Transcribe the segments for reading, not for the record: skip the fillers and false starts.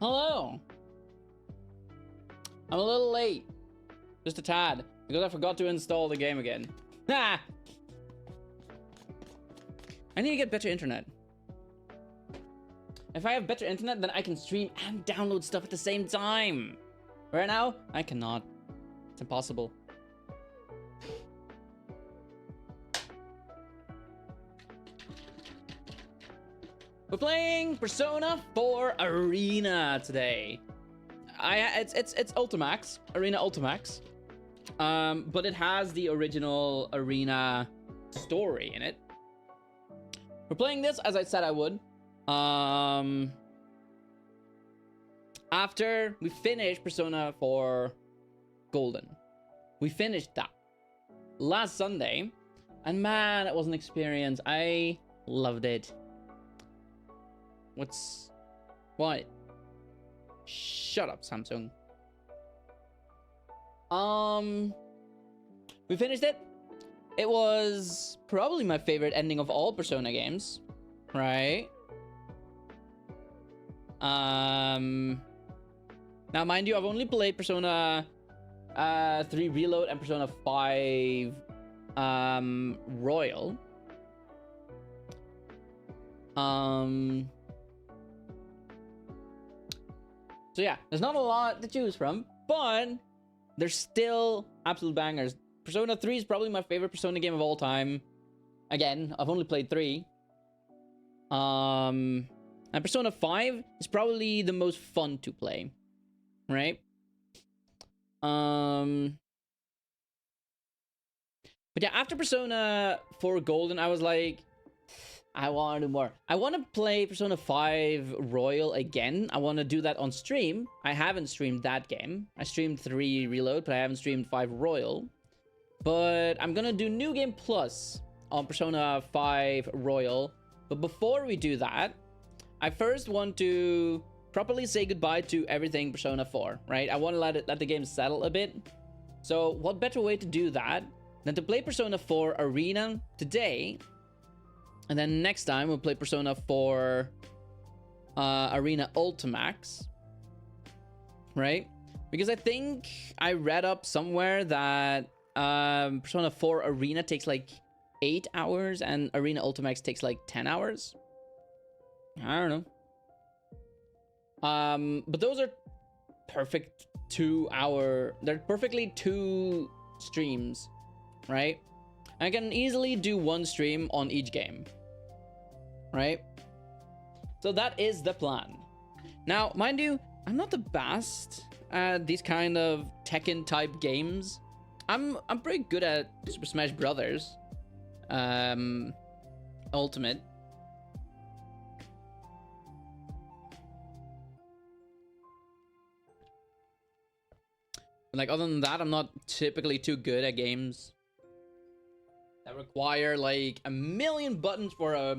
Hello. I'm a little late. Just a tad. Because I forgot to install the game again. Ha! I need to get better internet. If I have better internet, then I can stream and download stuff at the same time. Right now, I cannot. It's impossible. We're playing Persona 4 Arena today. It's Ultimax, Arena Ultimax. But it has the original Arena story in it. We're playing this as I said I would. After we finished Persona 4 Golden. We finished that last Sunday. And man, it was an experience. I loved it. What? Shut up, Samsung. We finished it. It was probably my favorite ending of all Persona games, right? Now, mind you, I've only played Persona 3 Reload and Persona 5 Royal. So yeah, there's not a lot to choose from, but there's still absolute bangers. Persona 3 is probably my favorite Persona game of all time. Again, I've only played 3. And Persona 5 is probably the most fun to play. Right? But yeah, after Persona 4 Golden, I was like, I want to do more. I want to play Persona 5 Royal again. I want to do that on stream. I haven't streamed that game. I streamed 3 Reload, but I haven't streamed 5 Royal. But I'm gonna do New Game Plus on Persona 5 Royal. But before we do that, I first want to properly say goodbye to everything Persona 4, right? I want to let the game settle a bit. So what better way to do that than to play Persona 4 Arena today, and then next time we'll play Persona 4 Arena Ultimax, right? Because I think I read up somewhere that Persona 4 Arena takes like 8 hours and Arena Ultimax takes like 10 hours. I don't know. But those are perfect 2-hour... They're perfectly 2 streams, right? I can easily do 1 stream on each game, right? So that is the plan. Now, mind you, I'm not the best at these kind of Tekken type games. I'm pretty good at Super Smash Brothers Ultimate. Like, other than that, I'm not typically too good at games that require like a million buttons for a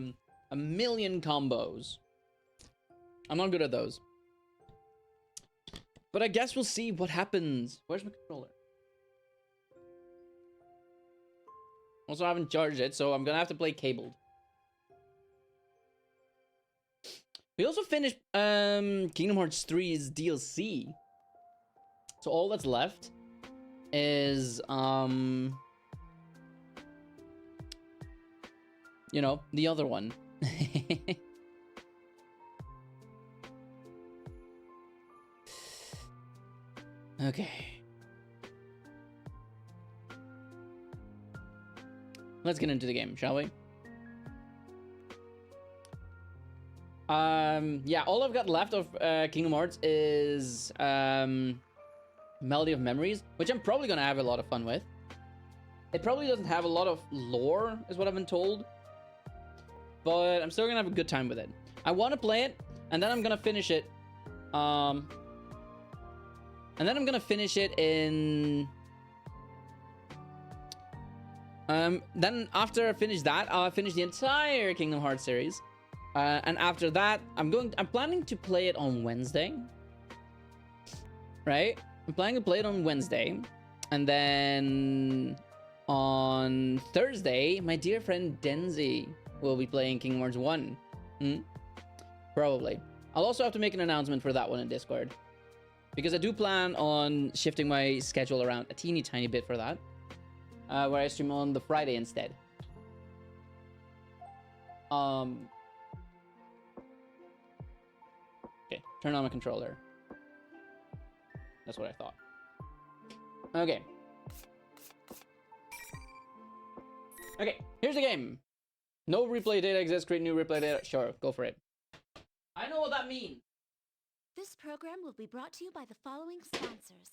million combos. I'm not good at those. But I guess we'll see what happens. Where's my controller? Also, I haven't charged it, so I'm gonna have to play cabled. We also finished Kingdom Hearts 3's DLC. So all that's left is you know, the other one. Okay. Let's get into the game, shall we? Yeah, all I've got left of Kingdom Hearts is Melody of Memories, which I'm probably gonna have a lot of fun with. It probably doesn't have a lot of lore, is what I've been told, but I'm still gonna have a good time with it. I want to play it, and then I'm gonna finish it. In. Then after I finish that, I'll finish the entire Kingdom Hearts series. And after that, I'm planning to play it on Wednesday. Right? I'm planning to play it on Wednesday. And then on Thursday, my dear friend Denzi will be playing Kingdom Hearts 1. Probably. I'll also have to make an announcement for that one in Discord. Because I do plan on shifting my schedule around a teeny tiny bit for that. Where I stream on the Friday instead. Okay, turn on my controller. That's what I thought. Okay. Okay, here's the game. No replay data exists. Create new replay data. Sure, go for it. I know what that means. This program will be brought to you by the following sponsors.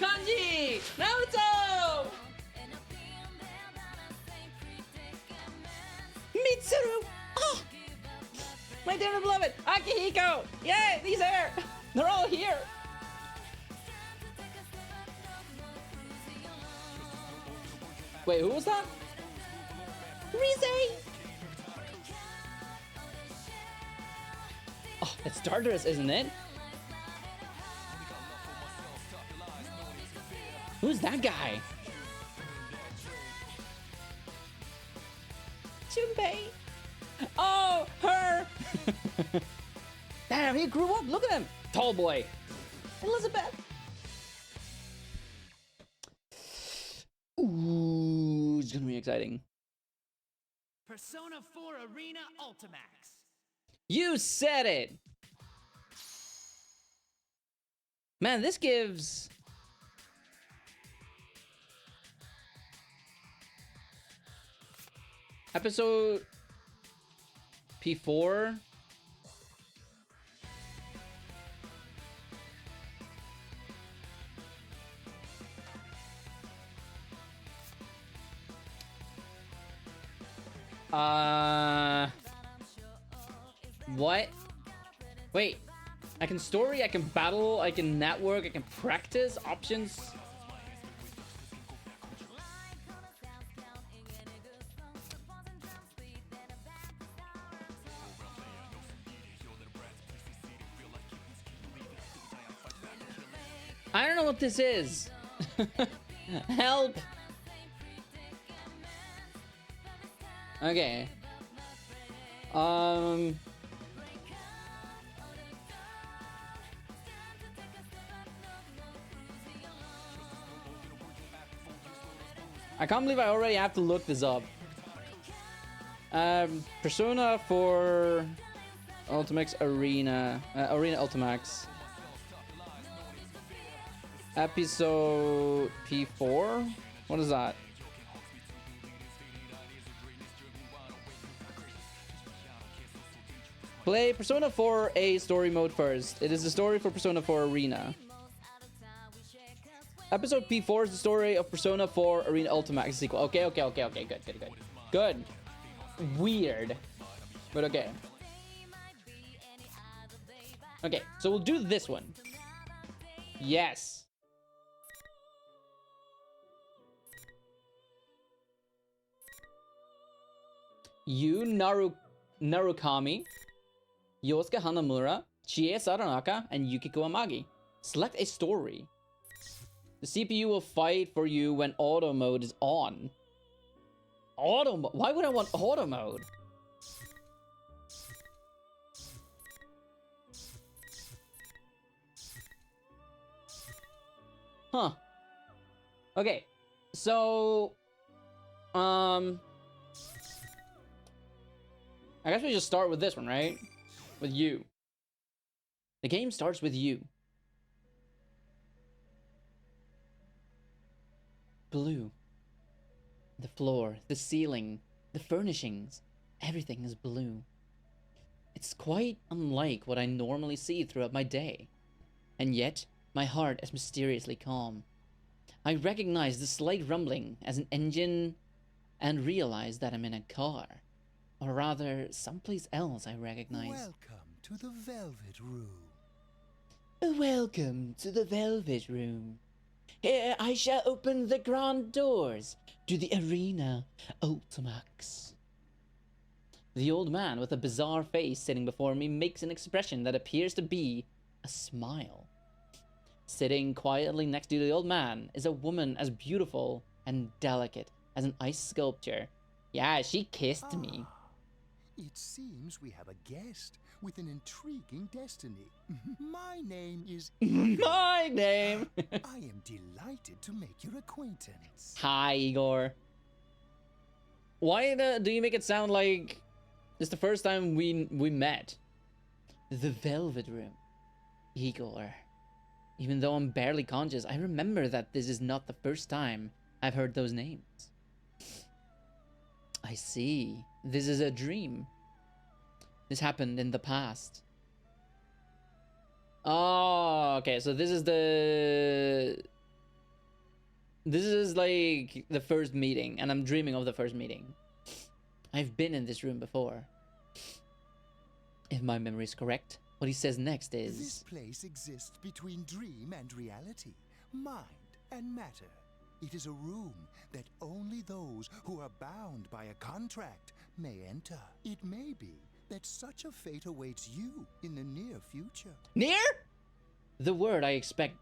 Kanji! Naruto! Mitsuru! Oh! My dear beloved! Akihiko! Yay! He's here! They're all here! Wait, who was that? Rise! Oh, it's Tartarus, isn't it? Who's that guy? Junpei. Oh, her. Damn, he grew up. Look at him. Tall boy. Elizabeth. Ooh, it's gonna be exciting. Persona 4 Arena Ultimax. You said it. Man, this gives... Episode P4. What? Wait. I can story, I can battle, I can network, I can practice, options. I don't know what this is. Help. Okay. I can't believe I already have to look this up. Persona 4 Ultimax Arena. Arena Ultimax. Episode P4? What is that? Play Persona 4A story mode first. It is the story for Persona 4 Arena. Episode P4 is the story of Persona 4 Arena Ultimax sequel. Okay. Good. Weird. But okay. Okay, so we'll do this one. Yes. Narukami, Yosuke Hanamura, Chie Saranaka, and Yukiko Amagi. Select a story. The CPU will fight for you when auto mode is on. Auto mode? Why would I want auto mode? Huh. Okay. So, I guess we just start with this one, right? With you. The game starts with you. Blue. The floor, the ceiling, the furnishings. Everything is blue. It's quite unlike what I normally see throughout my day. And yet, my heart is mysteriously calm. I recognize the slight rumbling as an engine and realize that I'm in a car. Or rather, someplace else I recognize. Welcome to the Velvet Room. Welcome to the Velvet Room. Here I shall open the grand doors to the arena Ultimax. The old man with a bizarre face sitting before me makes an expression that appears to be a smile. Sitting quietly next to the old man is a woman as beautiful and delicate as an ice sculpture. Yeah, she kissed me. It seems we have a guest with an intriguing destiny. My name is... My name! I am delighted to make your acquaintance. Hi, Igor. Why do you make it sound like it's the first time we met? The Velvet Room. Igor. Even though I'm barely conscious, I remember that this is not the first time I've heard those names. I see. This is a dream. This happened in the past. Oh, okay. So this is like the first meeting, and I'm dreaming of the first meeting. I've been in this room before. If my memory is correct, what he says next is... This place exists between dream and reality, mind and matter. It is a room that only those who are bound by a contract may enter. It may be that such a fate awaits you in the near future. Near? The words I expect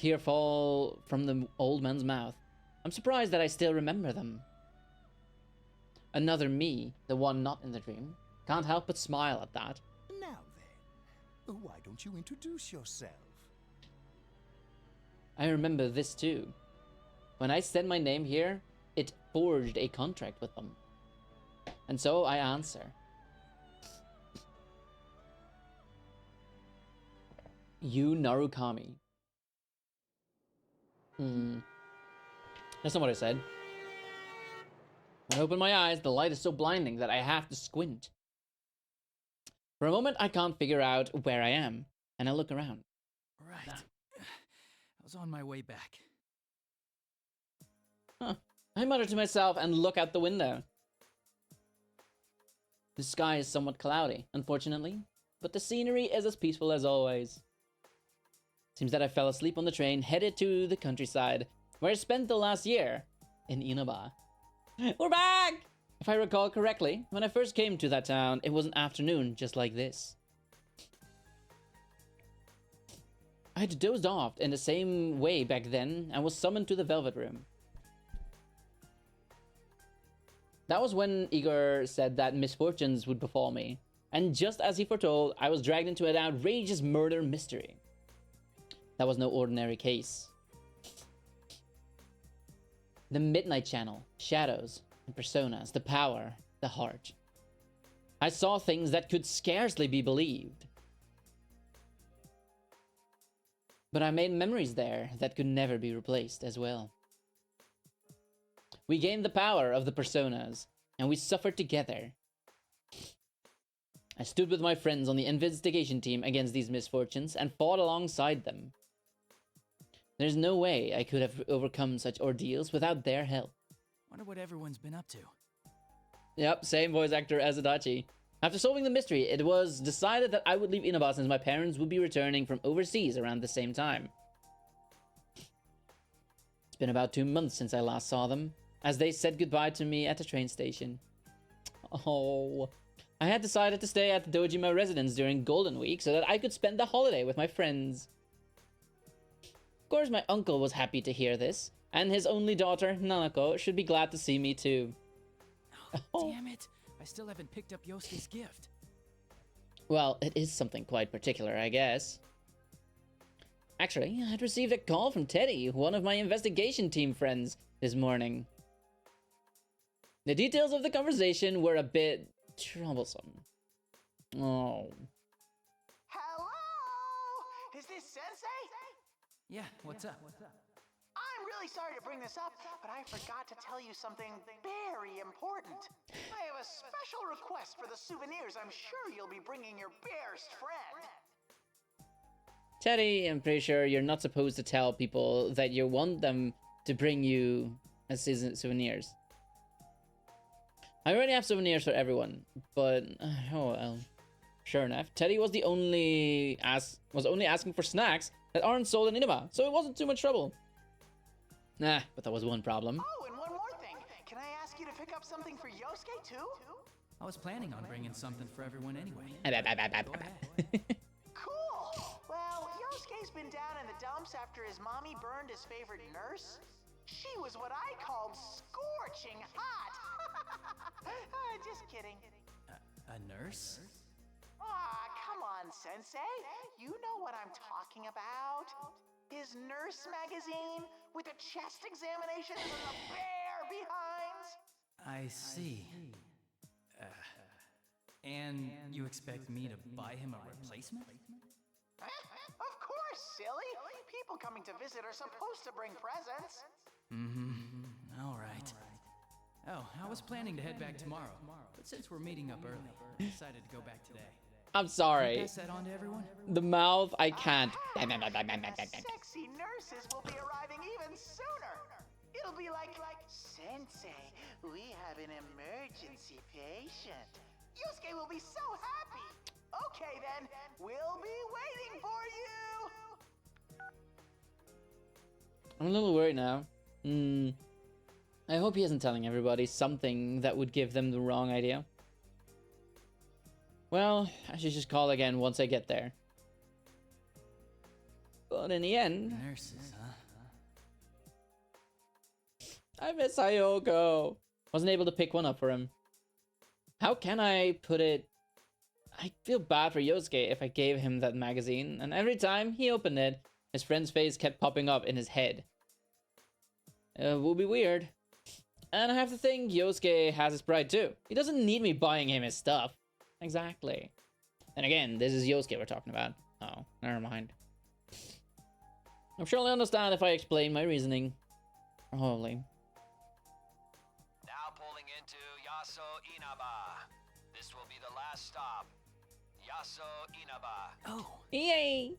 here fall from the old man's mouth. I'm surprised that I still remember them. Another me, the one not in the dream, can't help but smile at that. Now then, why don't you introduce yourself? I remember this too. When I said my name here, it forged a contract with them. And so I answer. You Narukami. That's not what I said. When I open my eyes, the light is so blinding that I have to squint. For a moment, I can't figure out where I am, and I look around. Right. I was on my way back. Huh. I mutter to myself and look out the window. The sky is somewhat cloudy, unfortunately, but the scenery is as peaceful as always. Seems that I fell asleep on the train headed to the countryside, where I spent the last year in Inaba. We're back! If I recall correctly, when I first came to that town, it was an afternoon just like this. I had dozed off in the same way back then and was summoned to the Velvet Room. That was when Igor said that misfortunes would befall me, and just as he foretold, I was dragged into an outrageous murder mystery. That was no ordinary case. The Midnight Channel, shadows, and personas, the power, the heart. I saw things that could scarcely be believed. But I made memories there that could never be replaced as well. We gained the power of the personas, and we suffered together. I stood with my friends on the investigation team against these misfortunes and fought alongside them. There's no way I could have overcome such ordeals without their help. Wonder what everyone's been up to. Yep, same voice actor as Adachi. After solving the mystery, it was decided that I would leave Inaba since my parents would be returning from overseas around the same time. It's been about 2 months since I last saw them, as they said goodbye to me at the train station. Oh, I had decided to stay at the Dojima residence during Golden Week so that I could spend the holiday with my friends. Of course, my uncle was happy to hear this, and his only daughter, Nanako, should be glad to see me too. Oh, damn it. I still haven't picked up Yosuke's gift. Well, it is something quite particular, I guess. Actually, I'd received a call from Teddy, one of my investigation team friends, this morning. The details of the conversation were a bit troublesome. Oh. Hello? Is this Sensei? Yeah, what's up? I'm I'm really sorry to bring this up, but I forgot to tell you something very important. I have a special request for the souvenirs I'm sure you'll be bringing your bear's friend. Teddy, I'm pretty sure you're not supposed to tell people that you want them to bring you as souvenirs. I already have souvenirs for everyone, but oh well. Sure enough, Teddy was only asking for snacks that aren't sold in Inaba, so it wasn't too much trouble. Nah, but that was one problem. Oh, and one more thing. Can I ask you to pick up something for Yosuke too? I was planning on bringing something for everyone anyway. Go ahead. Cool! Well, Yosuke's been down in the dumps after his mommy burned his favorite nurse. She was what I called scorching hot. Just kidding. A nurse? Ah, come on, Sensei. You know what I'm talking about. His nurse magazine with the chest examinations and the bear behinds. I see. And you expect me to buy him a replacement? Of course, silly. People coming to visit are supposed to bring presents. All right. Oh, I was planning to head back tomorrow, but since we're meeting up early, I decided to go back today. I'm sorry. Pass that on to everyone? The mouth, I can't. Sexy nurses will be arriving even sooner. It'll be like, Sensei, we have an emergency patient. Yusuke will be so happy. Okay then, we'll be waiting for you. I'm a little worried now. I hope he isn't telling everybody something that would give them the wrong idea. Well, I should just call again once I get there. But in the end, Nurses, huh? I miss Hayoko. Wasn't able to pick one up for him. How can I put it? I feel bad for Yosuke if I gave him that magazine, and every time he opened it, his friend's face kept popping up in his head. It will be weird. And I have to think Yosuke has his pride too. He doesn't need me buying him his stuff. Exactly. And again, this is Yosuke we're talking about. Oh, never mind. I'm sure he'll understand if I explain my reasoning. Probably. Now pulling into Yaso Inaba. This will be the last stop. Yaso Inaba. Oh, Yay!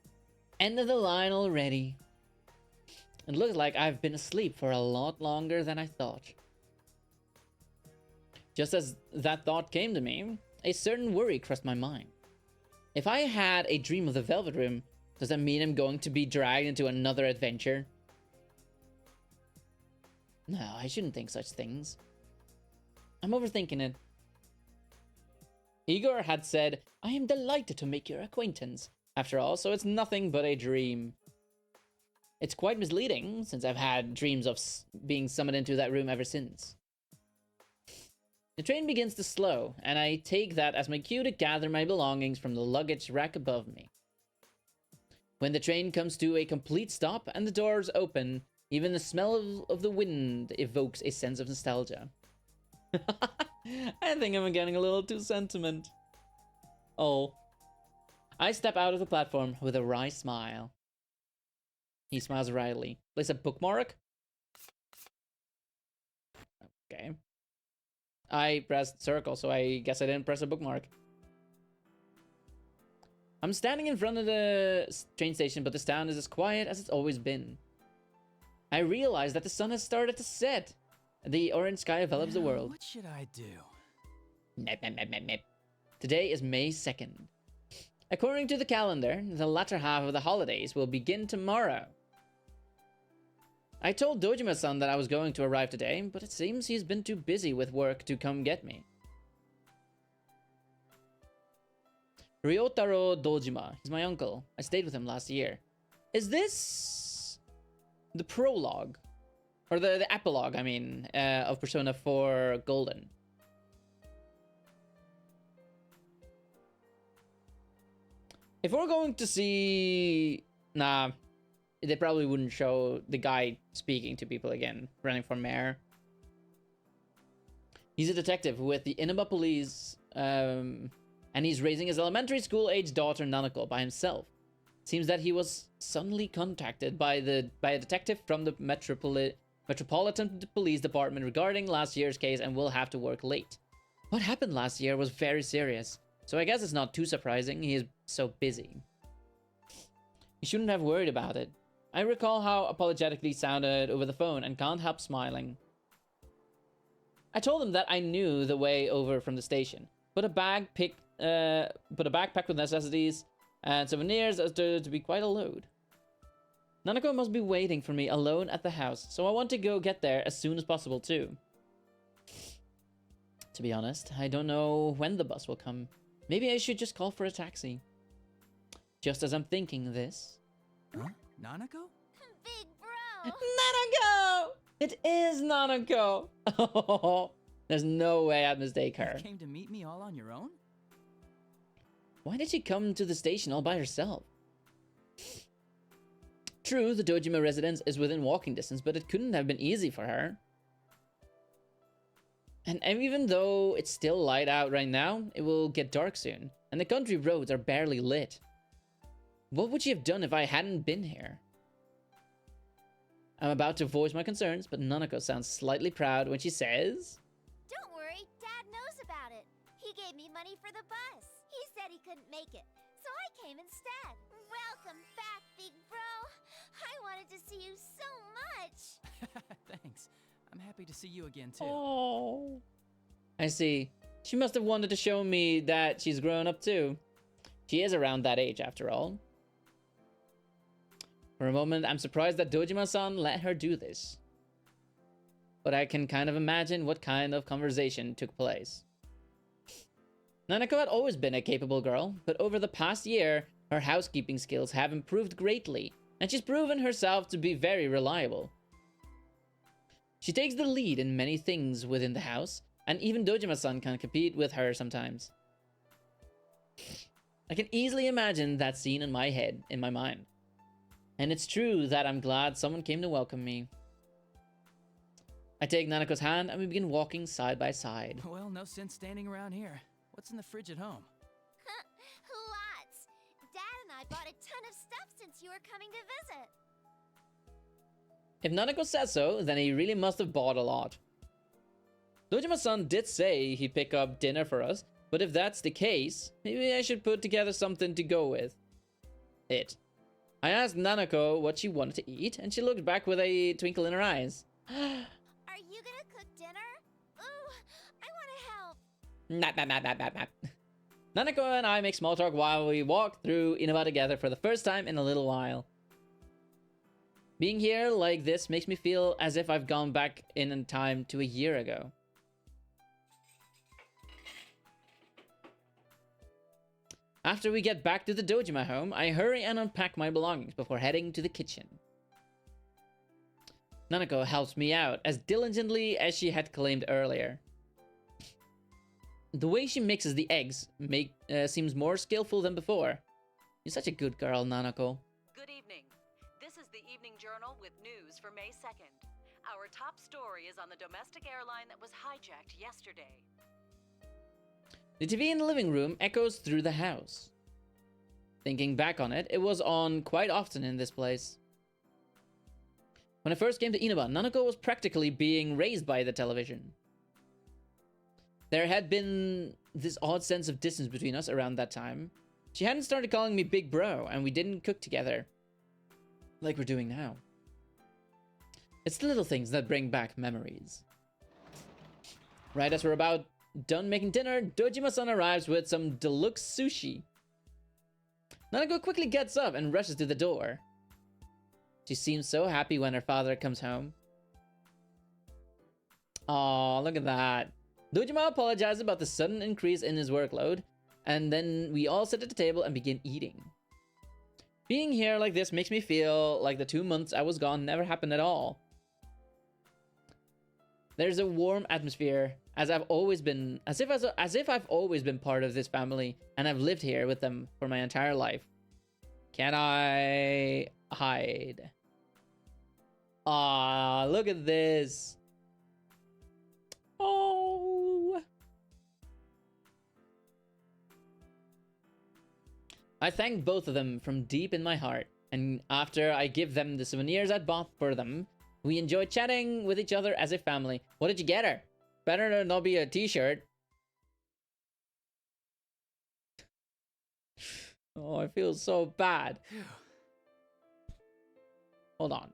End of the line already. It looks like I've been asleep for a lot longer than I thought. Just as that thought came to me, a certain worry crossed my mind. If I had a dream of the Velvet Room, does that mean I'm going to be dragged into another adventure? No, I shouldn't think such things. I'm overthinking it. Igor had said, I am delighted to make your acquaintance. After all, so it's nothing but a dream. It's quite misleading, since I've had dreams of being summoned into that room ever since. The train begins to slow, and I take that as my cue to gather my belongings from the luggage rack above me. When the train comes to a complete stop and the doors open, even the smell of the wind evokes a sense of nostalgia. I think I'm getting a little too sentiment. Oh. I step out of the platform with a wry smile. He smiles wryly. Place a bookmark? Okay. I pressed circle, so I guess I didn't press a bookmark. I'm standing in front of the train station, but this town is as quiet as it's always been. I realize that the sun has started to set. The orange sky envelops the world. What should I do? Nip, nip, nip, nip, nip. Today is May 2nd. According to the calendar, the latter half of the holidays will begin tomorrow. I told Dojima-san that I was going to arrive today, but it seems he's been too busy with work to come get me. Ryotaro Dojima. He's my uncle. I stayed with him last year. Is this the prologue? Or the epilogue, I mean, of Persona 4 Golden? If we're going to see... Nah, they probably wouldn't show the guy speaking to people again, running for mayor. He's a detective with the Inaba police, and he's raising his elementary school-age daughter Nanako by himself. Seems that he was suddenly contacted by a detective from the Metropolitan Police Department regarding last year's case and will have to work late. What happened last year was very serious, so I guess it's not too surprising he is so busy. You shouldn't have worried about it. I recall how apologetically sounded over the phone and can't help smiling. I told him that I knew the way over from the station, but a backpack with necessities and souvenirs as to be quite a load. Nanako must be waiting for me alone at the house, so I want to go get there as soon as possible too. To be honest, I don't know when the bus will come. Maybe I should just call for a taxi. Just as I'm thinking this... Huh? Nanako? Big bro! Nanako! It is Nanako! Oh, there's no way I'd mistake her. You came to meet me all on your own? Why did she come to the station all by herself? True, the Dojima residence is within walking distance, but it couldn't have been easy for her. And even though it's still light out right now, it will get dark soon, and the country roads are barely lit. What would she have done if I hadn't been here? I'm about to voice my concerns, but Nanako sounds slightly proud when she says... Don't worry, Dad knows about it. He gave me money for the bus. He said he couldn't make it, so I came instead. Welcome back, big bro. I wanted to see you so much. Thanks. I'm happy to see you again, too. Oh, I see. She must have wanted to show me that she's grown up too. She is around that age, after all. For a moment, I'm surprised that Dojima-san let her do this. But I can kind of imagine what kind of conversation took place. Nanako had always been a capable girl, but over the past year, her housekeeping skills have improved greatly, and she's proven herself to be very reliable. She takes the lead in many things within the house, and even Dojima-san can compete with her sometimes. I can easily imagine that scene in my head, in my mind. And it's true that I'm glad someone came to welcome me. I take Nanako's hand and we begin walking side by side. Well, no sense standing around here. What's in the fridge at home? Lots. Dad and I bought a ton of stuff since you were coming to visit. If Nanako says so, then he really must have bought a lot. Dojima-san did say he'd pick up dinner for us, but if that's the case, maybe I should put together something to go with it. I asked Nanako what she wanted to eat, and she looked back with a twinkle in her eyes. Are you gonna cook dinner? Ooh, I wanna help. Nanako and I make small talk while we walk through Inaba together for the first time in a little while. Being here like this makes me feel as if I've gone back in time to a year ago. After we get back to the Dojima home, I hurry and unpack my belongings before heading to the kitchen. Nanako helps me out as diligently as she had claimed earlier. The way she mixes the eggs seems more skillful than before. You're such a good girl, Nanako. Good evening. This is the Evening Journal with news for May 2nd. Our top story is on the domestic airline that was hijacked yesterday. The TV in the living room echoes through the house. Thinking back on it, it was on quite often in this place. When I first came to Inaba, Nanako was practically being raised by the television. There had been this odd sense of distance between us around that time. She hadn't started calling me Big Bro, and we didn't cook together like we're doing now. It's the little things that bring back memories. Right as we're about done making dinner, Dojima-san arrives with some deluxe sushi. Nanako quickly gets up and rushes to the door. She seems so happy when her father comes home. Aw, look at that. Dojima apologizes about the sudden increase in his workload, and then we all sit at the table and begin eating. Being here like this makes me feel like the 2 months I was gone never happened at all. There's a warm atmosphere, as if I've always been part of this family, and I've lived here with them for my entire life. Can I hide? Ah, look at this. Oh. I thank both of them from deep in my heart, and after I give them the souvenirs I bought for them, we enjoy chatting with each other as a family. What did you get her? Better to not be a t-shirt. Oh, I feel so bad. Hold on.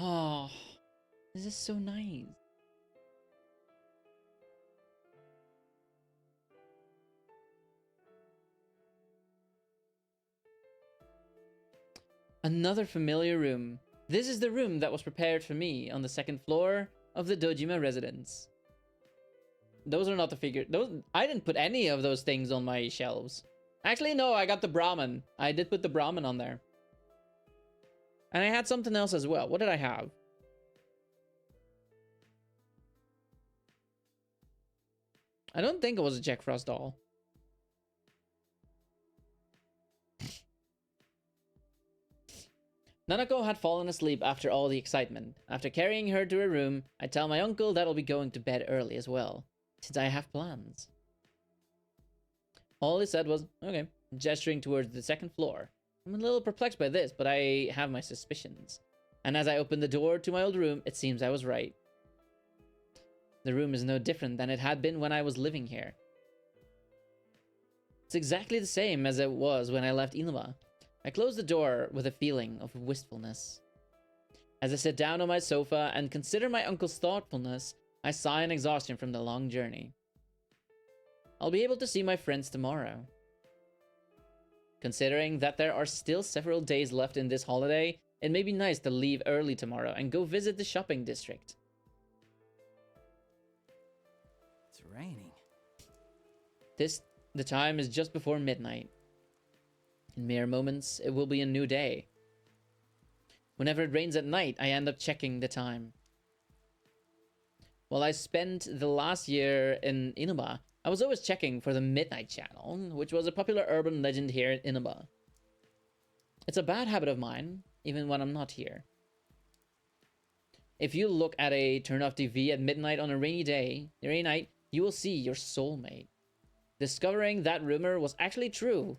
Oh, this is so nice. Another familiar room. This is the room that was prepared for me on the second floor of the Dojima residence. Those are not the figure. Those I didn't put any of those things on my shelves. Actually, no, I got the Brahmin. I did put the Brahmin on there. And I had something else as well. What did I have? I don't think it was a Jack Frost doll. Nanako had fallen asleep after all the excitement. After carrying her to her room, I tell my uncle that I'll be going to bed early as well, since I have plans. All he said was, okay, gesturing towards the second floor. I'm a little perplexed by this, but I have my suspicions. And as I open the door to my old room, it seems I was right. The room is no different than it had been when I was living here. It's exactly the same as it was when I left Inaba. I close the door with a feeling of wistfulness. As I sit down on my sofa and consider my uncle's thoughtfulness, I sigh in exhaustion from the long journey. I'll be able to see my friends tomorrow. Considering that there are still several days left in this holiday, it may be nice to leave early tomorrow and go visit the shopping district. It's raining. The time is just before midnight. In mere moments, it will be a new day. Whenever it rains at night, I end up checking the time. While I spent the last year in Inaba, I was always checking for the Midnight Channel, which was a popular urban legend here in Inaba. It's a bad habit of mine, even when I'm not here. If you look at a turn-off TV at midnight on a rainy night, you will see your soulmate. Discovering that rumor was actually true.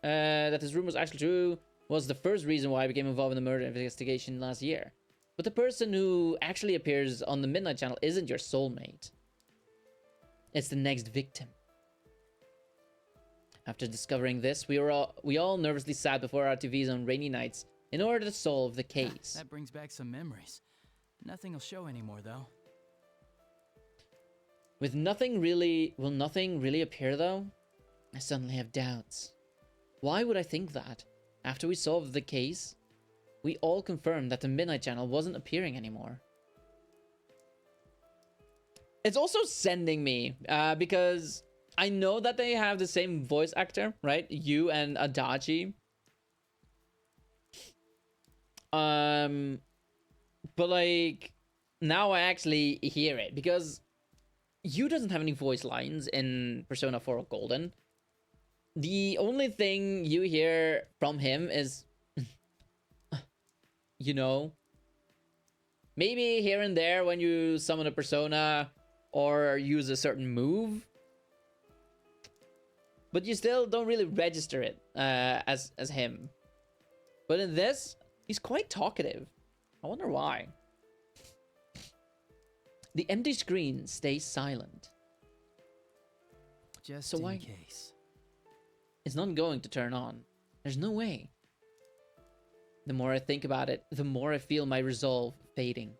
Was the first reason why I became involved in the murder investigation last year. But the person who actually appears on the Midnight Channel isn't your soulmate. It's the next victim. After discovering this, we all nervously sat before our TVs on rainy nights in order to solve the case. That brings back some memories. Nothing will show anymore, though. Will nothing really appear, though? I suddenly have doubts. Why would I think that? After we solved the case, we all confirmed that the Midnight Channel wasn't appearing anymore. It's also sending me, because I know that they have the same voice actor, right? You and Adachi. But like, now I actually hear it, because Yu doesn't have any voice lines in Persona 4 Golden. The only thing you hear from him is, you know, maybe here and there when you summon a persona or use a certain move, but you still don't really register it as him. But in this, he's quite talkative. I wonder why. The empty screen stays silent. Just so in case. It's not going to turn on. There's no way. The more I think about it, the more I feel my resolve fading.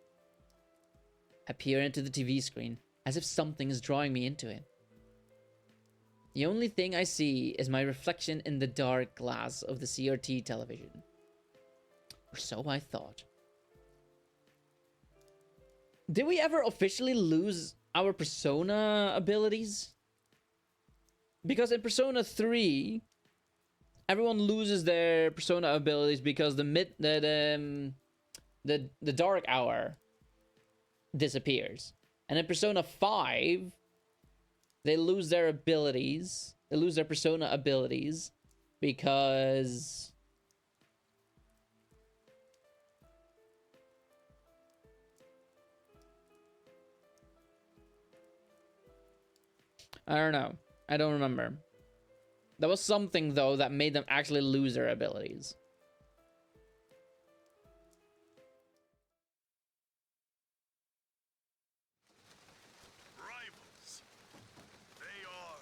I peer into the TV screen as if something is drawing me into it. The only thing I see is my reflection in the dark glass of the CRT television. Or so I thought. Did we ever officially lose our Persona abilities? Because in Persona 3, everyone loses their Persona abilities because the Dark Hour disappears. And in Persona 5, they lose their abilities. They lose their Persona abilities because I don't know. I don't remember. There was something, though, that made them actually lose their abilities. Rivals. They are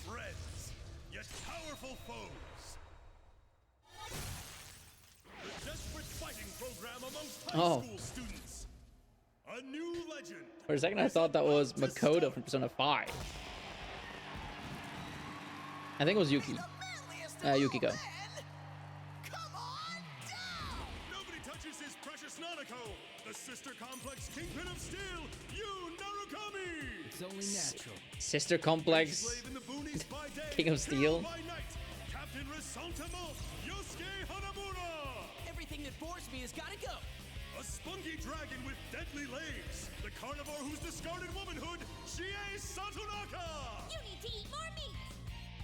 friends, yet powerful foes. The desperate fighting program amongst high school students. A new legend. For a second, I thought that was Makoto from Persona 5. I think it was Yuki. Yukiko. Come on down! Nobody touches his precious Nanako, the sister complex kingpin of steel, Yu Narukami! It's only natural. Sister Complex, Slave in the boonies by day, King of Steel. hero by night, Captain Resentiment, Yosuke Hanamura! Everything that bores me has got to go. A spunky dragon with deadly legs, the carnivore who's discarded womanhood, Chie Satonaka! You need to eat more meat!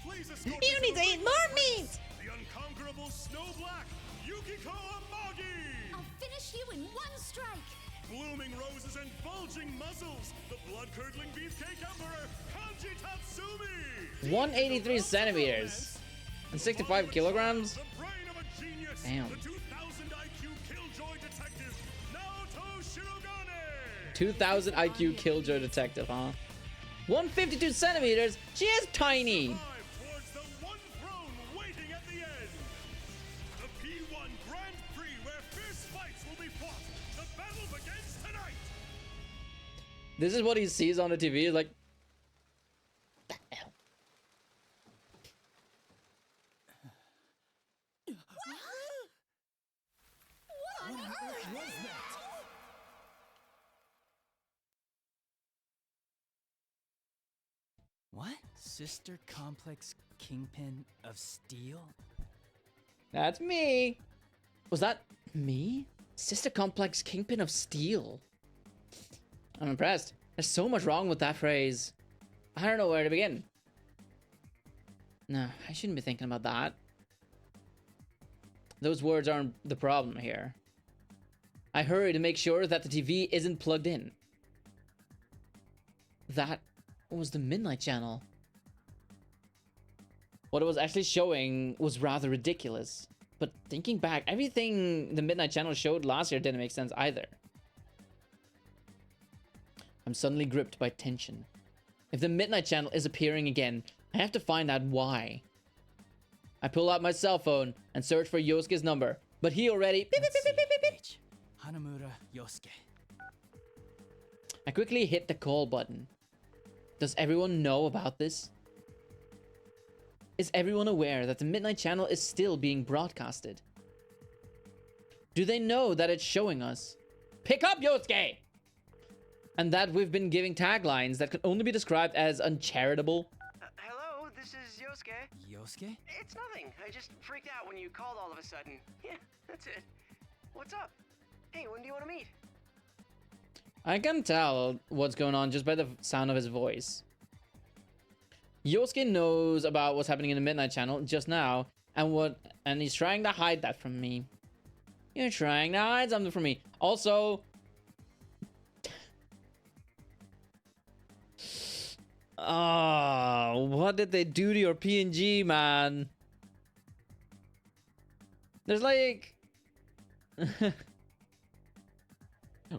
Please escort You need to eat more meat! the unconquerable Snow Black, Yukiko Amagi! I'll finish you in one strike! Blooming roses and bulging muscles, the blood-curdling beefcake emperor, Kanji Tatsumi! 183 centimeters. And 65 kilograms? The brain of a genius, Damn. the 2000 IQ killjoy detective, Naoto Shirogane! 2000 IQ Killjoy Detective, huh? 152 centimeters? She is tiny! Drive towards the one throne waiting at the end! The P1 Grand Prix where fierce fights will be fought! The battle begins tonight! This is what he sees on the TV. He's like, the hell? What on earth? What? Sister Complex Kingpin of Steel? That's me. Was that me? Sister Complex Kingpin of Steel. I'm impressed. There's so much wrong with that phrase. I don't know where to begin. No, I shouldn't be thinking about that. Those words aren't the problem here. I hurry to make sure that the TV isn't plugged in. That was the Midnight Channel. What it was actually showing was rather ridiculous. But thinking back, everything the Midnight Channel showed last year didn't make sense either. I'm suddenly gripped by tension. If the Midnight Channel is appearing again, I have to find out why. I pull out my cell phone and search for Yosuke's number, but he already... beep, beep, beep, beep, beep, beep. H. Hanamura Yosuke. I quickly hit the call button. Does everyone know about this? Is everyone aware that the Midnight Channel is still being broadcasted? Do they know that it's showing us? Pick up, Yosuke! And that we've been giving taglines that can only be described as uncharitable? Hello, this is Yosuke. Yosuke? It's nothing. I just freaked out when you called all of a sudden. Yeah, that's it. What's up? Hey, when do you want to meet? I can tell what's going on just by the sound of his voice. Yosuke knows about what's happening in the Midnight Channel just now, and he's trying to hide that from me. You're trying to hide something from me. Also, what did they do to your PNG, man? There's like...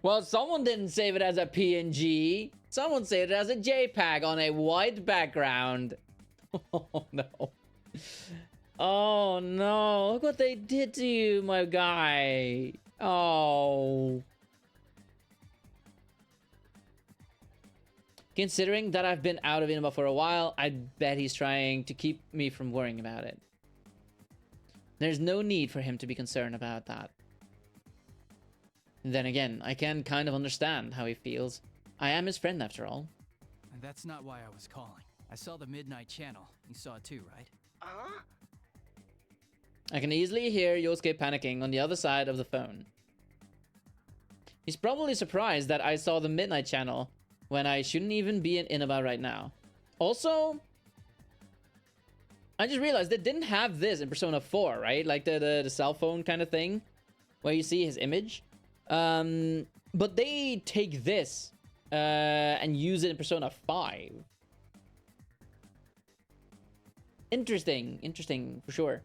Well, someone didn't save it as a PNG. Someone saved it as a JPEG on a white background. Oh, no. Oh, no. Look what they did to you, my guy. Oh. Considering that I've been out of Inaba for a while, I bet he's trying to keep me from worrying about it. There's no need for him to be concerned about that. Then again, I can kind of understand how he feels. I am his friend after all. And that's not why I was calling. I saw the Midnight Channel. You saw it too, right? Huh? I can easily hear Yosuke panicking on the other side of the phone. He's probably surprised that I saw the Midnight Channel when I shouldn't even be in Inaba right now. Also, I just realized they didn't have this in Persona 4, right? Like the cell phone kind of thing, where you see his image. But they take this and use it in Persona 5. Interesting for sure.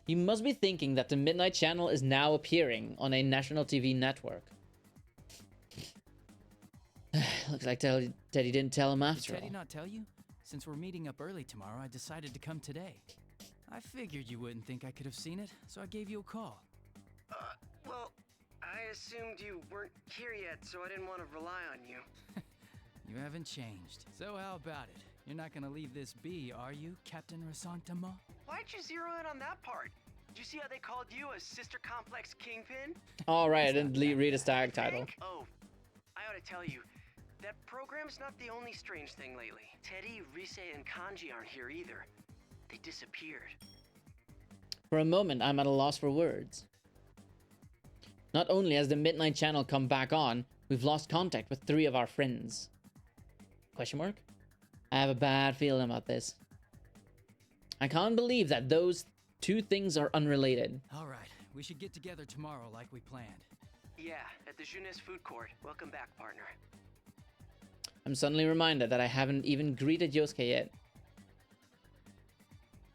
You must be thinking that the Midnight Channel is now appearing on a national TV network. Looks like Teddy didn't tell him after Did Teddy all. not tell you? Since we're meeting up early tomorrow, I decided to come today. I figured you wouldn't think I could have seen it, so I gave you a call. Well, I assumed you weren't here yet, so I didn't want to rely on you. You haven't changed. So how about it? You're not gonna leave this be, are you, Captain Resentiment? Why'd you zero in on that part? Did you see how they called you a sister complex kingpin? All right, I didn't read a tag title. Oh, I ought to tell you, that program's not the only strange thing lately. Teddy, Rise, and Kanji aren't here either. They disappeared. For a moment, I'm at a loss for words. Not only has the Midnight Channel come back on, we've lost contact with 3 of our friends. Question mark? I have a bad feeling about this. I can't believe that those 2 things are unrelated. All right, we should get together tomorrow like we planned. Yeah, at the Jeunesse food court. Welcome back, partner. I'm suddenly reminded that I haven't even greeted Yosuke yet.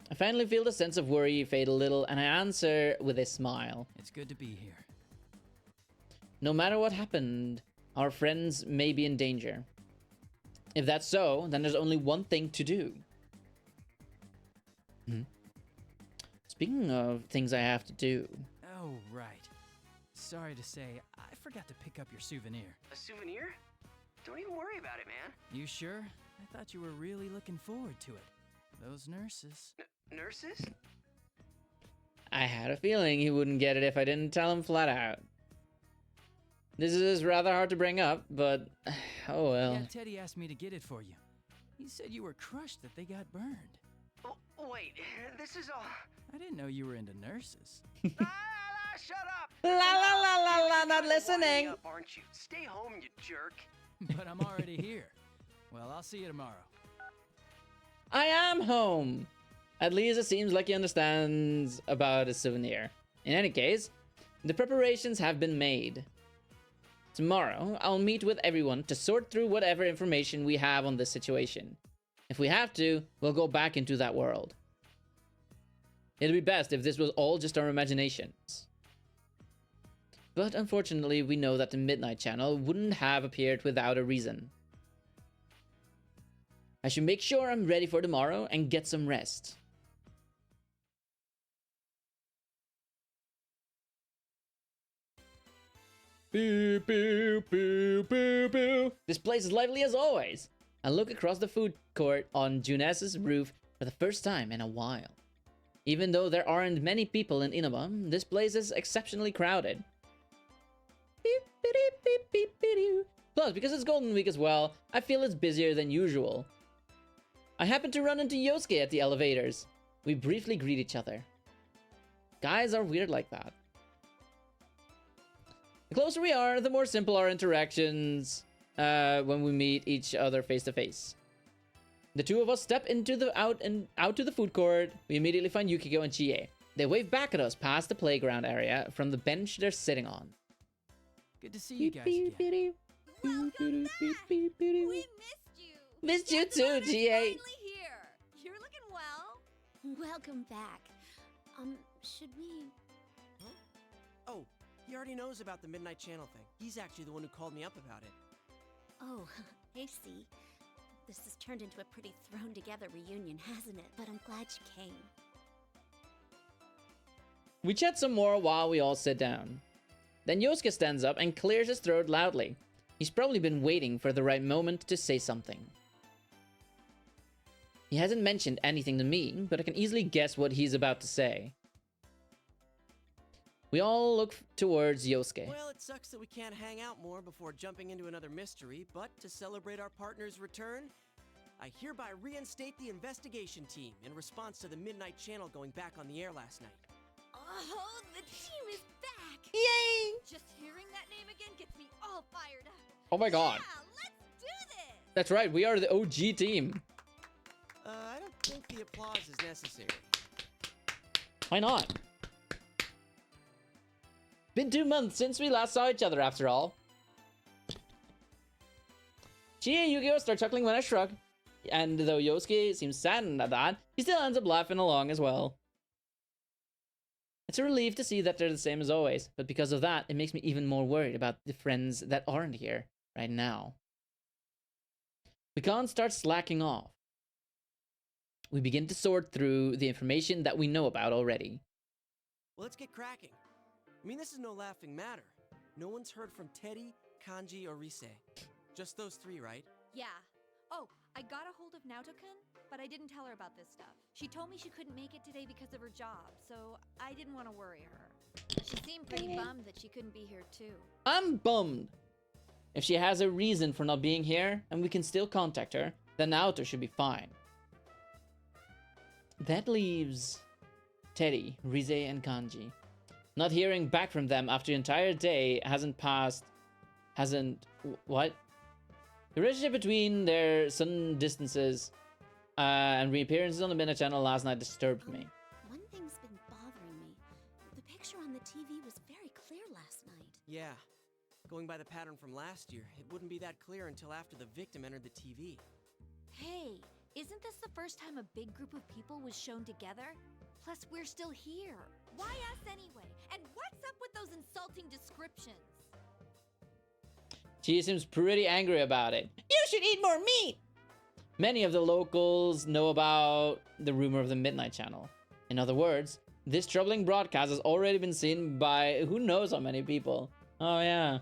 I finally feel the sense of worry fade a little, and I answer with a smile. It's good to be here. No matter what happened, our friends may be in danger. If that's so, then there's only one thing to do. Speaking of things I have to do. Oh, right. Sorry to say, I forgot to pick up your souvenir. A souvenir? Don't even worry about it, man. You sure? I thought you were really looking forward to it. Those nurses. Nurses? I had a feeling he wouldn't get it if I didn't tell him flat out. This is rather hard to bring up, but oh well. Yeah, Teddy asked me to get it for you. He said you were crushed that they got burned. Oh, wait, this is all... I didn't know you were into nurses. Shut up! La la la la la, not You're winding listening. up, aren't you? Stay home, you jerk. But I'm already here. Well, I'll see you tomorrow. I am home. At least it seems like he understands about a souvenir. In any case, the preparations have been made. Tomorrow, I'll meet with everyone to sort through whatever information we have on this situation. If we have to, we'll go back into that world. It'd be best if this was all just our imaginations. But unfortunately, we know that the Midnight Channel wouldn't have appeared without a reason. I should make sure I'm ready for tomorrow and get some rest. Boo, boo, boo, boo, boo. This place is lively as always. I look across the food court on Junes's roof for the first time in a while. Even though there aren't many people in Inaba, this place is exceptionally crowded. Beep, beep, beep, beep, beep. Plus, because it's Golden Week as well, I feel it's busier than usual. I happen to run into Yosuke at the elevators. We briefly greet each other. Guys are weird like that. The closer we are, the more simple our interactions when we meet each other face to face. The 2 of us step into the out to the food court. We immediately find Yukiko and Chie. They wave back at us past the playground area from the bench they're sitting on. Good to see you guys again. Welcome back. We missed you. Missed you too, You're Chie. finally here. You're looking well. Welcome back. Should we? Oh, he already knows about the Midnight Channel thing. He's actually the one who called me up about it. Oh, I see. This has turned into a pretty thrown-together reunion, hasn't it? But I'm glad you came. We chat some more while we all sit down. Then Yosuke stands up and clears his throat loudly. He's probably been waiting for the right moment to say something. He hasn't mentioned anything to me, but I can easily guess what he's about to say. We all look towards Yosuke. Well, it sucks that we can't hang out more before jumping into another mystery, but to celebrate our partner's return, I hereby reinstate the investigation team in response to the Midnight Channel going back on the air last night. Oh, the team is back! Yay! Just hearing that name again gets me all fired up. Oh my god. Yeah, let's do this! That's right, we are the OG team. I don't think the applause is necessary. Why not? Been 2 months since we last saw each other, after all. Chie and Yu-Gi-Oh! Start chuckling when I shrug. And though Yosuke seems saddened at that, he still ends up laughing along as well. It's a relief to see that they're the same as always, but because of that, it makes me even more worried about the friends that aren't here right now. We can't start slacking off. We begin to sort through the information that we know about already. Well, let's get cracking. I mean, this is no laughing matter. No one's heard from Teddy, Kanji, or Rise. Just those three, right? Yeah. Oh, I got a hold of Naoto-kun, but I didn't tell her about this stuff. She told me she couldn't make it today because of her job, so I didn't want to worry her. She seemed pretty bummed that she couldn't be here too. I'm bummed. If she has a reason for not being here, and we can still contact her, then Naoto should be fine. That leaves Teddy, Rise, and Kanji. Not hearing back from them after the entire day what? The relationship between their sudden distances and reappearances on the Midnight Channel last night disturbed me. One thing's been bothering me. The picture on the TV was very clear last night. Yeah. Going by the pattern from last year, it wouldn't be that clear until after the victim entered the TV. Hey, isn't this the first time a big group of people was shown together? Plus, we're still here. Why us anyway? And what's up with those insulting descriptions? She seems pretty angry about it. You should eat more meat! Many of the locals know about the rumor of the Midnight Channel. In other words, this troubling broadcast has already been seen by who knows how many people. Oh yeah.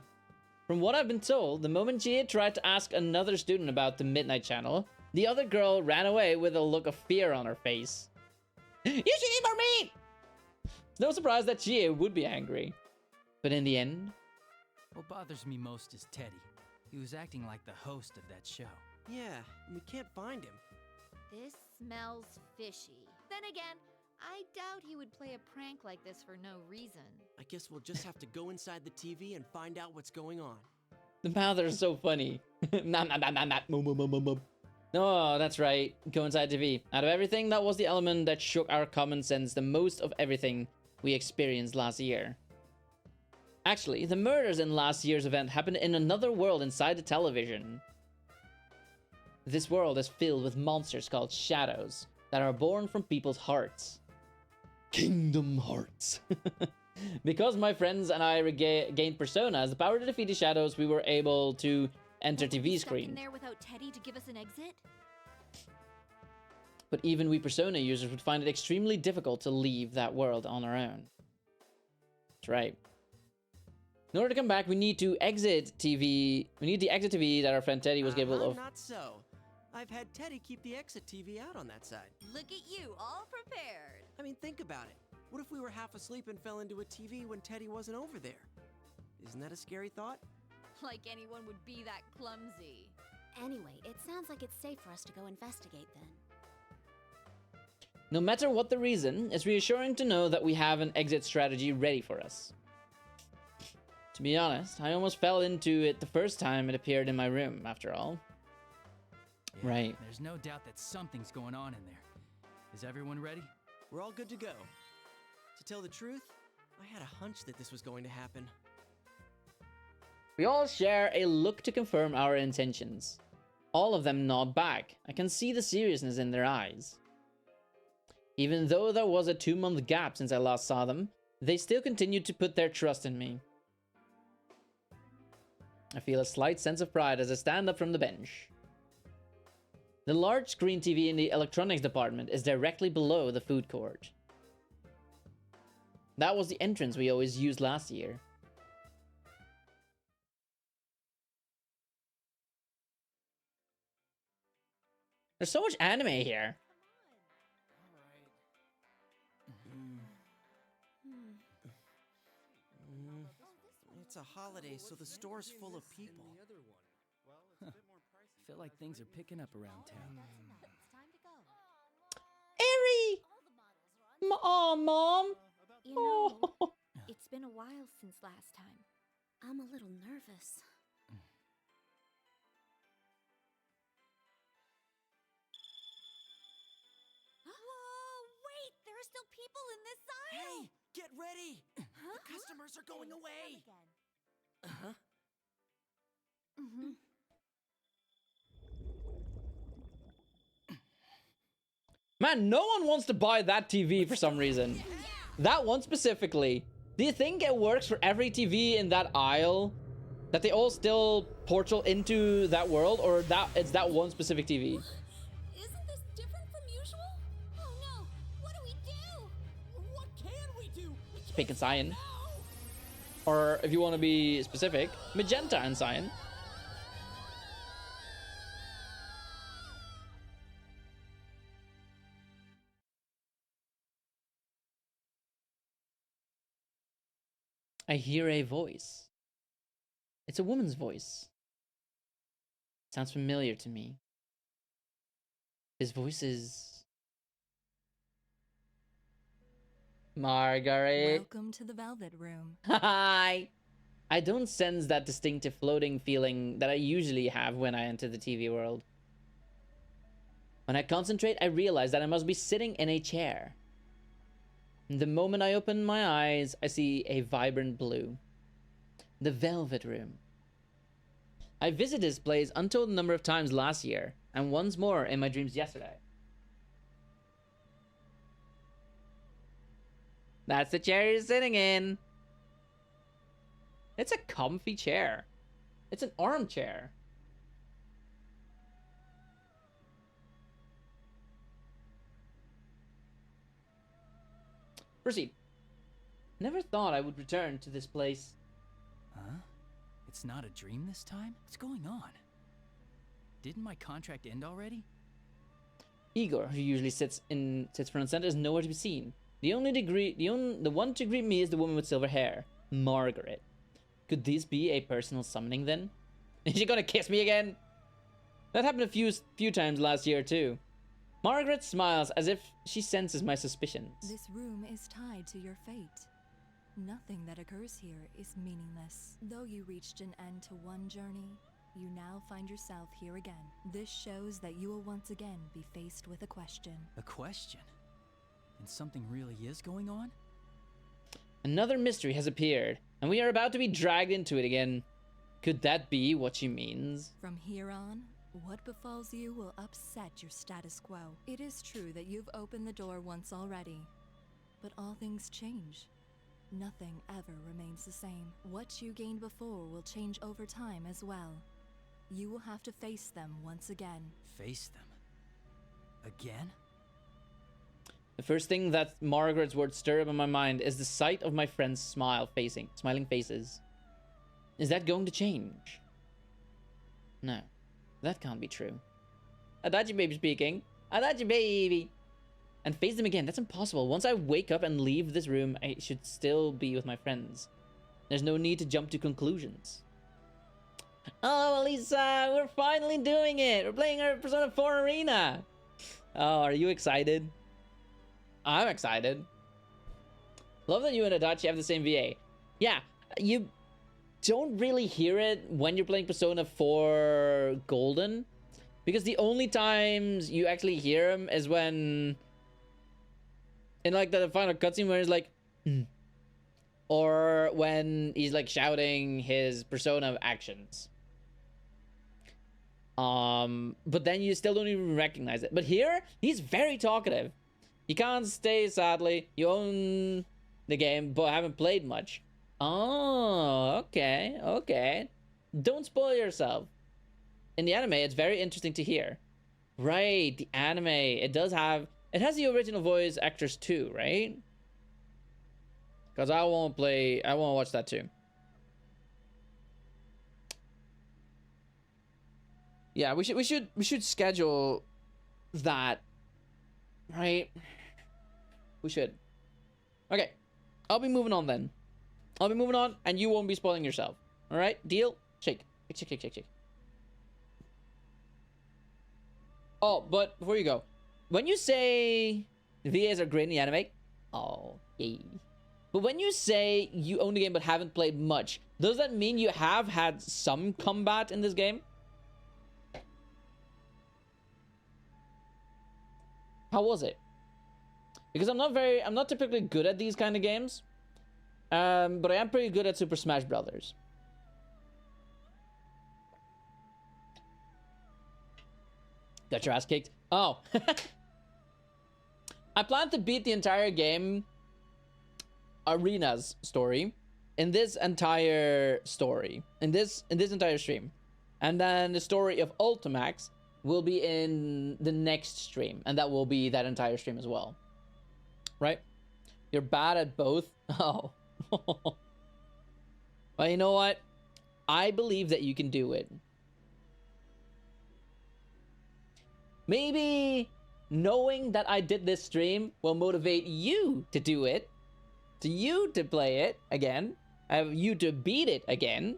From what I've been told, the moment Jie tried to ask another student about the Midnight Channel, the other girl ran away with a look of fear on her face. You should eat more meat! It's no surprise that Jie would be angry. But in the end... What bothers me most is Teddy. He was acting like the host of that show. Yeah, and we can't find him. This smells fishy. Then again, I doubt he would play a prank like this for no reason. I guess we'll just have to go inside the TV and find out what's going on. The mouths are so funny. No, that's right. Go inside TV. Out of everything, that was the element that shook our common sense the most of everything we experienced last year. Actually, the murders in last year's event happened in another world inside the television. This world is filled with monsters called shadows that are born from people's hearts. Kingdom Hearts. Because my friends and I gained personas, the power to defeat the shadows, we were able to enter TV screen. In there without Teddy to give us an exit? But even we persona users would find it extremely difficult to leave that world on our own. That's right. In order to come back, we need to exit TV. We need the exit TV that our friend Teddy was capable of. Not so. I've had Teddy keep the exit TV out on that side. Look at you, all prepared. I mean, think about it. What if we were half asleep and fell into a TV when Teddy wasn't over there? Isn't that a scary thought? Like anyone would be that clumsy. Anyway, it sounds like it's safe for us to go investigate then. No matter what the reason, it's reassuring to know that we have an exit strategy ready for us. To be honest, I almost fell into it the first time it appeared in my room, after all. Yeah, right. There's no doubt that something's going on in there. Is everyone ready? We're all good to go. To tell the truth, I had a hunch that this was going to happen. We all share a look to confirm our intentions. All of them nod back. I can see the seriousness in their eyes. Even though there was a 2-month gap since I last saw them, they still continued to put their trust in me. I feel a slight sense of pride as I stand up from the bench. The large screen TV in the electronics department is directly below the food court. That was the entrance we always used last year. There's so much anime here. It's a holiday, so the store's full of people. I feel like things are picking up around town. Eri! Aw, Mom! You know, it's been a while since last time. I'm a little nervous. Whoa, wait! There are still people in this aisle! Hey, get ready! The customers are going away! Uh-huh. Man, no one wants to buy that TV for some reason. That one specifically. Do you think it works for every TV in that aisle? That they all still portal into that world? Or that it's that one specific TV? Isn't this different from usual? Oh no! What do we do? What can we do? Pink and cyan. Or if you want to be specific, magenta and cyan. I hear a voice. It's a woman's voice. Sounds familiar to me. His voice is... Margaret. Welcome to the Velvet Room. Hi. I don't sense that distinctive floating feeling that I usually have when I enter the TV world. When I concentrate, I realize that I must be sitting in a chair. The moment I open my eyes, I see a vibrant blue. The Velvet Room. I visited this place untold number of times last year, and once more in my dreams yesterday. That's the chair you're sitting in. It's a comfy chair. It's an armchair. Proceed. Never thought I would return to this place. Huh? It's not a dream this time? What's going on? Didn't my contract end already? Igor, who usually sits front and center, is nowhere to be seen. The one to greet me is the woman with silver hair, Margaret. Could this be a personal summoning then? Is she gonna kiss me again? That happened a few times last year too. Margaret smiles as if she senses my suspicions. This room is tied to your fate. Nothing that occurs here is meaningless. Though you reached an end to one journey, you now find yourself here again. This shows that you will once again be faced with a question. A question? And something really is going on? Another mystery has appeared, and we are about to be dragged into it again. Could that be what she means? From here on, what befalls you will upset your status quo. It is true that you've opened the door once already, but all things change. Nothing ever remains the same. What you gained before will change over time as well. You will have to face them once again. Face them? Again? The first thing that Margaret's words stir up in my mind is the sight of my friends' smiling faces. Is that going to change? No, that can't be true. Adachi baby speaking. Adachi baby. And face them again, that's impossible. Once I wake up and leave this room, I should still be with my friends. There's no need to jump to conclusions. Oh, Elisa, we're finally doing it. We're playing our Persona 4 Arena. Oh, are you excited? I'm excited. Love that you and Adachi have the same VA. Yeah, you don't really hear it when you're playing Persona 4 Golden. Because the only times you actually hear him is when... in like the final cutscene where he's like... or when he's like shouting his Persona actions. But then you still don't even recognize it. But here, he's very talkative. You can't stay, sadly. You own the game, but haven't played much. Oh, okay, okay. Don't spoil yourself. In the anime, it's very interesting to hear. Right, the anime. It has the original voice actors too, right? Because I want to watch that too. Yeah, we should schedule that. Right? We should. Okay. I'll be moving on then. I'll be moving on and you won't be spoiling yourself. Alright? Deal? Shake. Shake, shake, shake, shake. Oh, but before you go. When you say the VAs are great in the anime, oh, yay. But when you say you own the game but haven't played much, does that mean you have had some combat in this game? How was it? Because I'm not typically good at these kind of games. But I am pretty good at Super Smash Brothers. Got your ass kicked? Oh. I plan to beat the entire game, Arena's story, in this entire story, in this entire stream, and then the story of Ultimax will be in the next stream, and that will be that entire stream as well. Right? You're bad at both. Oh. Well, you know what? I believe that you can do it. Maybe knowing that I did this stream will motivate you to do it. To you to play it again. You to beat it again.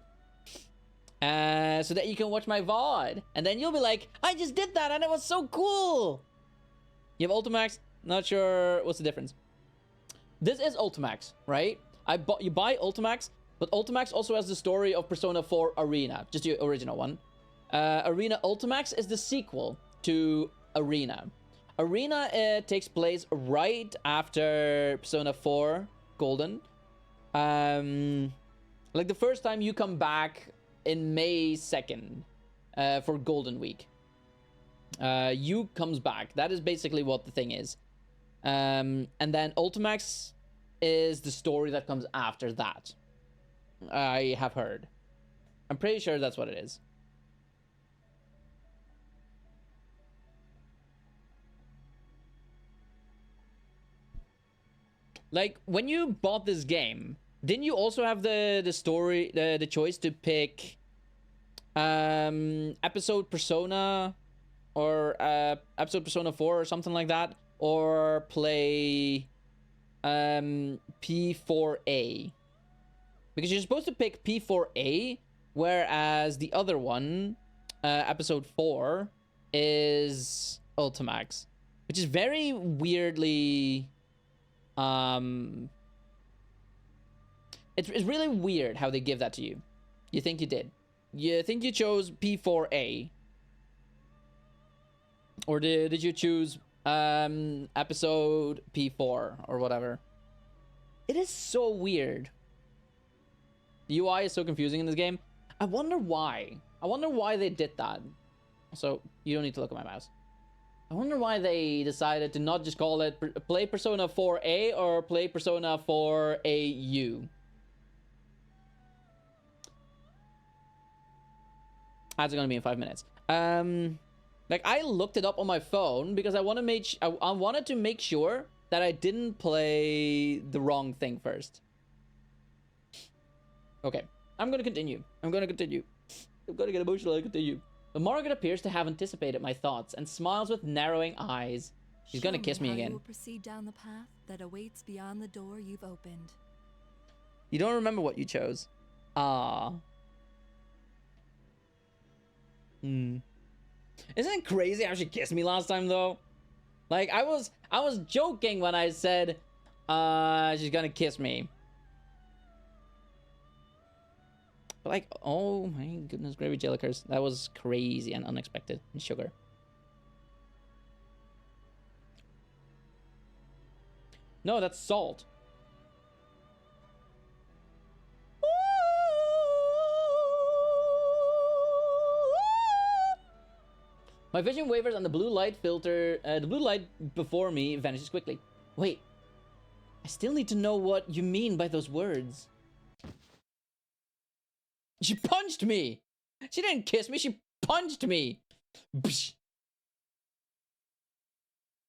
So that you can watch my VOD. And then you'll be like, I just did that and it was so cool. You have Ultimax? Not sure what's the difference. This is Ultimax, right? You buy Ultimax, but Ultimax also has the story of Persona 4 Arena, just the original one. Arena Ultimax is the sequel to Arena. Arena takes place right after Persona 4 Golden. Like the first time you come back in May 2nd for Golden Week. You comes back. That is basically what the thing is. And then Ultimax is the story that comes after that. I have heard. I'm pretty sure that's what it is. Like, when you bought this game, didn't you also have the story, the choice to pick episode Persona or episode Persona 4 or something like that, or play P4A? Because you're supposed to pick P4A, whereas the other one, episode 4, is Ultimax, which is very weirdly it's really weird how they give that to you. You think you did. You think you chose P4A. Or did you choose episode P4 or whatever? It is so weird. The UI is so confusing in this game. I wonder why. I wonder why they did that. So, you don't need to look at my mouse. I wonder why they decided to not just call it Play Persona 4A or Play Persona 4AU. That's gonna be in 5 minutes. Like, I looked it up on my phone because I wanted to make sure that I didn't play the wrong thing first. Okay, I'm gonna continue. I'm gonna get emotional and continue. But Margaret appears to have anticipated my thoughts and smiles with narrowing eyes. She's gonna kiss me again. You will proceed down the path that awaits beyond the door you've opened. You don't remember what you chose. Ah. Isn't it crazy how she kissed me last time though? Like, I was joking when I said she's gonna kiss me. But like, oh my goodness, gravy jellicers. That was crazy and unexpected. And sugar. No, that's salt. My vision wavers and the blue light filter, the blue light before me vanishes quickly. Wait, I still need to know what you mean by those words. She punched me! She didn't kiss me, she punched me! Psh.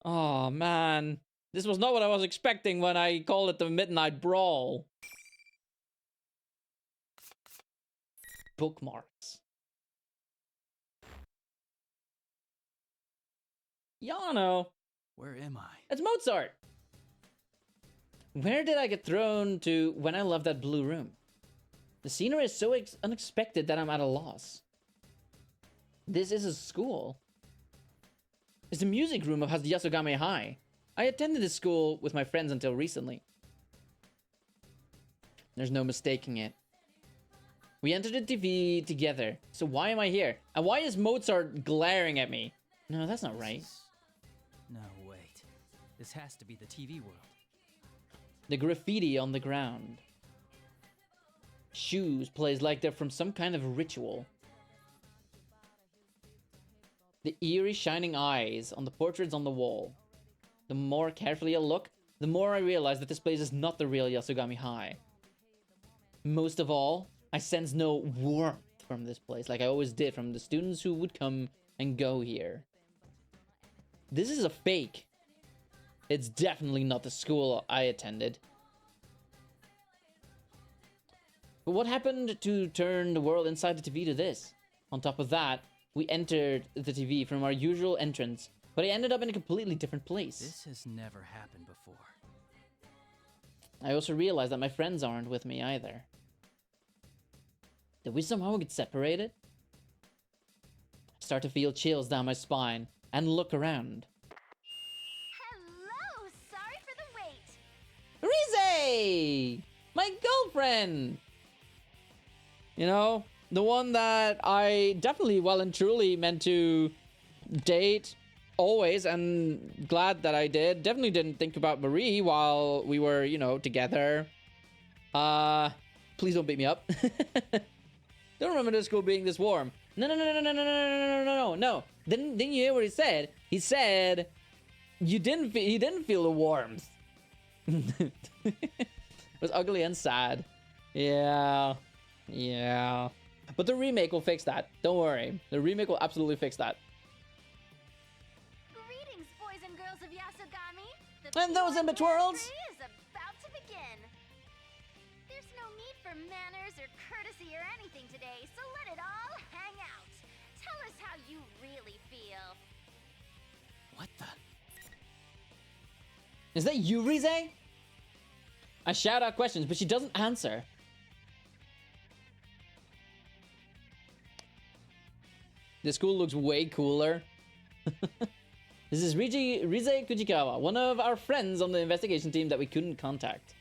Oh man, this was not what I was expecting when I called it the Midnight Brawl. Bookmarks. Yano! Where am I? It's Mozart! Where did I get thrown to when I left that blue room? The scenery is so unexpected that I'm at a loss. This is a school. It's the music room of Yasogame High. I attended this school with my friends until recently. There's no mistaking it. We entered the TV together, so why am I here? And why is Mozart glaring at me? No, that's not right. No, wait. This has to be the TV world. The graffiti on the ground. Shoes plays like they're from some kind of ritual. The eerie shining eyes on the portraits on the wall. The more carefully I look, the more I realize that this place is not the real Yasogami High. Most of all, I sense no warmth from this place, like I always did from the students who would come and go here. This is a fake. It's definitely not the school I attended. But what happened to turn the world inside the TV to this? On top of that, we entered the TV from our usual entrance, but I ended up in a completely different place. This has never happened before. I also realized that my friends aren't with me either. Did we somehow get separated? I start to feel chills down my spine and look around. Hello! Sorry for the wait! Rize! My girlfriend! You know, the one that I definitely well and truly meant to date always, and glad that I did. Definitely didn't think about Marie while we were, you know, together. Please don't beat me up. Don't remember the school being this warm. No. Didn't you hear what he said? He said he didn't feel the warmth. It was ugly and sad. Yeah. But the remake will fix that. Don't worry. The remake will absolutely fix that. Greetings, boys and girls of Yasogami. And those in between worlds. is about to begin. There's no need for manners or courtesy or anything today, so let it all hang out. Tell us how you really feel. What the? Is that you, Rize? I shout out questions, but she doesn't answer. This school looks way cooler. This is Rize Kujikawa, one of our friends on the investigation team that we couldn't contact.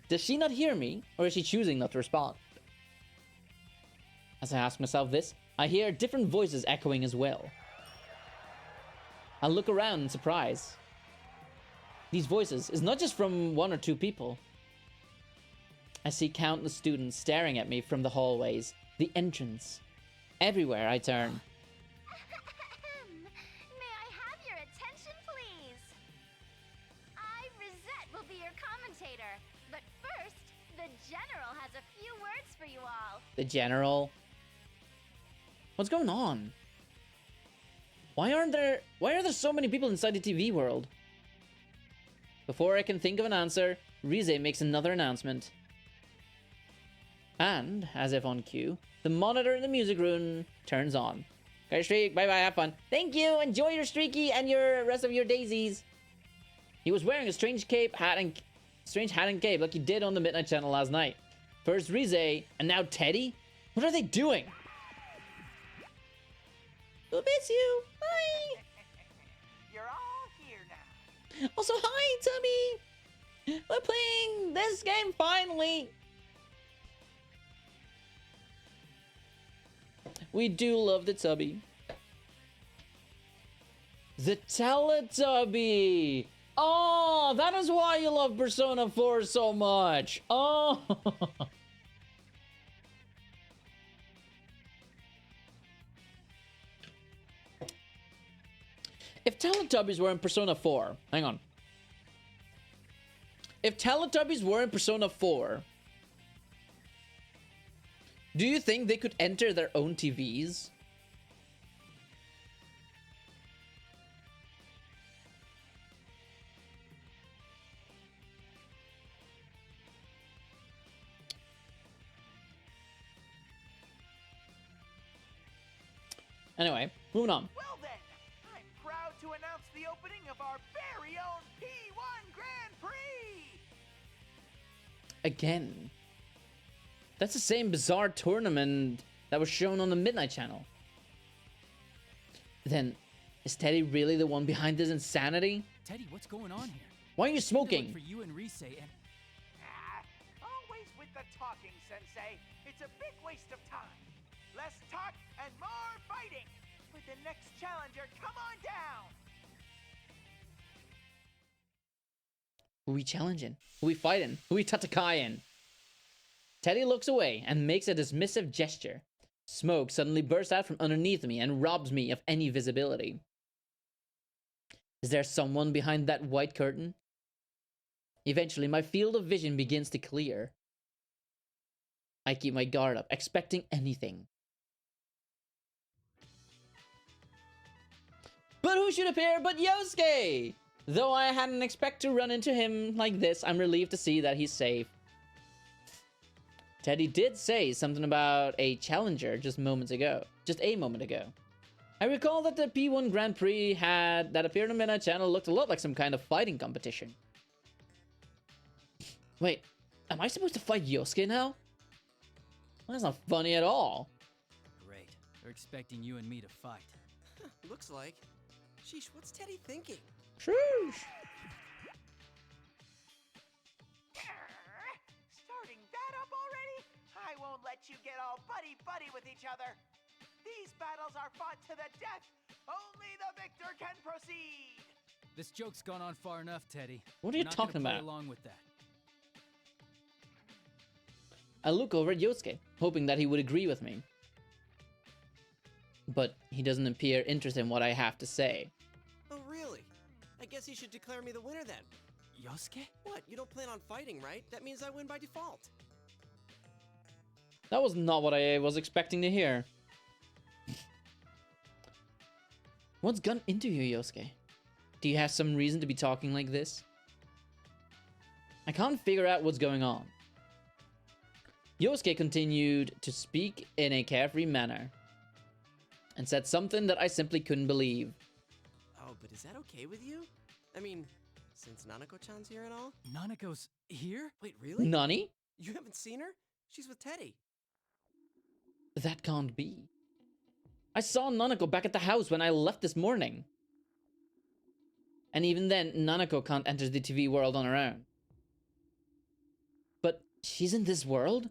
Does she not hear me, or is she choosing not to respond? As I ask myself this, I hear different voices echoing as well. I look around in surprise. These voices is not just from one or two people. I see countless students staring at me from the hallways, the entrance. Everywhere I turn. May I have your attention, please? I, Rizette, will be your commentator. But first, the General has a few words for you all. The General? What's going on? Why are there so many people inside the TV world? Before I can think of an answer, Rize makes another announcement. And, as if on cue, the monitor in the music room turns on. Okay, Streak, bye-bye, have fun. Thank you, enjoy your Streaky and your rest of your daisies. He was wearing a strange hat and cape like he did on the Midnight Channel last night. First Rize, and now Teddy? What are they doing? We'll miss you. Bye. You're all here now. Also, hi, Tubby. We're playing this game finally. We do love the Tubby. The Teletubby. Oh, that is why you love Persona 4 so much. Oh. If Teletubbies were in Persona 4, hang on. If Teletubbies were in Persona 4, do you think they could enter their own TVs? Anyway, moving on. Well then, I'm proud to announce the opening of our very own P1 Grand Prix! Again. That's the same bizarre tournament that was shown on the Midnight Channel. Then, is Teddy really the one behind this insanity? Teddy, what's going on here? Why are you smoking? For you and Rise and... Always with the talking, Sensei. It's a big waste of time. Less talk and more fighting. For the next challenger, come on down. Who we challenging? Who we fighting? Who we Tatakayan? Teddy looks away and makes a dismissive gesture. Smoke suddenly bursts out from underneath me and robs me of any visibility. Is there someone behind that white curtain? Eventually, my field of vision begins to clear. I keep my guard up, expecting anything. But who should appear but Yosuke? Though I hadn't expected to run into him like this, I'm relieved to see that he's safe. Teddy did say something about a challenger just a moment ago. I recall that the P1 Grand Prix that appeared on Midnight Channel looked a lot like some kind of fighting competition. Wait, am I supposed to fight Yosuke now? Well, that's not funny at all. Great. They're expecting you and me to fight. Looks like. Sheesh, what's Teddy thinking? Sheesh. Starting that up already? I won't let you get all buddy-buddy with each other. These battles are fought to the death. Only the victor can proceed. This joke's gone on far enough, Teddy. What are you We're not talking gonna play about? along with that. I look over at Yosuke, hoping that he would agree with me. But he doesn't appear interested in what I have to say. Oh, really? I guess he should declare me the winner then. Yosuke? What, you don't plan on fighting, right? That means I win by default. That was not what I was expecting to hear. What's gotten into you, Yosuke? Do you have some reason to be talking like this? I can't figure out what's going on. Yosuke continued to speak in a carefree manner and said something that I simply couldn't believe. Oh, but is that okay with you? I mean, since Nanako-chan's here and all? Nanako's here? Wait, really? Nani? You haven't seen her? She's with Teddy. That can't be. I saw Nanako back at the house when I left this morning. And even then, Nanako can't enter the TV world on her own. But she's in this world?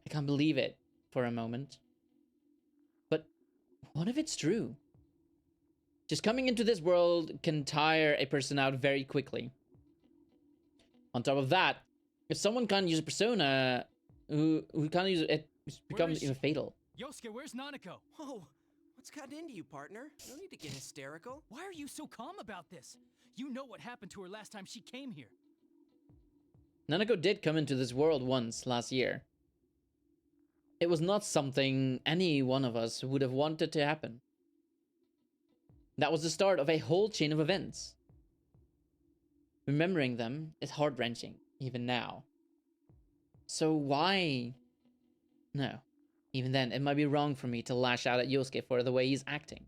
I can't believe it for a moment. But what if it's true? Just coming into this world can tire a person out very quickly. On top of that, if someone can't use a persona who can't use it, it becomes even fatal. Yosuke, where's Nanako? Whoa, what's gotten into you, partner? No need to get hysterical. Why are you so calm about this? You know what happened to her last time she came here. Nanako did come into this world once last year. It was not something any one of us would have wanted to happen. That was the start of a whole chain of events. Remembering them is heart-wrenching, even now. So why? No. Even then, it might be wrong for me to lash out at Yosuke for the way he's acting.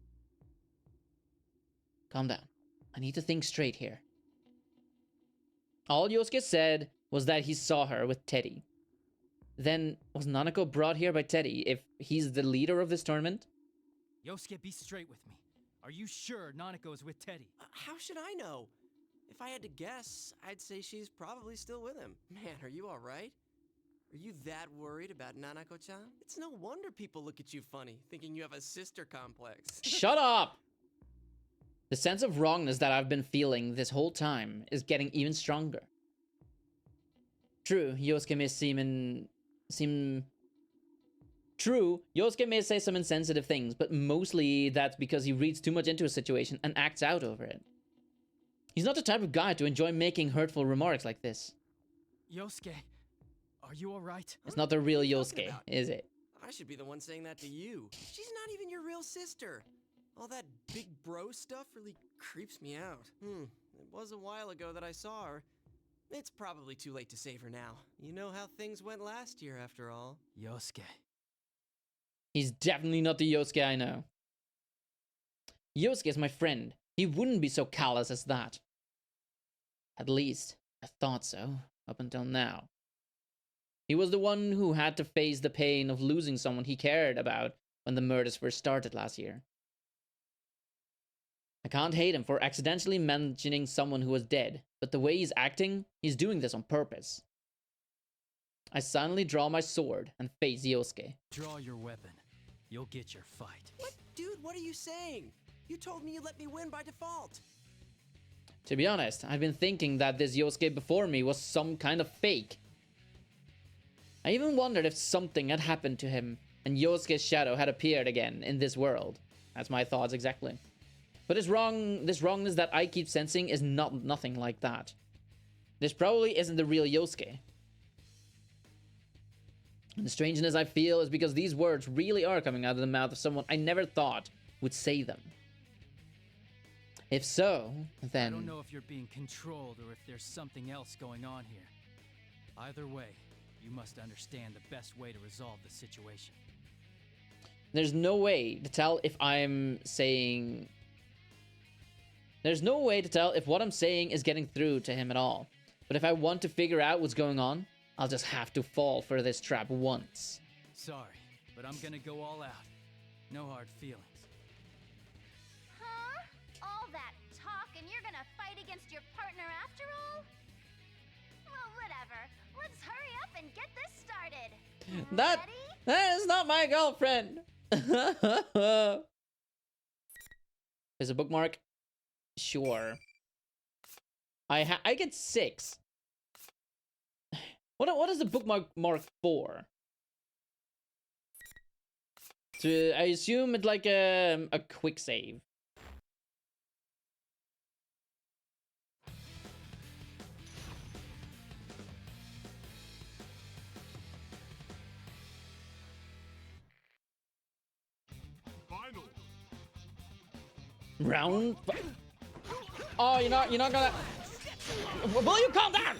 Calm down. I need to think straight here. All Yosuke said was that he saw her with Teddy. Then, was Nanako brought here by Teddy if he's the leader of this tournament? Yosuke, be straight with me. Are you sure Nanako is with Teddy? How should I know? If I had to guess, I'd say she's probably still with him. Man, are you alright? Are you that worried about Nanako-chan? It's no wonder people look at you funny, thinking you have a sister complex. Shut up! The sense of wrongness that I've been feeling this whole time is getting even stronger. True, Yosuke may say some insensitive things, but mostly that's because he reads too much into a situation and acts out over it. He's not the type of guy to enjoy making hurtful remarks like this. Yosuke, are you alright? It's not the real Yosuke, is it? I should be the one saying that to you. She's not even your real sister. All that big bro stuff really creeps me out. It was a while ago that I saw her. It's probably too late to save her now. You know how things went last year, after all. Yosuke. He's definitely not the Yosuke I know. Yosuke is my friend. He wouldn't be so callous as that. At least, I thought so, up until now. He was the one who had to face the pain of losing someone he cared about when the murders first started last year. I can't hate him for accidentally mentioning someone who was dead, but the way he's acting, he's doing this on purpose. I silently draw my sword and face Yosuke. Draw your weapon. You'll get your fight. What? Dude, what are you saying? You told me you'd let me win by default. To be honest, I've been thinking that this Yosuke before me was some kind of fake. I even wondered if something had happened to him and Yosuke's shadow had appeared again in this world. That's my thoughts exactly. But this wrongness that I keep sensing is nothing like that. This probably isn't the real Yosuke. And the strangeness I feel is because these words really are coming out of the mouth of someone I never thought would say them. If so, then... I don't know if you're being controlled or if there's something else going on here. Either way, you must understand the best way to resolve the situation. There's no way to tell if I'm saying... There's no way to tell if what I'm saying is getting through to him at all. But if I want to figure out what's going on, I'll just have to fall for this trap once. Sorry, but I'm gonna go all out. No hard feelings. Huh? All that talk and you're gonna fight against your partner after all? Well, whatever. Let's hurry up and get this started. That is not my girlfriend. Is a bookmark? Sure. I get 6. What is the bookmark mark for? I assume it's like a quick save. Final. Round. Oh, you're not gonna. Will you calm down?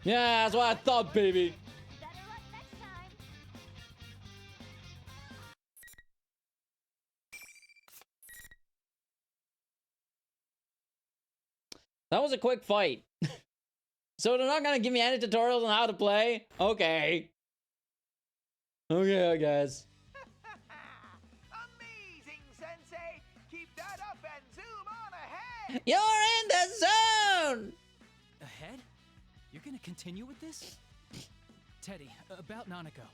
Yeah, that's what I thought, baby. Better luck next time. That was a quick fight. So they're not gonna give me any tutorials on how to play? Okay. Okay, I guess. Amazing, Sensei! Keep that up and zoom on ahead! You're in the zone! Ahead? You're gonna continue with this? Teddy, about Nanako.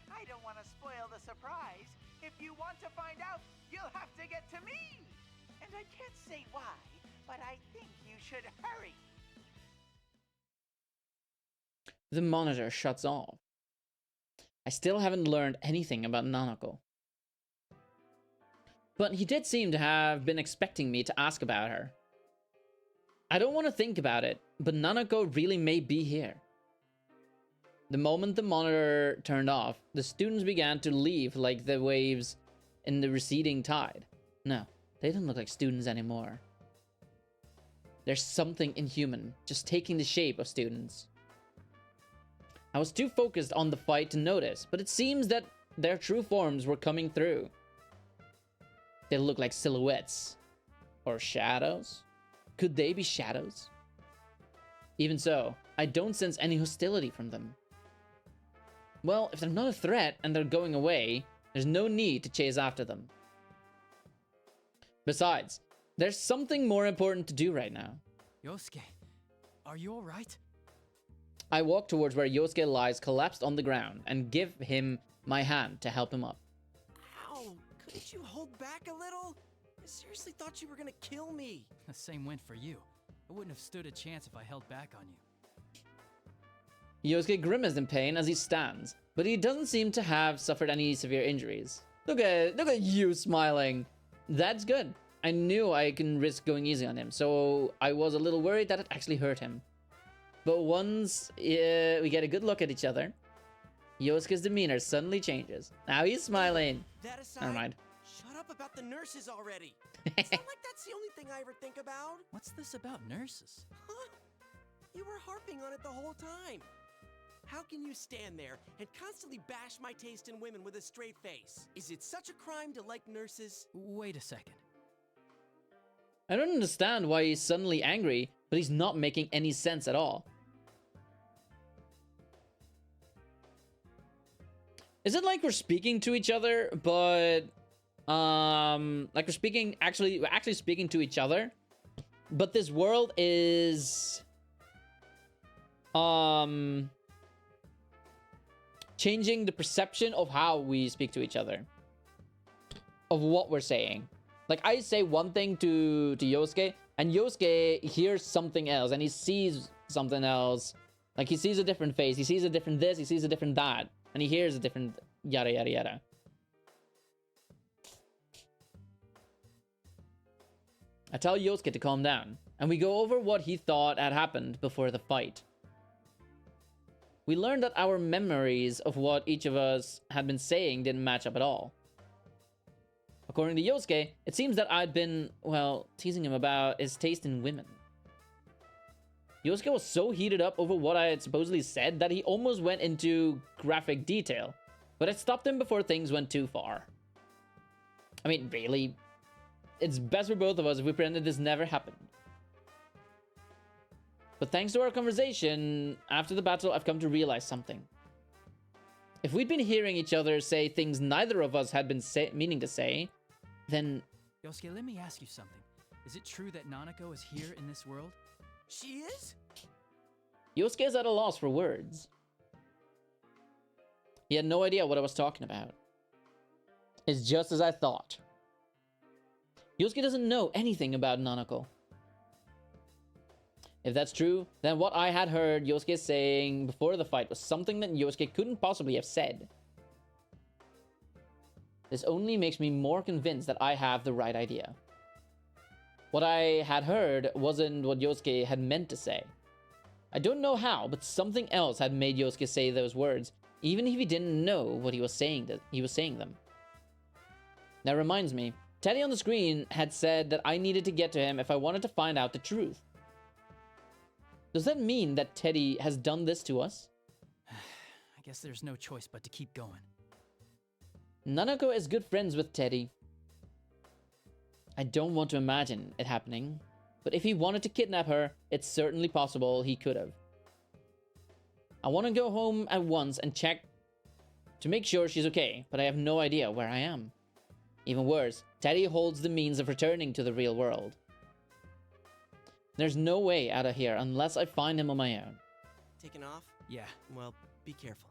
I don't want to spoil the surprise. If you want to find out, you'll have to get to me. And I can't say why, but I think you should hurry. The monitor shuts off. I still haven't learned anything about Nanako. But he did seem to have been expecting me to ask about her. I don't want to think about it, but Nanako really may be here. The moment the monitor turned off, the students began to leave like the waves in the receding tide. No, they don't look like students anymore. There's something inhuman, just taking the shape of students. I was too focused on the fight to notice, but it seems that their true forms were coming through. They look like silhouettes. Or shadows? Could they be shadows? Even so, I don't sense any hostility from them. Well, if they're not a threat and they're going away, there's no need to chase after them. Besides, there's something more important to do right now. Yosuke, are you alright? I walk towards where Yosuke lies collapsed on the ground and give him my hand to help him up. Ow! Couldn't you hold back a little? I seriously thought you were gonna kill me. The same went for you. I wouldn't have stood a chance if I held back on you. Yosuke grimaced in pain as he stands, but he doesn't seem to have suffered any severe injuries. Look at you smiling. That's good. I knew I couldn't risk going easy on him, so I was a little worried that it actually hurt him. But once we get a good look at each other, Yosuke's demeanor suddenly changes. Now he's smiling. That aside, Never mind. Shut up about the nurses already. It's not like that's the only thing I ever think about. What's this about nurses? Huh? You were harping on it the whole time. How can you stand there and constantly bash my taste in women with a straight face? Is it such a crime to like nurses? Wait a second. I don't understand why he's suddenly angry, but he's not making any sense at all. Is it like we're speaking to each other, but Like we're actually speaking to each other, but this world is changing the perception of how we speak to each other, of what we're saying. Like, I say one thing to Yosuke, and Yosuke hears something else, and he sees something else. Like, he sees a different face, he sees a different this, he sees a different that, and he hears a different yada yada yada. I tell Yosuke to calm down, and we go over what he thought had happened before the fight. We learned that our memories of what each of us had been saying didn't match up at all. According to Yosuke, it seems that I'd been, well, teasing him about his taste in women. Yosuke was so heated up over what I had supposedly said that he almost went into graphic detail, but I stopped him before things went too far. I mean, really, it's best for both of us if we pretended this never happened. But thanks to our conversation after the battle, I've come to realize something. If we'd been hearing each other say things neither of us had been meaning to say, then... Yosuke, let me ask you something. Is it true that Nanako is here in this world? She is? Yosuke is at a loss for words. He had no idea what I was talking about. It's just as I thought. Yosuke doesn't know anything about Nanako. If that's true, then what I had heard Yosuke saying before the fight was something that Yosuke couldn't possibly have said. This only makes me more convinced that I have the right idea. What I had heard wasn't what Yosuke had meant to say. I don't know how, but something else had made Yosuke say those words, even if he didn't know what he was saying them. That reminds me, Teddy on the screen had said that I needed to get to him if I wanted to find out the truth. Does that mean that Teddy has done this to us? I guess there's no choice but to keep going. Nanako is good friends with Teddy. I don't want to imagine it happening, but if he wanted to kidnap her, it's certainly possible he could have. I want to go home at once and check to make sure she's okay, but I have no idea where I am. Even worse, Teddy holds the means of returning to the real world. There's no way out of here unless I find him on my own. Taking off? Yeah. Well, be careful.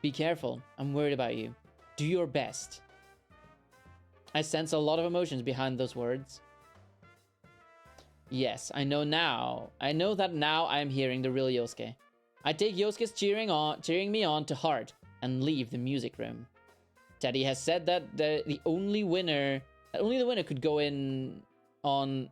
Be careful. I'm worried about you. Do your best. I sense a lot of emotions behind those words. Yes, I know now. I know that now I am hearing the real Yosuke. I take Yosuke's cheering me on to heart and leave the music room. Teddy has said that the only winner could go in on...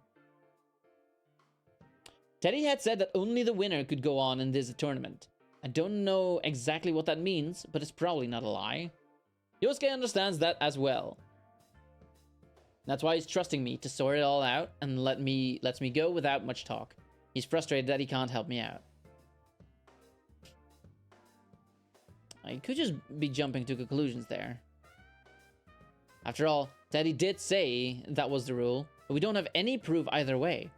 Teddy had said that only the winner could go on in this tournament. I don't know exactly what that means, but it's probably not a lie. Yosuke understands that as well. That's why he's trusting me to sort it all out and lets me go without much talk. He's frustrated that he can't help me out. I could just be jumping to conclusions there. After all, Teddy did say that was the rule, but we don't have any proof either way.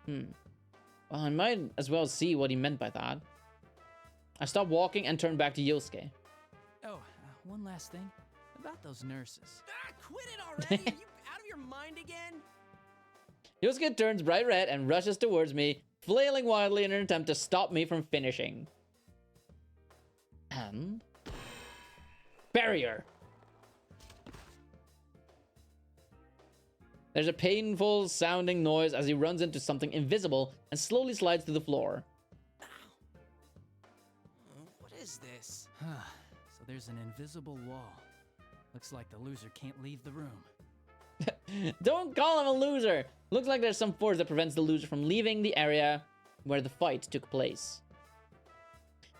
Well, I might as well see what he meant by that. I stopped walking and turned back to Yosuke. Oh, one last thing. About those nurses. Ah, quit it already! Are you out of your mind again? Yosuke turns bright red and rushes towards me, flailing wildly in an attempt to stop me from finishing. And... barrier! There's a painful sounding noise as he runs into something invisible and slowly slides to the floor. What is this? So there's an invisible wall. Looks like the loser can't leave the room. Don't call him a loser! Looks like there's some force that prevents the loser from leaving the area where the fight took place.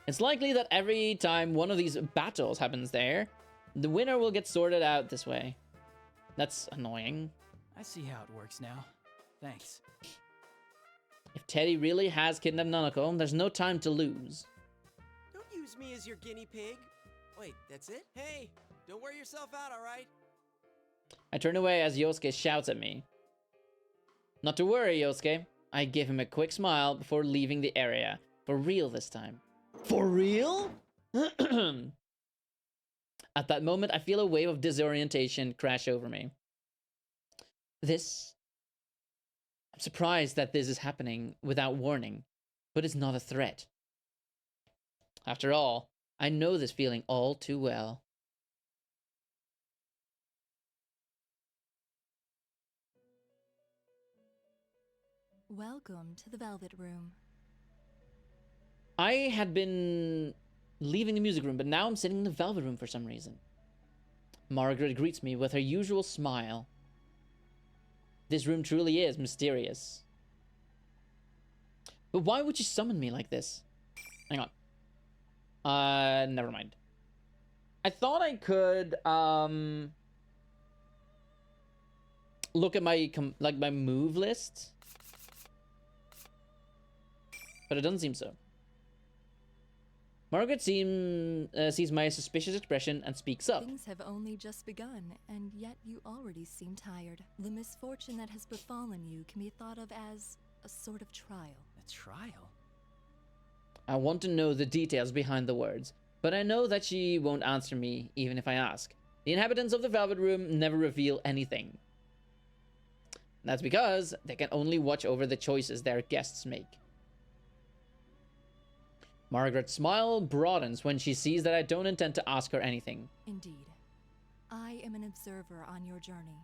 It's likely that every time one of these battles happens there, the winner will get sorted out this way. That's annoying. I see how it works now. Thanks. If Teddy really has kidnapped Nanako, there's no time to lose. Don't use me as your guinea pig. Wait, that's it? Hey, don't wear yourself out, all right? I turn away as Yosuke shouts at me. Not to worry, Yosuke. I give him a quick smile before leaving the area. For real this time. For real? At that moment, I feel a wave of disorientation crash over me. I'm surprised that this is happening without warning, but it's not a threat. After all, I know this feeling all too well. Welcome to the Velvet Room. I had been leaving the music room, but now I'm sitting in the Velvet Room for some reason. Margaret greets me with her usual smile. This room truly is mysterious. But why would you summon me like this? Hang on. Never mind. I thought I could, look at my, my move list. But it doesn't seem so. Margaret sees my suspicious expression and speaks up. Things have only just begun, and yet you already seem tired. The misfortune that has befallen you can be thought of as a sort of trial. A trial? I want to know the details behind the words, but I know that she won't answer me even if I ask. The inhabitants of the Velvet Room never reveal anything. That's because they can only watch over the choices their guests make. Margaret's smile broadens when she sees that I don't intend to ask her anything. Indeed. I am an observer on your journey.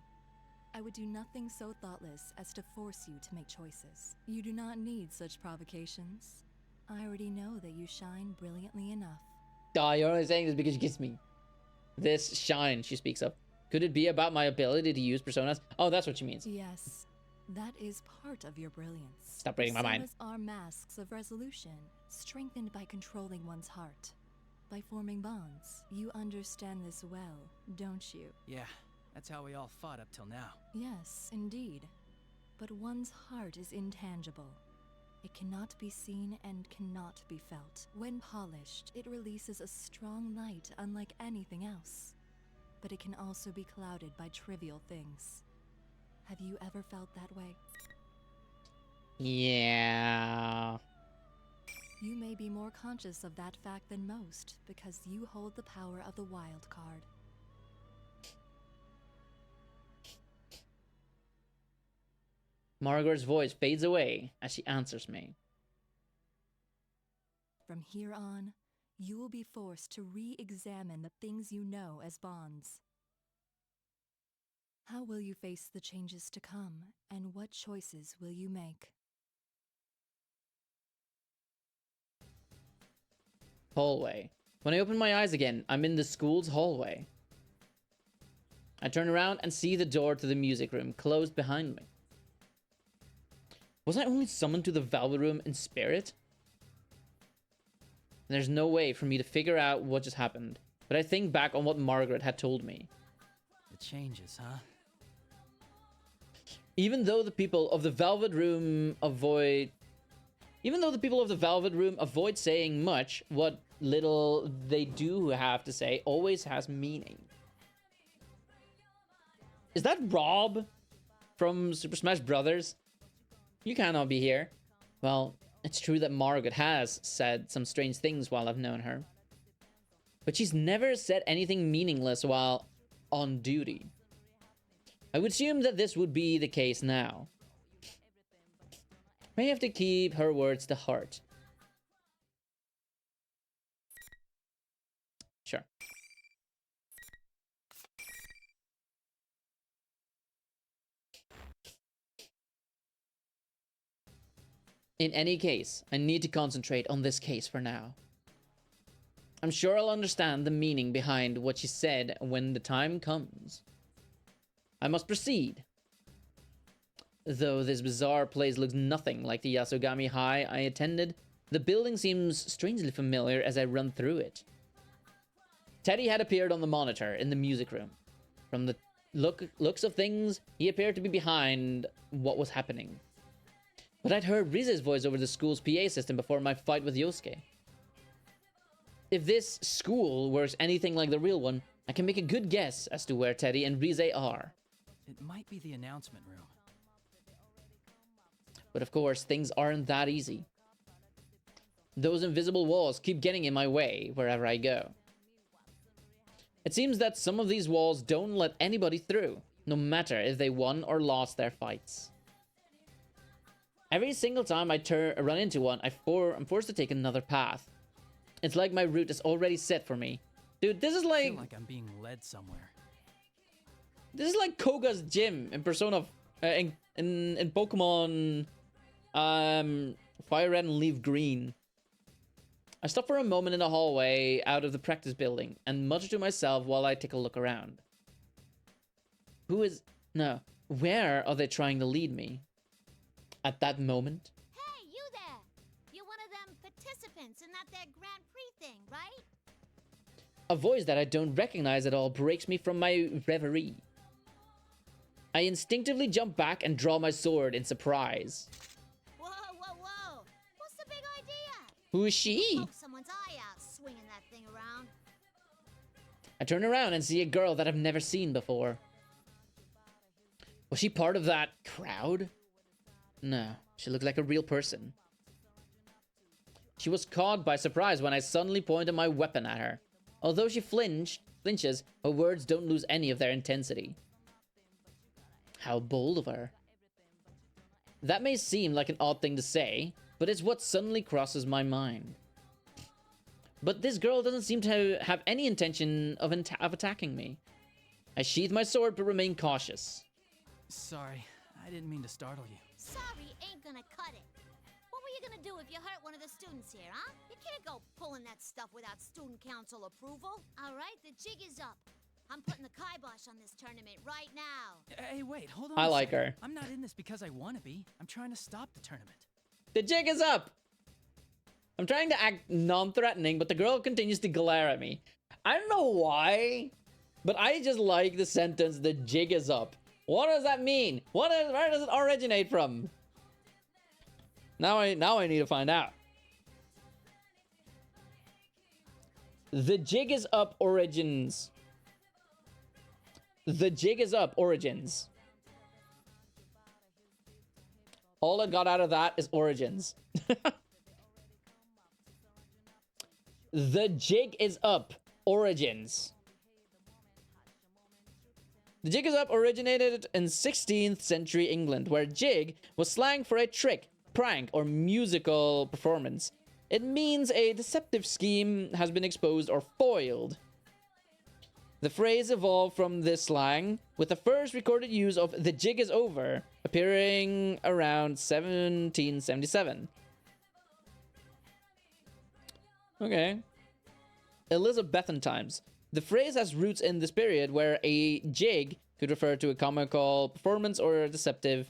I would do nothing so thoughtless as to force you to make choices. You do not need such provocations. I already know that you shine brilliantly enough. You're only saying this because she kissed me. This shine, she speaks of. Could it be about my ability to use personas? Oh, that's what she means. Yes, that is part of your brilliance. Stop reading my mind. Personas are masks of resolution, strengthened by controlling one's heart, by forming bonds. You understand this well, don't you? Yeah, that's how we all fought up till now. Yes, indeed. But one's heart is intangible. It cannot be seen and cannot be felt. When polished, it releases a strong light unlike anything else. But it can also be clouded by trivial things. Have you ever felt that way? Yeah. You may be more conscious of that fact than most, because you hold the power of the wild card. Margaret's voice fades away as she answers me. From here on, you will be forced to re-examine the things you know as bonds. How will you face the changes to come, and what choices will you make? Hallway. When I open my eyes again, I'm in the school's hallway. I turn around and see the door to the music room closed behind me. Was I only summoned to the Velvet Room in spirit? There's no way for me to figure out what just happened, but I think back on what Margaret had told me. The changes, huh? Even though the people of the Velvet Room avoid saying much, what little they do have to say always has meaning. Is that Rob from Super Smash Brothers? You cannot be here. Well, it's true that Margaret has said some strange things while I've known her. But she's never said anything meaningless while on duty. I would assume that this would be the case now. May have to keep her words to heart. Sure. In any case, I need to concentrate on this case for now. I'm sure I'll understand the meaning behind what she said when the time comes. I must proceed. Though this bizarre place looks nothing like the Yasogami High I attended, the building seems strangely familiar as I run through it. Teddy had appeared on the monitor in the music room. From the looks of things, he appeared to be behind what was happening. But I'd heard Rize's voice over the school's PA system before my fight with Yosuke. If this school works anything like the real one, I can make a good guess as to where Teddy and Rize are. It might be the announcement room. But of course, things aren't that easy. Those invisible walls keep getting in my way wherever I go. It seems that some of these walls don't let anybody through, no matter if they won or lost their fights. Every single time I run into one, I'm forced to take another path. It's like my route is already set for me. Dude, this is I like... feel like I'm being led somewhere. This is like Koga's gym in Persona... in Pokemon... Fire Red and Leaf Green. I stop for a moment in the hallway out of the practice building and mutter to myself while I take a look around. Where are they trying to lead me? At that moment? Hey, you there! You're one of them participants in that there Grand Prix thing, right? A voice that I don't recognize at all breaks me from my reverie. I instinctively jump back and draw my sword in surprise. Whoa, whoa, whoa! What's the big idea? Who is she? Poke someone's eye out swinging that thing around. I turn around and see a girl that I've never seen before. Was she part of that crowd? No, she looked like a real person. She was caught by surprise when I suddenly pointed my weapon at her. Although she flinches, her words don't lose any of their intensity. How bold of her. That may seem like an odd thing to say, but it's what suddenly crosses my mind. But this girl doesn't seem to have any intention of attacking me. I sheath my sword but remain cautious. Sorry, I didn't mean to startle you. Sorry ain't gonna cut it. What were you gonna do if you hurt one of the students here, huh? You can't go pulling that stuff without student council approval. All right, the jig is up. I'm putting the kibosh on this tournament right now. Hey, wait, hold on. I like her. I'm not in this because I want to be. I'm trying to stop the tournament. The jig is up! I'm trying to act non-threatening, but the girl continues to glare at me. I don't know why, but I just like the sentence, the jig is up. What does that mean? Where does it originate from? Now I need to find out. The jig is up origins. The jig is up origins. All I got out of that is origins. The jig is up origins. The jig is up originated in 16th century England, where jig was slang for a trick, prank, or musical performance. It means a deceptive scheme has been exposed or foiled. The phrase evolved from this slang, with the first recorded use of "the jig is over" appearing around 1777. Okay. Elizabethan times. The phrase has roots in this period where a jig could refer to a comical performance or a deceptive,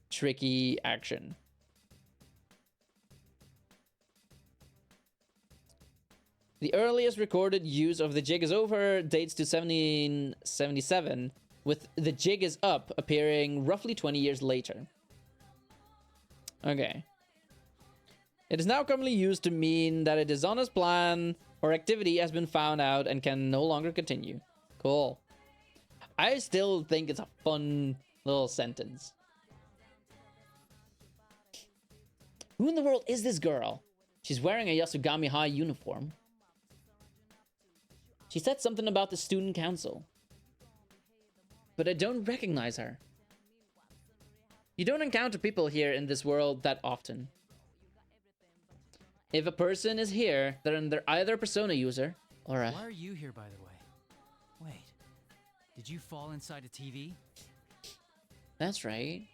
tricky action. The earliest recorded use of "the jig is over" dates to 1777, with "the jig is up" appearing roughly 20 years later. Okay. It is now commonly used to mean that a dishonest plan or activity has been found out and can no longer continue. Cool. I still think it's a fun little sentence. Who in the world is this girl? She's wearing a Yasugami High uniform. She said something about the student council. But I don't recognize her. You don't encounter people here in this world that often. If a person is here, then they're either a Persona user or a... Why are you here, by the way? Wait, did you fall inside a TV? That's right.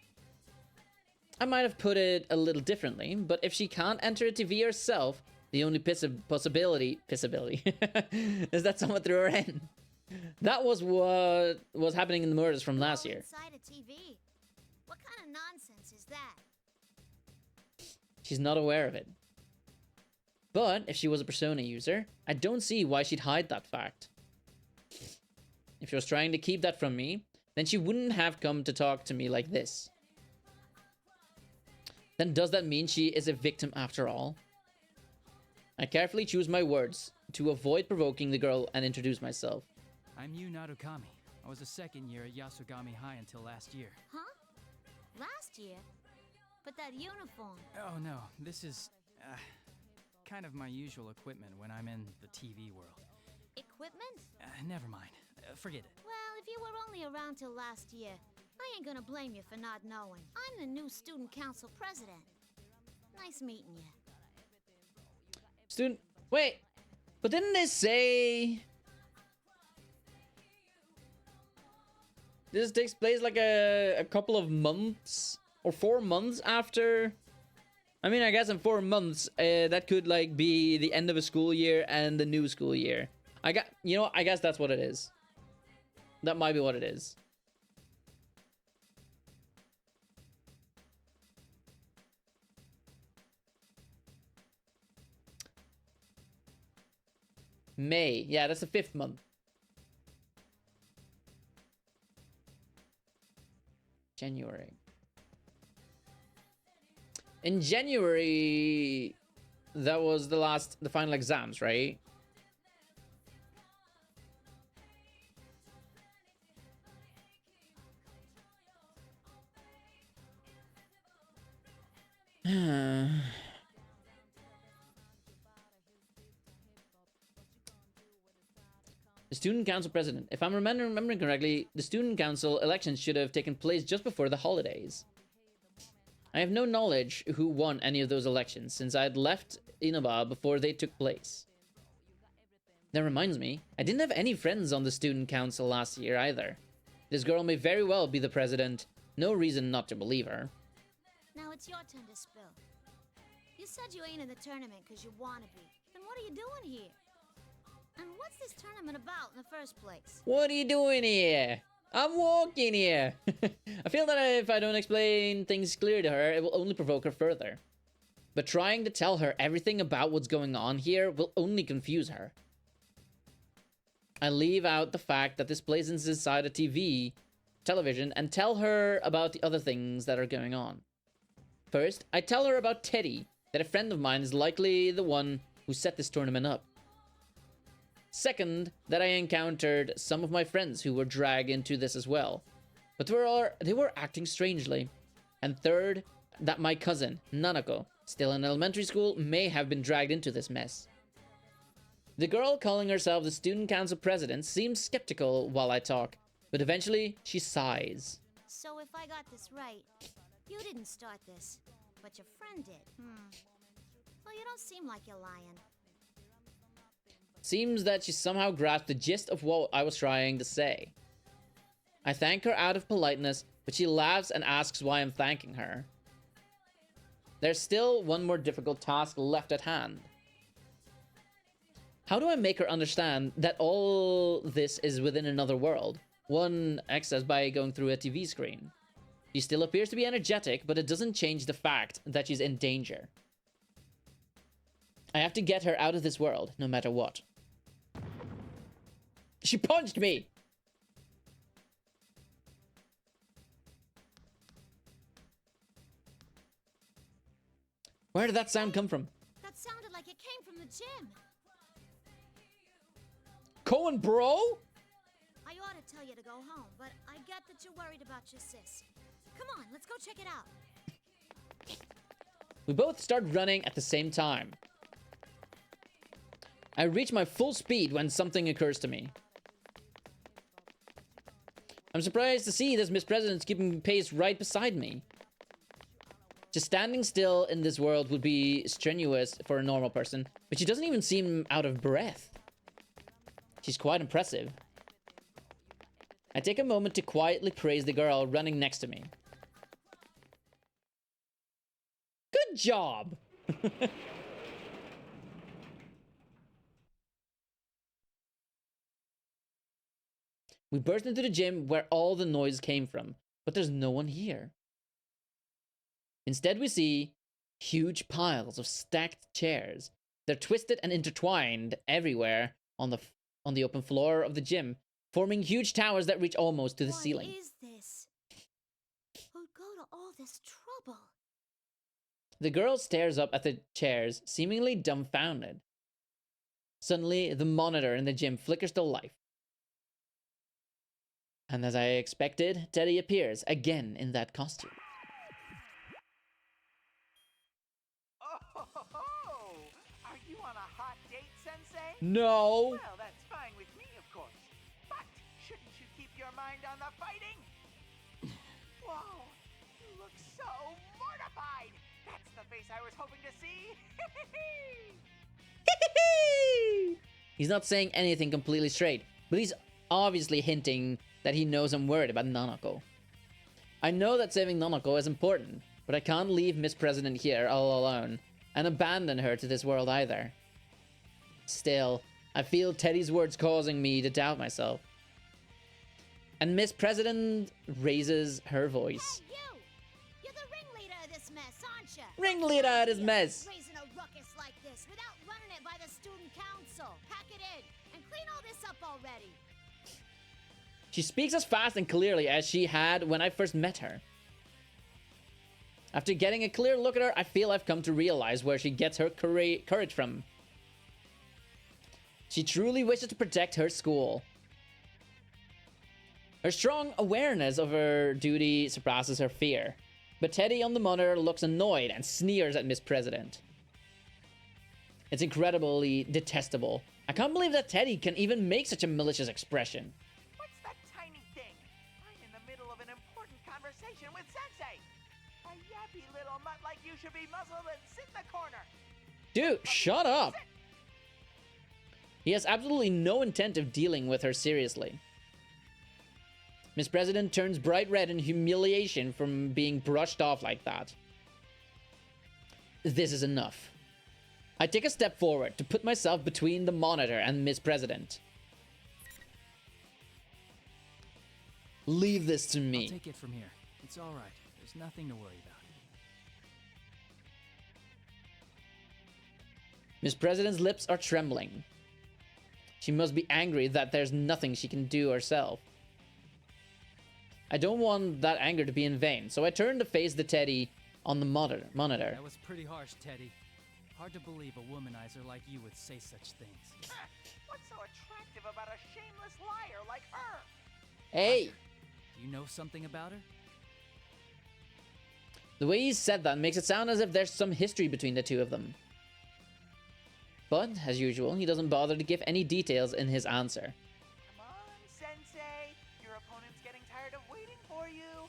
I might have put it a little differently, but if she can't enter a TV herself, the only possibility is that someone threw her in. That was what was happening in the murders from last year. Inside a TV? What kind of nonsense is that? She's not aware of it. But if she was a Persona user, I don't see why she'd hide that fact. If she was trying to keep that from me, then she wouldn't have come to talk to me like this. Then does that mean she is a victim after all? I carefully choose my words to avoid provoking the girl and introduce myself. I'm Yu Narukami. I was a second year at Yasugami High until last year. Huh? Last year? But that uniform... Oh no, this is... kind of my usual equipment when I'm in the TV world. equipment? Never mind. Forget it. Well, if you were only around till last year, I ain't gonna blame you for not knowing. I'm the new student council president. Nice meeting you. Student... Wait. But didn't they say... This takes place like a couple of months? Or 4 months after... I mean, I guess in 4 months, that could like be the end of a school year and the new school year. I guess that's what it is. That might be what it is. May. Yeah, that's the 5th month. January. In January, that was the final exams, right? The student council president. If I'm remembering correctly, the student council elections should have taken place just before the holidays. I have no knowledge who won any of those elections, since I had left Inaba before they took place. That reminds me, I didn't have any friends on the student council last year either. This girl may very well be the president. No reason not to believe her. Now it's your turn to spill. You said you ain't in the tournament because you want to be. Then what are you doing here? And what's this tournament about in the first place? What are you doing here? I'm walking here. I feel that if I don't explain things clearly to her, it will only provoke her further. But trying to tell her everything about what's going on here will only confuse her. I leave out the fact that this plays inside a television, and tell her about the other things that are going on. First, I tell her about Teddy, that a friend of mine is likely the one who set this tournament up. Second, that I encountered some of my friends who were dragged into this as well, but they were acting strangely. And third, that my cousin, Nanako, still in elementary school, may have been dragged into this mess. The girl calling herself the student council president seems skeptical while I talk, but eventually she sighs. So if I got this right, you didn't start this, but your friend did. Well, you don't seem like you're lying. Seems that she somehow grasped the gist of what I was trying to say. I thank her out of politeness, but she laughs and asks why I'm thanking her. There's still one more difficult task left at hand. How do I make her understand that all this is within another world? One accessed by going through a TV screen. She still appears to be energetic, but it doesn't change the fact that she's in danger. I have to get her out of this world, no matter what. She punched me! Where did that sound come from? That sounded like it came from the gym. Cohen, bro? I ought to tell you to go home, but I get that you're worried about your sis. Come on, let's go check it out. We both start running at the same time. I reach my full speed when something occurs to me. I'm surprised to see this Miss President's keeping pace right beside me. Just standing still in this world would be strenuous for a normal person, but she doesn't even seem out of breath. She's quite impressive. I take a moment to quietly praise the girl running next to me. Good job! We burst into the gym where all the noise came from, but there's no one here. Instead, we see huge piles of stacked chairs. They're twisted and intertwined everywhere on the open floor of the gym, forming huge towers that reach almost to the ceiling. What is this? Who'd go to all this trouble? The girl stares up at the chairs, seemingly dumbfounded. Suddenly, the monitor in the gym flickers to life. And as I expected, Teddy appears again in that costume. Oh, are you on a hot date, Sensei? No! Well, that's fine with your mind on the fighting? Whoa, you look so mortified. That's the face I was hoping to see. He's not saying anything completely straight, but he's obviously hinting that he knows I'm worried about Nanako. I know that saving Nanako is important, but I can't leave Miss President here all alone and abandon her to this world either. Still, I feel Teddy's words causing me to doubt myself. And Miss President raises her voice. Hey, you! You're the ringleader of this mess, aren't you? Ringleader of this mess! Raising a ruckus like this without running it by the student council. Pack it in and clean all this up already. She speaks as fast and clearly as she had when I first met her. After getting a clear look at her, I feel I've come to realize where she gets her courage from. She truly wishes to protect her school. Her strong awareness of her duty surpasses her fear. But Teddy on the monitor looks annoyed and sneers at Miss President. It's incredibly detestable. I can't believe that Teddy can even make such a malicious expression. What's that tiny thing? I'm in the middle of an important conversation with Sensei. A yappy little mutt like you should be muzzled and sit in the corner. Dude, shut up! He has absolutely no intent of dealing with her seriously. Miss President turns bright red in humiliation from being brushed off like that. This is enough. I take a step forward to put myself between the monitor and Miss President. Leave this to me. I'll take it from here. It's all right. There's nothing to worry about. Miss President's lips are trembling. She must be angry that there's nothing she can do herself. I don't want that anger to be in vain, so I turn to face the Teddy on the monitor. That was pretty harsh, Teddy. Hard to believe a womanizer like you would say such things. What's so attractive about a shameless liar like her? Hey! Do you know something about her? The way he said that makes it sound as if there's some history between the two of them. But, as usual, he doesn't bother to give any details in his answer. Come on, Sensei. Your opponent's getting tired of waiting for you.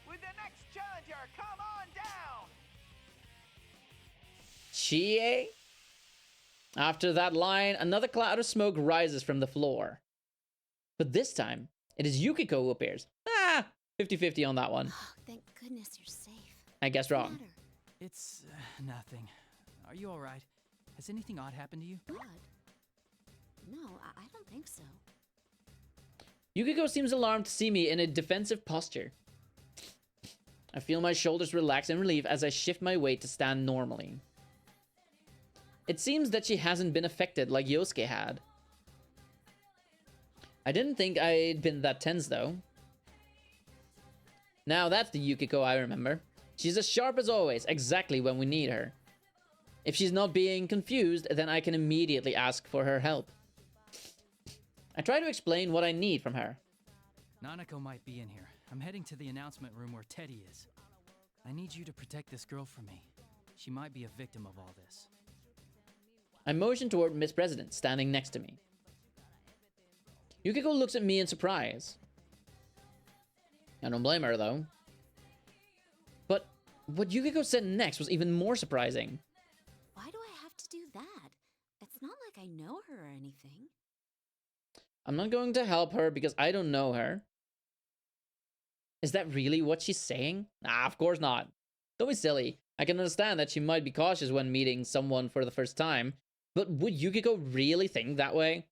With the next challenger, come on down! Chie? After that line, another cloud of smoke rises from the floor. But this time, it is Yukiko who appears. 50-50 on that one. Oh, thank goodness you're safe. I guess wrong. It's nothing. Are you all right? Has anything odd happened to you? Odd? No, I don't think so. Yukiko seems alarmed to see me in a defensive posture. I feel my shoulders relax in relief as I shift my weight to stand normally. It seems that she hasn't been affected like Yosuke had. I didn't think I'd been that tense though. Now that's the Yukiko I remember. She's as sharp as always, exactly when we need her. If she's not being confused, then I can immediately ask for her help. I try to explain what I need from her. Nanako might be in here. I'm heading to the announcement room where Teddy is. I need you to protect this girl from me. She might be a victim of all this. I motion toward Miss President, standing next to me. Yukiko looks at me in surprise. I don't blame her, though. But what Yukiko said next was even more surprising. Why do I have to do that? It's not like I know her or anything. I'm not going to help her because I don't know her. Is that really what she's saying? Nah, of course not. Don't be silly. I can understand that she might be cautious when meeting someone for the first time, but would Yukiko really think that way?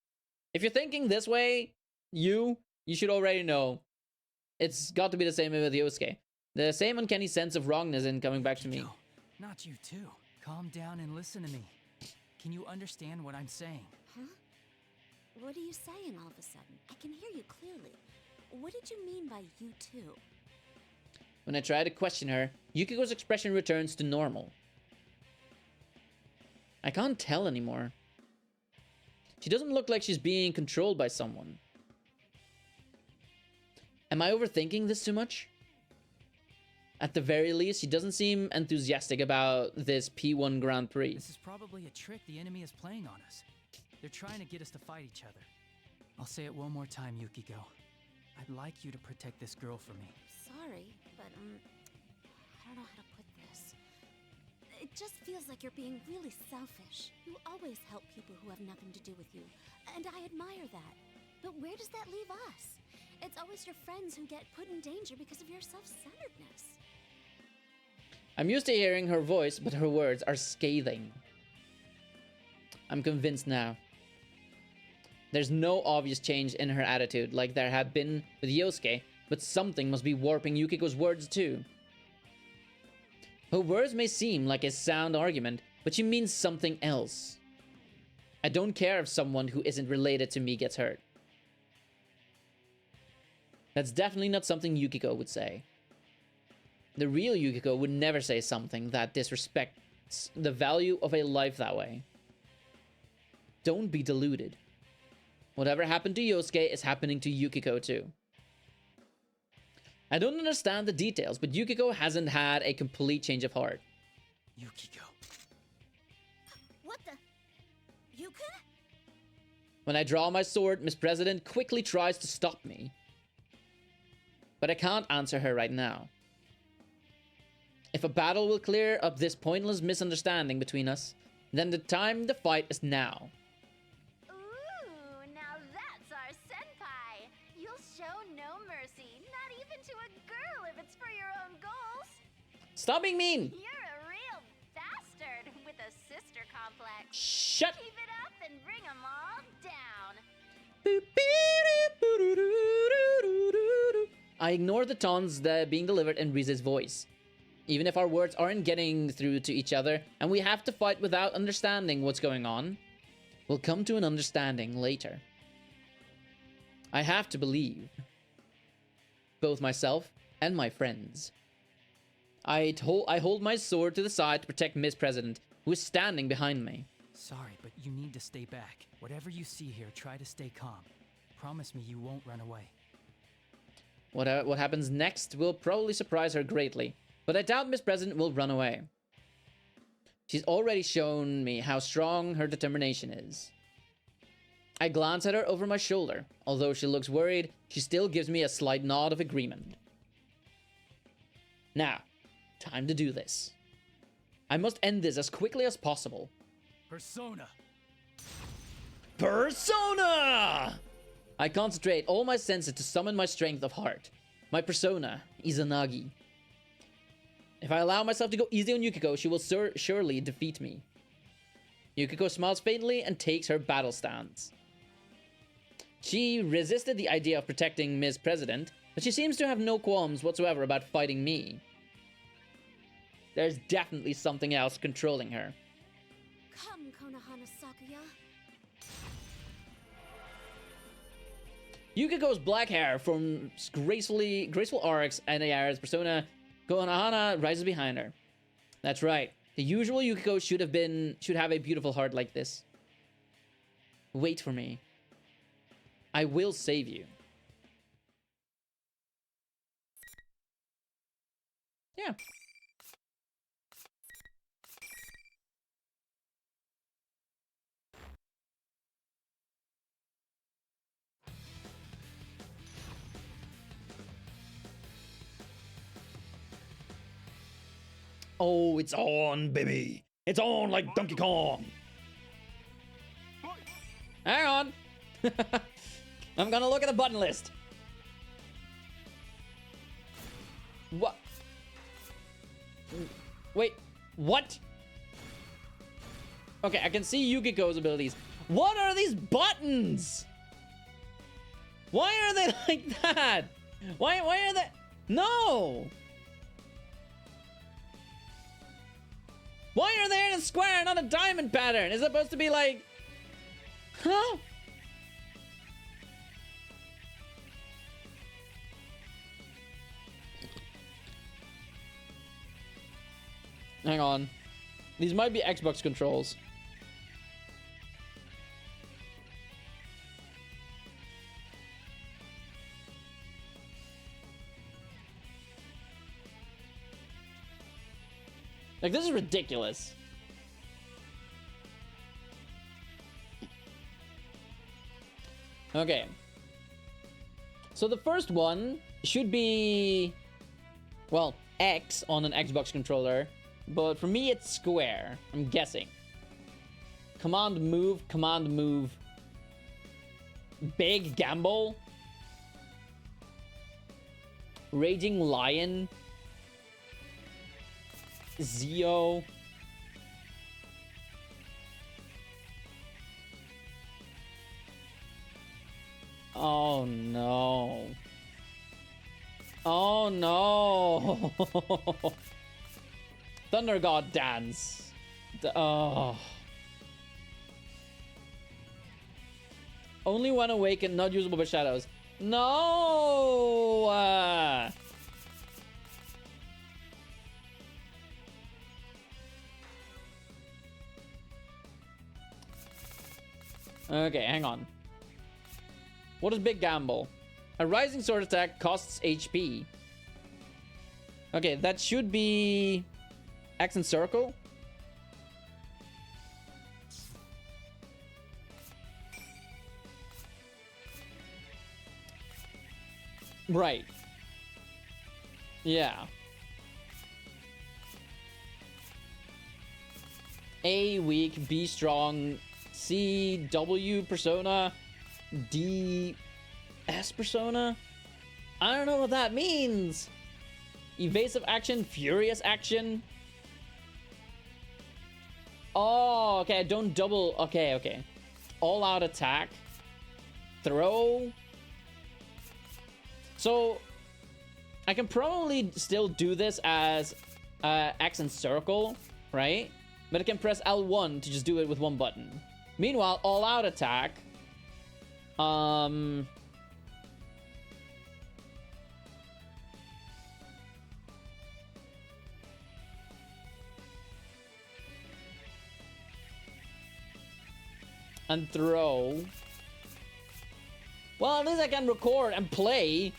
If you're thinking this way, you should already know. It's got to be the same with Yosuke. The same uncanny sense of wrongness in coming back to me. No, not you too. Calm down and listen to me. Can you understand what I'm saying? Huh? What are you saying all of a sudden? I can hear you clearly. What did you mean by you too? When I try to question her, Yukiko's expression returns to normal. I can't tell anymore. She doesn't look like she's being controlled by someone. Am I overthinking this too much? At the very least, she doesn't seem enthusiastic about this P1 Grand Prix. This is probably a trick the enemy is playing on us. They're trying to get us to fight each other. I'll say it one more time, Yukiko. I'd like you to protect this girl for me. Sorry, but I don't know how to put this. It just feels like you're being really selfish. You always help people who have nothing to do with you, and I admire that. But where does that leave us? It's always your friends who get put in danger because of your self-centeredness. I'm used to hearing her voice, but her words are scathing. I'm convinced now. There's no obvious change in her attitude like there had been with Yosuke, but something must be warping Yukiko's words too. Her words may seem like a sound argument, but she means something else. I don't care if someone who isn't related to me gets hurt. That's definitely not something Yukiko would say. The real Yukiko would never say something that disrespects the value of a life that way. Don't be deluded. Whatever happened to Yosuke is happening to Yukiko too. I don't understand the details, but Yukiko hasn't had a complete change of heart. Yukiko. What the? You could? When I draw my sword, Miss President quickly tries to stop me. But I can't answer her right now. If a battle will clear up this pointless misunderstanding between us, then the time to fight is now. Ooh, now that's our senpai. You'll show no mercy, not even to a girl if it's for your own goals. Stop being mean! You're a real bastard with a sister complex. Shut! Keep it up and bring them all down. I ignore the taunts that being delivered in Rize's voice. Even if our words aren't getting through to each other, and we have to fight without understanding what's going on, we'll come to an understanding later. I have to believe. Both myself and my friends. I hold my sword to the side to protect Miss President, who is standing behind me. Sorry, but you need to stay back. Whatever you see here, try to stay calm. Promise me you won't run away. What happens next will probably surprise her greatly, but I doubt Miss President will run away. She's already shown me how strong her determination is. I glance at her over my shoulder. Although she looks worried, she still gives me a slight nod of agreement. Now, time to do this. I must end this as quickly as possible. Persona! Persona! I concentrate all my senses to summon my strength of heart. My persona, Izanagi. If I allow myself to go easy on Yukiko, she will surely defeat me. Yukiko smiles faintly and takes her battle stance. She resisted the idea of protecting Ms. President, but she seems to have no qualms whatsoever about fighting me. There's definitely something else controlling her. Come, Konohana Sakuya. Yukiko's black hair forms graceful arcs, and Ayara's persona, Konohana, rises behind her. That's right. The usual Yukiko should have a beautiful heart like this. Wait for me. I will save you. Yeah. Oh, it's on, baby. It's on like Donkey Kong. Hang on. I'm gonna look at the button list. What? Wait, what? Okay, I can see Yukiko's abilities. What are these buttons? Why are they like that? Why are they? No! Why are they in a square, not a diamond pattern? Is it supposed to be like... Huh? Hang on. These might be Xbox controls. Like, this is ridiculous. Okay. So the first one should be, well, X on an Xbox controller, but for me it's square, I'm guessing. Command move, command move. Big gamble. Raging Lion. Zio. Oh no. Oh no. Thunder God Dance. Oh. Only when awakened, not usable by shadows. No. Okay, hang on. What is Big Gamble? A rising sword attack costs HP. Okay, that should be X and circle. Right. Yeah. A weak, B strong, C W persona, D S persona. I don't know what that means. Evasive action, furious action. Oh, okay, don't double. Okay, okay. All out attack. Throw. So I can probably still do this as X and circle, right? But I can press L1 to just do it with one button. Meanwhile, all out attack. And throw. Well, at least I can record and play.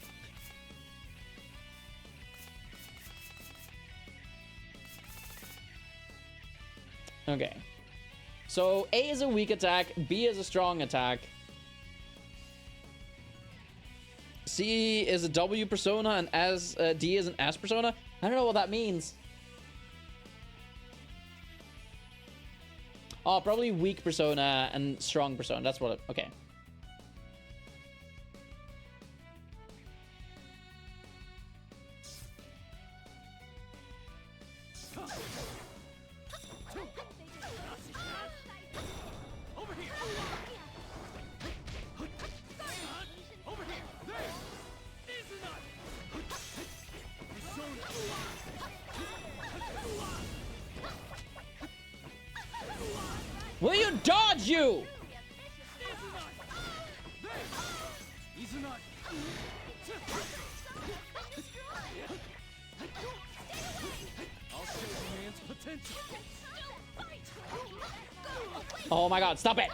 Okay. So A is a weak attack, B is a strong attack. C is a W persona, and D is an S persona. I don't know what that means. Oh, probably weak persona and strong persona. That's what okay. Will you dodge you? Oh my god, stop it!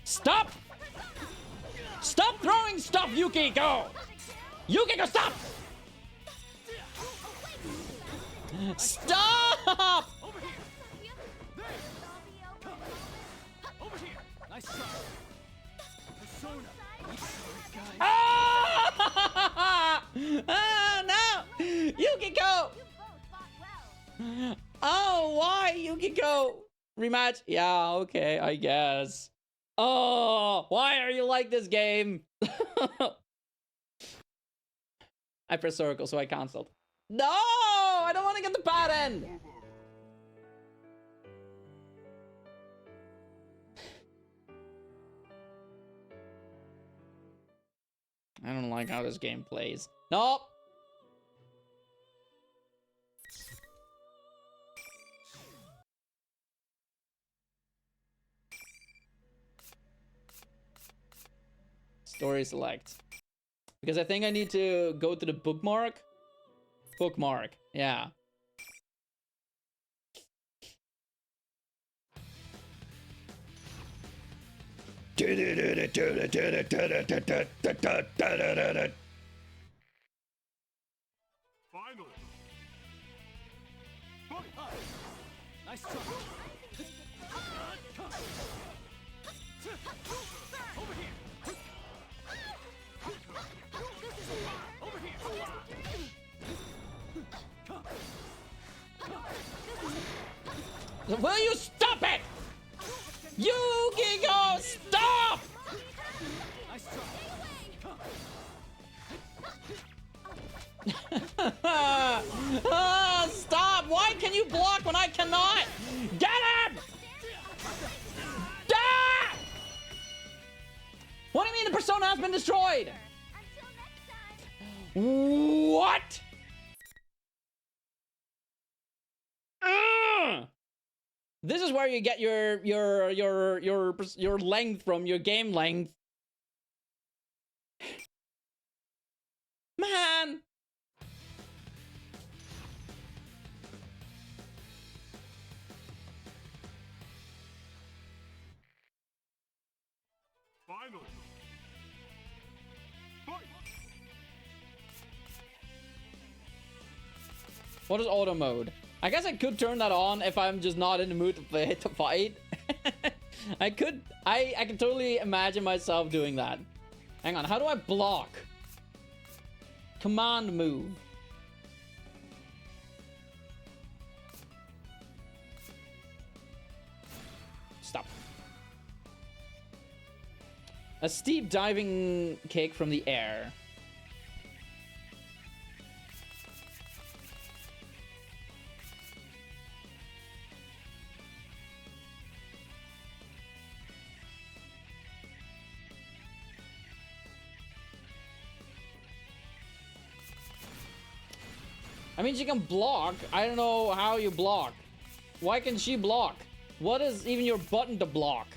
Stop! Stop throwing stuff, Yukiko! Yukiko, stop! Stop! Nice try. Persona. Ah! Ah, no! Yukiko! Oh, why, Yukiko? Rematch? Yeah, okay, I guess. Oh, why are you like this game? I pressed circle, so I canceled. No! I don't want to get the bad end! I don't like how this game plays. Nope! Story select. Because I think I need to go to the bookmark. Bookmark, yeah. Finally. Nice try. Over here. Will you stop it? Yu-Gi-Go, stop! Stop! Why can you block when I cannot? Get him! Ah! What do you mean the persona has been destroyed? What? This is where you get your length from, your game length. Man. Finally. Fight. What is auto mode? I guess I could turn that on if I'm just not in the mood to fight. I can totally imagine myself doing that. Hang on, how do I block? Command move. Stop. A steep diving kick from the air. I mean, she can block. I don't know how you block. Why can she block? What is even your button to block?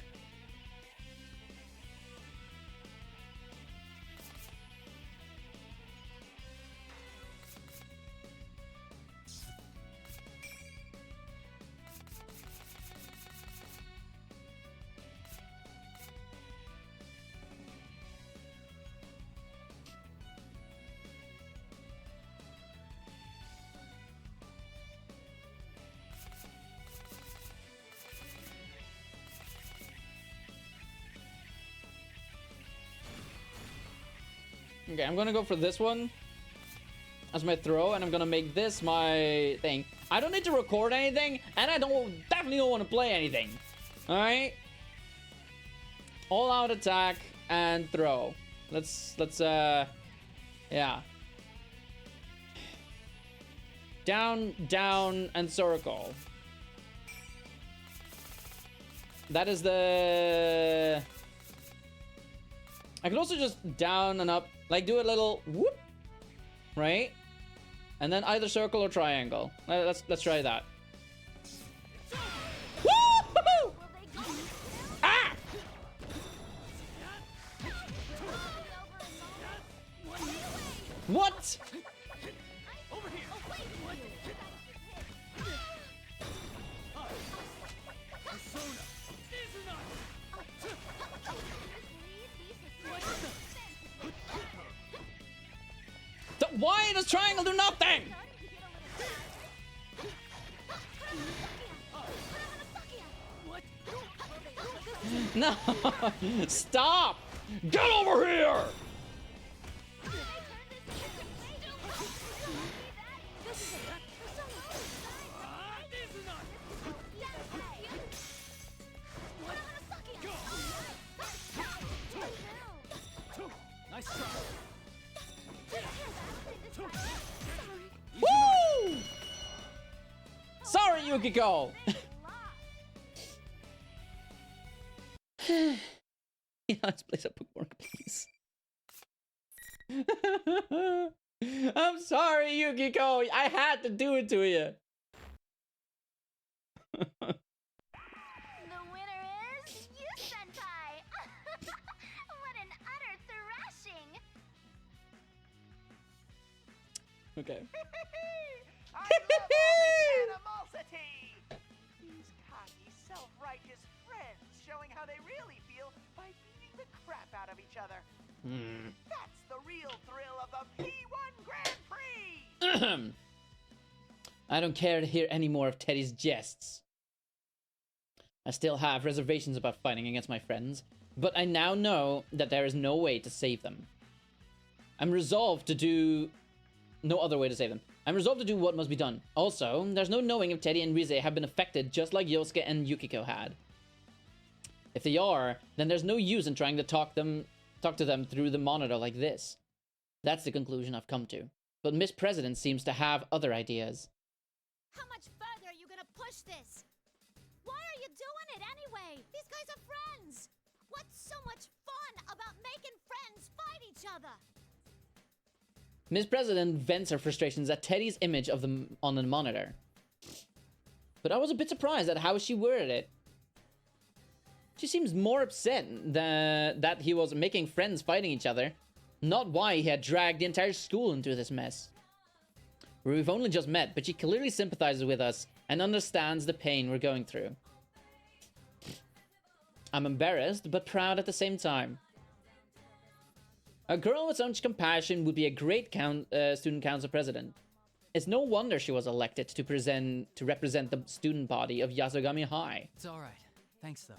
Okay, I'm gonna go for this one as my throw, and I'm gonna make this my thing. I don't need to record anything, and I definitely don't want to play anything. All right, all out attack and throw. Let's yeah. Down, down, and circle. That is the. I could also just down and up, like do a little whoop, right? And then either circle or triangle. Let's try that. Woo! Ah! What? Why does triangle do nothing? No! Stop! Get over here! Nice try. Woo! Sorry, Yukiko. Yeah, let's play some bookmark, please. I'm sorry, Yukiko. I had to do it to you. The winner is you, Senpai. What an utter thrashing. Okay. I love all this animosity! These cocky, self-righteous friends showing how they really feel by beating the crap out of each other. That's the real thrill of the P1 Grand Prix! I don't care to hear any more of Teddy's jests. I still have reservations about fighting against my friends, but I now know that there is no way to save them. I'm resolved to do no other way to save them. I'm resolved to do what must be done. Also, there's no knowing if Teddy and Rise have been affected just like Yosuke and Yukiko had. If they are, then there's no use in trying to talk to them through the monitor like this. That's the conclusion I've come to. But Miss President seems to have other ideas. How much further are you gonna push this? Why are you doing it anyway? These guys are friends. What's so much fun about making friends fight each other? Miss President vents her frustrations at Teddy's image of them on the monitor. But I was a bit surprised at how she worded it. She seems more upset that he was making friends fighting each other, not why he had dragged the entire school into this mess. We've only just met, but she clearly sympathizes with us and understands the pain we're going through. I'm embarrassed, but proud at the same time. A girl with so much compassion would be a great student council president. It's no wonder she was elected to represent the student body of Yasogami High. It's alright. Thanks, though.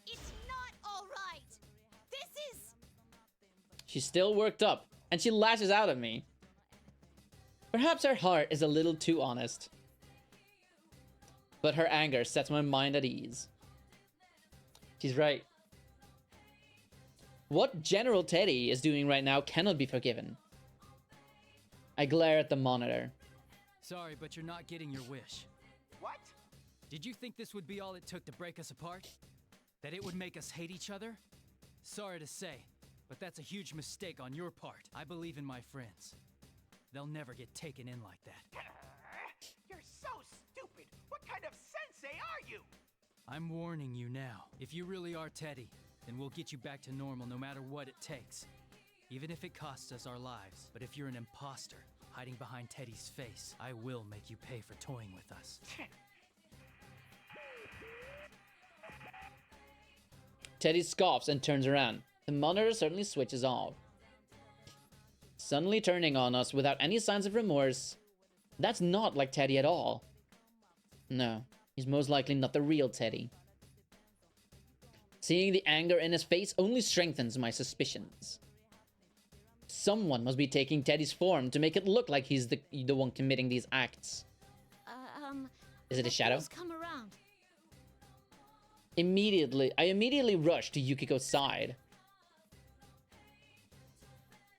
It's not alright! This is... She's still worked up, and she lashes out at me. Perhaps her heart is a little too honest. But her anger sets my mind at ease. She's right. What General Teddy is doing right now cannot be forgiven. I glare at the monitor. Sorry, but you're not getting your wish. What? Did you think this would be all it took to break us apart? That it would make us hate each other? Sorry to say, but that's a huge mistake on your part. I believe in my friends. They'll never get taken in like that. You're so stupid! What kind of sensei are you? I'm warning you now. If you really are Teddy, then we'll get you back to normal no matter what it takes. Even if it costs us our lives. But if you're an imposter, hiding behind Teddy's face, I will make you pay for toying with us. Teddy scoffs and turns around. The monitor certainly switches off. Suddenly turning on us without any signs of remorse. That's not like Teddy at all. No, he's most likely not the real Teddy. Seeing the anger in his face only strengthens my suspicions. Someone must be taking Teddy's form to make it look like he's the one committing these acts. Is it a shadow? Come around. I immediately rush to Yukiko's side.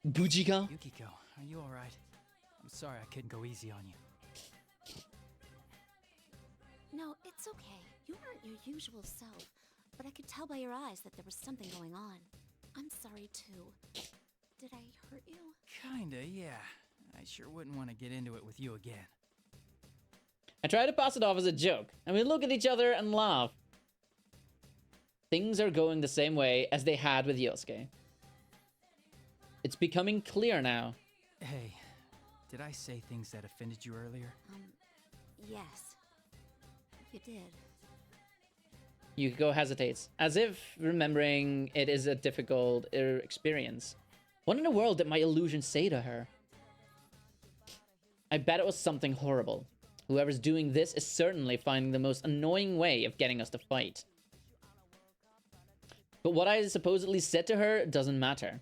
Bujika? Yukiko, are you alright? I'm sorry I couldn't go easy on you. No, it's okay. You aren't your usual self, but I could tell by your eyes that there was something going on. I'm sorry too. Did I hurt you? Kinda, yeah. I sure wouldn't want to get into it with you again. I try to pass it off as a joke, and we look at each other and laugh. Things are going the same way as they had with Yosuke. It's becoming clear now. Hey, did I say things that offended you earlier? Yes. You did. Yukiko hesitates, as if remembering it is a difficult experience. What in the world did my illusion say to her? I bet it was something horrible. Whoever's doing this is certainly finding the most annoying way of getting us to fight. But what I supposedly said to her doesn't matter.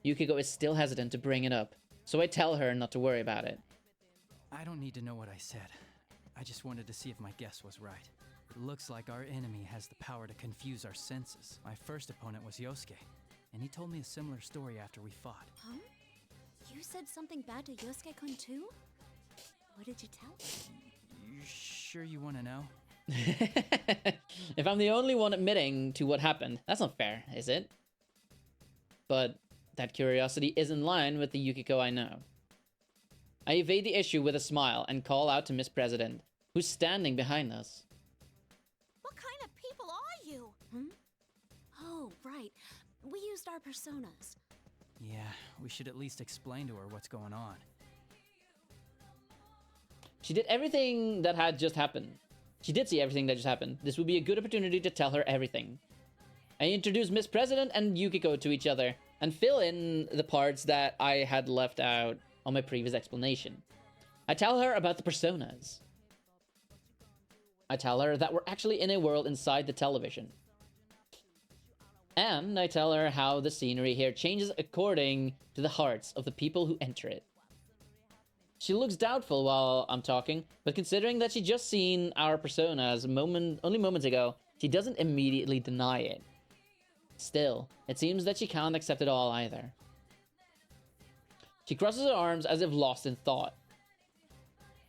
Yukiko is still hesitant to bring it up, so I tell her not to worry about it. I don't need to know what I said. I just wanted to see if my guess was right. It looks like our enemy has the power to confuse our senses. My first opponent was Yosuke, and he told me a similar story after we fought. Huh? You said something bad to Yosuke-kun too? What did you tell him? You sure you want to know? If I'm the only one admitting to what happened, that's not fair, is it? But that curiosity is in line with the Yukiko I know. I evade the issue with a smile and call out to Miss President, who's standing behind us. What kind of people are you? Oh, right. We used our personas. Yeah, we should at least explain to her what's going on. She did everything that had just happened. She did see everything that just happened. This would be a good opportunity to tell her everything. I introduce Miss President and Yukiko to each other, and fill in the parts that I had left out on my previous explanation. I tell her about the personas. I tell her that we're actually in a world inside the television. And I tell her how the scenery here changes according to the hearts of the people who enter it. She looks doubtful while I'm talking, but considering that she just seen our personas only moments ago, she doesn't immediately deny it. Still, it seems that she can't accept it all either. She crosses her arms as if lost in thought.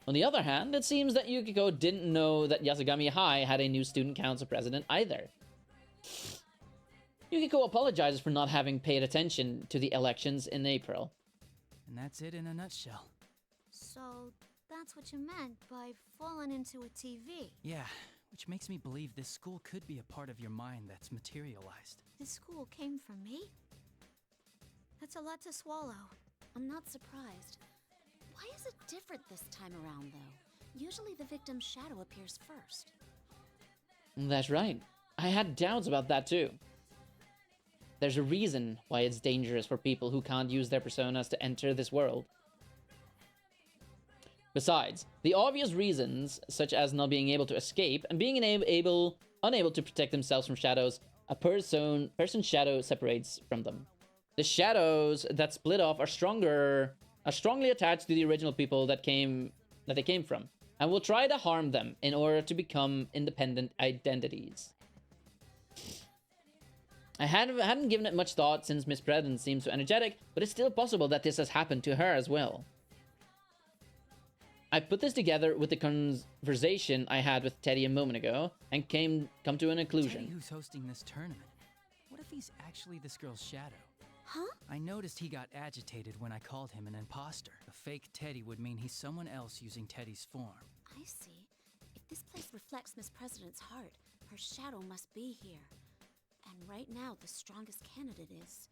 On the other hand, it seems that Yukiko didn't know that Yasugami High had a new student council president either. Yukiko apologizes for not having paid attention to the elections in April. And that's it in a nutshell. So, that's what you meant by falling into a TV. Yeah, which makes me believe this school could be a part of your mind that's materialized. This school came from me? That's a lot to swallow. I'm not surprised. Why is it different this time around, though? Usually the victim's shadow appears first. That's right. I had doubts about that too. There's a reason why it's dangerous for people who can't use their personas to enter this world. Besides, the obvious reasons, such as not being able to escape and being unable to protect themselves from shadows, a person's shadow separates from them. The shadows that split off are strongly attached to the original people that they came from, and will try to harm them in order to become independent identities. I hadn't given it much thought since Miss President seems so energetic, but it's still possible that this has happened to her as well. I put this together with the conversation I had with Teddy a moment ago, and come to an conclusion. Teddy, who's hosting this tournament? What if he's actually this girl's shadow? Huh? I noticed he got agitated when I called him an imposter. A fake Teddy would mean he's someone else using Teddy's form. I see. If this place reflects Miss President's heart, her shadow must be here. And right now, the strongest candidate is...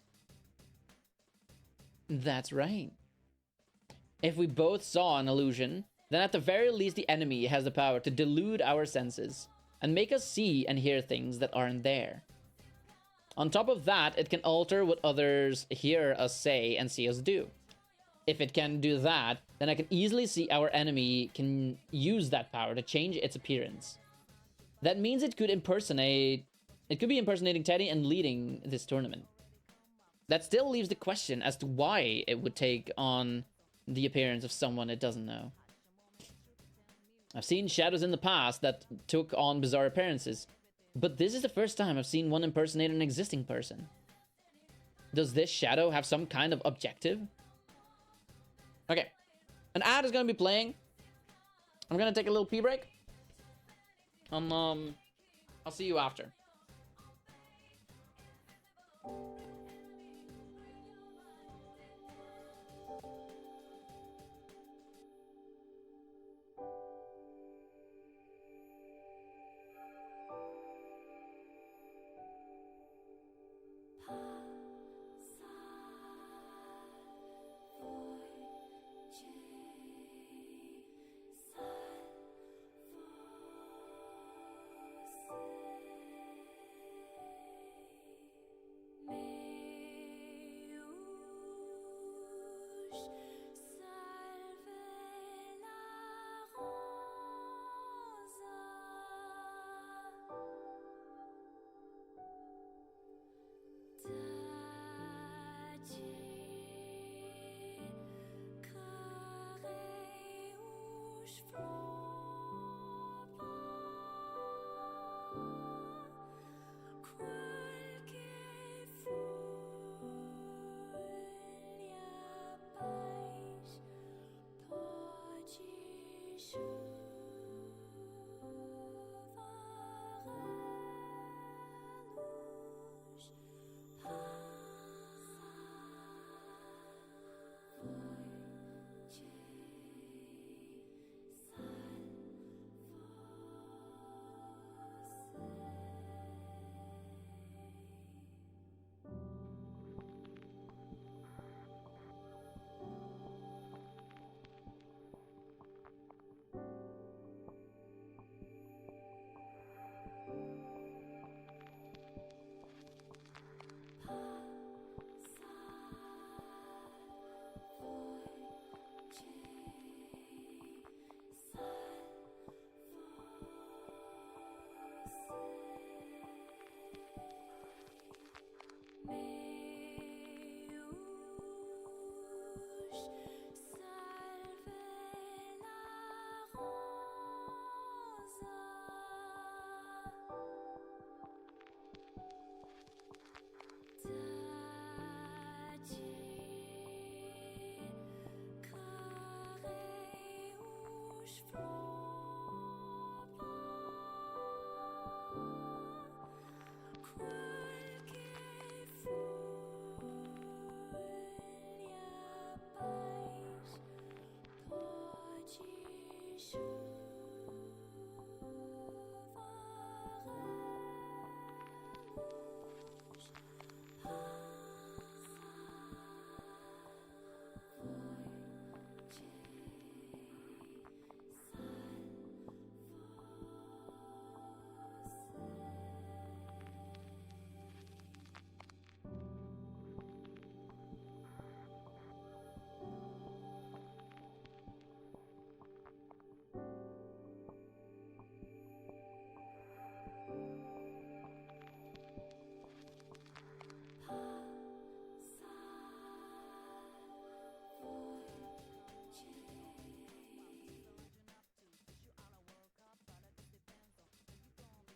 That's right. If we both saw an illusion, then at the very least the enemy has the power to delude our senses and make us see and hear things that aren't there. On top of that, it can alter what others hear us say and see us do. If it can do that, then I can easily see our enemy can use that power to change its appearance. That means it could be impersonating Teddy and leading this tournament. That still leaves the question as to why it would take on the appearance of someone it doesn't know. I've seen shadows in the past that took on bizarre appearances, but this is the first time I've seen one impersonate an existing person. Does this shadow have some kind of objective? Okay, an ad is going to be playing. I'm going to take a little pee break. I'll see you after.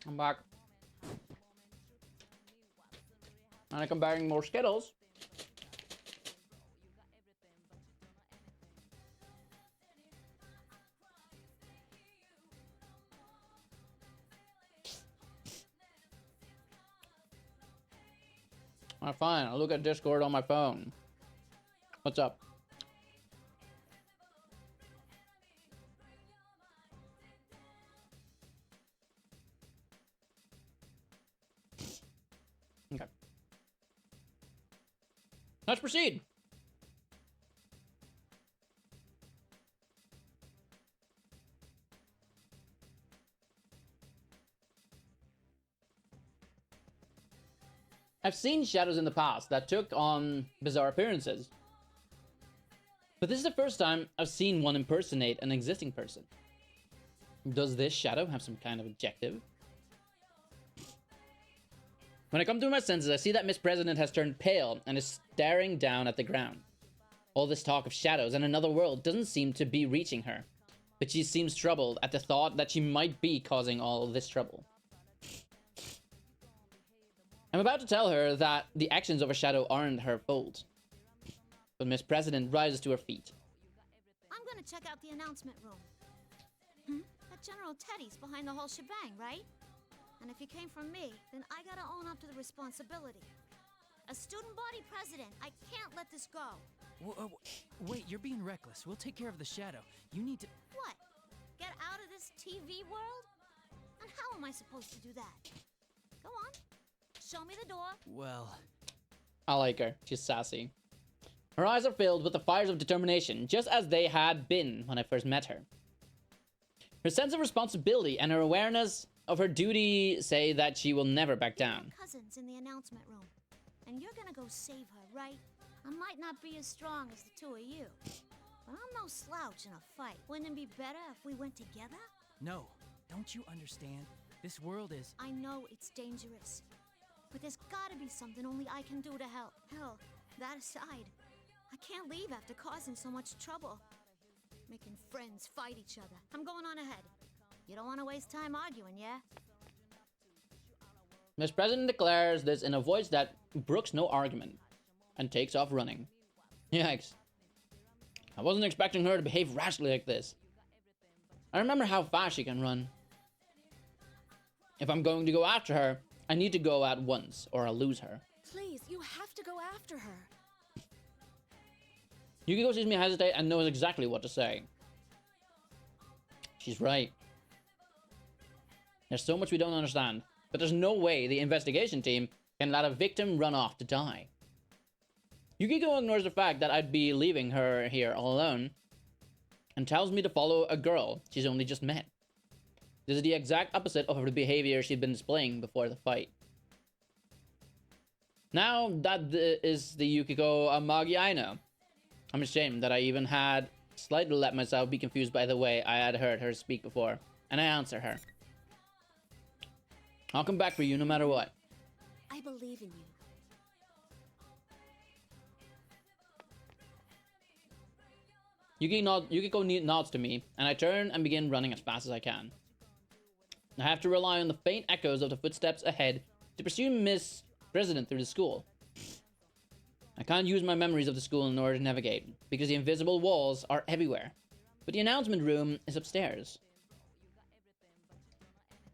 I'm back. And I come bearing more Skittles. Alright, fine. I'll look at Discord on my phone. What's up? Okay. Let's proceed. I've seen shadows in the past that took on bizarre appearances. But this is the first time I've seen one impersonate an existing person. Does this shadow have some kind of objective? When I come to my senses, I see that Miss President has turned pale and is staring down at the ground. All this talk of shadows and another world doesn't seem to be reaching her, but she seems troubled at the thought that she might be causing all this trouble. I'm about to tell her that the actions of a shadow aren't her fault, but Miss President rises to her feet. I'm gonna check out the announcement room. That General Teddy's behind the whole shebang, right? And if he came from me, then I gotta own up to the responsibility. A student body president, I can't let this go. Wait, you're being reckless. We'll take care of the shadow. You need to... What? Get out of this TV world? And how am I supposed to do that? Go on. Show me the door. Well... I like her. She's sassy. Her eyes are filled with the fires of determination, just as they had been when I first met her. Her sense of responsibility and her awareness of her duty say that she will never back down. Cousins in the announcement room. And you're gonna go save her, right? I might not be as strong as the two of you, but I'm no slouch in a fight. Wouldn't it be better if we went together? No. Don't you understand? This world is... I know it's dangerous, but there's gotta be something only I can do to help. Hell, that aside, I can't leave after causing so much trouble. Making friends fight each other. I'm going on ahead. You don't want to waste time arguing, yeah? Miss President declares this in a voice that brooks no argument, and takes off running. Yikes. I wasn't expecting her to behave rashly like this. I remember how fast she can run. If I'm going to go after her, I need to go at once, or I'll lose her. Please, you have to go after her. Yukiko sees me hesitate and knows exactly what to say. She's right. There's so much we don't understand, but there's no way the investigation team can let a victim run off to die. Yukiko ignores the fact that I'd be leaving her here all alone, and tells me to follow a girl she's only just met. This is the exact opposite of the behavior she'd been displaying before the fight. Now that is the Yukiko Amagi I know. I'm ashamed that I even had slightly let myself be confused by the way I had heard her speak before, and I answer her. I'll come back for you no matter what. I believe in you. Yukiko nods to me, and I turn and begin running as fast as I can. I have to rely on the faint echoes of the footsteps ahead to pursue Miss President through the school. I can't use my memories of the school in order to navigate, because the invisible walls are everywhere. But the announcement room is upstairs.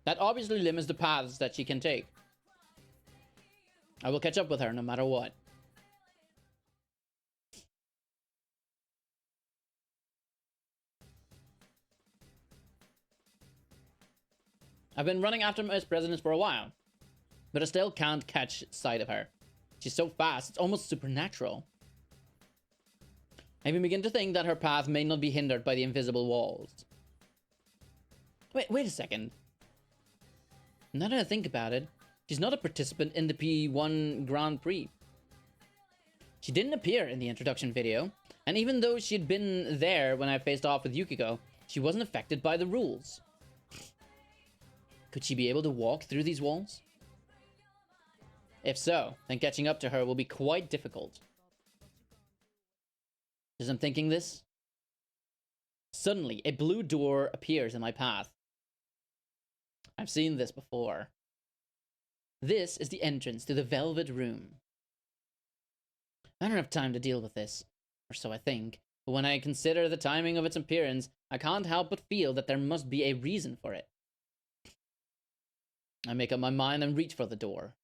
That obviously limits the paths that she can take. I will catch up with her no matter what. I've been running after Miss President for a while, but I still can't catch sight of her. She's so fast, it's almost supernatural. I even begin to think that her path may not be hindered by the invisible walls. Wait a second. Now that I think about it, she's not a participant in the P1 Grand Prix. She didn't appear in the introduction video, and even though she'd been there when I faced off with Yukiko, she wasn't affected by the rules. Could she be able to walk through these walls? If so, then catching up to her will be quite difficult. As I'm thinking this, suddenly a blue door appears in my path. I've seen this before. This is the entrance to the Velvet Room. I don't have time to deal with this, or so I think, but when I consider the timing of its appearance, I can't help but feel that there must be a reason for it. I make up my mind and reach for the door.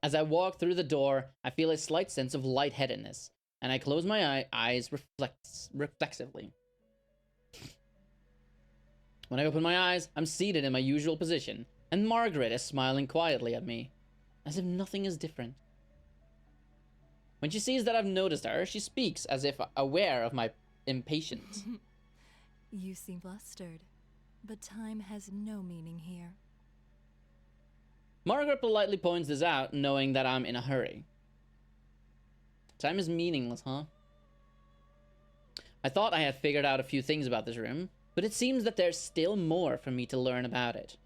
As I walk through the door, I feel a slight sense of lightheadedness, and I close my eyes reflexively. When I open my eyes, I'm seated in my usual position, and Margaret is smiling quietly at me, as if nothing is different. When she sees that I've noticed her, she speaks as if aware of my impatience. You seem flustered, but time has no meaning here. Margaret politely points this out, knowing that I'm in a hurry. Time is meaningless, huh? I thought I had figured out a few things about this room, but it seems that there's still more for me to learn about it.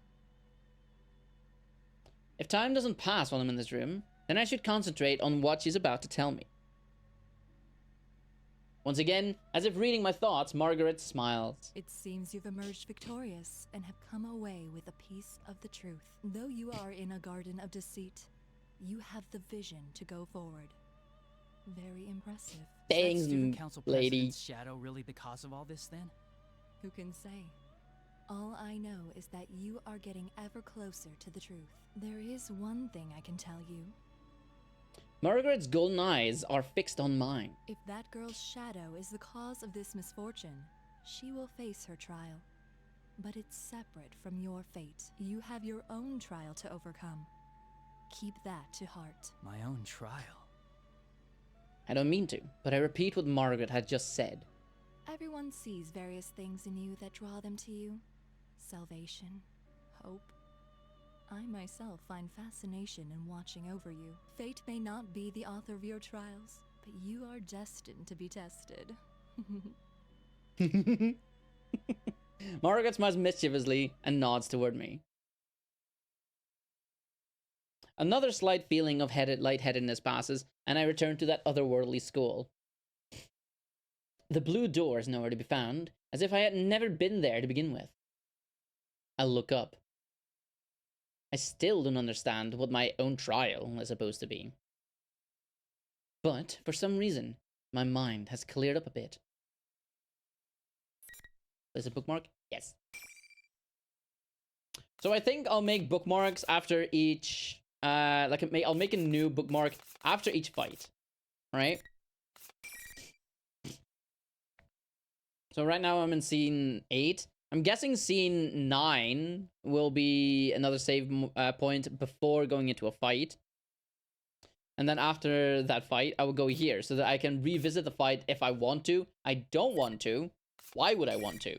If time doesn't pass while I'm in this room, then I should concentrate on what she's about to tell me. Once again, as if reading my thoughts, Margaret smiles. It seems you've emerged victorious and have come away with a piece of the truth. Though you are in a garden of deceit, you have the vision to go forward. Very impressive. Thanks, Student Council lady. President's shadow really the cause of all this, then? Who can say? All I know is that you are getting ever closer to the truth. There is one thing I can tell you. Margaret's golden eyes are fixed on mine. If that girl's shadow is the cause of this misfortune, she will face her trial. But it's separate from your fate. You have your own trial to overcome. Keep that to heart. My own trial? I don't mean to, but I repeat what Margaret had just said. Everyone sees various things in you that draw them to you. Salvation, hope. I myself find fascination in watching over you. Fate may not be the author of your trials, but you are destined to be tested. Margaret smiles mischievously and nods toward me. Another slight feeling of lightheadedness passes, and I return to that otherworldly school. The blue door is nowhere to be found, as if I had never been there to begin with. I look up. I still don't understand what my own trial is supposed to be. But, for some reason, my mind has cleared up a bit. There's a bookmark? Yes. So I think I'll make bookmarks after each... I'll make a new bookmark after each fight. Right? So right now I'm in scene 8. I'm guessing scene 9 will be another save point before going into a fight. And then after that fight, I will go here so that I can revisit the fight if I want to. I don't want to. Why would I want to?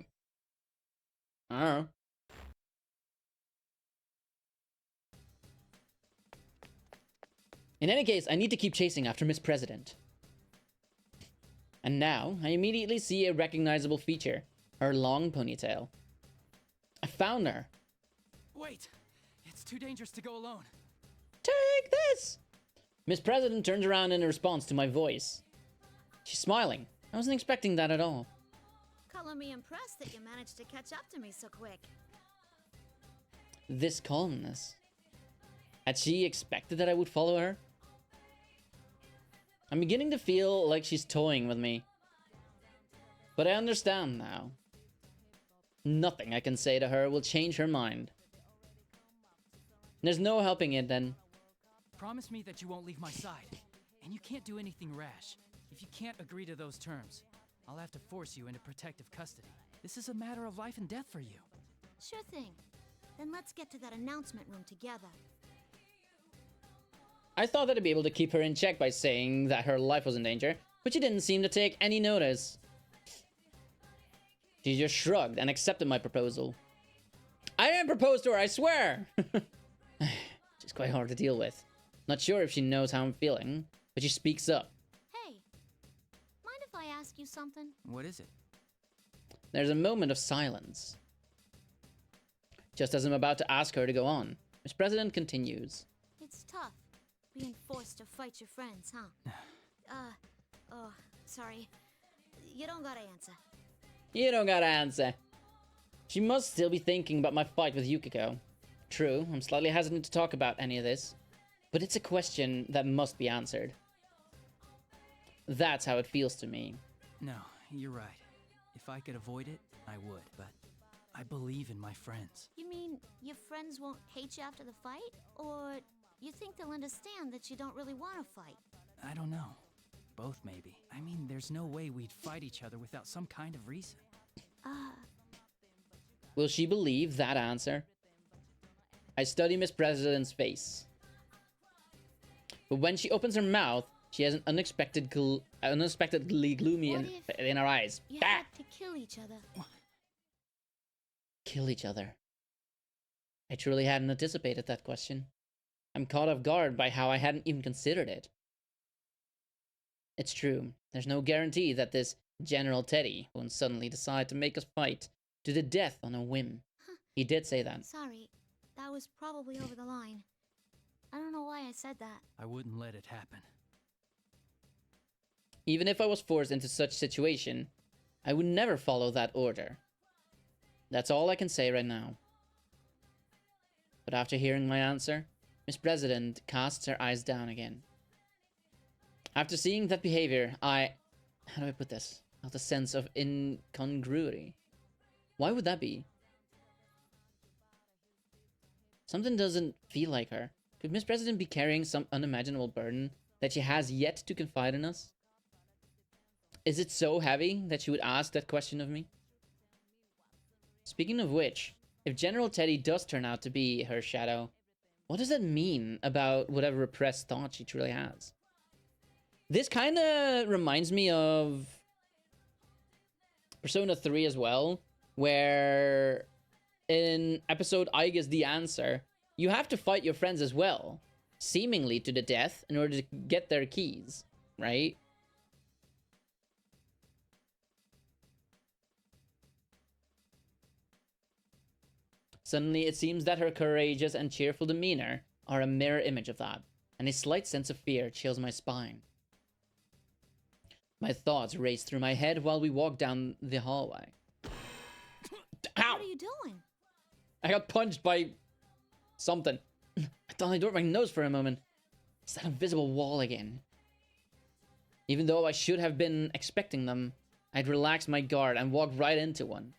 I don't know. In any case, I need to keep chasing after Miss President. And now, I immediately see a recognizable feature. Her long ponytail. I found her. Wait! It's too dangerous to go alone. Take this! Miss President turns around in response to my voice. She's smiling. I wasn't expecting that at all. Color me impressed that you managed to catch up to me so quick. This calmness. Had she expected that I would follow her? I'm beginning to feel like she's toying with me. But I understand now. Nothing I can say to her will change her mind. There's no helping it then. Promise me that you won't leave my side. And you can't do anything rash. If you can't agree to those terms, I'll have to force you into protective custody. This is a matter of life and death for you. Sure thing. Then let's get to that announcement room together. I thought that I'd be able to keep her in check by saying that her life was in danger, but she didn't seem to take any notice. She just shrugged and accepted my proposal. I didn't propose to her, I swear! She's quite hard to deal with. Not sure if she knows how I'm feeling, but she speaks up. Hey, mind if I ask you something? What is it? There's a moment of silence. Just as I'm about to ask her to go on, Miss President continues. It's tough, being forced to fight your friends, huh? Sorry. You don't gotta answer. You don't gotta answer. She must still be thinking about my fight with Yukiko. True, I'm slightly hesitant to talk about any of this, but it's a question that must be answered. That's how it feels to me. No, you're right. If I could avoid it, I would, but I believe in my friends. You mean your friends won't hate you after the fight? Or you think they'll understand that you don't really want to fight? I don't know. Both, maybe. I mean, there's no way we'd fight each other without some kind of reason. Will she believe that answer? I study Miss President's face. But when she opens her mouth, she has an unexpectedly gloomy in her eyes. You had to kill each other. Kill each other. I truly hadn't anticipated that question. I'm caught off guard by how I hadn't even considered it. It's true. There's no guarantee that this General Teddy won't suddenly decide to make us fight to the death on a whim. He did say that. Sorry, that was probably over the line. I don't know why I said that. I wouldn't let it happen. Even if I was forced into such situation, I would never follow that order. That's all I can say right now. But after hearing my answer, Miss President casts her eyes down again. After seeing that behavior, how do I put this? Felt a sense of incongruity. Why would that be? Something doesn't feel like her. Could Miss President be carrying some unimaginable burden that she has yet to confide in us? Is it so heavy that she would ask that question of me? Speaking of which, if General Teddy does turn out to be her shadow, what does that mean about whatever repressed thought she truly has? This kind of reminds me of Persona 3 as well, where in episode I Guess the Answer, you have to fight your friends as well, seemingly to the death, in order to get their keys, right? Suddenly, it seems that her courageous and cheerful demeanor are a mirror image of that, and a slight sense of fear chills my spine. My thoughts race through my head while we walk down the hallway. Ow! What are you doing? I got punched by something. I thought I dorked my nose for a moment. It's that invisible wall again. Even though I should have been expecting them, I'd relaxed my guard and walked right into one.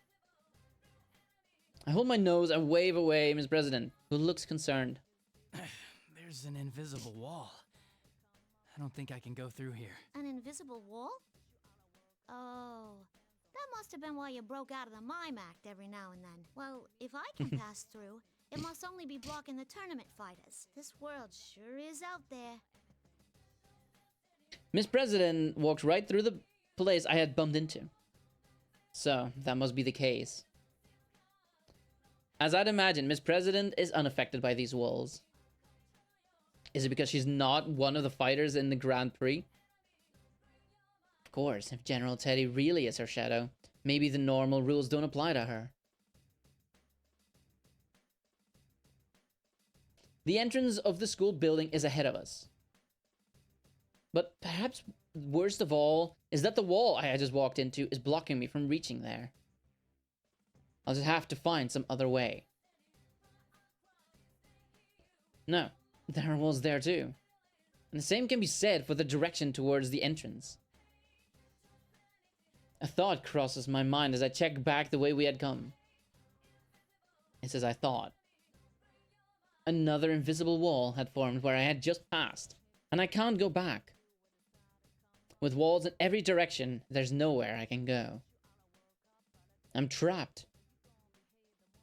I hold my nose and wave away Miss President, who looks concerned. There's an invisible wall. I don't think I can go through here. An invisible wall? Oh, that must have been why you broke out of the mime act every now and then. Well, if I can pass through, it must only be blocking the tournament fighters. This world sure is out there. Miss President walked right through the place I had bumped into. So, that must be the case. As I'd imagine, Miss President is unaffected by these walls. Is it because she's not one of the fighters in the Grand Prix? Of course, if General Teddy really is her shadow, maybe the normal rules don't apply to her. The entrance of the school building is ahead of us. But perhaps worst of all is that the wall I just walked into is blocking me from reaching there. I'll just have to find some other way. No, there was there too. And the same can be said for the direction towards the entrance. A thought crosses my mind as I check back the way we had come. It's as I thought. Another invisible wall had formed where I had just passed, and I can't go back. With walls in every direction, there's nowhere I can go. I'm trapped.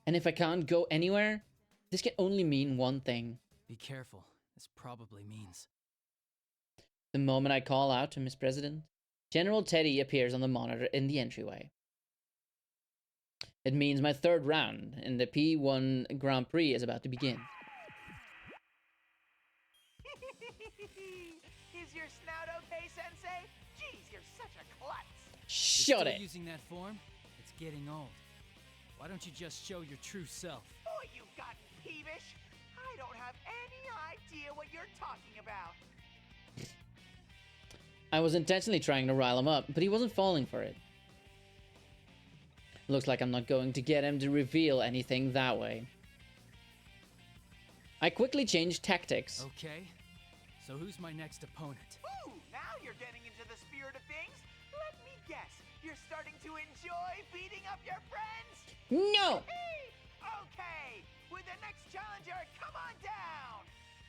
And if I can't go anywhere, this can only mean one thing. Be careful. This probably means... The moment I call out to Miss President, General Teddy appears on the monitor in the entryway. It means my third round in the P1 Grand Prix is about to begin. Is your snout okay, Sensei? Jeez, you're such a klutz. Shut it! Using that form? It's getting old. Why don't you just show your true self? Boy, you've gotten peevish. I don't have any idea what you're talking about. I was intentionally trying to rile him up, but he wasn't falling for it. Looks like I'm not going to get him to reveal anything that way. I quickly changed tactics. Okay, so who's my next opponent? Ooh, now you're getting into the spirit of things. Let me guess, you're starting to enjoy beating up your friends? No! Okay, with the next challenger, come on down!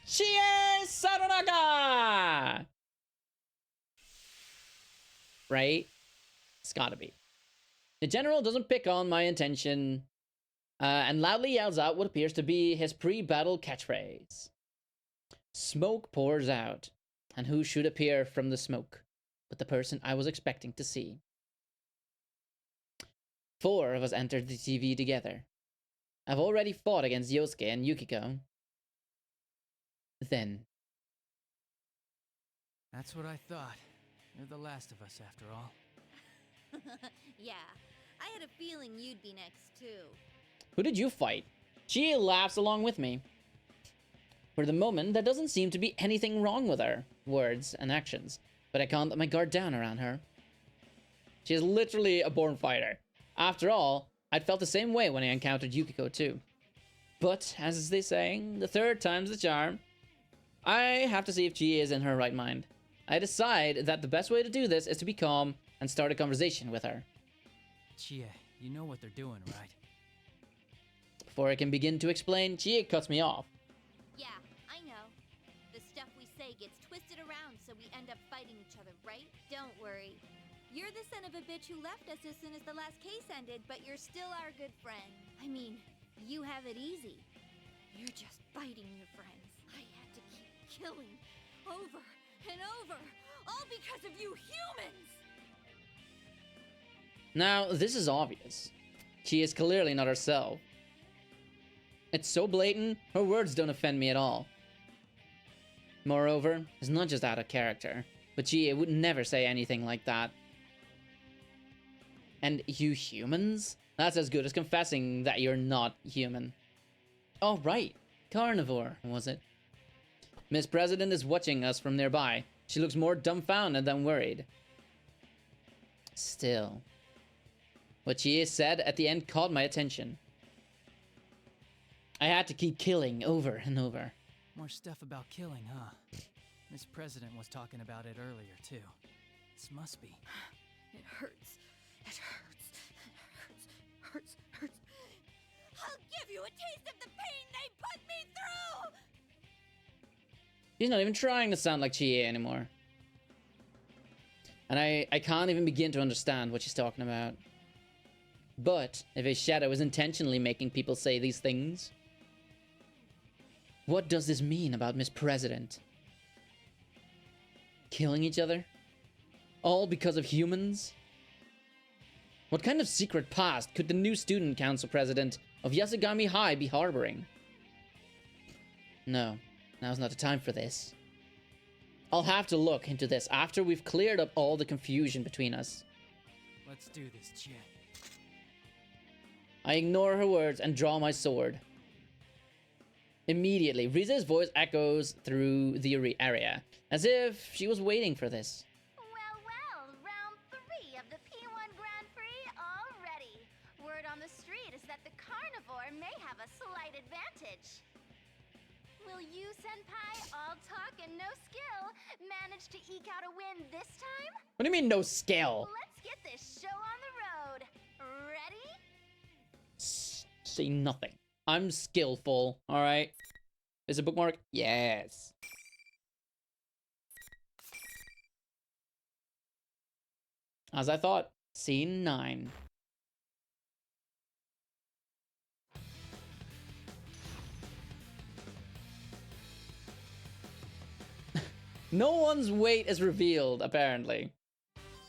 Cheers, Sarunaga! Right? It's gotta be. The general doesn't pick on my intention and loudly yells out what appears to be his pre-battle catchphrase. Smoke pours out, and who should appear from the smoke but the person I was expecting to see. 4 of us entered the TV together. I've already fought against Yosuke and Yukiko. Then. That's what I thought. You're the last of us, after all. Yeah, I had a feeling you'd be next, too. Who did you fight? She laughs along with me. For the moment, there doesn't seem to be anything wrong with her words and actions, but I can't let my guard down around her. She is literally a born fighter. After all, I'd felt the same way when I encountered Yukiko too. But, as they say, the third time's the charm. I have to see if she is in her right mind. I decide that the best way to do this is to be calm and start a conversation with her. Chie, you know what they're doing, right? Before I can begin to explain, Chie cuts me off. Yeah, I know. The stuff we say gets twisted around so we end up fighting each other, right? Don't worry. You're the son of a bitch who left us as soon as the last case ended, but you're still our good friend. I mean, you have it easy. You're just fighting your friends. I had to keep killing over and over, all because of you humans! Now, this is obvious. She is clearly not herself. It's so blatant, her words don't offend me at all. Moreover, it's not just out of character, but Chie would never say anything like that. And you humans? That's as good as confessing that you're not human. Oh, right. Carnivore, was it? Miss President is watching us from nearby. She looks more dumbfounded than worried. Still. What Chie said at the end caught my attention. I had to keep killing over and over. More stuff about killing, huh? Miss President was talking about it earlier, too. This must be. It hurts. It hurts. It hurts. Hurts. I'll give you a taste of the pain they put me through! She's not even trying to sound like Chie anymore. And I can't even begin to understand what she's talking about. But if a shadow is intentionally making people say these things, what does this mean about Miss President? Killing each other? All because of humans? What kind of secret past could the new student council president of Yasugami High be harboring? No, now's not the time for this. I'll have to look into this after we've cleared up all the confusion between us. Let's do this, Chie. I ignore her words and draw my sword. Immediately, Rize's voice echoes through the area, as if she was waiting for this. Well, round 3 of the P1 Grand Prix already. Word on the street is that the carnivore may have a slight advantage. Will you, Senpai, all talk and no skill, manage to eke out a win this time? What do you mean, no skill? Let's get this show on the road. Ready? Say nothing. I'm skillful, alright? Is it a bookmark? Yes. As I thought, scene 9. No one's weight is revealed, apparently.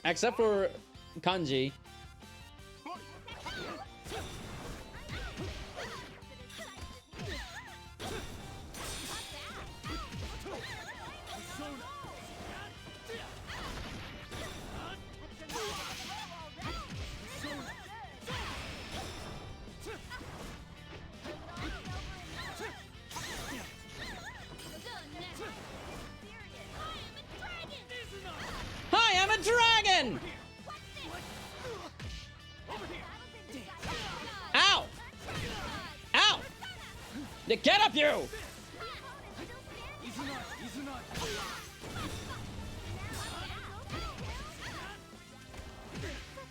Except for Kanji. Hi, I'm a dragon! You get up, you! Such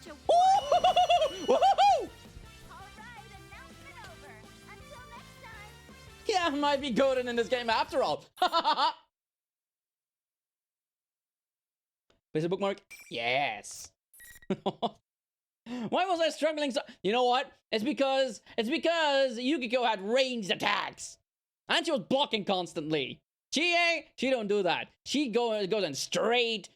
a Woohoo! Alright, announcement over. Until next time. Yeah, I might be goated in this game after all. Place a bookmark. Yes. Why was I struggling so? You know what? It's because Yukiko had ranged attacks, and she was blocking constantly. Chie, she don't do that. She goes in straight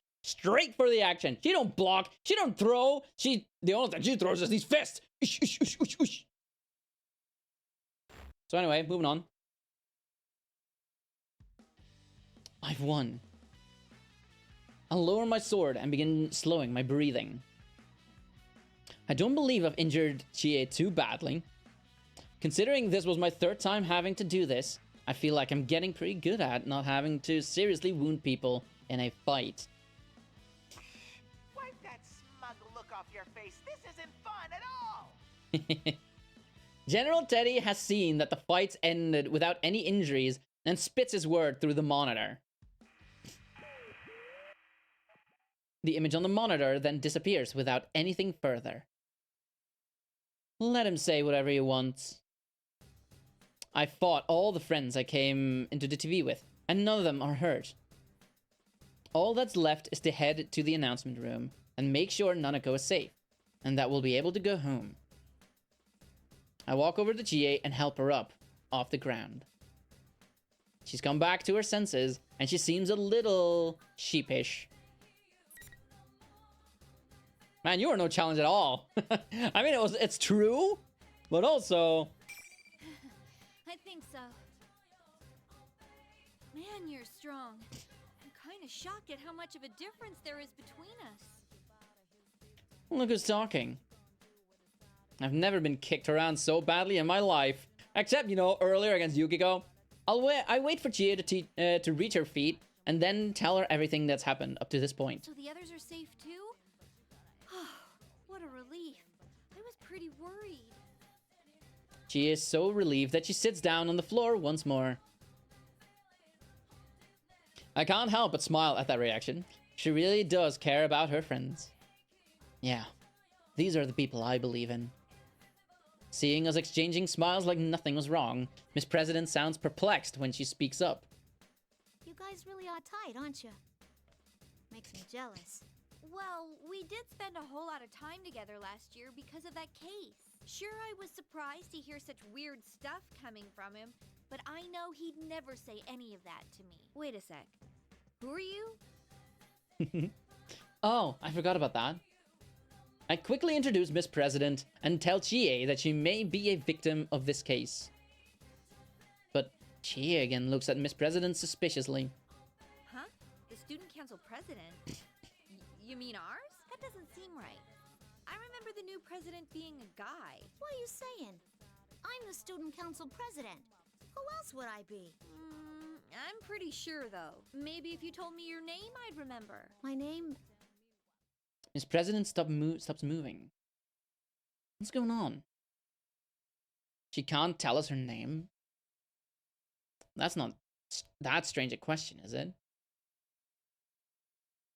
for the action. She don't block. She don't throw. The only thing she throws is these fists. Ush, ush, ush, ush, ush. So anyway, moving on. I've won. I'll lower my sword and begin slowing my breathing. I don't believe I've injured Chie too badly. Considering this was my third time having to do this, I feel like I'm getting pretty good at not having to seriously wound people in a fight. Wipe that smug look off your face. This isn't fun at all. General Teddy has seen that the fights ended without any injuries and spits his word through the monitor. The image on the monitor then disappears without anything further. Let him say whatever he wants. I fought all the friends I came into the TV with, and none of them are hurt. All that's left is to head to the announcement room and make sure Nanako is safe, and that we'll be able to go home. I walk over to Chie and help her up, off the ground. She's come back to her senses, and she seems a little sheepish. Man, you are no challenge at all. I mean, it's true, but also... I think so. Man, you're strong. I'm kind of shocked at how much of a difference there is between us. Look who's talking. I've never been kicked around so badly in my life. Except, you know, earlier against Yukiko. I wait for Chie to reach her feet, and then tell her everything that's happened up to this point. So the others are safe too? What a relief. I was pretty worried. She is so relieved that she sits down on the floor once more. I can't help but smile at that reaction. She really does care about her friends. Yeah, these are the people I believe in. Seeing us exchanging smiles like nothing was wrong, Miss President sounds perplexed when she speaks up. You guys really are tight, aren't you? Makes me jealous. Well, we did spend a whole lot of time together last year because of that case. Sure, I was surprised to hear such weird stuff coming from him, but I know he'd never say any of that to me. Wait a sec. Who are you? Oh, I forgot about that. I quickly introduce Miss President and tell Chie that she may be a victim of this case. But Chie again looks at Miss President suspiciously. Huh? The student council president? You mean ours? That doesn't seem right. I remember the new president being a guy. What are you saying? I'm the student council president. Who else would I be? I'm pretty sure, though. Maybe if you told me your name, I'd remember. My name... Miss President stops moving. What's going on? She can't tell us her name? That's not that strange a question, is it?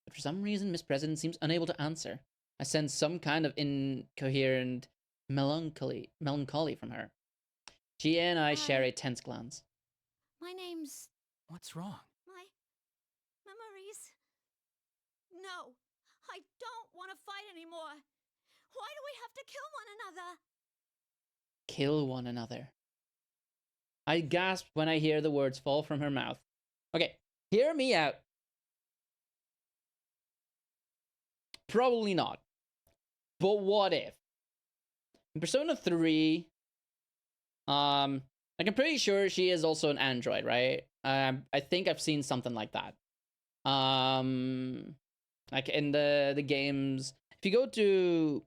But for some reason, Miss President seems unable to answer. I sense some kind of incoherent melancholy from her. Chie and I share a tense glance. My name's... What's wrong? My... memories... No, I don't want to fight anymore. Why do we have to kill one another? Kill one another. I gasp when I hear the words fall from her mouth. Okay, hear me out. Probably not. But what if? In Persona 3, like I'm pretty sure she is also an android, right? I think I've seen something like that. Like in the games, if you go to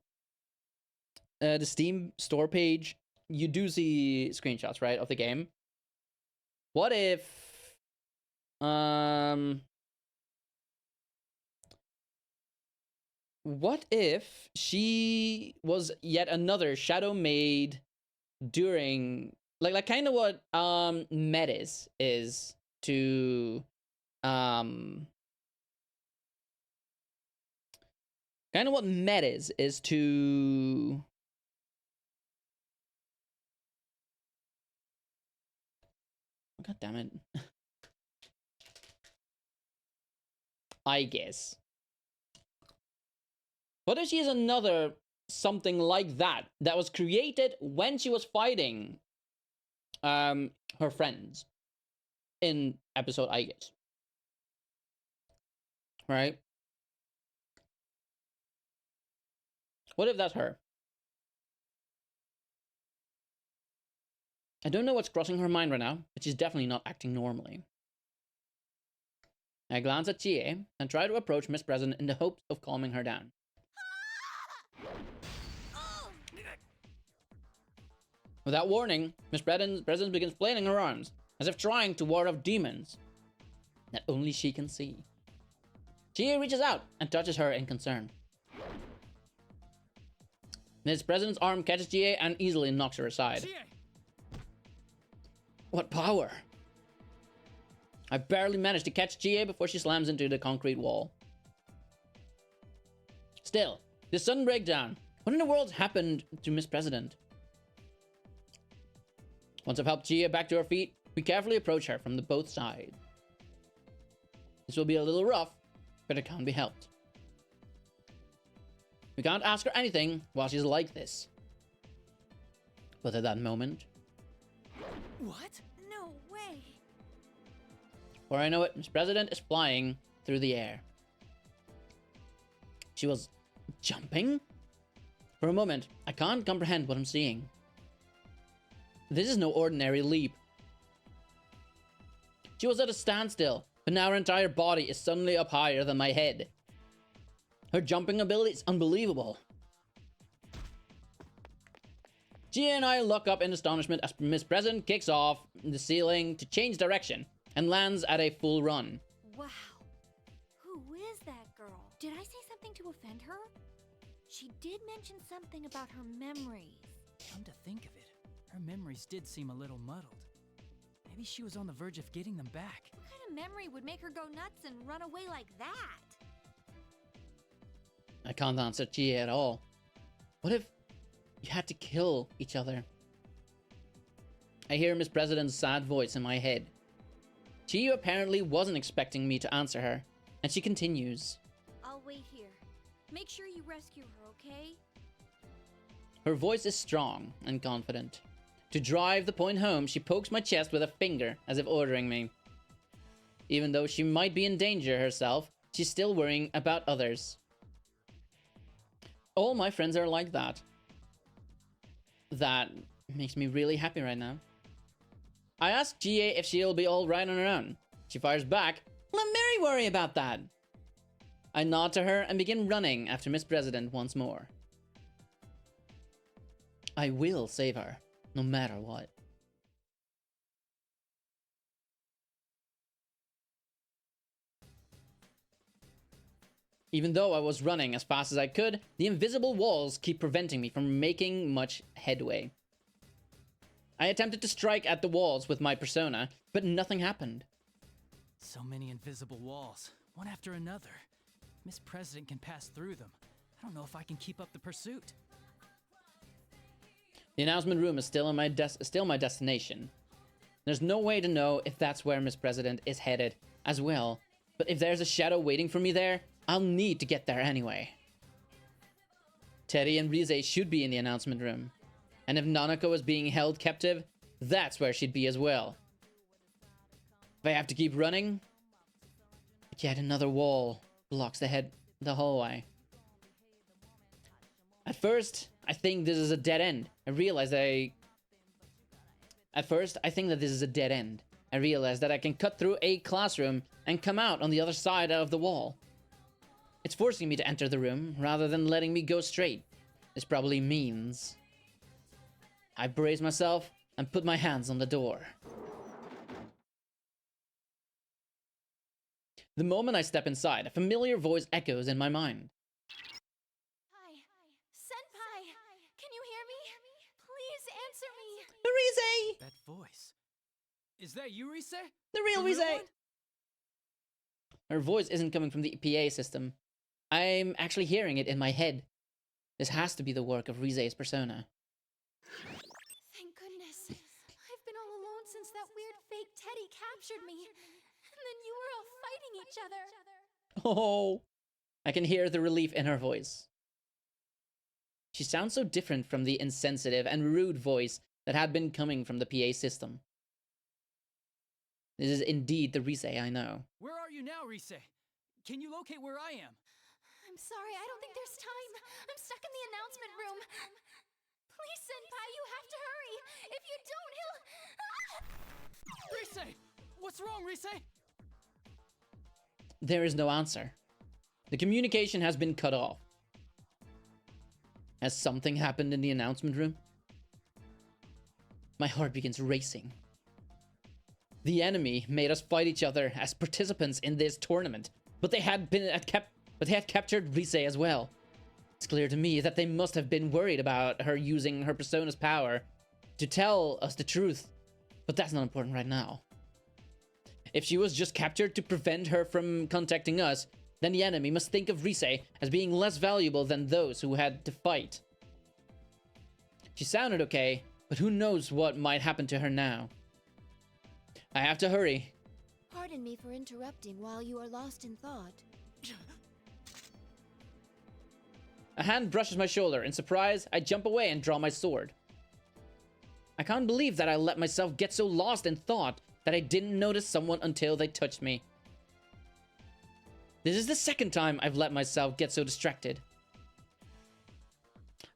the Steam store page, you do see screenshots, right, of the game. What if she was yet another shadow made during like kind of what Metis is to kind of what Metis is to God damn it. I guess. What if she is another something like that that was created when she was fighting her friends in episode I guess. Right? What if that's her? I don't know what's crossing her mind right now, but she's definitely not acting normally. I glance at Chie and try to approach Miss President in the hopes of calming her down. Without warning, Miss President begins flailing her arms, as if trying to ward off demons that only she can see. Chie reaches out and touches her in concern. Miss President's arm catches Chie and easily knocks her aside. Chie! What power! I barely managed to catch Chie before she slams into the concrete wall. Still, this sudden breakdown. What in the world happened to Miss President? Once I've helped Chie back to her feet, we carefully approach her from both sides. This will be a little rough, but it can't be helped. We can't ask her anything while she's like this. But at that moment... What? No way. Before I know it, Miss President is flying through the air. She was jumping? For a moment, I can't comprehend what I'm seeing. This is no ordinary leap. She was at a standstill, but now her entire body is suddenly up higher than my head. Her jumping ability is unbelievable. Gia and I look up in astonishment as Miss President kicks off the ceiling to change direction and lands at a full run. Wow. Who is that girl? Did I say something to offend her? She did mention something about her memories. Come to think of it, her memories did seem a little muddled. Maybe she was on the verge of getting them back. What kind of memory would make her go nuts and run away like that? I can't answer Gia at all. What if you had to kill each other? I hear Miss President's sad voice in my head. Gia apparently wasn't expecting me to answer her, and she continues. I'll wait here. Make sure you rescue her, okay? Her voice is strong and confident. To drive the point home, she pokes my chest with a finger as if ordering me. Even though she might be in danger herself, she's still worrying about others. All my friends are like that. That makes me really happy right now. I ask GA if she'll be alright on her own. She fires back, let Mary worry about that. I nod to her and begin running after Miss President once more. I will save her, no matter what. Even though I was running as fast as I could, the invisible walls keep preventing me from making much headway. I attempted to strike at the walls with my persona, but nothing happened. So many invisible walls, one after another. Miss President can pass through them. I don't know if I can keep up the pursuit. The announcement room is still my destination. There's no way to know if that's where Miss President is headed as well, but if there's a shadow waiting for me there, I'll need to get there anyway. Teddy and Rize should be in the announcement room. And if Nanako is being held captive, that's where she'd be as well. If I have to keep running, yet another wall blocks the hallway. At first, I think this is a dead end. At first, I think that this is a dead end. I realize that I can cut through a classroom and come out on the other side of the wall. It's forcing me to enter the room rather than letting me go straight. This probably means... I brace myself and put my hands on the door. The moment I step inside, a familiar voice echoes in my mind. Hi. Senpai! Can you hear me? Please answer me. Rise! That voice. Is that you, Rise? The real The real Rise! one? Her voice isn't coming from the PA system. I'm actually hearing it in my head. This has to be the work of Rise's persona. Thank goodness. I've been all alone since that weird fake Teddy captured me. And then you were all fighting each other. Oh, I can hear the relief in her voice. She sounds so different from the insensitive and rude voice that had been coming from the PA system. This is indeed the Rise I know. Where are you now, Rise? Can you locate where I am? I'm sorry, I don't think there's time. I'm stuck in the announcement room. Please, Senpai, you have to hurry. If you don't, he'll... Rise! What's wrong, Rise? There is no answer. The communication has been cut off. Has something happened in the announcement room? My heart begins racing. The enemy made us fight each other as participants in this tournament, but they had captured Rise as well. It's clear to me that they must have been worried about her using her persona's power to tell us the truth, but that's not important right now. If she was just captured to prevent her from contacting us, then the enemy must think of Rise as being less valuable than those who had to fight. She sounded okay, but who knows what might happen to her now. I have to hurry. Pardon me for interrupting while you are lost in thought. A hand brushes my shoulder. In surprise, I jump away and draw my sword. I can't believe that I let myself get so lost in thought that I didn't notice someone until they touched me. This is the second time I've let myself get so distracted.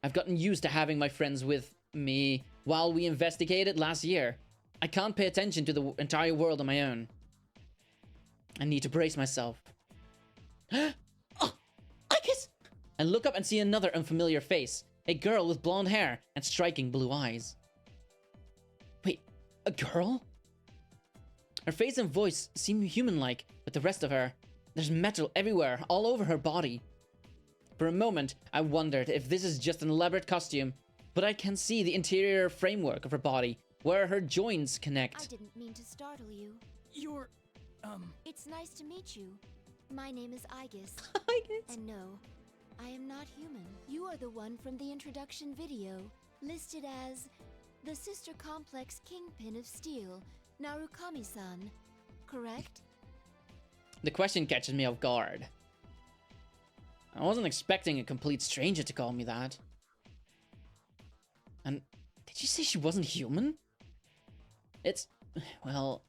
I've gotten used to having my friends with me while we investigated last year. I can't pay attention to the entire world on my own. I need to brace myself. Oh, I guess. I look up and see another unfamiliar face. A girl with blonde hair and striking blue eyes. Wait, a girl? Her face and voice seem human-like, but the rest of her, there's metal everywhere, all over her body. For a moment, I wondered if this is just an elaborate costume, but I can see the interior framework of her body, where her joints connect. I didn't mean to startle you. You're, It's nice to meet you. My name is Aegis. Aegis. And no, I am not human. You are the one from the introduction video, listed as the Sister Complex Kingpin of Steel, Narukami-san. Correct? The question catches me off guard. I wasn't expecting a complete stranger to call me that. And did you say she wasn't human? Well,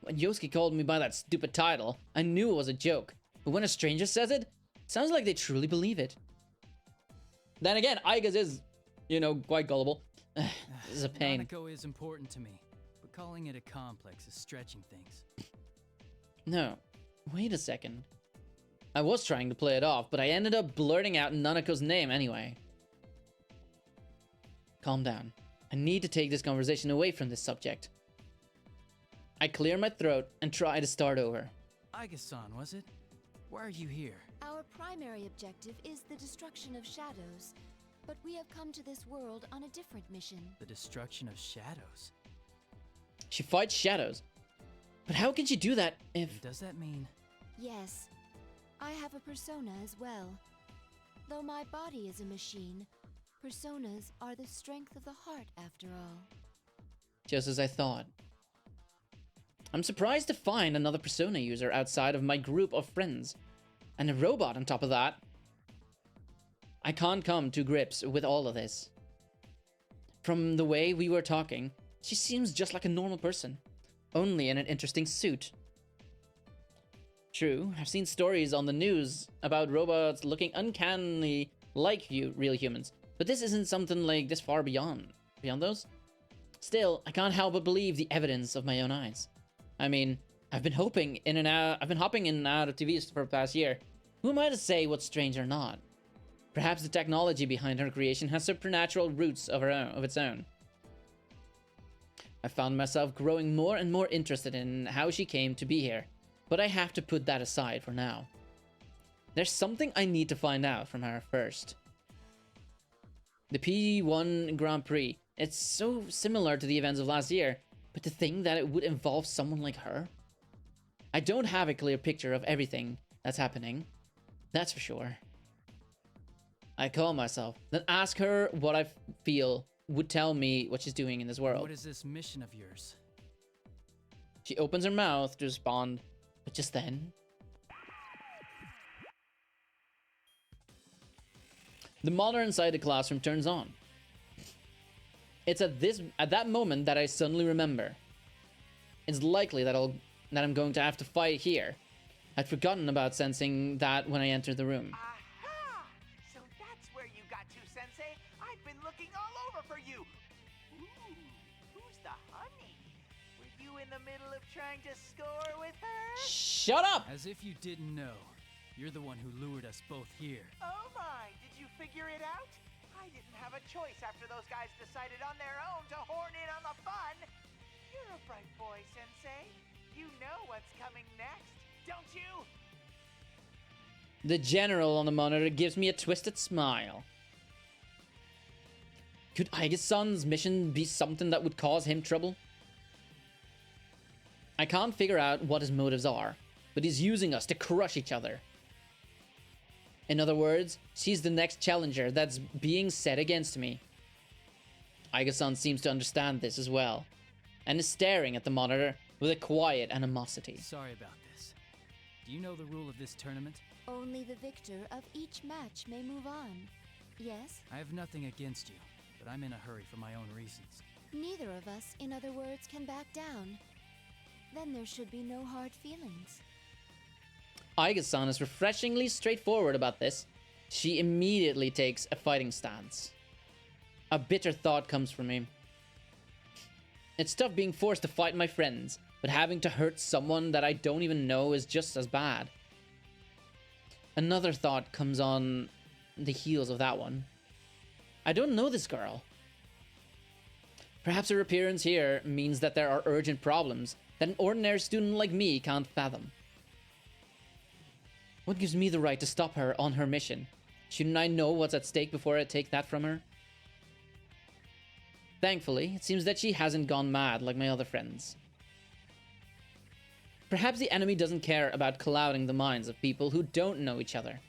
when Yosuke called me by that stupid title, I knew it was a joke. But when a stranger says it, it sounds like they truly believe it. Then again, Aigis is, quite gullible. This is a pain. Monaco is important to me, but calling it a complex is stretching things. No, wait a second. I was trying to play it off, but I ended up blurting out Nanako's name anyway. Calm down. I need to take this conversation away from this subject. I clear my throat and try to start over. Aigis-san, was it? Why are you here? Our primary objective is the destruction of shadows, but we have come to this world on a different mission. The destruction of shadows? She fights shadows. But how can she do that if... And does that mean... Yes, I have a persona as well. Though my body is a machine, personas are the strength of the heart after all. Just as I thought. I'm surprised to find another persona user outside of my group of friends. And a robot on top of that. I can't come to grips with all of this. From the way we were talking, she seems just like a normal person. Only in an interesting suit. True, I've seen stories on the news about robots looking uncannily like real humans. But this isn't something like this far beyond those. Still, I can't help but believe the evidence of my own eyes. I mean, I've been hopping in and out of TVs for the past year. Who am I to say what's strange or not? Perhaps the technology behind her creation has supernatural roots of its own. I found myself growing more and more interested in how she came to be here, but I have to put that aside for now. There's something I need to find out from her first. The P1 Grand Prix It's so similar to the events of last year, but to think that it would involve someone like her? I don't have a clear picture of everything that's happening. That's for sure. I calm myself, then ask her what I feel would tell me what she's doing in this world. What is this mission of yours? She opens her mouth to respond, but just then... the monitor inside the classroom turns on. It's at that moment that I suddenly remember. It's likely that I'm going to have to fight here. I'd forgotten about sensing that when I entered the room. Aha! So that's where you got to, Sensei. I've been looking all over for you. Ooh, who's the honey? Were you in the middle of trying to score with her? Shut up! As if you didn't know. You're the one who lured us both here. Oh my, did you figure it out? I didn't have a choice after those guys decided on their own to horn in on the fun. You're a bright boy, Sensei. You know what's coming next, don't you? The general on the monitor gives me a twisted smile. Could Aiga-san's mission be something that would cause him trouble? I can't figure out what his motives are, but he's using us to crush each other. In other words, she's the next challenger that's being set against me. Aiga-san seems to understand this as well, and is staring at the monitor with a quiet animosity. Sorry about this. Do you know the rule of this tournament? Only the victor of each match may move on. Yes? I have nothing against you, but I'm in a hurry for my own reasons. Neither of us, in other words, can back down. Then there should be no hard feelings. Aiga-san is refreshingly straightforward about this. She immediately takes a fighting stance. A bitter thought comes from me. It's tough being forced to fight my friends, but having to hurt someone that I don't even know is just as bad. Another thought comes on the heels of that one. I don't know this girl. Perhaps her appearance here means that there are urgent problems that an ordinary student like me can't fathom. What gives me the right to stop her on her mission? Shouldn't I know what's at stake before I take that from her? Thankfully, it seems that she hasn't gone mad like my other friends. Perhaps the enemy doesn't care about clouding the minds of people who don't know each other.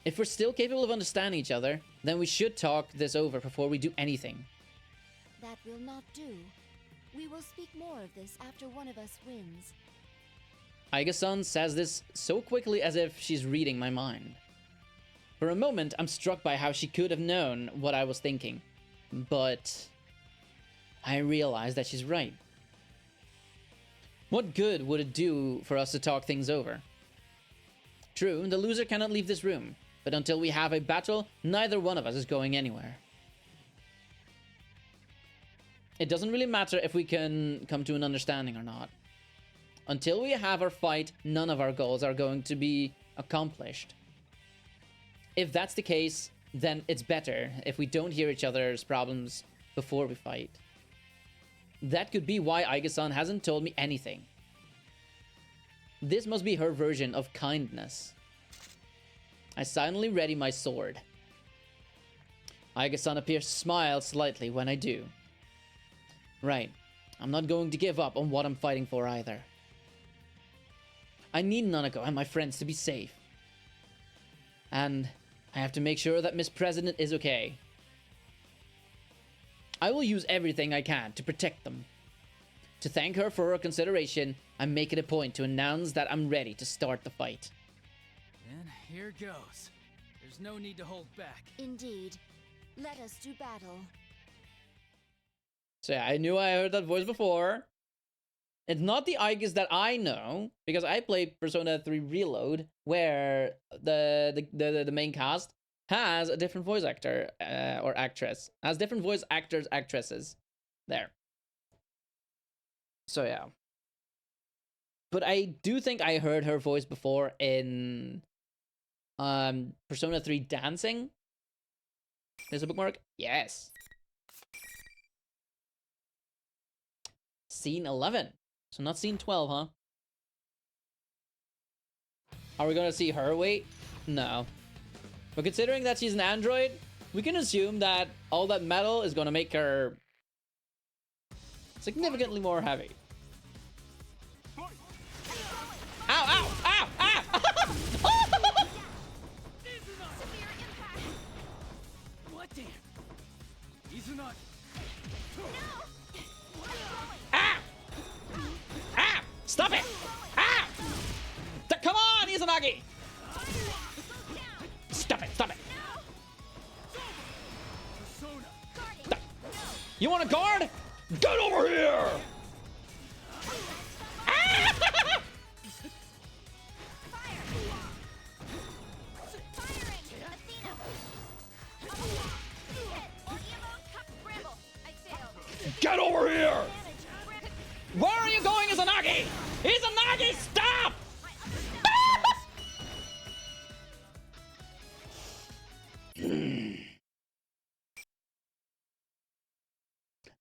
If we're still capable of understanding each other, then we should talk this over before we do anything. That will not do. We will speak more of this after one of us wins. Aiga-san says this so quickly as if she's reading my mind. For a moment, I'm struck by how she could have known what I was thinking. But I realize that she's right. What good would it do for us to talk things over? True, the loser cannot leave this room, but until we have a battle, neither one of us is going anywhere. It doesn't really matter if we can come to an understanding or not. Until we have our fight, none of our goals are going to be accomplished. If that's the case, then it's better if we don't hear each other's problems before we fight. That could be why Aiga-san hasn't told me anything. This must be her version of kindness. I silently ready my sword. Aiga-san appears to smile slightly when I do. Right, I'm not going to give up on what I'm fighting for either. I need Nanako and my friends to be safe. And I have to make sure that Miss President is okay. I will use everything I can to protect them. To thank her for her consideration, I make it a point to announce that I'm ready to start the fight. Then here goes. There's no need to hold back. Indeed. Let us do battle. So yeah, I knew I heard that voice before. It's not the Aigas that I know, because I played Persona 3 Reload, where the main cast has a different voice actor or actress. Has different voice actors, actresses there. So yeah. But I do think I heard her voice before in Persona 3 Dancing. There's a bookmark? Yes. Scene 11. So not scene 12, huh? Are we gonna see her wait? No. But considering that she's an android, We can assume that all that metal is gonna make her significantly more heavy. Ow, ow, ow, ow! What damn? Izunagi. Ah! Ah! Stop it! Ah! Come on, Izanagi! Stop it, stop it! Stop. You want a guard? Get over here! Ah! Get over here! Where are you going, Izanagi? Izanagi, stop!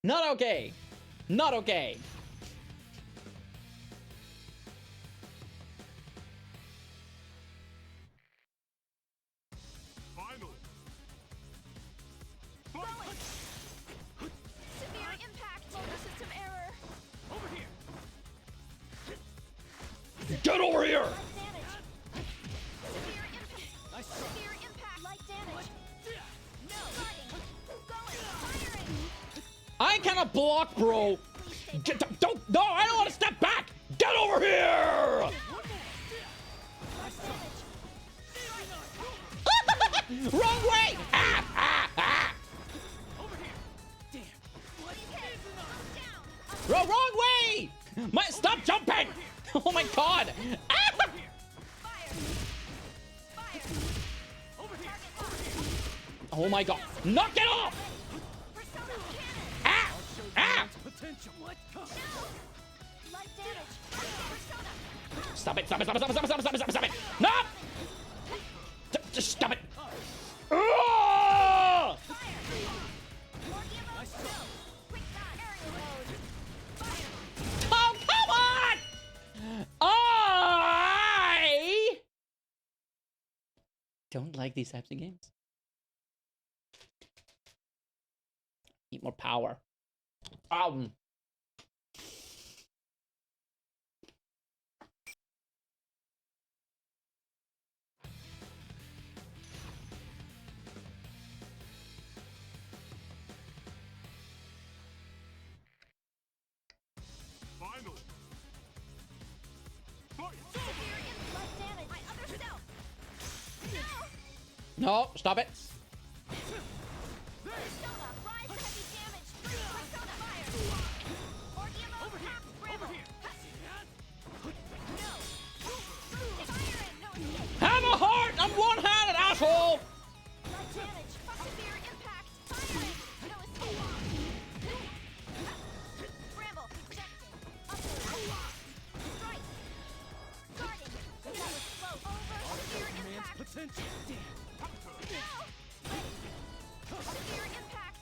Not okay. Not okay. Final. Severe impact. Motor system error. Over here. Get over here! Severe impact. Nice try. Severe impact. Light damage. No. Firing. I cannot block, bro. Don't. No, I don't want to step back. Get over here! Wrong way! Ah, ah, ah! Over here. Damn. Wrong way! Stop jumping! Oh my god! Ah! Oh my god! Knock it off! Ah! Ah! Potential. What? Light damage. Persona. Stop it! Stop it! Stop it! Stop it! Stop it! Stop it! Stop it! Stop it! Stop it! No! Just stop it! Ah! Oh, come on! I don't like these types of games. Need more power. Final. Light damage. My other self. No, stop it. Persona. Rise to heavy damage. Persona fire. Orgiamo. Over here. Bramble. Over here. No. Firing. No escape. Have a heart! I'm one-handed, asshole! Light damage. Severe impact. Firing. No escape. Bramble. Rejected. Strike. Guarding. That was slow. Over. Severe impact. Potential. Damn. Severe impact.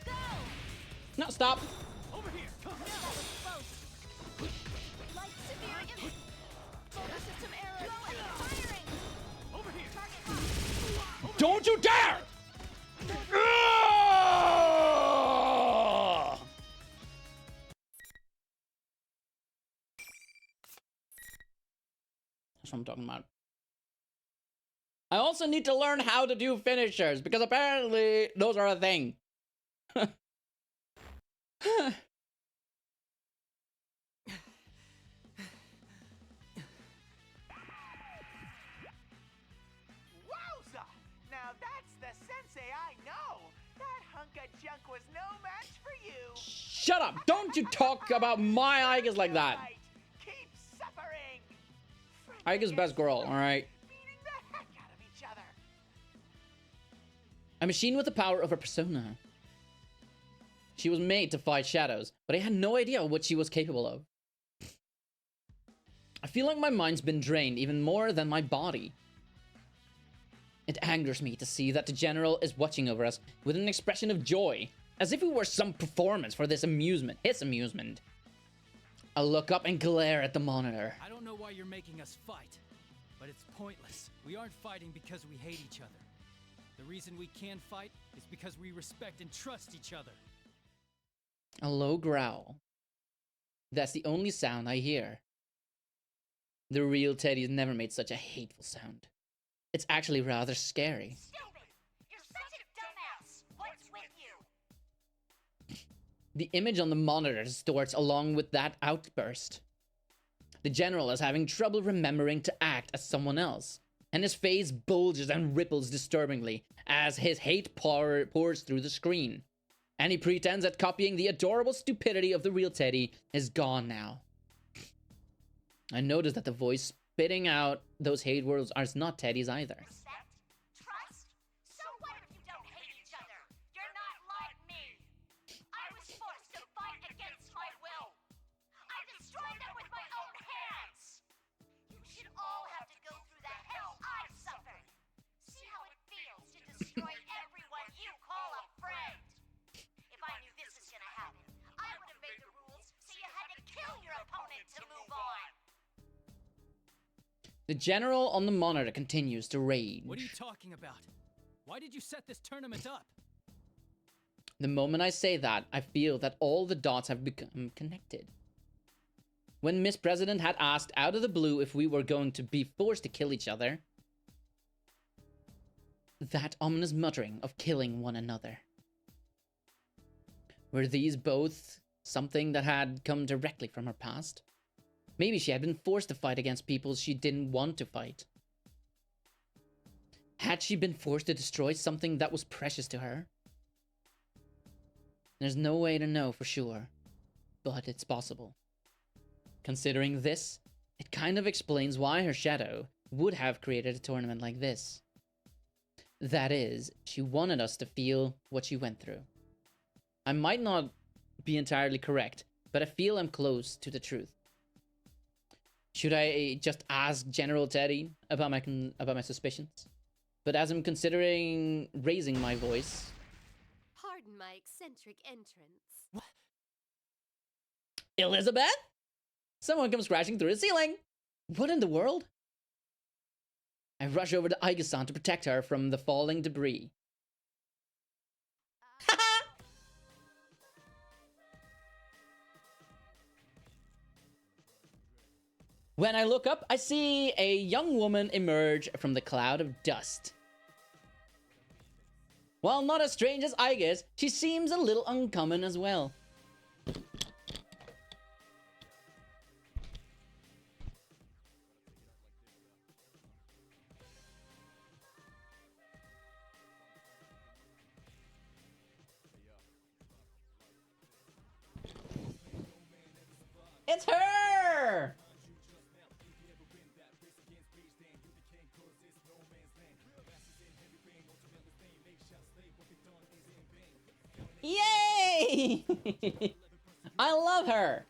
Go. No, stop. Over here. That was close. Light severe impact. Motor system error. Firing. Over here. Target locked. Don't you dare! Ah! That's what I'm talking about. I also need to learn how to do finishers because apparently those are a thing. Wowza! Now that's the sensei I know. That hunk of junk was no match for you. Shut up! Don't you talk about my Aiga's like that. Right. Keep suffering. Aiga's best girl, alright? Beating the heck out of each other. A machine with the power of a persona. She was made to fight shadows, but I had no idea what she was capable of. I feel like my mind's been drained even more than my body. It angers me to see that the general is watching over us with an expression of joy, as if it were some performance for this amusement, his amusement. I look up and glare at the monitor. I don't know why you're making us fight, But it's pointless. We aren't fighting because we hate each other. The reason we can fight is because we respect and trust each other. A low growl. That's the only sound I hear. The real Teddy's never made such a hateful sound. It's actually rather scary. Stupid! You're such a dumbass! What's with you? The image on the monitor distorts along with that outburst. The general is having trouble remembering to act as someone else, and his face bulges and ripples disturbingly as his hate pours through the screen. Any pretense at copying the adorable stupidity of the real Teddy is gone now. I noticed that the voice spitting out those hate words are not Teddy's either. Respect? Trust? So what if you don't hate each other? You're not like me. I was forced to fight against my will. I destroyed them with my own hands. You should all have to go through the hell I've suffered. See how it feels to destroy everyone you call a friend. If I knew this was gonna happen, I would have made the rules so you had to kill your opponent to move on. The general on the monitor continues to rage. What are you talking about? Why did you set this tournament up? The moment I say that, I feel that all the dots have become connected. When Miss President had asked out of the blue if we were going to be forced to kill each other, that ominous muttering of killing one another. Were these both something that had come directly from her past? Maybe she had been forced to fight against people she didn't want to fight. Had she been forced to destroy something that was precious to her? There's no way to know for sure, but it's possible. Considering this, it kind of explains why her shadow would have created a tournament like this. That is, she wanted us to feel what she went through. I might not be entirely correct, but I feel I'm close to the truth. Should I just ask General Teddy about my suspicions? But as I'm considering raising my voice... Pardon my eccentric entrance. What? Elizabeth? Someone comes crashing through the ceiling! What in the world? I rush over to Aiga-san to protect her from the falling debris. When I look up, I see a young woman emerge from the cloud of dust. While not as strange as Aiga's, she seems a little uncommon as well. It's her! Yay! I love her.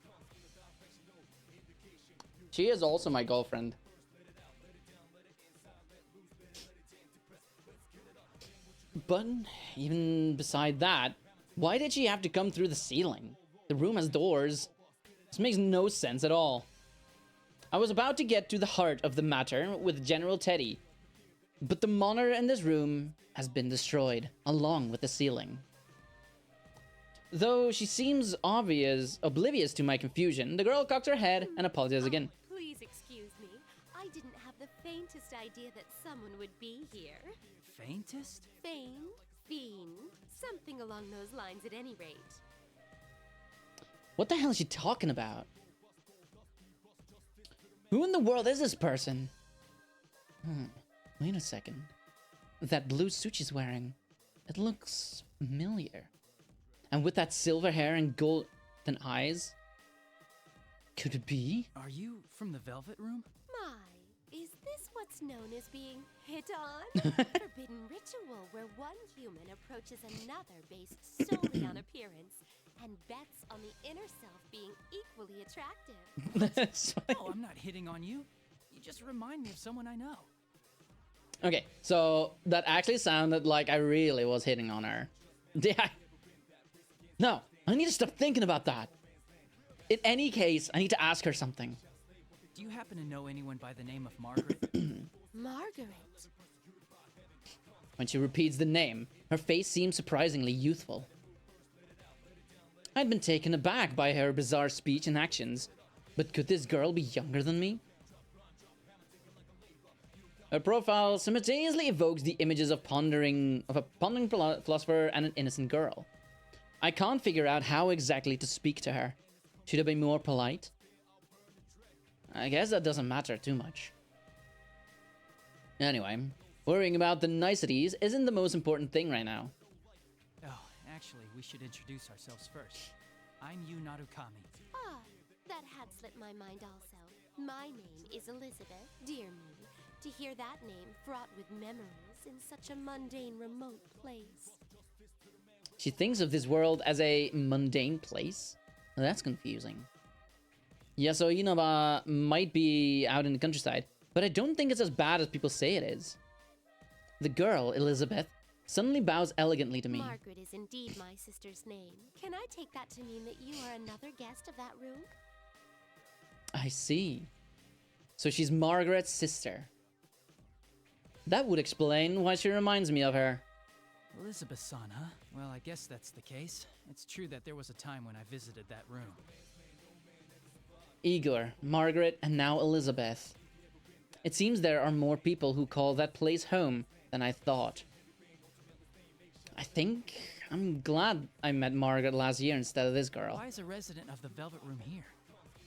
She is also my girlfriend. But even beside that, why did she have to come through the ceiling? The room has doors. This makes no sense at all. I was about to get to the heart of the matter with General Teddy, but the monitor in this room has been destroyed, along with the ceiling. Though she seems oblivious to my confusion, the girl cocks her head and apologizes again. Please excuse me. I didn't have the faintest idea that someone would be here. Faintest? Feigned? Fiend? Something along those lines at any rate. What the hell is she talking about? Who in the world is this person? Wait a second. That blue suit she's wearing, it looks familiar. And with that silver hair and golden eyes, could it be? Are you from the Velvet Room? My, is this what's known as being hit on? Forbidden ritual where one human approaches another based solely on appearance and bets on the inner self being equally attractive. Oh, I'm not hitting on you. You just remind me of someone I know. Okay, so that actually sounded like I really was hitting on her. Yeah. No, I need to stop thinking about that. In any case, I need to ask her something. Do you happen to know anyone by the name of Margaret? Margaret. When she repeats the name, her face seems surprisingly youthful. I'd been taken aback by her bizarre speech and actions, but could this girl be younger than me? Her profile simultaneously evokes the images of a pondering philosopher and an innocent girl. I can't figure out how exactly to speak to her. Should I be more polite? I guess that doesn't matter too much. Anyway, worrying about the niceties isn't the most important thing right now. Oh, actually, we should introduce ourselves first. I'm Yu Narukami. Ah, that had slipped my mind also. My name is Elizabeth. Dear me, to hear that name fraught with memories in such a mundane, remote place. She thinks of this world as a mundane place? Well, that's confusing. Yasuo Inaba might be out in the countryside, but I don't think it's as bad as people say it is. The girl, Elizabeth, suddenly bows elegantly to me. Margaret is indeed my sister's name. Can I take that to mean that you are another guest of that room? I see. So she's Margaret's sister. That would explain why she reminds me of her. Elizabeth-san, huh? Well, I guess that's the case. It's true that there was a time when I visited that room. Igor, Margaret, and now Elizabeth. It seems there are more people who call that place home than I thought. I think I'm glad I met Margaret last year instead of this girl. Why is a resident of the Velvet Room here?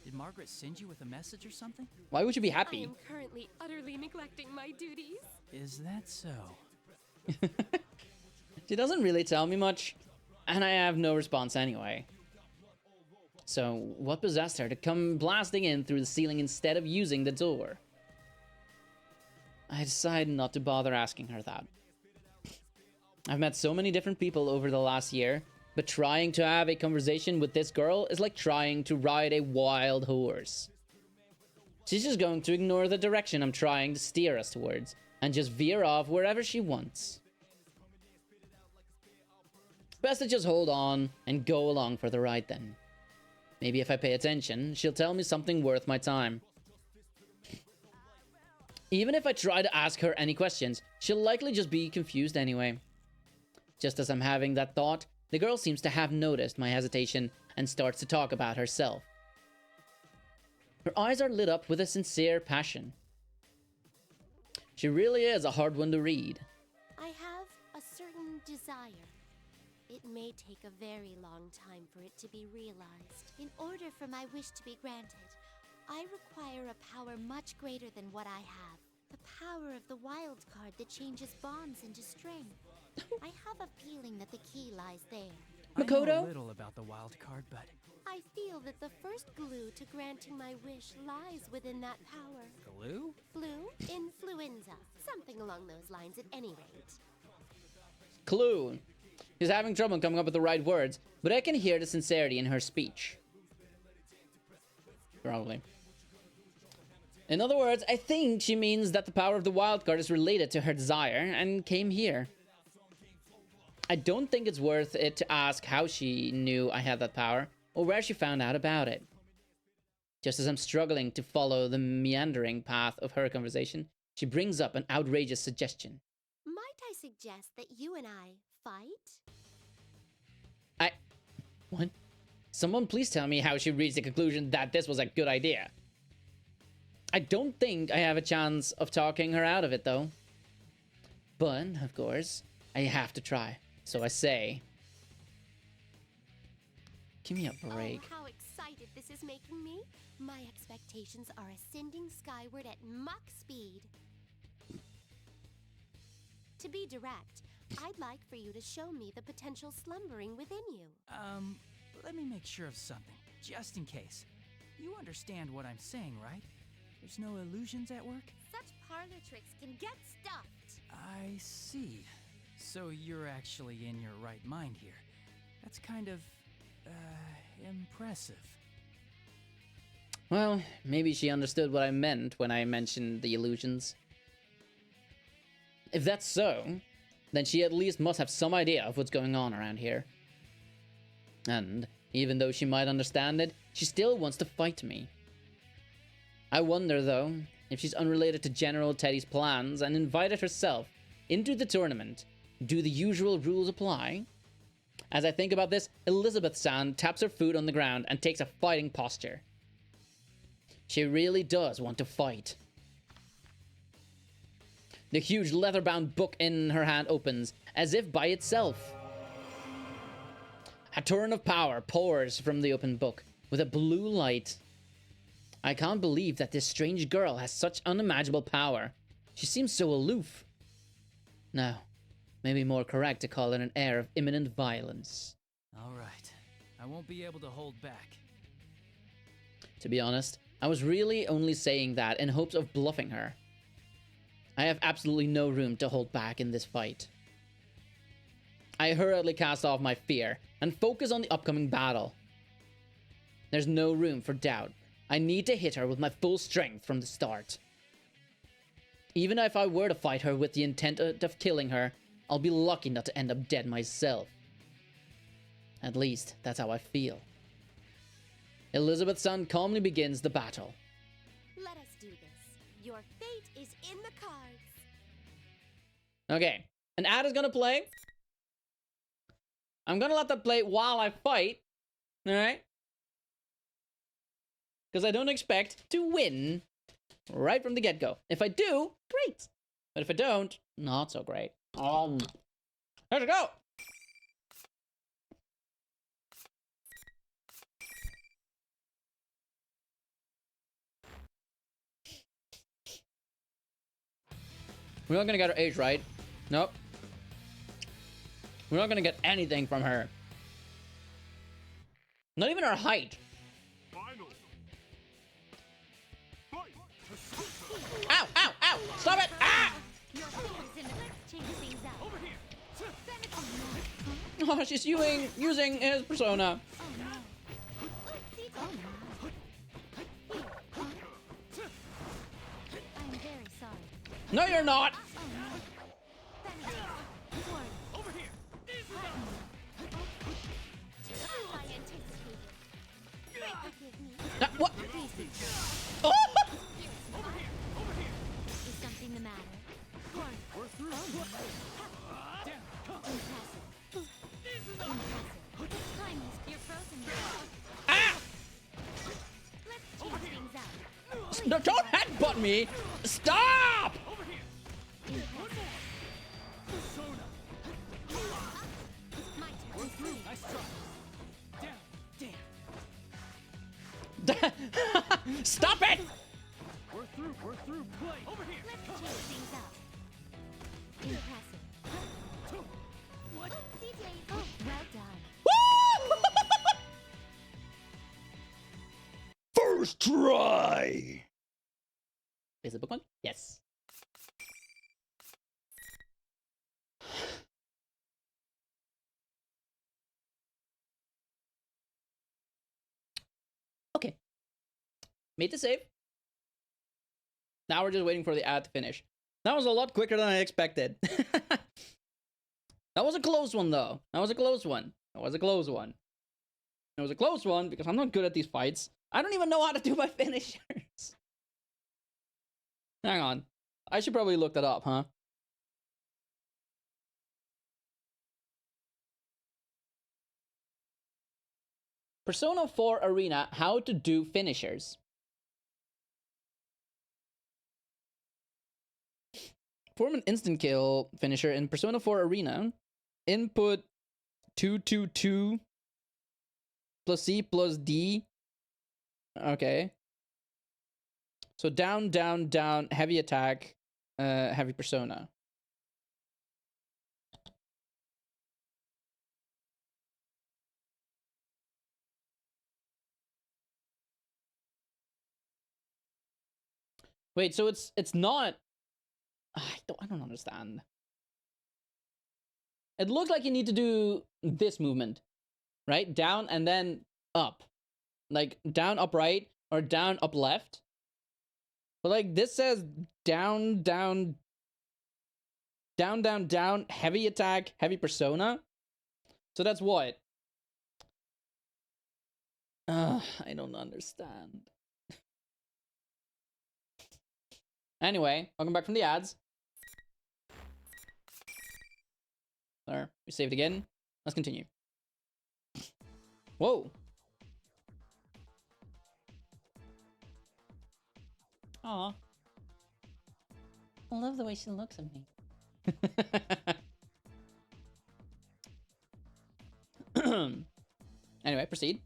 Did Margaret send you with a message or something? Why would you be happy? I am currently utterly neglecting my duties. Is that so? She doesn't really tell me much, and I have no response anyway. So, what possessed her to come blasting in through the ceiling instead of using the door? I decided not to bother asking her that. I've met so many different people over the last year, but trying to have a conversation with this girl is like trying to ride a wild horse. She's just going to ignore the direction I'm trying to steer us towards, and just veer off wherever she wants. Best to just hold on and go along for the ride then. Maybe if I pay attention, she'll tell me something worth my time. Even if I try to ask her any questions, she'll likely just be confused anyway. Just as I'm having that thought, the girl seems to have noticed my hesitation and starts to talk about herself. Her eyes are lit up with a sincere passion. She really is a hard one to read. I have a certain desire. It may take a very long time for it to be realized. In order for my wish to be granted, I require a power much greater than what I have. The power of the wild card that changes bonds into strength. I have a feeling that the key lies there. Makoto? I know a little about the wild card, but... I feel that the first glue to granting my wish lies within that power. Glue? Flu? Influenza. Something along those lines at any rate. Clue. She's having trouble coming up with the right words, but I can hear the sincerity in her speech. Probably. In other words, I think she means that the power of the wild card is related to her desire and came here. I don't think it's worth it to ask how she knew I had that power or where she found out about it. Just as I'm struggling to follow the meandering path of her conversation, she brings up an outrageous suggestion. Might I suggest that you and I fight? What? Someone please tell me how she reached the conclusion that this was a good idea. I don't think I have a chance of talking her out of it, though. But, of course, I have to try. So I say... Give me a break. Oh, how excited this is making me. My expectations are ascending skyward at Mach speed. To be direct, I'd like for you to show me the potential slumbering within you. Let me make sure of something, just in case. You understand what I'm saying, right? There's no illusions at work? Such parlor tricks can get stuffed. I see. So you're actually in your right mind here. That's kind of, impressive. Well, maybe she understood what I meant when I mentioned the illusions. If that's so, then she at least must have some idea of what's going on around here. And, even though she might understand it, she still wants to fight me. I wonder, though, if she's unrelated to General Teddy's plans and invited herself into the tournament. Do the usual rules apply? As I think about this, Elizabeth-san taps her foot on the ground and takes a fighting posture. She really does want to fight. The huge leather-bound book in her hand opens, as if by itself. A torrent of power pours from the open book, with a blue light. I can't believe that this strange girl has such unimaginable power. She seems so aloof. No, maybe more correct to call it an air of imminent violence. Alright, I won't be able to hold back. To be honest, I was really only saying that in hopes of bluffing her. I have absolutely no room to hold back in this fight. I hurriedly cast off my fear and focus on the upcoming battle. There's no room for doubt. I need to hit her with my full strength from the start. Even if I were to fight her with the intent of killing her, I'll be lucky not to end up dead myself. At least, that's how I feel. Elizabeth-san calmly begins the battle. Let us do this. Your fate is in the cards. Okay, an ad is gonna play. I'm gonna let that play while I fight. Alright? Because I don't expect to win right from the get-go. If I do, great. But if I don't, not so great. Let's go! We're not gonna get her age right. Nope. We're not gonna get anything from her. Not even her height. Ow, ow, ow! Stop it! Ah! Oh, she's using his persona. I'm very sorry. No, you're not. Over here. What? Oh! Is something the matter? We're through. Time is you're frozen. Ah! Let's change things out. No, don't headbutt me! Stop! We're through. Nice try. Damn. Stop it! We're through. Play. Over here. Let's change things up. Impressive. What? CJ, oh, well done. First try! Is it book one? Yes. Okay. Made the save. Now we're just waiting for the ad to finish. That was a lot quicker than I expected. That was a close one, though. That was a close one. It was a close one because I'm not good at these fights. I don't even know how to do my finishers. Hang on. I should probably look that up, huh? Persona 4 Arena, how to do finishers. Form an instant kill finisher in Persona 4 Arena. Input 222 plus C plus D. Okay. So down, down, down, heavy attack, heavy persona. Wait, so it's not. I don't understand. It looks like you need to do this movement, right? Down and then up, like down, up, right, or down, up, left. But like this says down, down, down, down, down, heavy attack, heavy persona. So that's what? I don't understand. Anyway, welcome back from the ads. There, we saved again. Let's continue. Whoa. Aw. I love the way she looks at me. Anyway, proceed.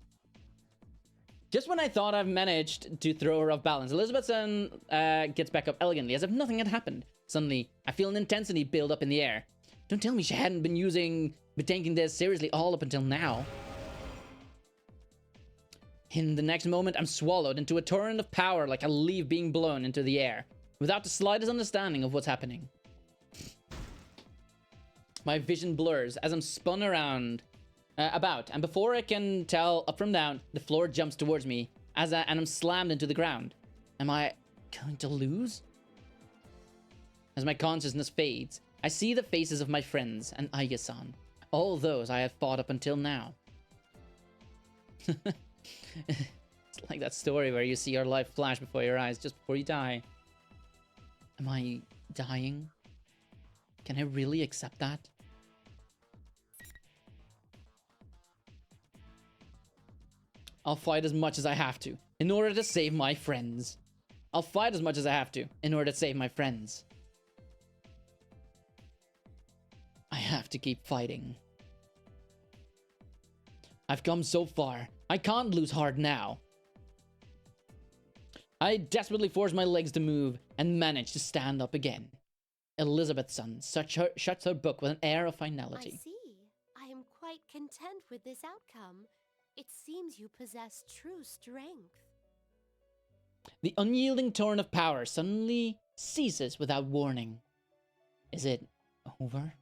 Just when I thought I've managed to throw her off balance, Elizabethson gets back up elegantly, as if nothing had happened. Suddenly, I feel an intensity build up in the air. Don't tell me she hadn't been taking this seriously all up until now. In the next moment, I'm swallowed into a torrent of power like a leaf being blown into the air, without the slightest understanding of what's happening. My vision blurs as I'm spun around, about, and before I can tell up from down, the floor jumps towards me, and I'm slammed into the ground. Am I going to lose? As my consciousness fades, I see the faces of my friends and Aiga-san, all those I have fought up until now. It's like that story where you see your life flash before your eyes just before you die. Am I dying? Can I really accept that? I'll fight as much as I have to in order to save my friends. I'll fight as much as I have to in order to save my friends. I have to keep fighting. I've come so far. I can't lose heart now. I desperately force my legs to move and manage to stand up again. Elizabethson shuts her book with an air of finality. I see. I am quite content with this outcome. It seems you possess true strength. The unyielding torrent of power suddenly ceases without warning. Is it over?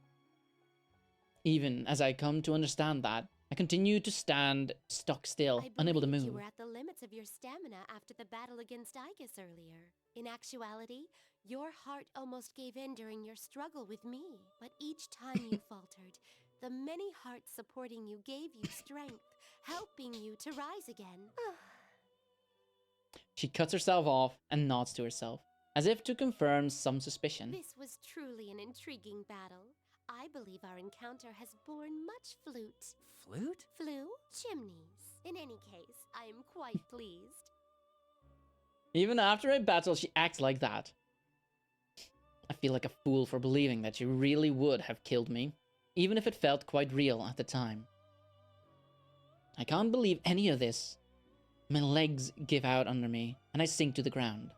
Even as I come to understand that, I continue to stand stock still, unable to move. You were at the limits of your stamina after the battle against Igus earlier. In actuality, your heart almost gave in during your struggle with me. But each time you faltered, the many hearts supporting you gave you strength, helping you to rise again. She cuts herself off and nods to herself, as if to confirm some suspicion. This was truly an intriguing battle. I believe our encounter has borne much flute. Flute? Chimneys. In any case, I am quite pleased. Even after a battle, she acts like that. I feel like a fool for believing that she really would have killed me, even if it felt quite real at the time. I can't believe any of this. My legs give out under me, and I sink to the ground.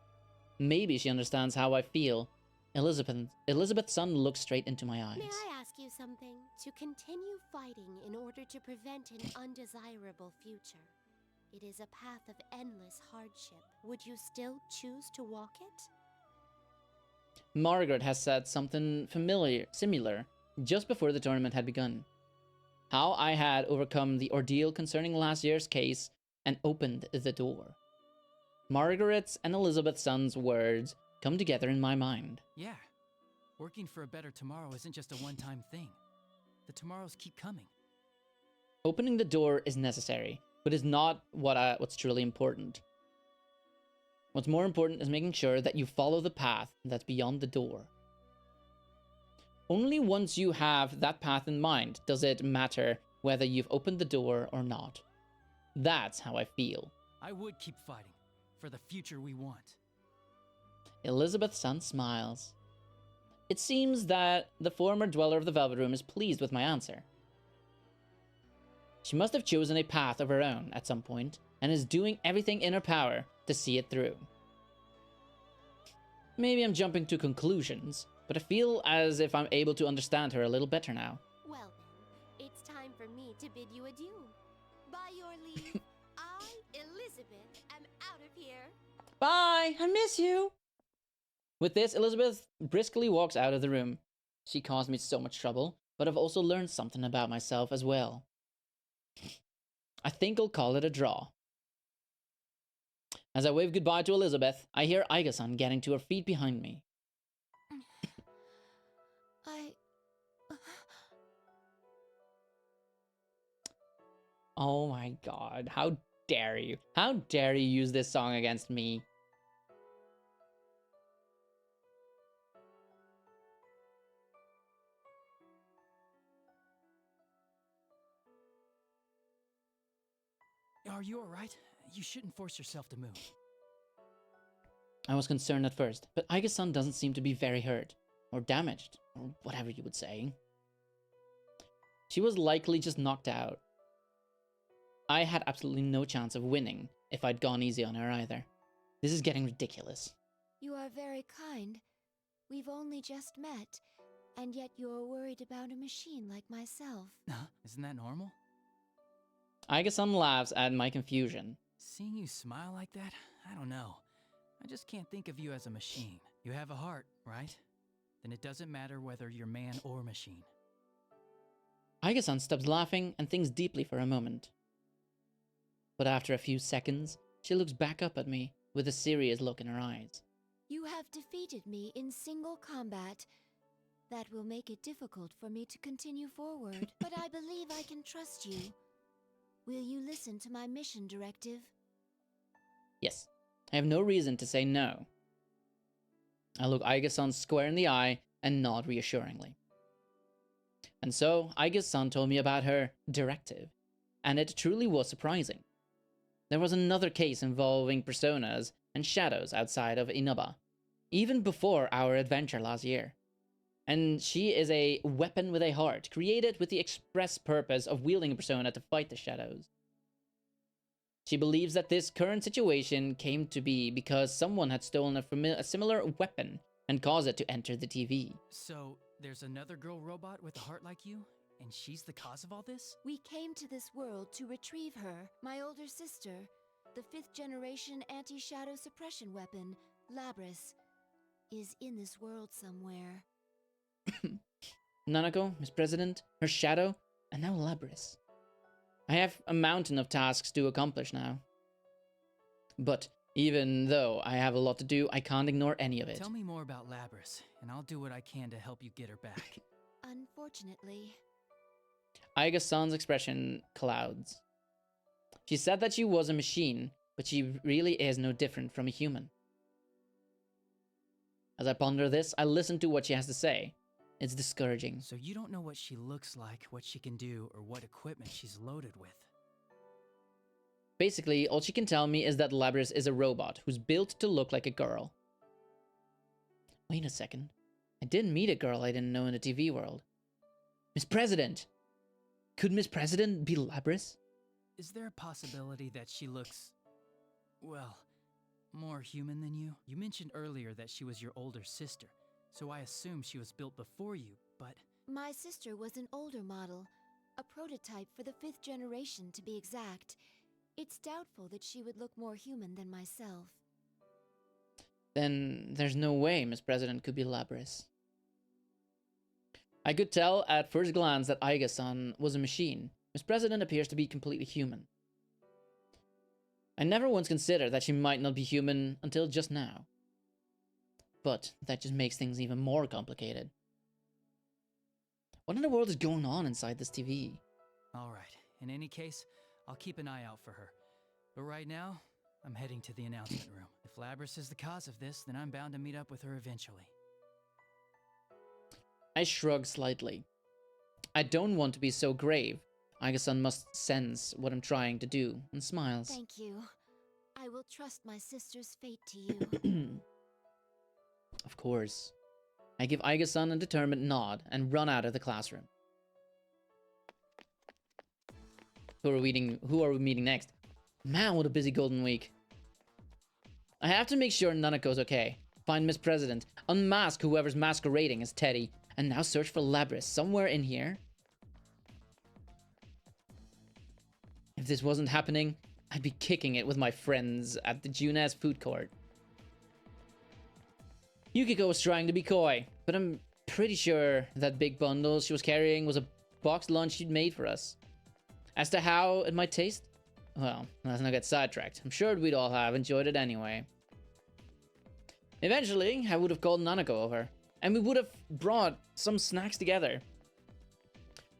Maybe she understands how I feel. Elizabethson looks straight into my eyes. May I ask you something? To continue fighting in order to prevent an undesirable future. It is a path of endless hardship. Would you still choose to walk it? Margaret has said something similar, just before the tournament had begun. How I had overcome the ordeal concerning last year's case and opened the door. Margaret's and Elizabethson's words come together in my mind. Yeah. Working for a better tomorrow isn't just a one-time thing. The tomorrows keep coming. Opening the door is necessary, but is not what's truly important. What's more important is making sure that you follow the path that's beyond the door. Only once you have that path in mind does it matter whether you've opened the door or not. That's how I feel. I would keep fighting for the future we want. Elizabethson smiles. It seems that the former dweller of the Velvet Room is pleased with my answer. She must have chosen a path of her own at some point, and is doing everything in her power to see it through. Maybe I'm jumping to conclusions, but I feel as if I'm able to understand her a little better now. Well then, it's time for me to bid you adieu. By your leave, I, Elizabeth, am out of here. Bye! I miss you! With this, Elizabeth briskly walks out of the room. She caused me so much trouble, but I've also learned something about myself as well. I think I'll call it a draw. As I wave goodbye to Elizabeth, I hear Aiga-san getting to her feet behind me. Oh my god, how dare you? How dare you use this song against me? Are you alright? You shouldn't force yourself to move. I was concerned at first, but Aiga-san doesn't seem to be very hurt, or damaged, or whatever you would say. She was likely just knocked out. I had absolutely no chance of winning if I'd gone easy on her either. This is getting ridiculous. You are very kind. We've only just met, and yet you're worried about a machine like myself. Isn't that normal? Aiga-san laughs at my confusion. Seeing you smile like that, I don't know. I just can't think of you as a machine. You have a heart, right? Then it doesn't matter whether you're man or machine. Aiga-san stops laughing and thinks deeply for a moment. But after a few seconds, she looks back up at me with a serious look in her eyes. You have defeated me in single combat. That will make it difficult for me to continue forward, but I believe I can trust you. Will you listen to my mission directive? Yes, I have no reason to say no. I look Aiga-san square in the eye and nod reassuringly. And so, Aiga-san told me about her directive, and it truly was surprising. There was another case involving personas and shadows outside of Inaba, even before our adventure last year. And she is a weapon with a heart, created with the express purpose of wielding a persona to fight the shadows. She believes that this current situation came to be because someone had stolen a similar weapon and caused it to enter the TV. So, there's another girl robot with a heart like you? And she's the cause of all this? We came to this world to retrieve her, my older sister, the 5th generation anti-shadow suppression weapon, Labris, is in this world somewhere. Nanako, Miss President, her shadow, and now Labris. I have a mountain of tasks to accomplish now. But even though I have a lot to do, I can't ignore any of it. Tell me more about Labris, and I'll do what I can to help you get her back. Unfortunately. Aiga-san's expression clouds. She said that she was a machine, but she really is no different from a human. As I ponder this, I listen to what she has to say. It's discouraging. So you don't know what she looks like, what she can do, or what equipment she's loaded with. Basically, all she can tell me is that Labris is a robot who's built to look like a girl. Wait a second. I didn't meet a girl I didn't know in the TV world. Miss President! Could Miss President be Labris? Is there a possibility that she looks, well, more human than you? You mentioned earlier that she was your older sister, so I assume she was built before you, but... My sister was an older model, a prototype for the 5th generation to be exact. It's doubtful that she would look more human than myself. Then there's no way Miss President could be Labris. I could tell at first glance that Aiga-san was a machine. Miss President appears to be completely human. I never once considered that she might not be human until just now. But that just makes things even more complicated. What in the world is going on inside this TV? Alright, in any case, I'll keep an eye out for her. But right now, I'm heading to the announcement room. If Labris is the cause of this, then I'm bound to meet up with her eventually. I shrug slightly. I don't want to be so grave. Aiga-san must sense what I'm trying to do, and smiles. Thank you. I will trust my sister's fate to you. Of course. I give Aiga-san a determined nod and run out of the classroom. Who are we meeting next? Man, what a busy golden week. I have to make sure Nanako's okay. Find Miss President, unmask whoever's masquerading as Teddy, and now search for Labris somewhere in here. If this wasn't happening, I'd be kicking it with my friends at the Junes food court. Yukiko was trying to be coy, but I'm pretty sure that big bundle she was carrying was a boxed lunch she'd made for us. As to how it might taste, well, let's not get sidetracked. I'm sure we'd all have enjoyed it anyway. Eventually, I would have called Nanako over, and we would have brought some snacks together.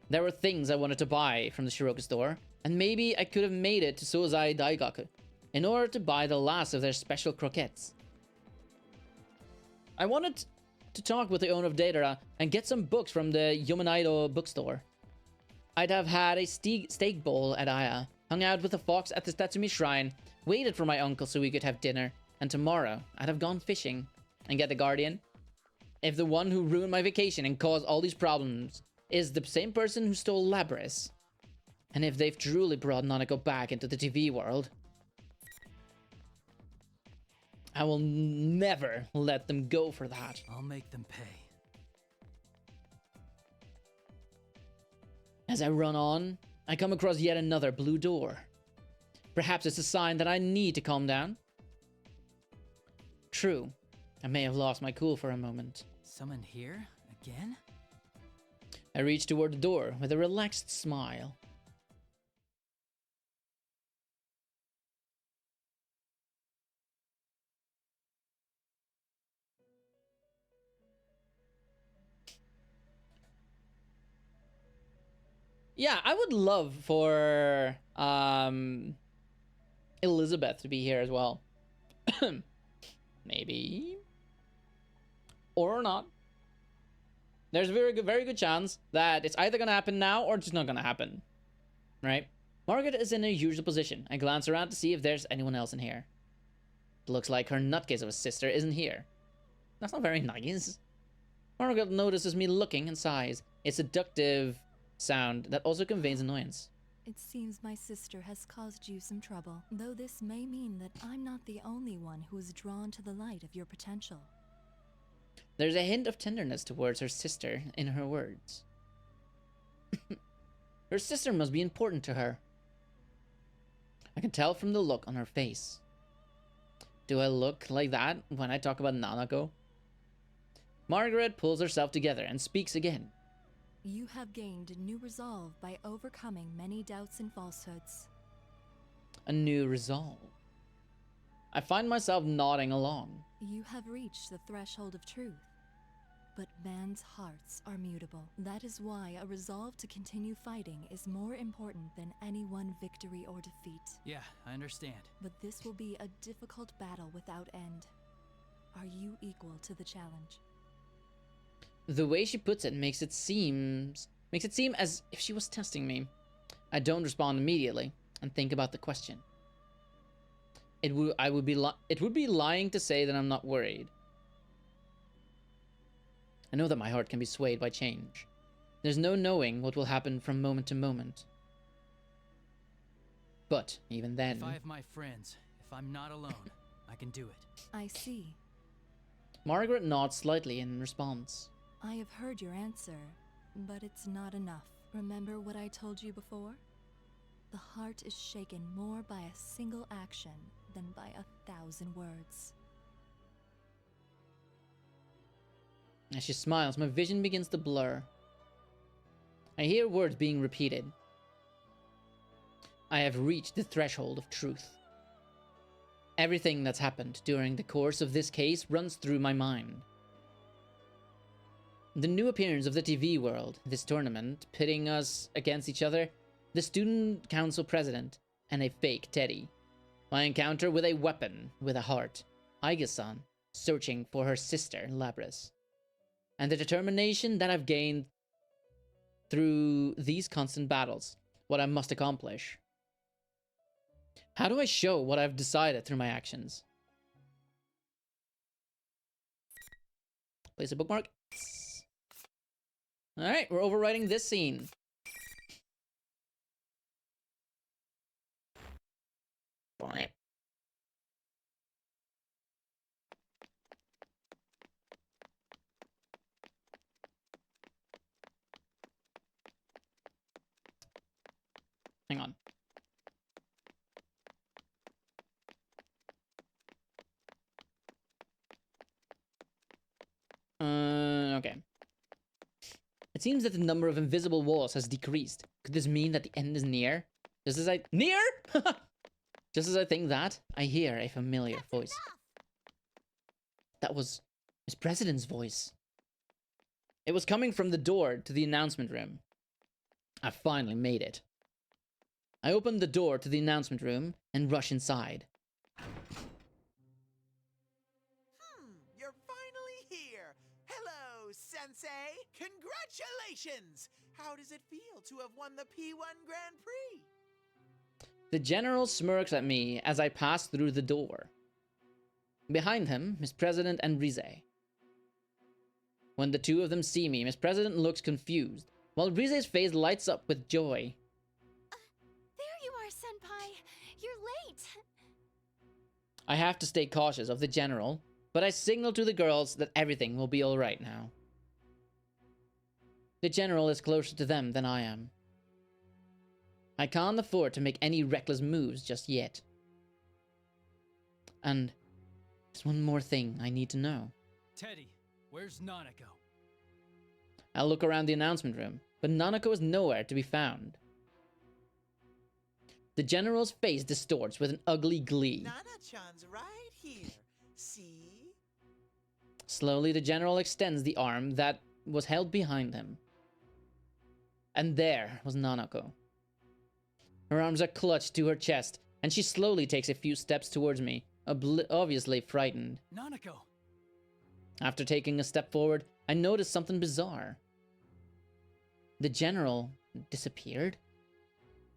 There were things I wanted to buy from the Shiroku store, and maybe I could have made it to Sozai Daigaku in order to buy the last of their special croquettes. I wanted to talk with the owner of Deidara and get some books from the Yomanaido bookstore. I'd have had a steak bowl at Aya, hung out with the fox at the Tatsumi shrine, waited for my uncle so we could have dinner, and tomorrow I'd have gone fishing. And get the Guardian? If the one who ruined my vacation and caused all these problems is the same person who stole Labris, and if they've truly brought Nanako back into the TV world, I will never let them go for that. I'll make them pay. As I run on, I come across yet another blue door. Perhaps it's a sign that I need to calm down. True, I may have lost my cool for a moment. Someone here? Again? I reach toward the door with a relaxed smile. Yeah, I would love for Elizabeth to be here as well. Maybe. Or not. There's a very good chance that it's either gonna happen now or it's just not gonna happen. Right? Margaret is in a usual position. I glance around to see if there's anyone else in here. It looks like her nutcase of a sister isn't here. That's not very nice. Margaret notices me looking and sighs. A seductive sound that also conveys annoyance. It seems my sister has caused you some trouble, though this may mean that I'm not the only one who is drawn to the light of your potential. There's a hint of tenderness towards her sister in her words. Her sister must be important to her. I can tell from the look on her face. Do I look like that when I talk about Nanako? Margaret pulls herself together and speaks again. You have gained new resolve by overcoming many doubts and falsehoods. A new resolve. I find myself nodding along. You have reached the threshold of truth. But man's hearts are mutable. That is why a resolve to continue fighting is more important than any one victory or defeat. Yeah, I understand. But this will be a difficult battle without end. Are you equal to the challenge? The way she puts it makes it seem as if she was testing me. I don't respond immediately and think about the question. It would be lying to say that I'm not worried. I know that my heart can be swayed by change. There's no knowing what will happen from moment to moment. But even then, if I have my friends, if I'm not alone, I can do it. I see. Margaret nods slightly in response. I have heard your answer, but it's not enough. Remember what I told you before? The heart is shaken more by a single action than by 1,000 words. As she smiles, my vision begins to blur. I hear words being repeated. I have reached the threshold of truth. Everything that's happened during the course of this case runs through my mind. The new appearance of the TV world, this tournament, pitting us against each other, the student council president, and a fake Teddy. My encounter with a weapon with a heart, Aiga-san, searching for her sister, Labris. And the determination that I've gained through these constant battles, what I must accomplish. How do I show what I've decided through my actions? Place a bookmark. Alright, we're overwriting this scene. Hang on. Okay. It seems that the number of invisible walls has decreased. Could this mean that the end is near? Just as I... Near?! Just as I think that, I hear a familiar voice. That was Miss President's voice. It was coming from the door to the announcement room. I finally made it. I opened the door to the announcement room and rush inside. You're finally here. Hello, Sensei. Congratulations. How does it feel to have won the P1 Grand Prix? The general smirks at me as I pass through the door. Behind him, Miss President and Rize. When the two of them see me, Miss President looks confused, while Rize's face lights up with joy. There you are, Senpai. You're late. I have to stay cautious of the general, but I signal to the girls that everything will be alright now. The general is closer to them than I am. I can't afford to make any reckless moves just yet. And there's one more thing I need to know. Teddy, where's Nanako? I look around the announcement room, but Nanako is nowhere to be found. The general's face distorts with an ugly glee. Nana-chan's right here. See? Slowly, the general extends the arm that was held behind him. And there was Nanako. Her arms are clutched to her chest, and she slowly takes a few steps towards me, obviously frightened. Nanako! After taking a step forward, I notice something bizarre. The general disappeared?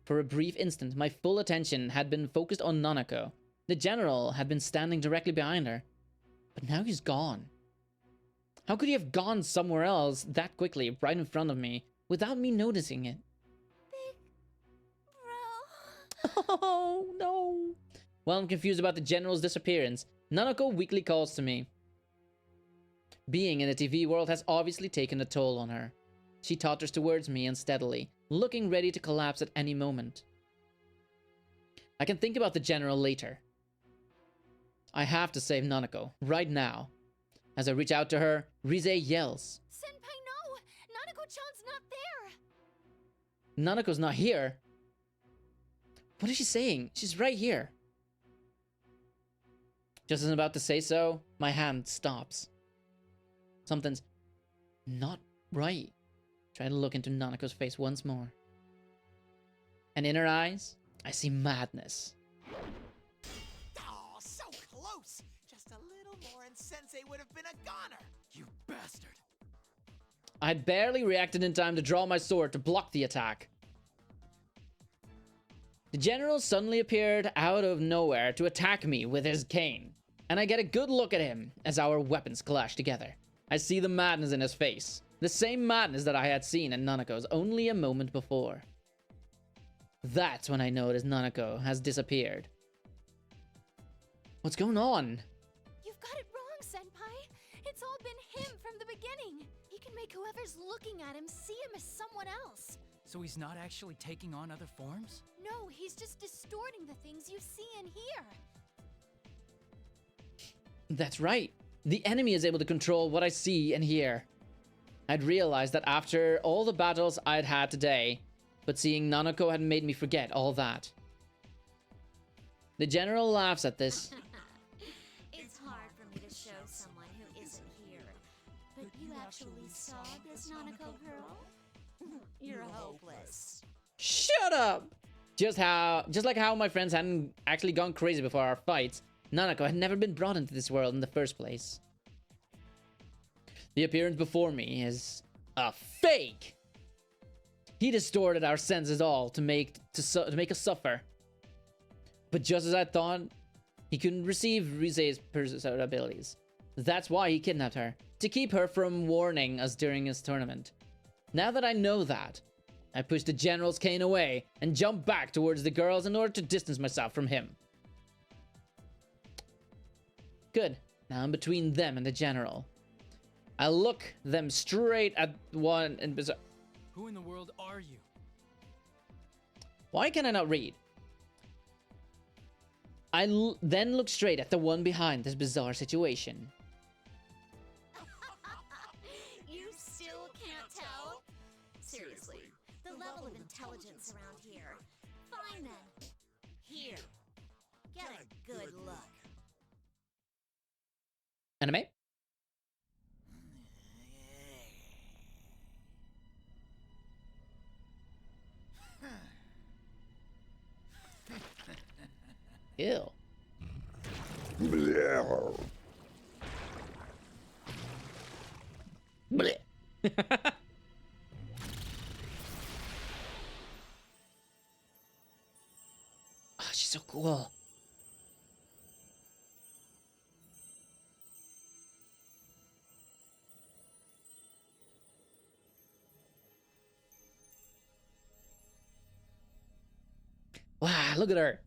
For a brief instant, my full attention had been focused on Nanako. The general had been standing directly behind her, but now he's gone. How could he have gone somewhere else that quickly, right in front of me, without me noticing it? Oh, no. While I'm confused about the general's disappearance, Nanako weakly calls to me. Being in the TV world has obviously taken a toll on her. She totters towards me unsteadily, looking ready to collapse at any moment. I can think about the general later. I have to save Nanako, right now. As I reach out to her, Rize yells. Senpai, no! Nanako-chan's not there! Nanako's not here? What is she saying? She's right here. Just as I'm about to say so, my hand stops. Something's not right. Try to look into Nanako's face once more. And in her eyes, I see madness. Oh, so close! Just a little more and Sensei would have been a goner! You bastard! I had barely reacted in time to draw my sword to block the attack. The general suddenly appeared out of nowhere to attack me with his cane, and I get a good look at him as our weapons clash together. I see the madness in his face, the same madness that I had seen in Nanako's only a moment before. That's when I noticed Nanako has disappeared. What's going on? You've got it wrong, Senpai. It's all been him from the beginning. He can make whoever's looking at him see him as someone else. So he's not actually taking on other forms? No, he's just distorting the things you see and hear. That's right. The enemy is able to control what I see and hear. I'd realized that after all the battles I'd had today, but seeing Nanako had made me forget all that. The general laughs at this. It's hard for me to show someone who isn't here. But you actually saw this Nanako girl? You're hopeless. Shut up! Just like how my friends hadn't actually gone crazy before our fights, Nanako had never been brought into this world in the first place. The appearance before me is a fake. He distorted our senses all to make us suffer. But just as I thought, he couldn't receive Rize's personal abilities. That's why he kidnapped her, to keep her from warning us during his tournament. Now that I know that, I push the general's cane away and jump back towards the girls in order to distance myself from him. Good. Now I'm between them and the general. I look them straight at one and bizarre. Who in the world are you? Why can I not read? I then look straight at the one behind this bizarre situation. You still can't tell? Seriously, the level of intelligence around here. Fine then. Here. Get a good look. Anime? Ew. Blech. Wow, look at her.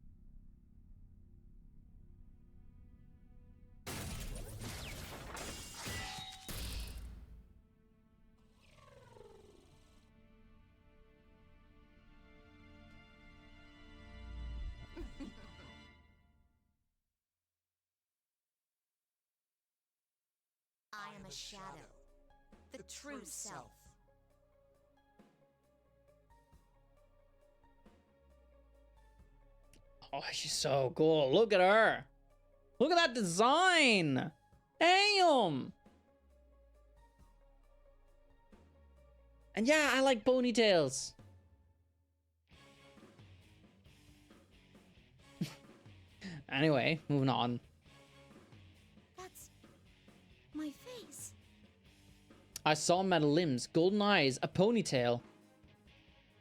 I am a shadow, the true self. Oh, she's so cool. Look at her. Look at that design. Damn. And yeah, I like ponytails. Anyway, moving on. That's my face. I saw metal limbs, golden eyes, a ponytail,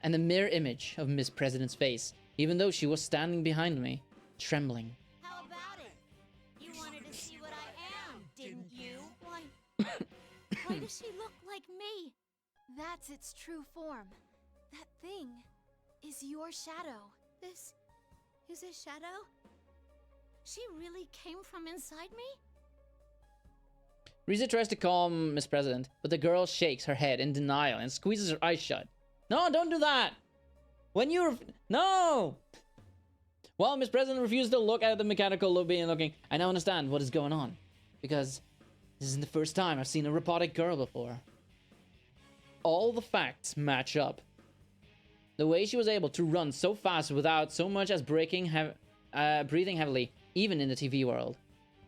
and a mirror image of Miss President's face, even though she was standing behind me, trembling. How about it? You wanted to see what I am, didn't you? Why does she look like me? That's its true form. That thing is your shadow. This is a shadow? She really came from inside me? Risa tries to calm Miss President, but the girl shakes her head in denial and squeezes her eyes shut. No, don't do that! When you no! While Miss President refuses to look at the mechanical looking, I now understand what is going on. Because this isn't the first time I've seen a robotic girl before. All the facts match up. The way she was able to run so fast without so much as breathing heavily, even in the TV world.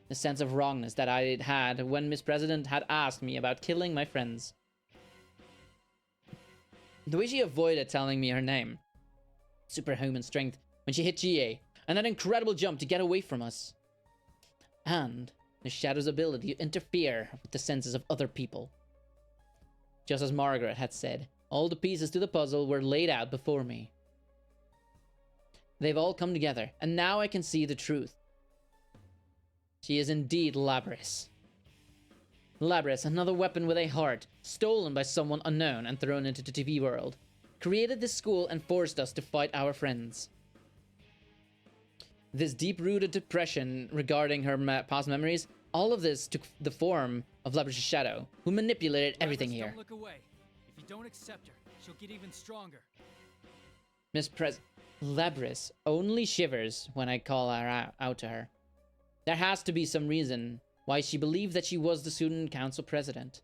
The sense of wrongness that I had when Miss President had asked me about killing my friends. The way she avoided telling me her name. Superhuman strength when she hit GA, and that incredible jump to get away from us. And the Shadow's ability to interfere with the senses of other people. Just as Margaret had said, all the pieces to the puzzle were laid out before me. They've all come together, and now I can see the truth. She is indeed Labrys. Labrys, another weapon with a heart, stolen by someone unknown and thrown into the TV world, created this school and forced us to fight our friends. This deep-rooted depression regarding her past memories, all of this took the form of Labrys' shadow, who manipulated everything here. Don't look away. If you don't accept her, she'll get even stronger. Labrys only shivers when I call her out to her. There has to be some reason why she believed that she was the student council president.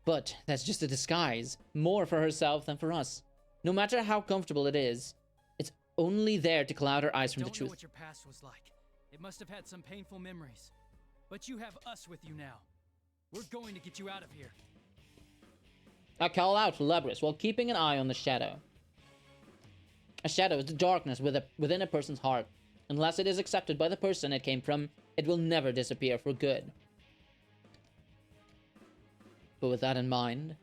But that's just a disguise, more for herself than for us. No matter how comfortable it is, it's only there to cloud her eyes from the truth. Don't know what your past was like. It must have had some painful memories. But you have us with you now. We're going to get you out of here. I call out to Labrys while keeping an eye on the shadow. A shadow is the darkness within a person's heart. Unless it is accepted by the person it came from, it will never disappear for good. But with that in mind,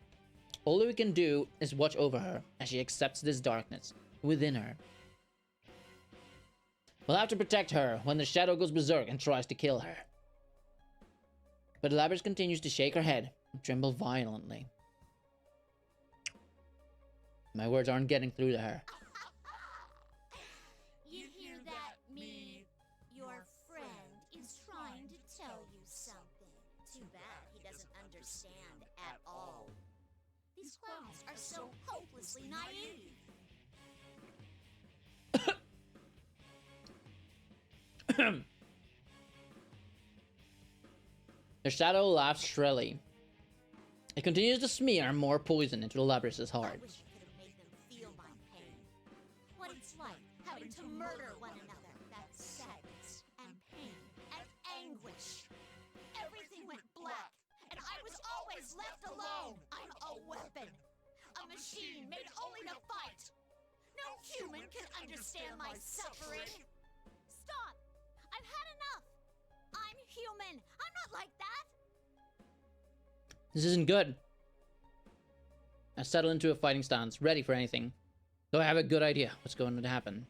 all we can do is watch over her as she accepts this darkness within her. We'll have to protect her when the shadow goes berserk and tries to kill her. But Labrys continues to shake her head and tremble violently. My words aren't getting through to her. You hear that, me? Your friend is trying to tell you something. Too bad he doesn't understand at all. These clowns are so hopelessly naive. The shadow laughs shrilly. It continues to smear more poison into Labrys' heart. I wish you could have made them feel my pain. What it's like having to murder one another. That sadness and pain and anguish. Everything went black, and I was always left alone. I'm a weapon. A machine made only to fight. No human can understand my suffering. Stop! I've had enough. I'm human. I'm not like that. This isn't good. I settle into a fighting stance, ready for anything. Though I have a good idea what's going to happen.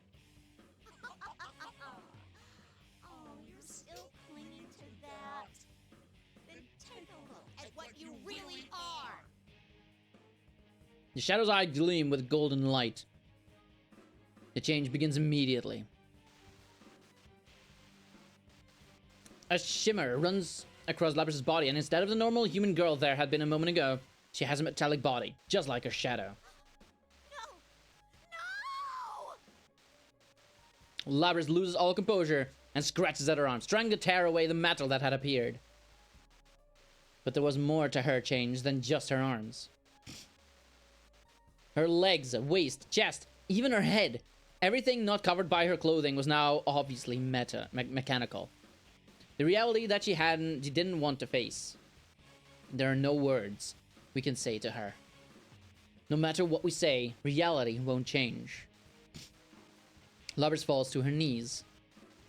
Oh, you're still clinging to that. Then take a look at what you really are. The shadow's eye gleam with golden light. The change begins immediately. A shimmer runs across Labrys's body, and instead of the normal human girl there had been a moment ago, she has a metallic body, just like her shadow. Labrys loses all composure and scratches at her arms, trying to tear away the metal that had appeared. But there was more to her change than just her arms. Her legs, waist, chest, even her head, everything not covered by her clothing was now obviously mechanical. The reality that she didn't want to face. There are no words we can say to her. No matter what we say, reality won't change. Labrys falls to her knees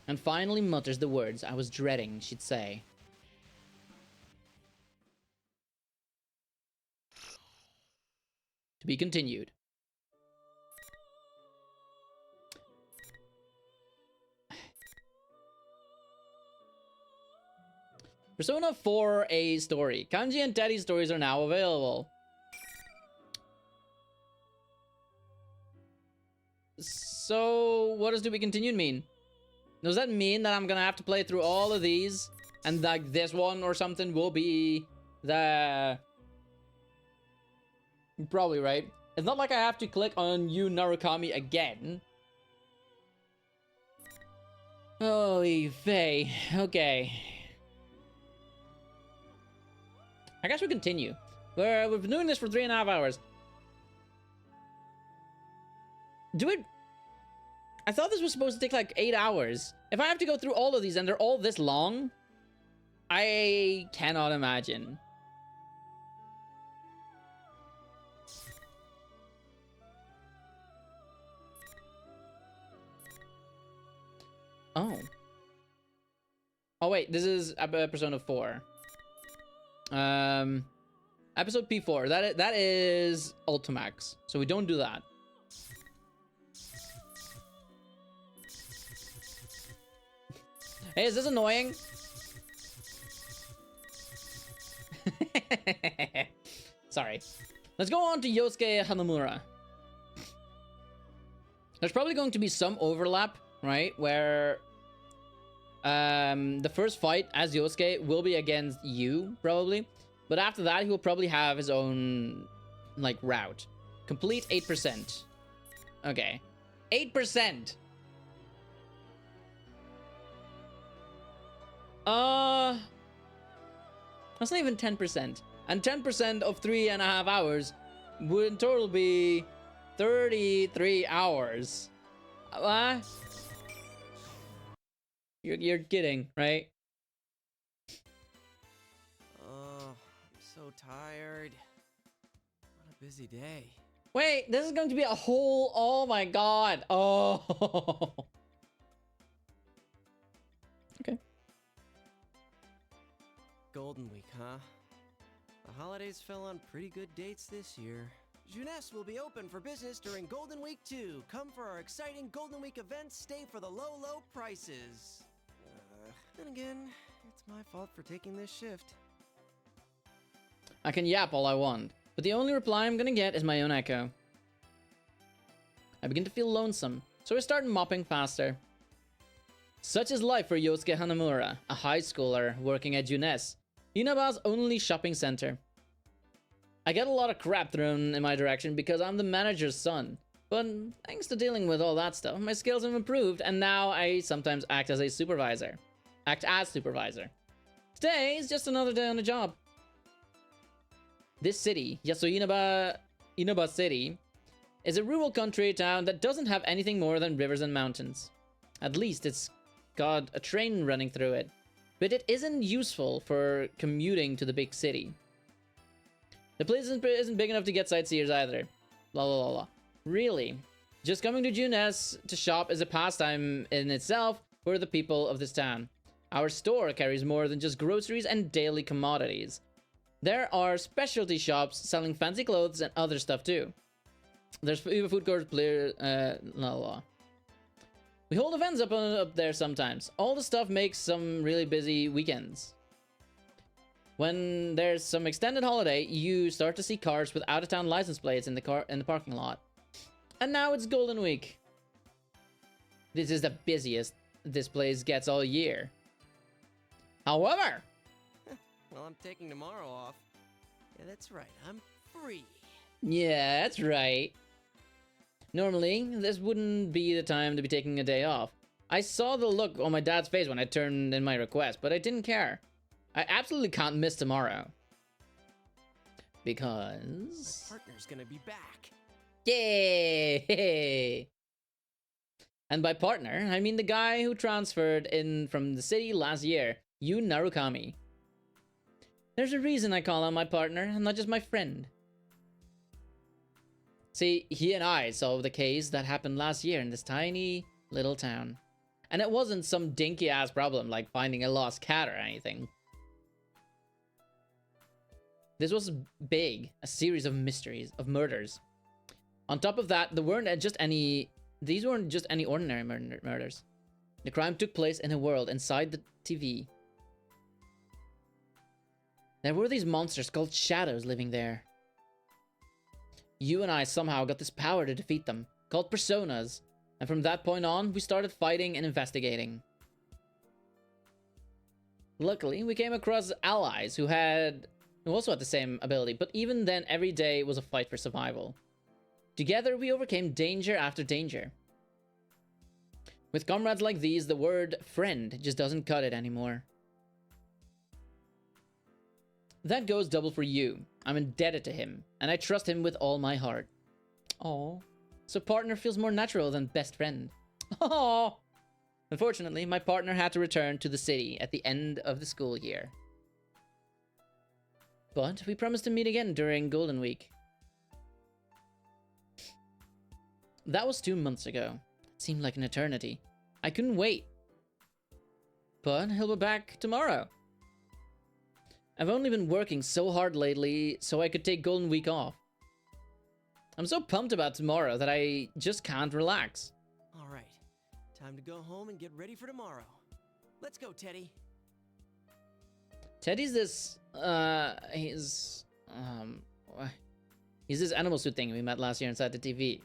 and finally mutters the words I was dreading she'd say. To be continued. Persona 4A story. Kanji and Teddy's stories are now available. So, what does to be continued mean? Does that mean that I'm gonna have to play through all of these and like this one or something will be the... You're probably right. It's not like I have to click on Yu Narukami again. Oh, Faye. Okay. I guess we continue. We've been doing this for 3.5 hours. I thought this was supposed to take like 8 hours. If I have to go through all of these and they're all this long, I cannot imagine. Oh. Oh wait, this is Persona 4. Episode P4. That is Ultimax. So we don't do that. Hey, is this annoying? Sorry. Let's go on to Yosuke Hanamura. There's probably going to be some overlap, right? Where the first fight as Yosuke will be against you, probably. But after that, he will probably have his own, like, route. Complete 8%. Okay. 8%! That's not even 10%. And 10% of 3.5 hours would in total be 33 hours. You're kidding, right? Oh, I'm so tired. What a busy day. Wait, this is going to be a whole... Oh my god. Oh. Okay. Golden Week, huh? The holidays fell on pretty good dates this year. Jeunesse will be open for business during Golden Week 2. Come for our exciting Golden Week events, stay for the low, low prices. Then again, it's my fault for taking this shift. I can yap all I want, but the only reply I'm gonna get is my own echo. I begin to feel lonesome, so I start mopping faster. Such is life for Yosuke Hanamura, a high schooler working at Jeunesse, Inaba's only shopping center. I get a lot of crap thrown in my direction because I'm the manager's son. But thanks to dealing with all that stuff, my skills have improved, and now I sometimes act as supervisor. Today is just another day on the job. This city, Inaba City, is a rural country town that doesn't have anything more than rivers and mountains. At least it's got a train running through it. But it isn't useful for commuting to the big city. The place isn't big enough to get sightseers either. La la la la. Really? Just coming to Jeunesse to shop is a pastime in itself for the people of this town. Our store carries more than just groceries and daily commodities. There are specialty shops selling fancy clothes and other stuff too. There's even food courts, la la la. We hold events up there sometimes. All the stuff makes some really busy weekends. When there's some extended holiday, you start to see cars with out-of-town license plates in the parking lot. And now it's Golden Week. This is the busiest this place gets all year. However, Well, I'm taking tomorrow off. Yeah, that's right. I'm free. yeah, that's right. Normally, this wouldn't be the time to be taking a day off. I saw the look on my dad's face when I turned in my request, but I didn't care. I absolutely can't miss tomorrow. Because... My partner's gonna be back. Yay! And by partner, I mean the guy who transferred in from the city last year, Yu Narukami. There's a reason I call him my partner, and not just my friend. See, he and I solved the case that happened last year in this tiny little town. And it wasn't some dinky-ass problem like finding a lost cat or anything. This was big, a series of mysteries, of murders. On top of that, these weren't just any ordinary murders. The crime took place in a world inside the TV. There were these monsters called shadows living there. You and I somehow got this power to defeat them, called personas, and from that point on, we started fighting and investigating. Luckily, we came across allies who also had the same ability, but even then, every day was a fight for survival. Together, we overcame danger after danger. With comrades like these, the word friend just doesn't cut it anymore. That goes double for you. I'm indebted to him, and I trust him with all my heart. Aww. So partner feels more natural than best friend. Aww. Unfortunately, my partner had to return to the city at the end of the school year. But we promised to meet again during Golden Week. That was 2 months ago. It seemed like an eternity. I couldn't wait. But he'll be back tomorrow. I've only been working so hard lately so I could take Golden Week off. I'm so pumped about tomorrow that I just can't relax. All right. Time to go home and get ready for tomorrow. Let's go, Teddy. Teddy's this, he's this animal suit thing we met last year inside the TV.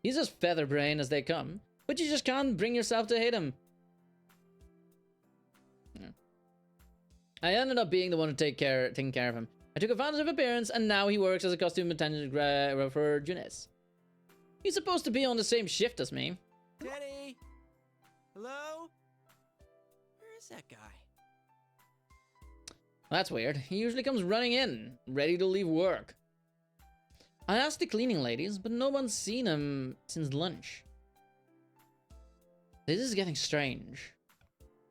He's as featherbrain as they come, but you just can't bring yourself to hate him. Yeah. I ended up being the one taking care of him. I took advantage of appearance, and now he works as a costume attendant for Junis. He's supposed to be on the same shift as me. Teddy! Hello? Where is that guy? That's weird. He usually comes running in, ready to leave work. I asked the cleaning ladies, but no one's seen him since lunch. This is getting strange.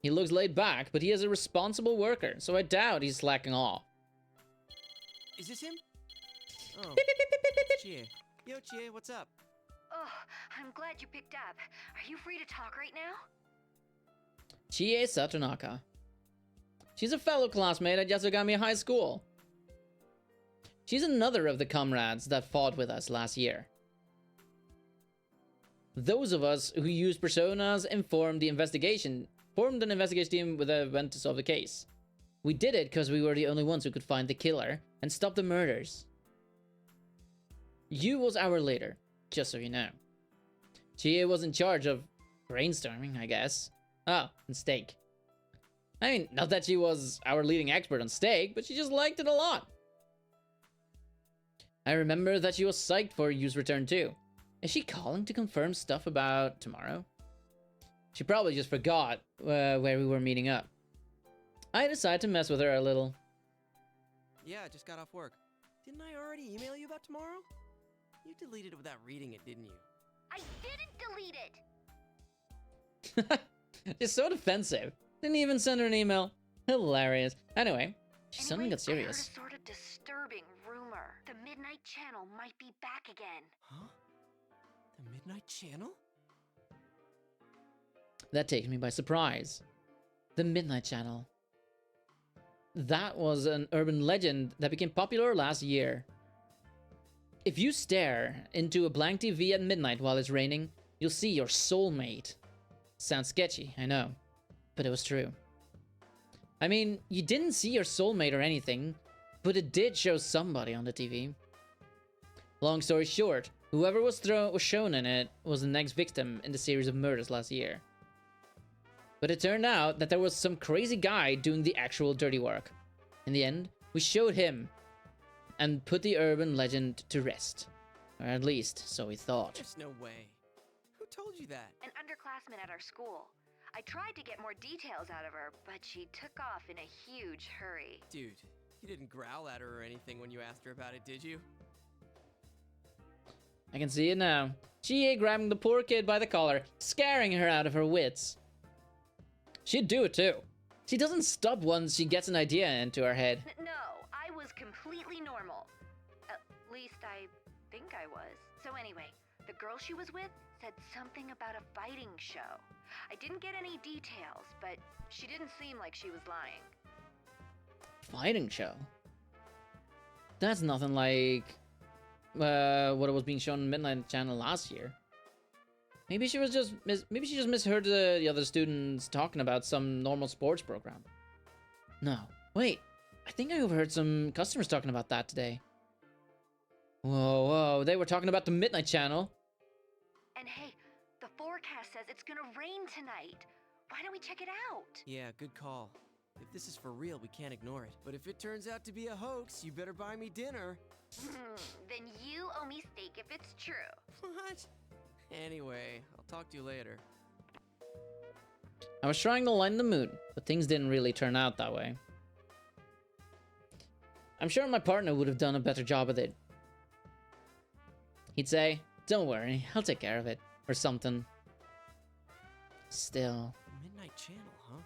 He looks laid back, but he is a responsible worker, so I doubt he's slacking off. Is this him? Oh, Chie. Yo, Chie, what's up? Oh, I'm glad you picked up. Are you free to talk right now? Chie Satonaka. She's a fellow classmate at Yasogami High School. She's another of the comrades that fought with us last year. Those of us who used personas formed an investigation team went to solve the case. We did it because we were the only ones who could find the killer and stop the murders. Yu was our leader, just so you know. Chie was in charge of brainstorming, I guess. Oh, and steak. I mean, not that she was our leading expert on steak, but she just liked it a lot. I remember that she was psyched for Yu's return too. Is she calling to confirm stuff about tomorrow? She probably just forgot where we were meeting up. I decided to mess with her a little. Yeah, I just got off work. Didn't I already email you about tomorrow? You deleted it without reading it, didn't you? I didn't delete it! She's so defensive. Didn't even send her an email. Hilarious. Anyway, she suddenly got serious. I heard a sort of disturbing rumor. The Midnight Channel might be back again. Huh? The Midnight Channel? That takes me by surprise. The Midnight Channel. That was an urban legend that became popular last year. If you stare into a blank TV at midnight while it's raining, you'll see your soulmate. Sounds sketchy, I know, but it was true. I mean, you didn't see your soulmate or anything, but it did show somebody on the TV. Long story short, Whoever was shown in it was the next victim in the series of murders last year. But it turned out that there was some crazy guy doing the actual dirty work. In the end, we showed him and put the urban legend to rest. Or at least, so we thought. There's no way. Who told you that? An underclassman at our school. I tried to get more details out of her, but she took off in a huge hurry. Dude, you didn't growl at her or anything when you asked her about it, did you? I can see it now. GA grabbing the poor kid by the collar, scaring her out of her wits. She'd do it too. She doesn't stop once she gets an idea into her head. No, I was completely normal. At least I think I was. So anyway, the girl she was with said something about a fighting show. I didn't get any details, but she didn't seem like she was lying. Fighting show? That's nothing like what it was being shown on Midnight Channel last year. Maybe she was just maybe she just misheard the other students talking about some normal sports program. No, wait. I think I overheard some customers talking about that today. Whoa, they were talking about the Midnight Channel. And hey, the forecast says it's gonna rain tonight. Why don't we check it out? Yeah, good call. If this is for real, we can't ignore it. But if it turns out to be a hoax, you better buy me dinner. Then you owe me steak if it's true. What? Anyway, I'll talk to you later. I was trying to lighten the mood, but things didn't really turn out that way. I'm sure my partner would have done a better job with it. He'd say, "Don't worry, I'll take care of it," or something. Still. Midnight Channel, huh?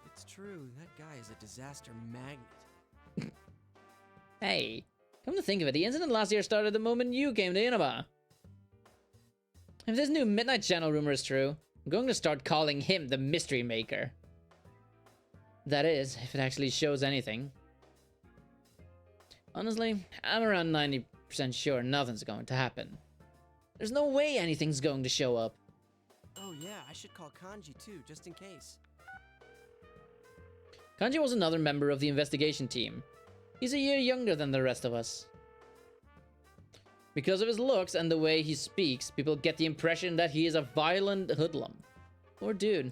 If it's true, that guy is a disaster magnet. Hey, come to think of it, the incident last year started the moment you came to Inaba. If this new Midnight Channel rumor is true, I'm going to start calling him the Mystery Maker. That is, if it actually shows anything. Honestly, I'm around 90% sure nothing's going to happen. There's no way anything's going to show up. Oh yeah, I should call Kanji too, just in case. Kanji was another member of the investigation team. He's a year younger than the rest of us. Because of his looks and the way he speaks, people get the impression that he is a violent hoodlum. Poor dude.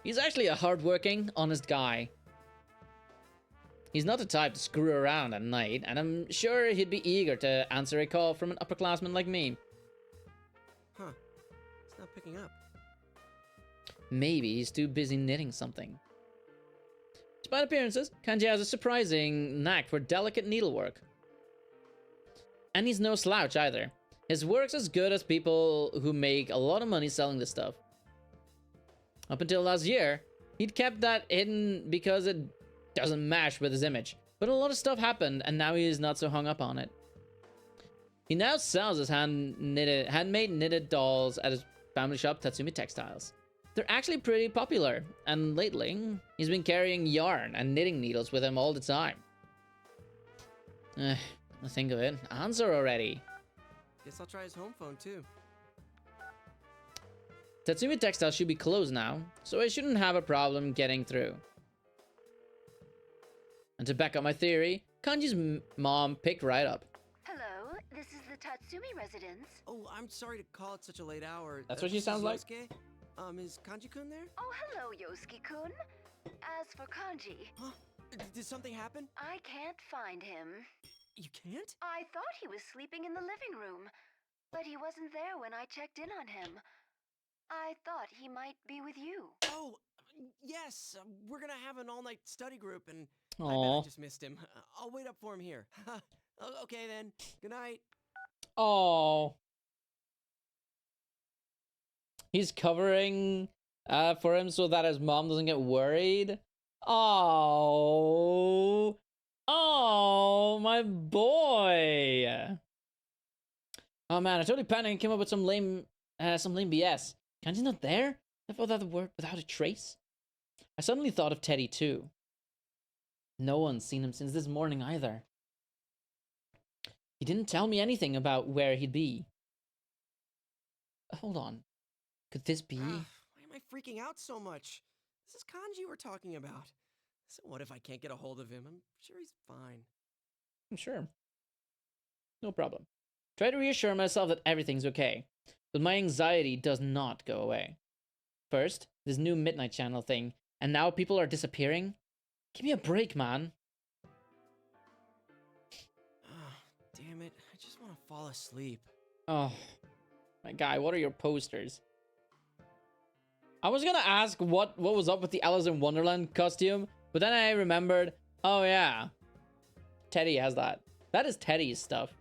He's actually a hardworking, honest guy. He's not the type to screw around at night, and I'm sure he'd be eager to answer a call from an upperclassman like me. Huh. It's not picking up. Maybe he's too busy knitting something. Despite appearances, Kanji has a surprising knack for delicate needlework. And he's no slouch either. His work's as good as people who make a lot of money selling this stuff. Up until last year, he'd kept that hidden because it doesn't match with his image. But a lot of stuff happened, and now he is not so hung up on it. He now sells his handmade knitted dolls at his family shop, Tatsumi Textiles. They're actually pretty popular, and lately, he's been carrying yarn and knitting needles with him all the time. Think of it. Answer already. Guess I'll try his home phone too. Tatsumi Textiles should be closed now, so I shouldn't have a problem getting through. And to back up my theory, Kanji's mom picked right up. Hello, this is the Tatsumi residence. Oh, I'm sorry to call at such a late hour. That's what she sounds like? Yosuke? Is Kanji-kun there? Oh, hello, Yosuke-kun. As for Kanji... Huh? Did something happen? I can't find him. You can't? I thought he was sleeping in the living room, but he wasn't there when I checked in on him. I thought he might be with you. Oh, yes. We're gonna have an all-night study group, and I bet Aww. I just missed him. I'll wait up for him here. Okay, then. Good night. Oh. He's covering for him so that his mom doesn't get worried. Oh. Oh, my boy. Oh man, I totally panicked and came up with some lame BS. Kanji's not there? I thought that word without a trace. I suddenly thought of Teddy too. No one's seen him since this morning either. He didn't tell me anything about where he'd be. Hold on. Could this be? Why am I freaking out so much? This is Kanji we're talking about. So what if I can't get a hold of him? I'm sure he's fine. I'm sure. No problem. Try to reassure myself that everything's okay, but my anxiety does not go away. First, this new Midnight Channel thing, and now people are disappearing? Give me a break, man. Damn it, I just want to fall asleep. Oh, my guy, what are your posters? I was gonna ask what was up with the Alice in Wonderland costume, but then I remembered, oh yeah, Teddy has that. That is Teddy's stuff.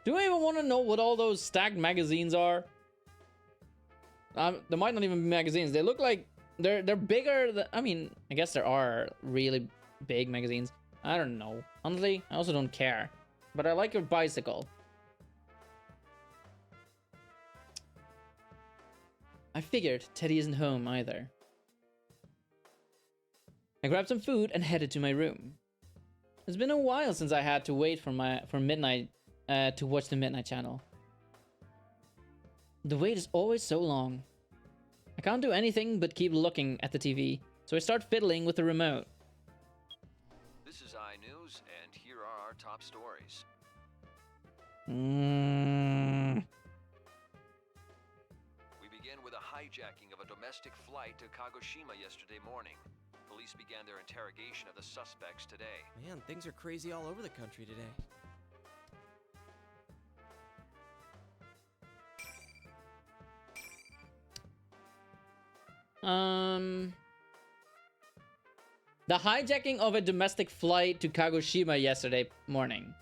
Do I even want to know what all those stacked magazines are? There might not even be magazines. They look like they're bigger than, I mean, I guess there are really big magazines. I don't know. Honestly, I also don't care. But I like your bicycle. I figured Teddy isn't home either. I grabbed some food and headed to my room. It's been a while since I had to wait for midnight to watch the Midnight Channel. The wait is always so long. I can't do anything but keep looking at the TV, so I start fiddling with the remote. This is iNews, and here are our top stories. We begin with a hijacking of a domestic flight to Kagoshima yesterday morning. Police began their interrogation of the suspects today. Man, things are crazy all over the country today. The hijacking of a domestic flight to Kagoshima yesterday morning.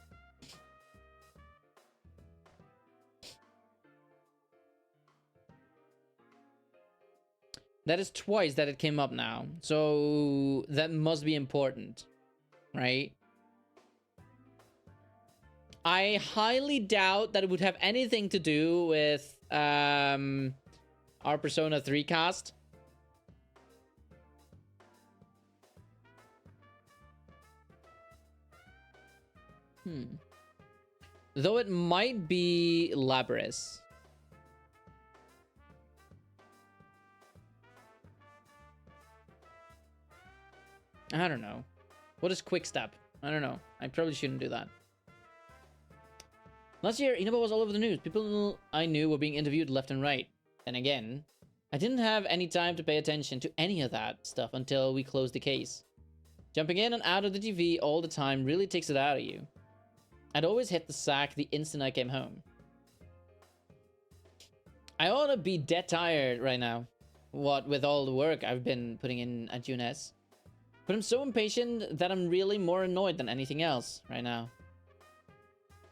That is twice that it came up now. So that must be important, right? I highly doubt that it would have anything to do with our Persona 3 cast. Though it might be Labris. I don't know. What is Quick Step? I don't know. I probably shouldn't do that. Last year, Inaba was all over the news. People I knew were being interviewed left and right. Then again, I didn't have any time to pay attention to any of that stuff until we closed the case. Jumping in and out of the TV all the time really takes it out of you. I'd always hit the sack the instant I came home. I ought to be dead tired right now. What with all the work I've been putting in at UNS. But I'm so impatient that I'm really more annoyed than anything else right now.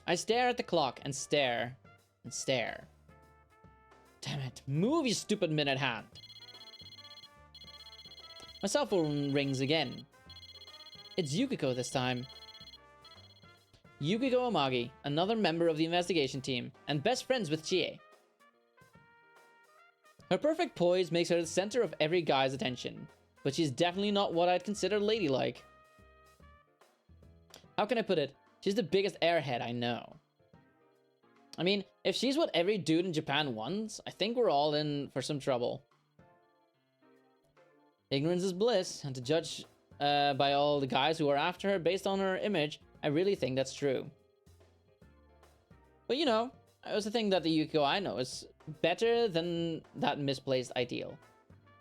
I stare at the clock and stare and stare. Damn it, move you stupid minute hand. My cell phone rings again. It's Yukiko this time. Yukiko Amagi, another member of the investigation team, and best friends with Chie. Her perfect poise makes her the center of every guy's attention, but she's definitely not what I'd consider ladylike. How can I put it? She's the biggest airhead I know. I mean, if she's what every dude in Japan wants, I think we're all in for some trouble. Ignorance is bliss, and to judge by all the guys who are after her based on her image, I really think that's true. But you know, I also think that the Yukiko I know is better than that misplaced ideal.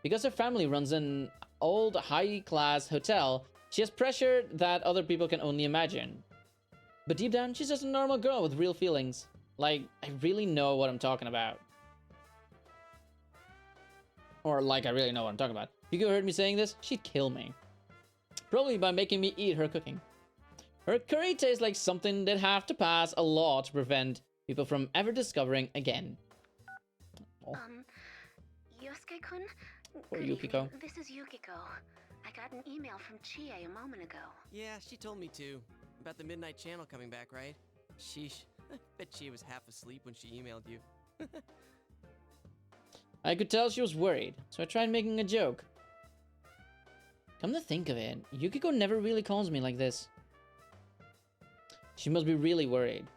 Because her family runs an old high-class hotel, she has pressure that other people can only imagine. But deep down, she's just a normal girl with real feelings. Like, I really know what I'm talking about. Or like I really know what I'm talking about. If you heard me saying this, she'd kill me. Probably by making me eat her cooking. Her curry tastes like something they'd have to pass a law to prevent people from ever discovering again. Yosuke-kun? Or Yukiko. This is Yukiko. I got an email from Chie a moment ago. Yeah, she told me too. About the Midnight Channel coming back, right? Sheesh. Bet Chie was half asleep when she emailed you. I could tell she was worried, so I tried making a joke. Come to think of it, Yukiko never really calls me like this. She must be really worried.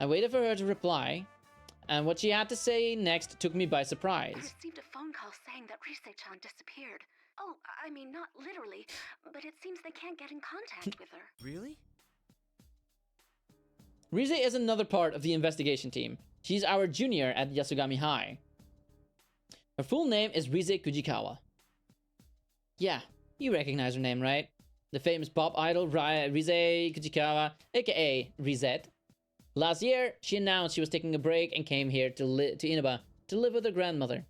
I waited for her to reply, and what she had to say next took me by I surprise. received a phone call saying that Rise-chan disappeared. Oh, I mean, not literally, but it seems they can't get in contact with her. Really? Rise is another part of the investigation team. She's our junior at Yasugami High. Her full name is Rise Kujikawa. Yeah, you recognize her name, right? The famous pop idol Rise Kujikawa, aka Risette. Last year, she announced she was taking a break and came here to Inaba to live with her grandmother.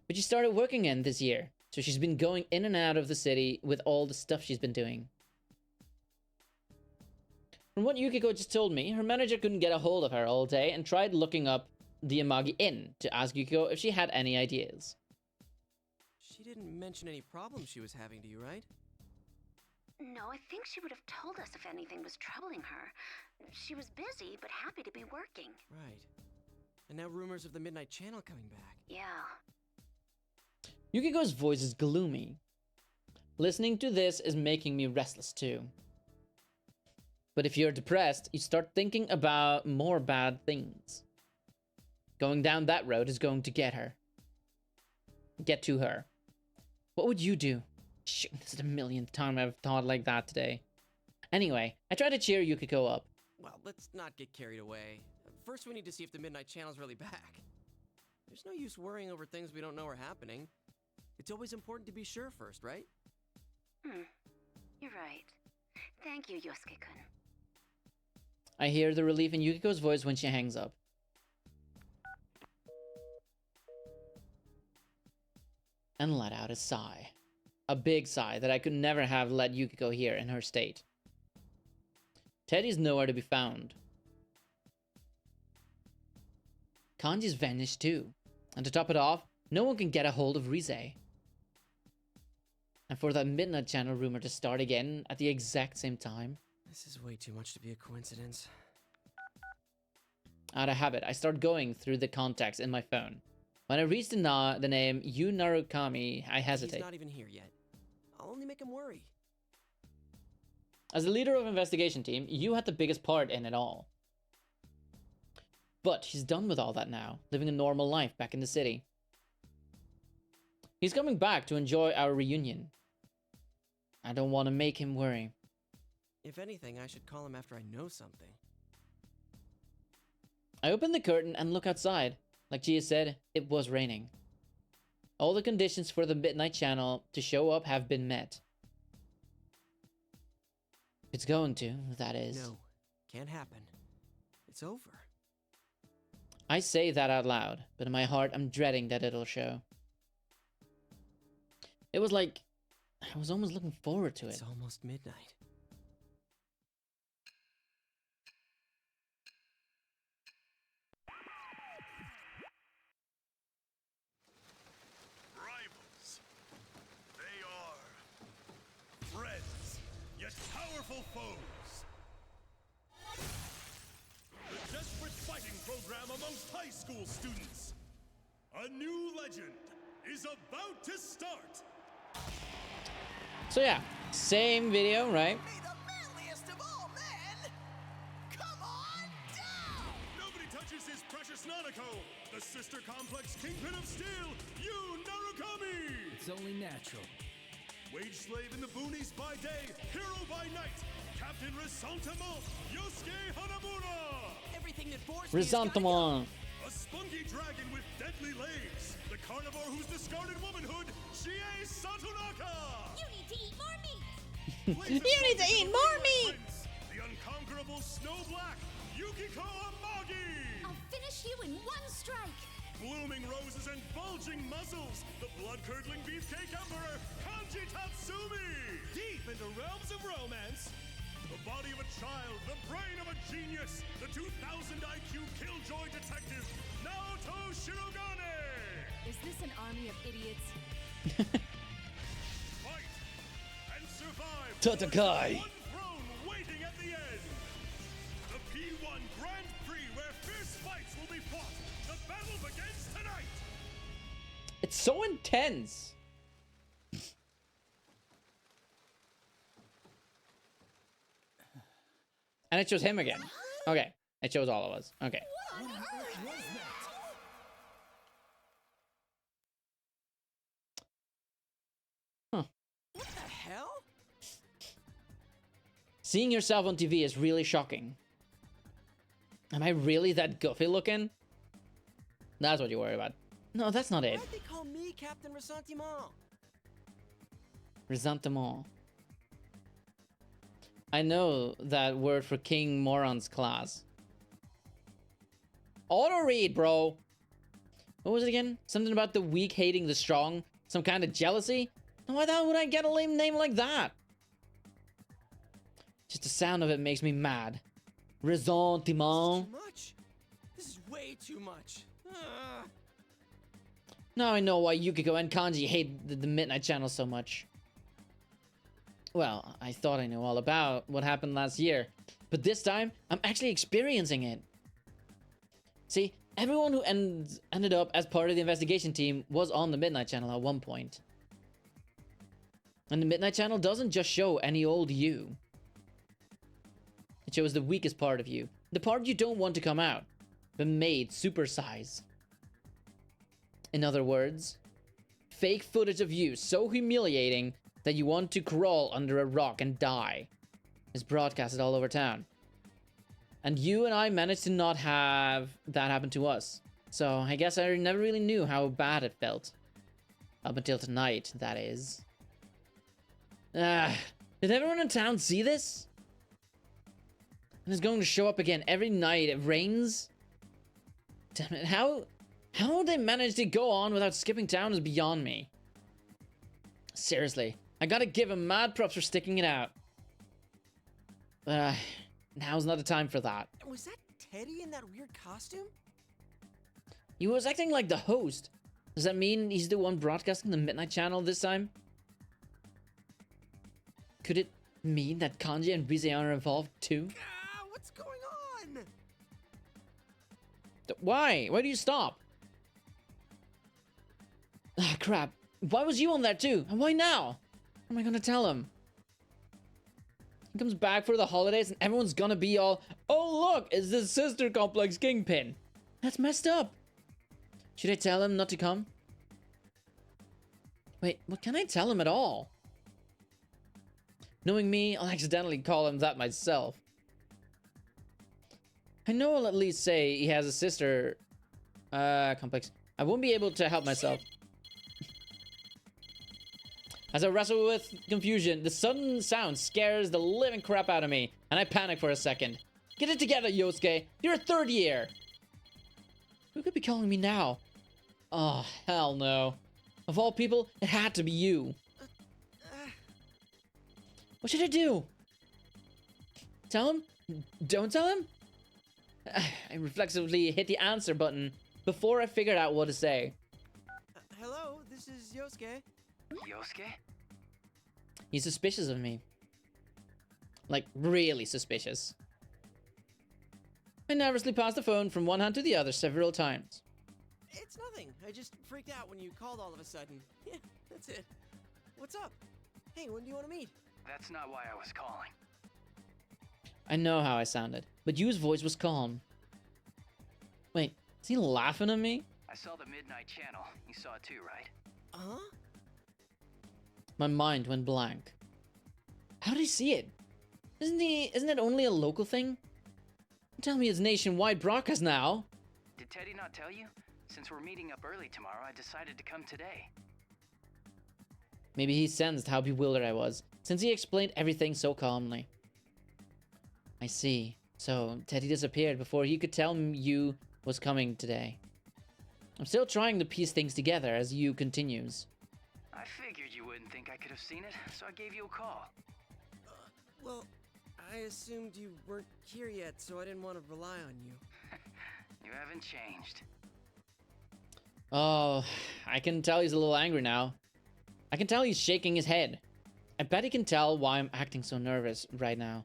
But she started working again this year, so she's been going in and out of the city with all the stuff she's been doing. From what Yukiko just told me, her manager couldn't get a hold of her all day and tried looking up the Amagi Inn to ask Yukiko if she had any ideas. She didn't mention any problems she was having to you, right? No, I think she would have told us if anything was troubling her. She was busy, but happy to be working. Right. And now rumors of the Midnight Channel coming back. Yeah. Yukiko's voice is gloomy. Listening to this is making me restless too. But if you're depressed, you start thinking about more bad things. Going down that road is going to get to her. What would you do? Shit, this is the millionth time I've thought like that today. Anyway, I try to cheer Yukiko up. Well, let's not get carried away. First, we need to see if the Midnight Channel's really back. There's no use worrying over things we don't know are happening. It's always important to be sure first, right? You're right. Thank you, Yosuke-kun. I hear the relief in Yukiko's voice when she hangs up. And let out a sigh. A big sigh that I could never have let Yukiko hear in her state. Teddy's nowhere to be found. Kanji's vanished too. And to top it off, no one can get a hold of Rise. And for that Midnight Channel rumor to start again at the exact same time. This is way too much to be a coincidence. Out of habit, I start going through the contacts in my phone. When I reach the name Yu Narukami, I hesitate. He's not even here yet. I'll only make him worry. As the leader of investigation team, Yu had the biggest part in it all. But he's done with all that now, living a normal life back in the city. He's coming back to enjoy our reunion. I don't want to make him worry. If anything, I should call him after I know something. I open the curtain and look outside. Like Gia said, it was raining. All the conditions for the Midnight Channel to show up have been met. It's going to, that is. No, can't happen. It's over. I say that out loud, but in my heart I'm dreading that it'll show. It was like, I was almost looking forward to it. It's almost midnight. Rivals. They are friends, yet powerful foes. The desperate fighting program amongst high school students. A new legend is about to start. So yeah, same video, right? Nobody touches his precious Nanako, the sister complex kingpin of steel, Yu Narukami! It's only natural. Wage slave in the boonies by day, hero by night, Captain Resentiment, Yosuke Hanamura! Everything that bores Resentiment. A spunky dragon with deadly legs, the carnivore whose discarded womanhood, Chie Satonaka! You need to eat more meat! You need to eat more meat! The unconquerable Snow Black, Yukiko Amagi! I'll finish you in one strike! Blooming roses and bulging muscles, the blood-curdling beefcake emperor, Kanji Tatsumi! Deep into realms of romance, the body of a child, the brain of a genius, the 2000 IQ killjoy detective, Naoto Shirogane! Is this an army of idiots? Fight and survive. Tatakai. One throne waiting at the end. The P1 Grand Prix where fierce fights will be fought. The battle begins tonight. It's so intense. And it shows him again. Okay, it shows all of us. Okay. Seeing yourself on TV is really shocking. Am I really that goofy looking? That's what you worry about. No, that's not it. Why'd they call me Captain Ressentiment? Ressentiment. I know that word for King Moron's class. Auto read, bro. What was it again? Something about the weak hating the strong? Some kind of jealousy? Why the hell would I get a lame name like that? Just the sound of it makes me mad. Ressentiment. Too much. This is way too much. Now I know why Yukiko and Kanji hate the Midnight Channel so much. Well, I thought I knew all about what happened last year, but this time, I'm actually experiencing it. See, everyone who ended up as part of the investigation team was on the Midnight Channel at one point. And the Midnight Channel doesn't just show any old you. It shows the weakest part of you. The part you don't want to come out, but made supersize. In other words, fake footage of you so humiliating that you want to crawl under a rock and die is broadcasted all over town. And you and I managed to not have that happen to us. So I guess I never really knew how bad it felt. Up until tonight, that is. Did everyone in town see this? And it's going to show up again every night it rains? Damn it, how they managed to go on without skipping town is beyond me. Seriously, I gotta give him mad props for sticking it out. But now's not the time for that. Was that Teddy in that weird costume? He was acting like the host. Does that mean he's the one broadcasting the Midnight Channel this time? Could it mean that Kanji and Rise are involved too? What's going on? Why? Why do you stop? Ah, crap. Why was you on there too? And why now? What am I gonna tell him? He comes back for the holidays and everyone's gonna be all, oh look, it's the sister complex kingpin. That's messed up. Should I tell him not to come? Wait, what can I tell him at all? Knowing me, I'll accidentally call him that myself. I know I'll at least say he has a sister complex. I won't be able to help myself. As I wrestle with confusion, the sudden sound scares the living crap out of me, and I panic for a second. Get it together, Yosuke. You're a third year. Who could be calling me now? Oh, hell no. Of all people, it had to be you. What should I do? Tell him? Don't tell him? I reflexively hit the answer button before I figured out what to say. Hello, this is Yosuke. Yosuke? He's suspicious of me. Like, really suspicious. I nervously passed the phone from one hand to the other several times. It's nothing. I just freaked out when you called all of a sudden. Yeah, that's it. What's up? Hey, when do you want to meet? That's not why I was calling. I know how I sounded, but Yu's voice was calm. Wait, is he laughing at me? I saw the Midnight Channel. You saw it too, right? Huh? My mind went blank. How did he see it? Isn't it only a local thing? Tell me it's nationwide broadcast now. Did Teddy not tell you? Since we're meeting up early tomorrow, I decided to come today. Maybe he sensed how bewildered I was, since he explained everything so calmly. I see. So, Teddy disappeared before he could tell me Yu was coming today. I'm still trying to piece things together as Yu continues. I figured you wouldn't think I could have seen it, so I gave you a call. Well, I assumed you weren't here yet, so I didn't want to rely on you. You haven't changed. Oh, I can tell he's a little angry now. I can tell he's shaking his head. I bet he can tell why I'm acting so nervous right now.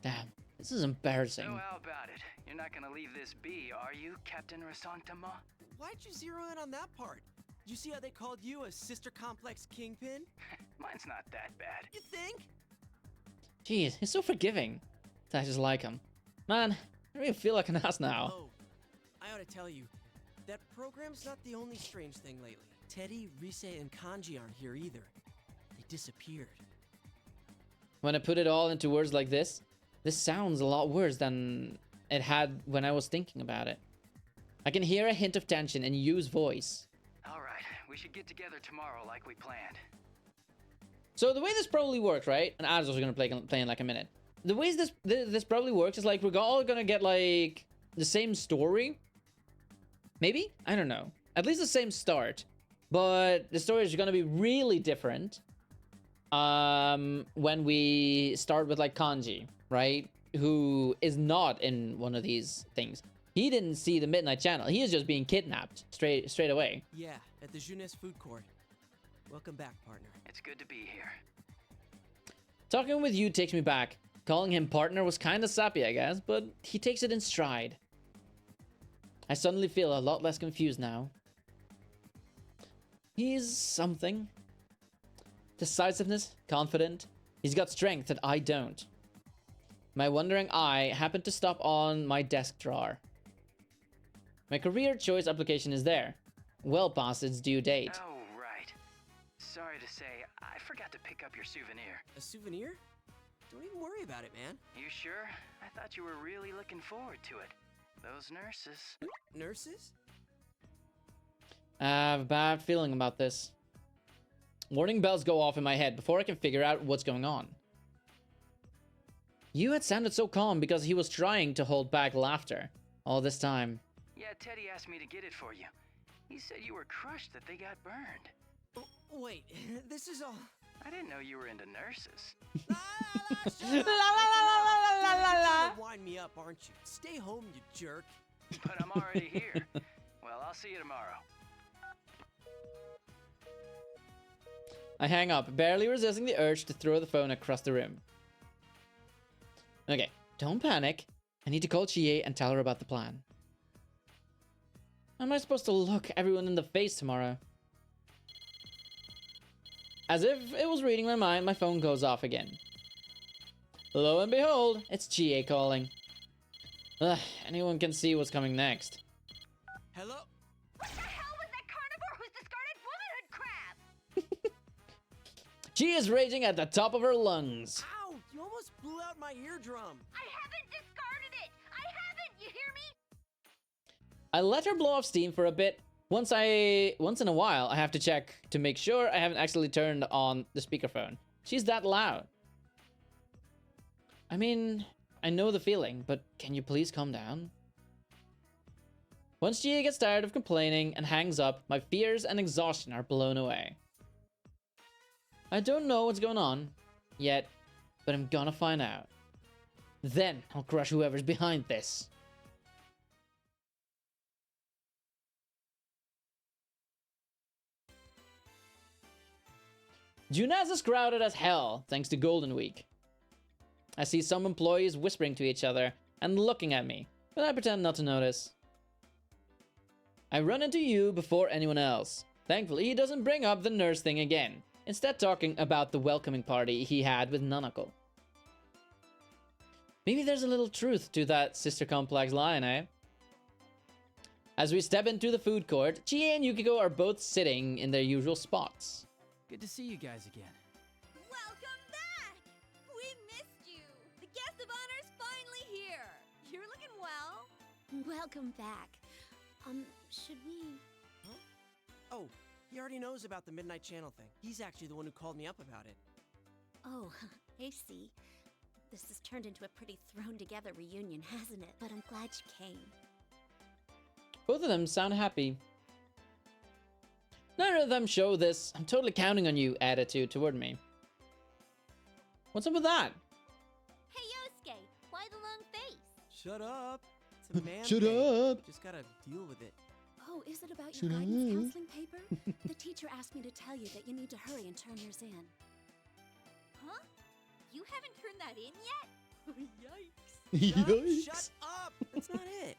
Damn, this is embarrassing. So how about it? You're not gonna leave this be, are you, Captain Ressentiment? Why'd you zero in on that part? Did you see how they called you a sister complex kingpin? Mine's not that bad. You think? Jeez, he's so forgiving. I just like him. Man, I really feel like an ass now. Oh, I ought to tell you, that program's not the only strange thing lately. Teddy, Rise, and Kanji aren't here either. They disappeared. when I put it all into words like this sounds a lot worse than it had when I was thinking about it. I can hear a hint of tension in Yu's voice. All right, we should get together tomorrow like we planned. So the way this probably works, right? And I was also gonna play in like a minute. The way this probably works is like we're all gonna get like the same story. Maybe? I don't know. At least the same start. But the story is gonna be really different. When we start with like Kanji, right? Who is not in one of these things. He didn't see the Midnight Channel. He is just being kidnapped straight away. Yeah, at the Jeunesse food court. Welcome back, partner. It's good to be here. Talking with you takes me back. Calling him partner was kind of sappy, I guess, but he takes it in stride. I suddenly feel a lot less confused now. He's something. Decisiveness, confident. He's got strength that I don't. My wandering eye happened to stop on my desk drawer. My career choice application is there, well past its due date. Oh, right. Sorry to say, I forgot to pick up your souvenir. A souvenir? Don't even worry about it, man. You sure? I thought you were really looking forward to it. Those nurses. Nurses? I have a bad feeling about this. Warning bells go off in my head before I can figure out what's going on. You had sounded so calm because he was trying to hold back laughter all this time. Yeah, Teddy asked me to get it for you. He said you were crushed that they got burned. Oh, wait, this is all... I didn't know you were into nurses. You're trying to wind me up, aren't you? Stay home, you jerk. But I'm already here. Well, I'll see you tomorrow. I hang up, barely resisting the urge to throw the phone across the room. Okay, don't panic. I need to call Chie and tell her about the plan. How am I supposed to look everyone in the face tomorrow? As if it was reading my mind, my phone goes off again. Lo and behold, it's Chie calling. Ugh, anyone can see what's coming next. Hello? What the hell was that carnivore who's discarded womanhood crab? She is raging at the top of her lungs. Ow! You almost blew out my eardrum. I haven't discarded it! I haven't! You hear me? I let her blow off steam for a bit. Once in a while, I have to check to make sure I haven't actually turned on the speakerphone. She's that loud. I mean, I know the feeling, but can you please calm down? Once Gia gets tired of complaining and hangs up, my fears and exhaustion are blown away. I don't know what's going on yet, but I'm gonna find out. Then I'll crush whoever's behind this. Junaz is crowded as hell, thanks to Golden Week. I see some employees whispering to each other and looking at me, but I pretend not to notice. I run into you before anyone else. Thankfully, he doesn't bring up the nurse thing again, instead talking about the welcoming party he had with Nanako. Maybe there's a little truth to that sister complex line, eh? As we step into the food court, Chie and Yukiko are both sitting in their usual spots. Good to see you guys again. Welcome back! We missed you! The guest of honor's finally here! You're looking well. Welcome back. Should we... Huh? Oh, he already knows about the Midnight Channel thing. He's actually the one who called me up about it. Oh, I see. This has turned into a pretty thrown-together reunion, hasn't it? But I'm glad you came. Both of them sound happy. Neither of them show this "I'm totally counting on you" attitude toward me. What's up with that? Hey, Yosuke, why the long face? Shut up. It's a man Shut thing. up. Just gotta deal with it. Oh, is it about Shut your guidance up. counseling paper? The teacher asked me to tell you that you need to hurry and turn yours in. Huh? You haven't turned that in yet? Yikes. Shut up. That's not it.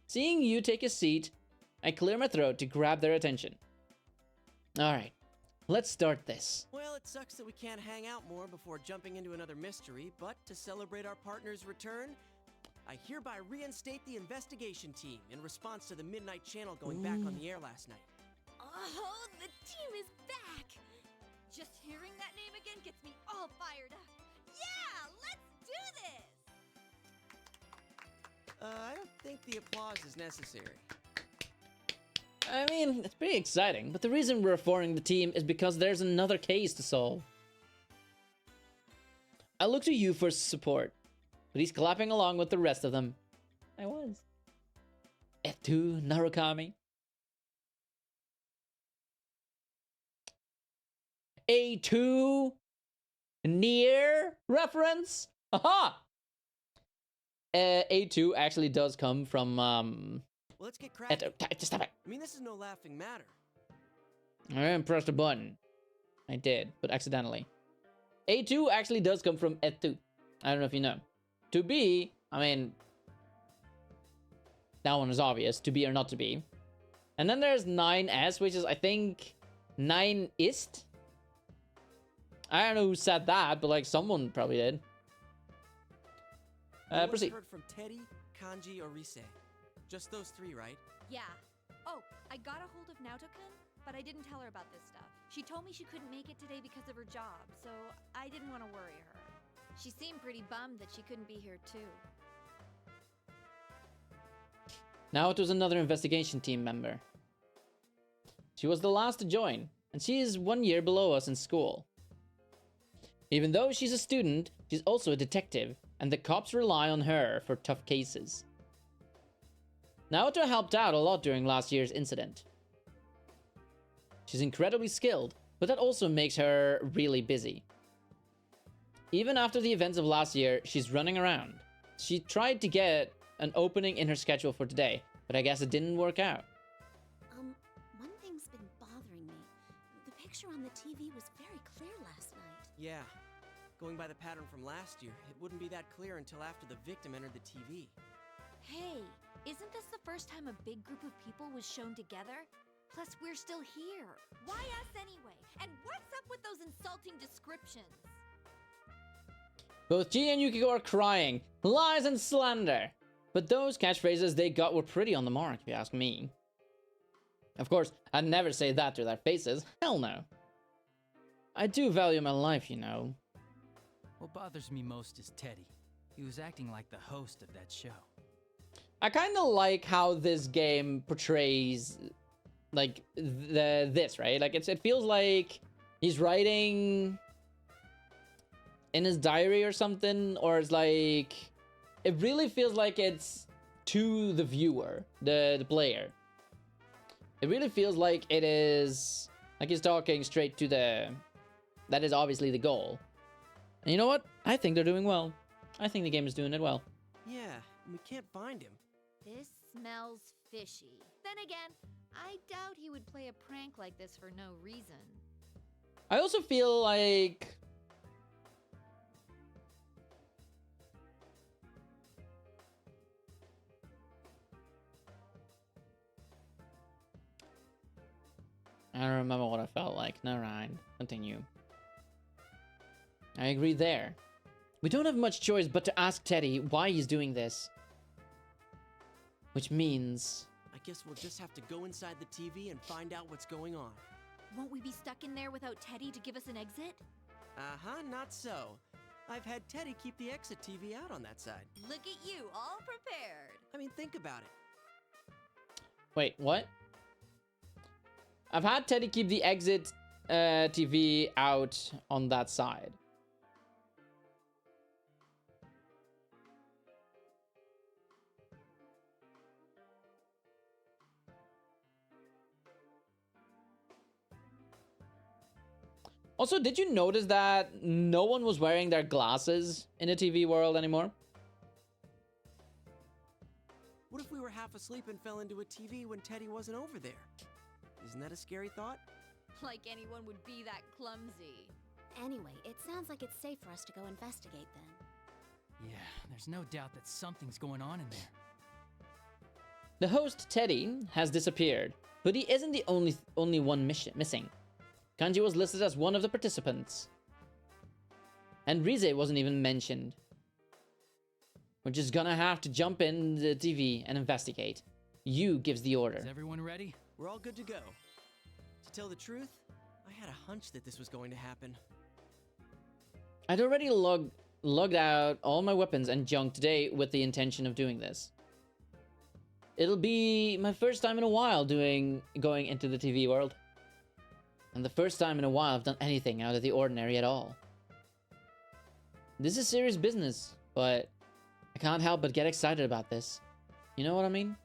Seeing you take a seat, I clear my throat to grab their attention. Alright, let's start this. Well, it sucks that we can't hang out more before jumping into another mystery, but to celebrate our partner's return, I hereby reinstate the investigation team in response to the Midnight Channel going back on the air last night. Oh, the team is back! Just hearing that name again gets me all fired up. Yeah, let's do this! I don't think the applause is necessary. I mean, it's pretty exciting, but the reason we're forming the team is because there's another case to solve. I look to you for support, but he's clapping along with the rest of them. I was. Etu Narukami. A2 near reference? Aha! A2 actually does come from, Well, let's get cracking. Just stop it. I mean, this is no laughing matter. I pressed a button. I did, but accidentally. A2 actually does come from Etu. I don't know if you know. To be, I mean, that one is obvious. To be or not to be. And then there's 9S, which is, I think, 9ist? I don't know who said that, but like someone probably did. Proceed. Heard from Teddy, Kanji, or Rise. Just those three, right? Yeah. Oh, I got a hold of Naoto-kun, but I didn't tell her about this stuff. She told me she couldn't make it today because of her job, so I didn't want to worry her. She seemed pretty bummed that she couldn't be here too. Now it was another investigation team member. She was the last to join, and she is 1 year below us in school. Even though she's a student, she's also a detective, and the cops rely on her for tough cases. Naoto helped out a lot during last year's incident. She's incredibly skilled, but that also makes her really busy. Even after the events of last year, she's running around. She tried to get an opening in her schedule for today, but I guess it didn't work out. One thing's been bothering me. The picture on the TV was very clear last night. Yeah. Going by the pattern from last year, it wouldn't be that clear until after the victim entered the TV. Hey, isn't this the first time a big group of people was shown together? Plus, we're still here. Why us anyway? And what's up with those insulting descriptions? Both G and Yukiko are crying. Lies and slander. But those catchphrases they got were pretty on the mark, if you ask me. Of course, I'd never say that to their faces. Hell no. I do value my life, you know. What bothers me most is Teddy. He was acting like the host of that show. I kind of like how this game portrays, like, this, right? Like, it feels like he's writing in his diary or something, or it's like... It really feels like it's to the viewer, the player. It really feels like it is... Like he's talking straight to the... That is obviously the goal. And you know what? I think they're doing well. I think the game is doing it well. Yeah, we can't find him. This smells fishy. Then again, I doubt he would play a prank like this for no reason. I also feel like... I don't remember what I felt like. Never mind. Continue. I agree there. We don't have much choice but to ask Teddy why he's doing this. Which means... I guess we'll just have to go inside the TV and find out what's going on. Won't we be stuck in there without Teddy to give us an exit? Uh-huh, not so. I've had Teddy keep the exit TV out on that side. Look at you, all prepared. I mean, think about it. Wait, what? I've had Teddy keep the exit TV out on that side. Also, did you notice that no one was wearing their glasses in the TV world anymore? What if we were half asleep and fell into a TV when Teddy wasn't over there? Isn't that a scary thought? Like anyone would be that clumsy. Anyway, it sounds like it's safe for us to go investigate then. Yeah, there's no doubt that something's going on in there. The host, Teddy, has disappeared, but he isn't the only one missing. Kanji was listed as one of the participants. And Rise wasn't even mentioned. We're just gonna have to jump in the TV and investigate. You gives the order. Is everyone ready? We're all good to go. To tell the truth, I had a hunch that this was going to happen. I'd already logged out all my weapons and junk today with the intention of doing this. It'll be my first time in a while going into the TV world. And the first time in a while I've done anything out of the ordinary at all. This is serious business, but I can't help but get excited about this. You know what I mean?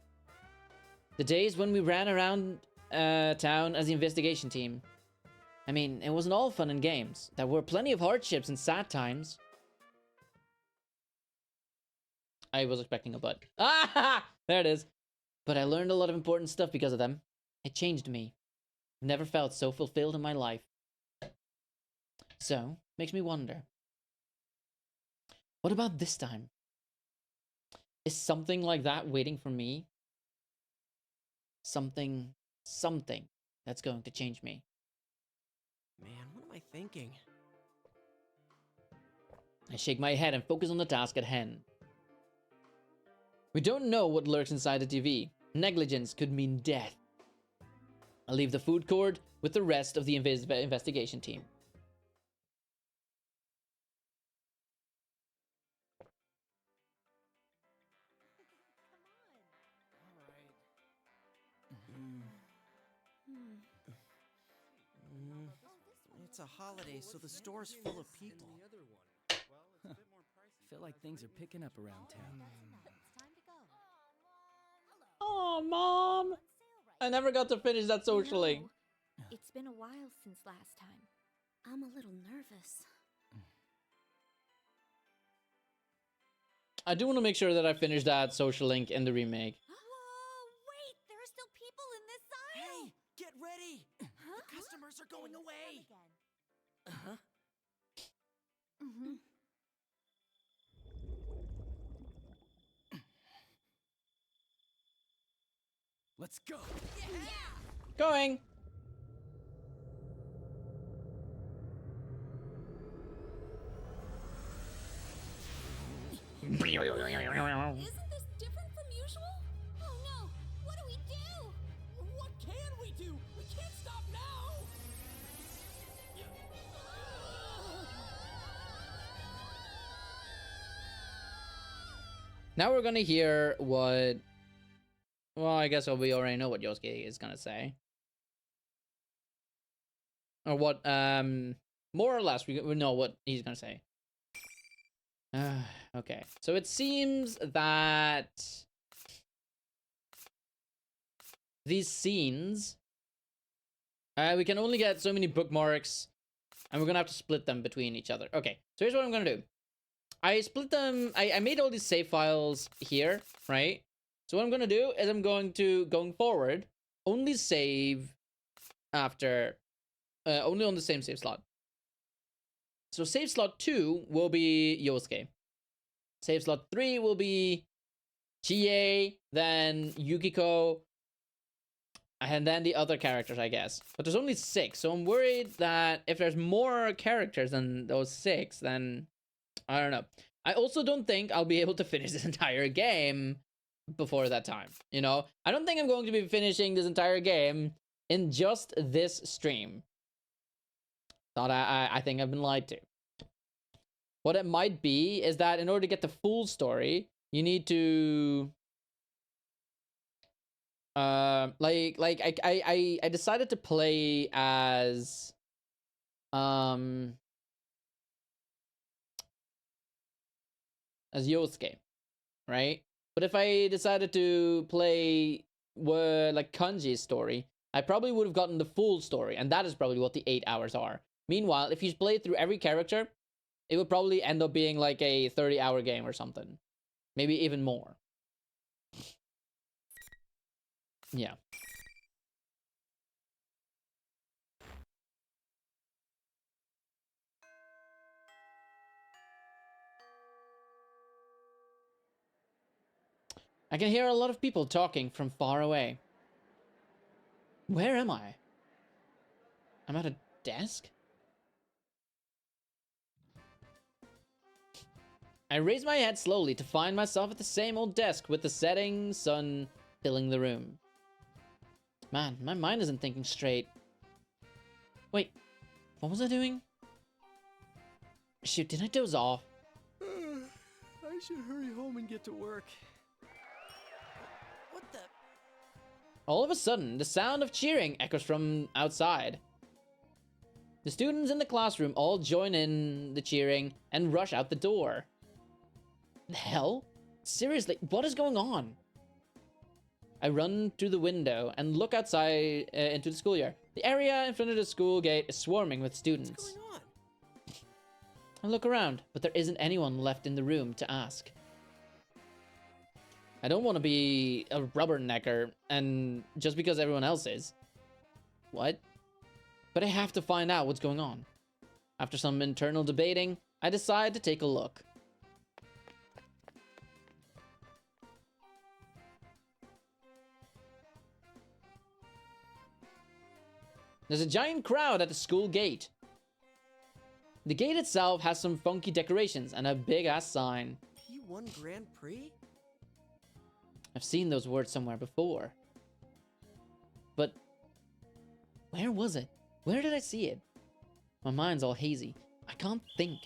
The days when we ran around town as the investigation team. I mean, it wasn't all fun and games. There were plenty of hardships and sad times. I was expecting a butt. Ah! There it is. But I learned a lot of important stuff because of them. It changed me. Never felt so fulfilled in my life. So, makes me wonder. What about this time? Is something like that waiting for me? Something that's going to change me. Man, what am I thinking? I shake my head and focus on the task at hand. We don't know what lurks inside the TV. Negligence could mean death. I'll leave the food court with the rest of the investigation team. It's a holiday, so the store's full of people. Feel like things are picking up around town. Oh, Mom! I never got to finish that socially. No, it's been a while since last time. I'm a little nervous. I do want to make sure that I finish that social link in the remake. Whoa, wait! There are still people in this aisle! Hey, get ready! The customers are going away! Uh-huh. Mm-hmm. Let's go! Going! Isn't this different from usual? Oh no! What do we do? What can we do? We can't stop now! Now we're gonna hear what... Well, I guess we already know what Yosuke is gonna say. Or what, more or less, we know what he's gonna say. Okay, so it seems that these scenes, we can only get so many bookmarks, and we're gonna have to split them between each other. Okay, so here's what I'm gonna do. I split them, I made all these save files here, right? So what I'm gonna do is I'm going to, going forward, only save after, only on the same save slot. So save slot 2 will be Yosuke. Save slot 3 will be Chie, then Yukiko, and then the other characters, I guess. But there's only 6, so I'm worried that if there's more characters than those 6, then I don't know. I also don't think I'll be able to finish this entire game before that time, you know? I don't think I'm going to be finishing this entire game in just this stream. Thought I think I've been lied to. What it might be is that in order to get the full story, you need to I decided to play as Yosuke, right? But if I decided to play like Kanji's story, I probably would have gotten the full story, and that is probably what the 8 hours are. Meanwhile, if you play through every character, it would probably end up being like a 30-hour game or something. Maybe even more. Yeah. I can hear a lot of people talking from far away. Where am I? I'm at a desk? I raise my head slowly to find myself at the same old desk with the setting sun filling the room. Man, my mind isn't thinking straight. Wait, what was I doing? Shoot, did I doze off? I should hurry home and get to work. What the? All of a sudden, the sound of cheering echoes from outside. The students in the classroom all join in the cheering and rush out the door. The hell? Seriously, what is going on? I run through the window and look outside into the schoolyard. The area in front of the school gate is swarming with students. What's going on? I look around, but there isn't anyone left in the room to ask. I don't want to be a rubbernecker, and just because everyone else is. What? But I have to find out what's going on. After some internal debating, I decide to take a look. There's a giant crowd at the school gate. The gate itself has some funky decorations and a big-ass sign. P1 Grand Prix? I've seen those words somewhere before. But where was it? Where did I see it? My mind's all hazy. I can't think.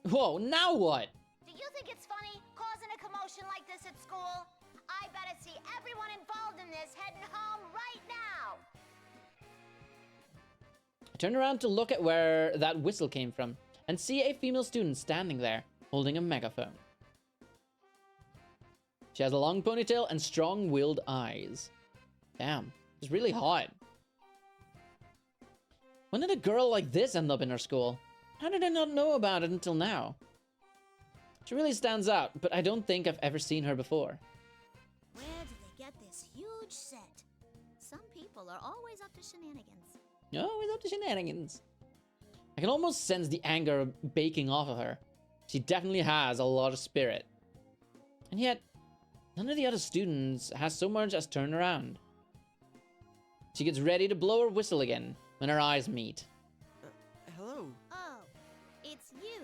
Whoa, now what? Do you think it's funny causing a commotion like this at school? I better see everyone involved in this heading home right now. I turn around to look at where that whistle came from and see a female student standing there holding a megaphone. She has a long ponytail and strong-willed eyes. Damn, she's really hot. When did a girl like this end up in our school? How did I not know about it until now? She really stands out, but I don't think I've ever seen her before. Where did they get this huge set? Some people are always up to shenanigans. Always up to shenanigans. I can almost sense the anger baking off of her. She definitely has a lot of spirit. And yet, none of the other students has so much as turned around. She gets ready to blow her whistle again when our eyes meet. Hello. Oh, it's you.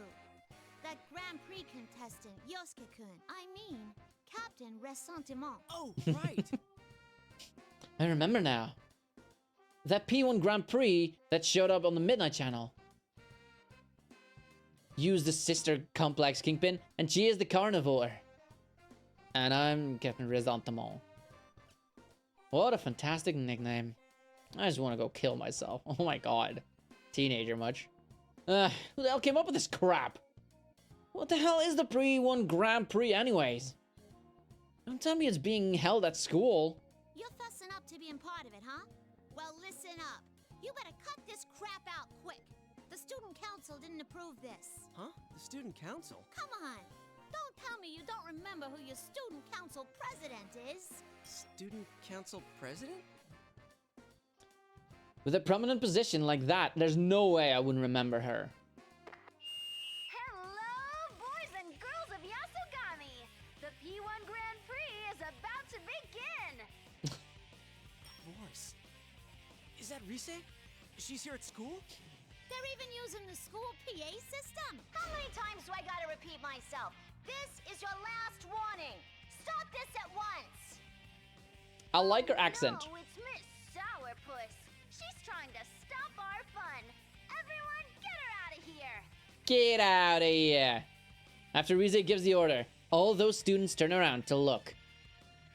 That Grand Prix contestant, Yosuke-kun. I mean, Captain Ressentiment. Oh, right. I remember now. That P1 Grand Prix that showed up on the Midnight Channel. Use the sister complex Kingpin, and she is the carnivore. And I'm Captain Ressentiment. What a fantastic nickname. I just want to go kill myself. Oh my god. Teenager much. Who the hell came up with this crap? What the hell is the P1 Grand Prix anyways? Don't tell me it's being held at school. You're fussing up to being part of it, huh? Well, listen up. You better cut this crap out quick. The student council didn't approve this. Huh? The student council? Come on. Don't tell me you don't remember who your student council president is. Student council president? With a prominent position like that, there's no way I wouldn't remember her. Hello, boys and girls of Yasogami. The P1 Grand Prix is about to begin. Voice. Is that Rise? She's here at school? They're even using the school PA system. How many times do I gotta repeat myself? This is your last warning. Stop this at once. I like her accent. No, it's Miss Sourpuss. She's trying to stop our fun. Everyone, get her out of here. Get out of here. After Rize gives the order, all those students turn around to look.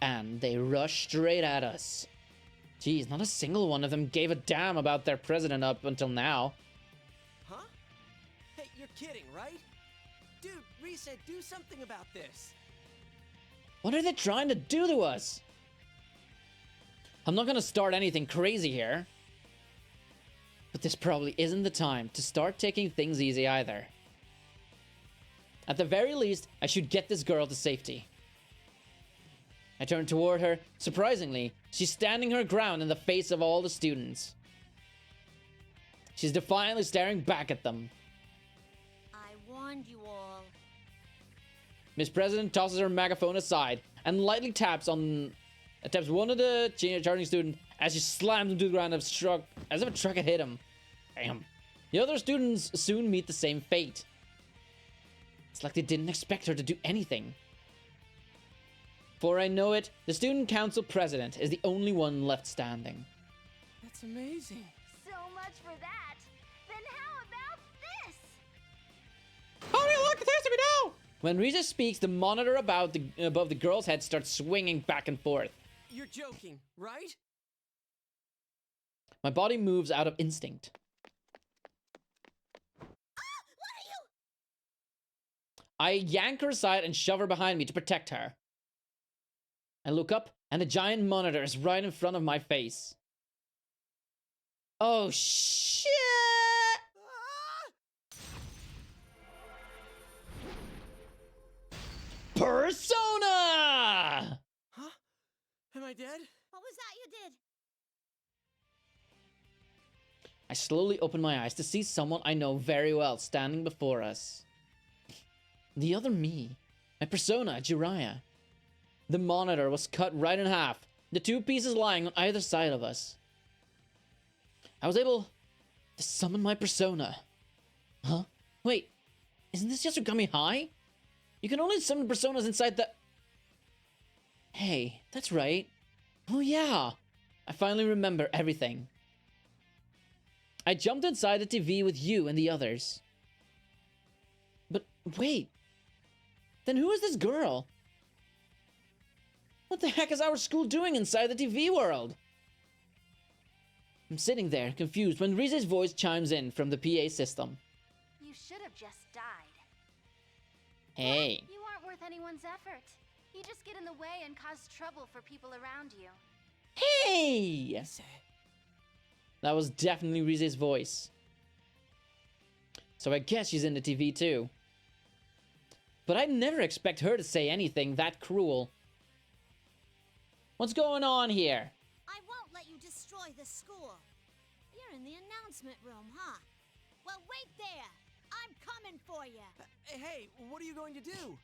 And they rush straight at us. Geez, not a single one of them gave a damn about their president up until now. Huh? Hey, you're kidding, right? Dude, Rise, do something about this. What are they trying to do to us? I'm not gonna start anything crazy here. But this probably isn't the time to start taking things easy either. At the very least, I should get this girl to safety. I turn toward her. Surprisingly, she's standing her ground in the face of all the students. She's defiantly staring back at them. I warned you all. Miss President tosses her megaphone aside and lightly taps one of the charging students as she slams him to the ground as if a truck had hit him. Damn. The other students soon meet the same fate. It's like they didn't expect her to do anything. Before I know it, the student council president is the only one left standing. That's That's amazing. So much for that. Then how about this? Oh, look, it has to be now! When Riza speaks, the monitor above the girl's head starts swinging back and forth. You're joking, right? My body moves out of instinct. I yank her aside and shove her behind me to protect her. I look up, and a giant monitor is right in front of my face. Oh, shit! Persona! Huh? Am I dead? What was that you did? I slowly open my eyes to see someone I know very well standing before us. The other me. My persona, Jiraiya. The monitor was cut right in half, the two pieces lying on either side of us. I was able to summon my persona. Huh? Wait, isn't this Yasukami High? You can only summon personas inside the... Hey, that's right. Oh yeah, I finally remember everything. I jumped inside the TV with you and the others. But wait, then who is this girl? What the heck is our school doing inside the TV world? I'm sitting there, confused, when Rize's voice chimes in from the PA system. You should have just died. Hey. You aren't worth anyone's effort. You just get in the way and cause trouble for people around you. Hey! That was definitely Rize's voice. So I guess she's in the TV too. But I'd never expect her to say anything that cruel. What's going on here? I won't let you destroy the school. You're in the announcement room, huh? Well, wait there. I'm coming for you. Hey, what are you going to do?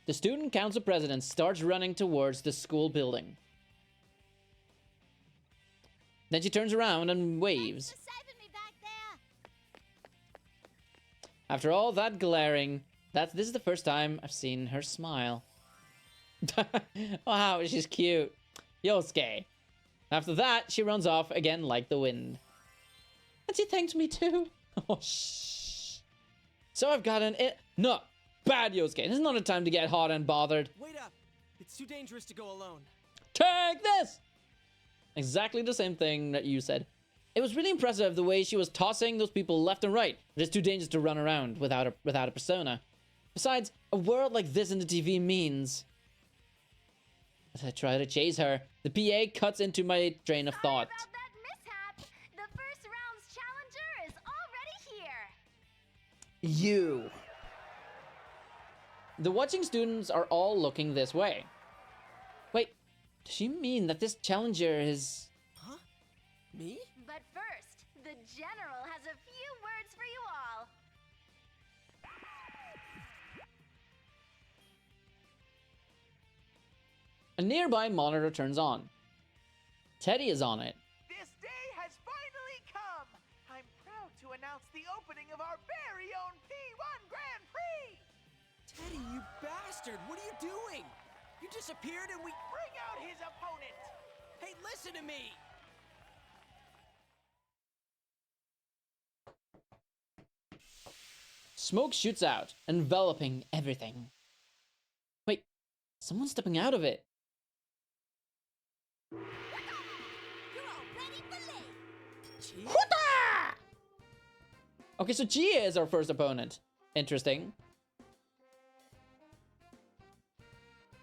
The student council president starts running towards the school building. Then she turns around and waves. After all that glaring, this is the first time I've seen her smile. Wow, she's cute. Yosuke. After that, she runs off again like the wind. And she thanks me too. Oh, shh. So I've got no, bad Yosuke. This is not a time to get hot and bothered. Wait up. It's too dangerous to go alone. Take this! Exactly the same thing that you said. It was really impressive the way she was tossing those people left and right. It is too dangerous to run around without a persona. Besides, a world like this in the TV means... As I try to chase her, the PA cuts into my train of thought. About that mishap, the first round's challenger is already here. You. The watching students are all looking this way. Wait, does she mean that this challenger is... Huh? Me? But first, the general has a few words for you all. A nearby monitor turns on. Teddy is on it. This day has finally come. I'm proud to announce the opening of our very own P1 Grand Prix. Teddy, you bastard! What are you doing? You disappeared and we... Bring out his opponent! Hey, listen to me! Smoke shoots out, enveloping everything. Wait, someone's stepping out of it. Okay, so Gia is our first opponent. Interesting.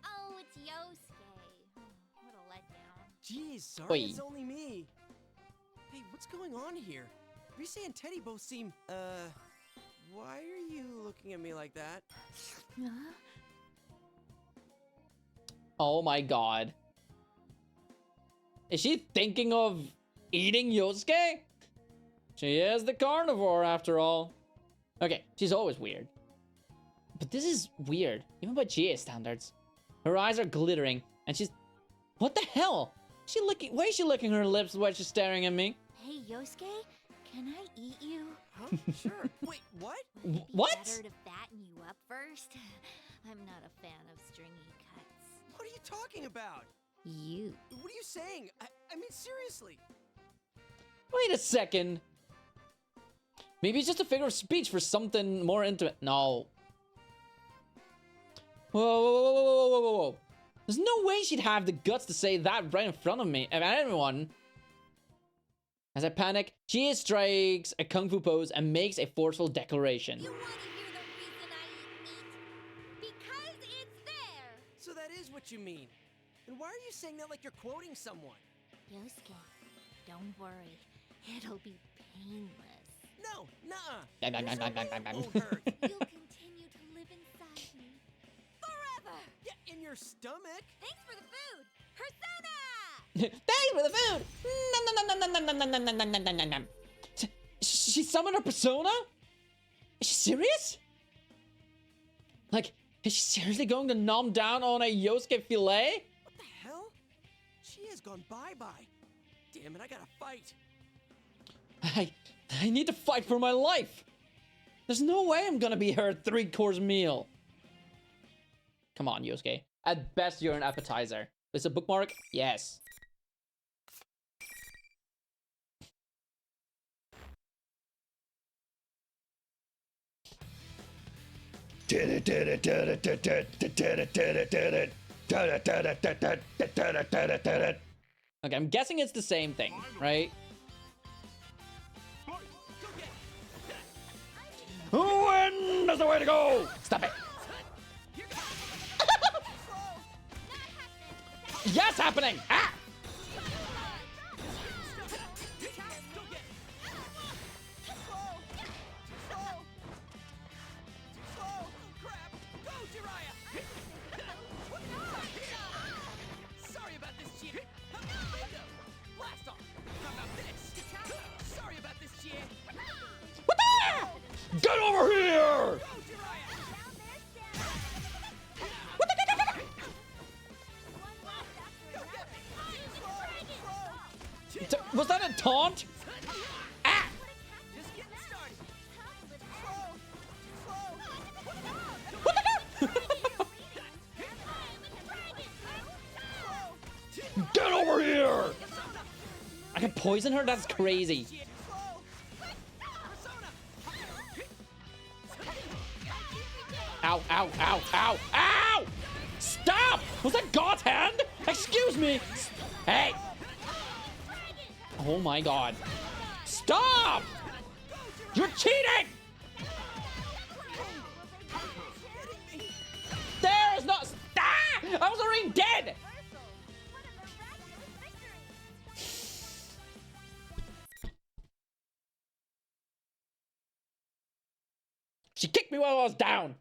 Oh, it's Yosuke. What a letdown. Jeez, sorry, Oi. it's only me. Hey, what's going on here? Rise and Teddy both seem, why are you looking at me like that? Oh my god. Is she thinking of eating Yosuke? She is the carnivore after all. Okay, she's always weird. But this is weird, even by GA standards. Her eyes are glittering, and she's... What the hell? She licking... Why is she licking her lips while she's staring at me? Hey, Yosuke, can I eat you? Huh? Sure. Wait, what? Would it be What? better to fatten you up first? I'm not a fan of stringy cuts. What are you talking about? You. What are you saying? I mean, seriously. Wait a second. Maybe it's just a figure of speech for something more intimate. No. Whoa, whoa, whoa, whoa, whoa, whoa, whoa, whoa. There's no way she'd have the guts to say that right in front of me. And everyone. As I panic, she strikes a kung fu pose and makes a forceful declaration. You want to hear the reason I eat meat? Because it's there! So that is what you mean. And why are you saying that like you're quoting someone? Yosuke, don't worry. It'll be painless. No, nuh-uh. Bang, bang, bang, bang, bang, bang, Won't bang. hurt. You'll continue to live inside me. Forever! Yeah, in your stomach. Thanks for the food! Persona! Thanks for the food! Nom, nom, nom, nom, nom, nom, nom, nom, nom, nom, nom, nom, nom. She summoned her persona? Is she serious? Like, is she seriously going to nom down on a Yosuke filet? What the hell? She has gone bye-bye. Damn it, I gotta fight. I need to fight for my life. There's no way I'm gonna be her 3-course meal. Come on, Yosuke. At best, you're an appetizer. Is a bookmark? Yes. Okay, I'm guessing it's the same thing, right? When is the way to go? Stop it. Yes, happening. Ah! Sorry about this, Chia. Blast off. How about this? Sorry about this, Chia. Get over here! Was that a taunt? Ah! Just getting started. What the Get over here! I can poison her? That's crazy. Ow, ow, ow, ow, ow! Stop! Was that God's hand? Excuse me! Hey! Oh my god. Stop! You're cheating! There is not. Ah! I was already dead! She kicked me while I was down.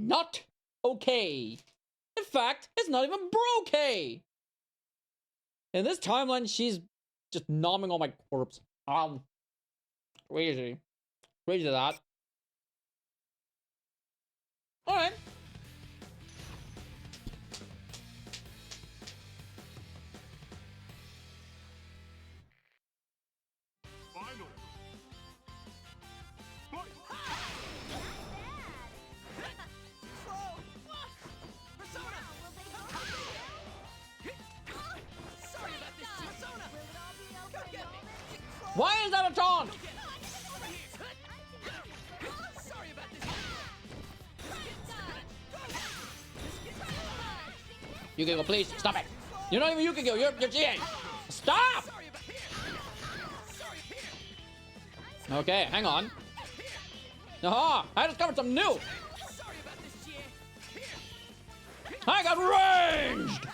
Not okay. In fact, it's not even bro-okay. In this timeline, she's just nomming on my corpse. Crazy. Crazy that. Alright. Final. Why is that a taunt? Yukiko, please stop it. You're not even Yukiko. You're GA. Stop. Okay, hang on. Aha! I discovered something new. I got ranged.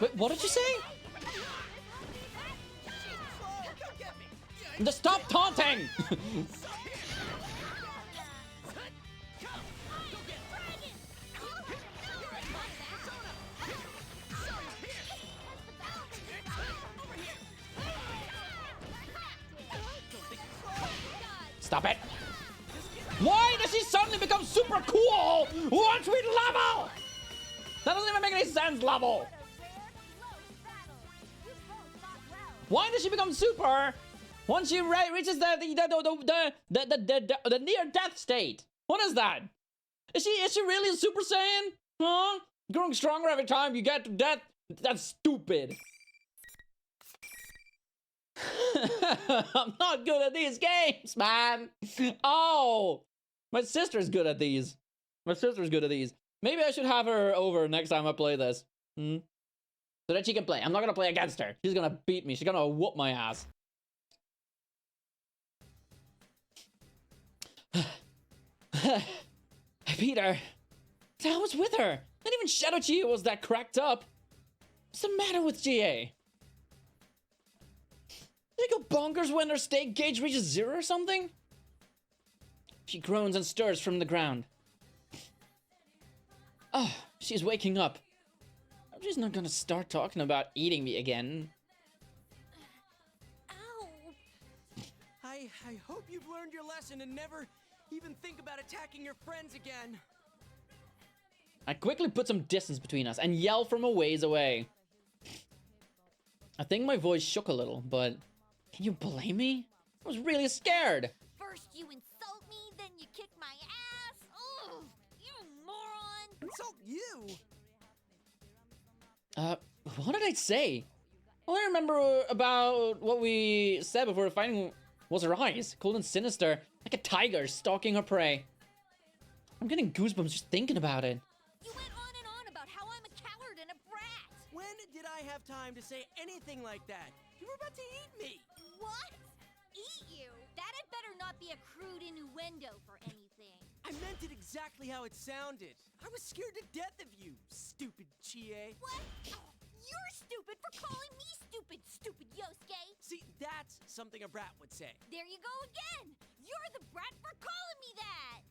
Wait, what did you say? Just stop taunting! Stop it. Why does he suddenly become super cool once we level? That doesn't even make any sense, level. Why does she become super once she reaches the near death state? What is that? Is she really a Super Saiyan? Huh? Growing stronger every time you get to death? That's stupid. I'm not good at these games, man. Oh, my sister's good at these. Maybe I should have her over next time I play this. So that she can play. I'm not gonna play against her. She's gonna beat me. She's gonna whoop my ass. I beat her. I was with her. Not even Shadow Chia was that cracked up. What's the matter with GA? Did they go bonkers when her state gauge reaches 0 or something? She groans and stirs from the ground. Oh, she's waking up. She's not gonna start talking about eating me again. Ow! I hope you've learned your lesson and never even think about attacking your friends again. I quickly put some distance between us and yell from a ways away. I think my voice shook a little, but can you blame me? I was really scared. First you insult me, then you kick my ass. Ugh, you moron. Insult you? What did I say? All I remember about what we said before the fighting was her eyes, cold and sinister, like a tiger stalking her prey. I'm getting goosebumps just thinking about it. You went on and on about how I'm a coward and a brat. When did I have time to say anything like that? You were about to eat me. What? Eat you? That had better not be a crude innuendo for anything. I meant it exactly how it sounded. I was scared to death of you, stupid Chie. What? Oh, you're stupid for calling me stupid, stupid Yosuke. See, that's something a brat would say. There you go again. You're the brat for calling me that.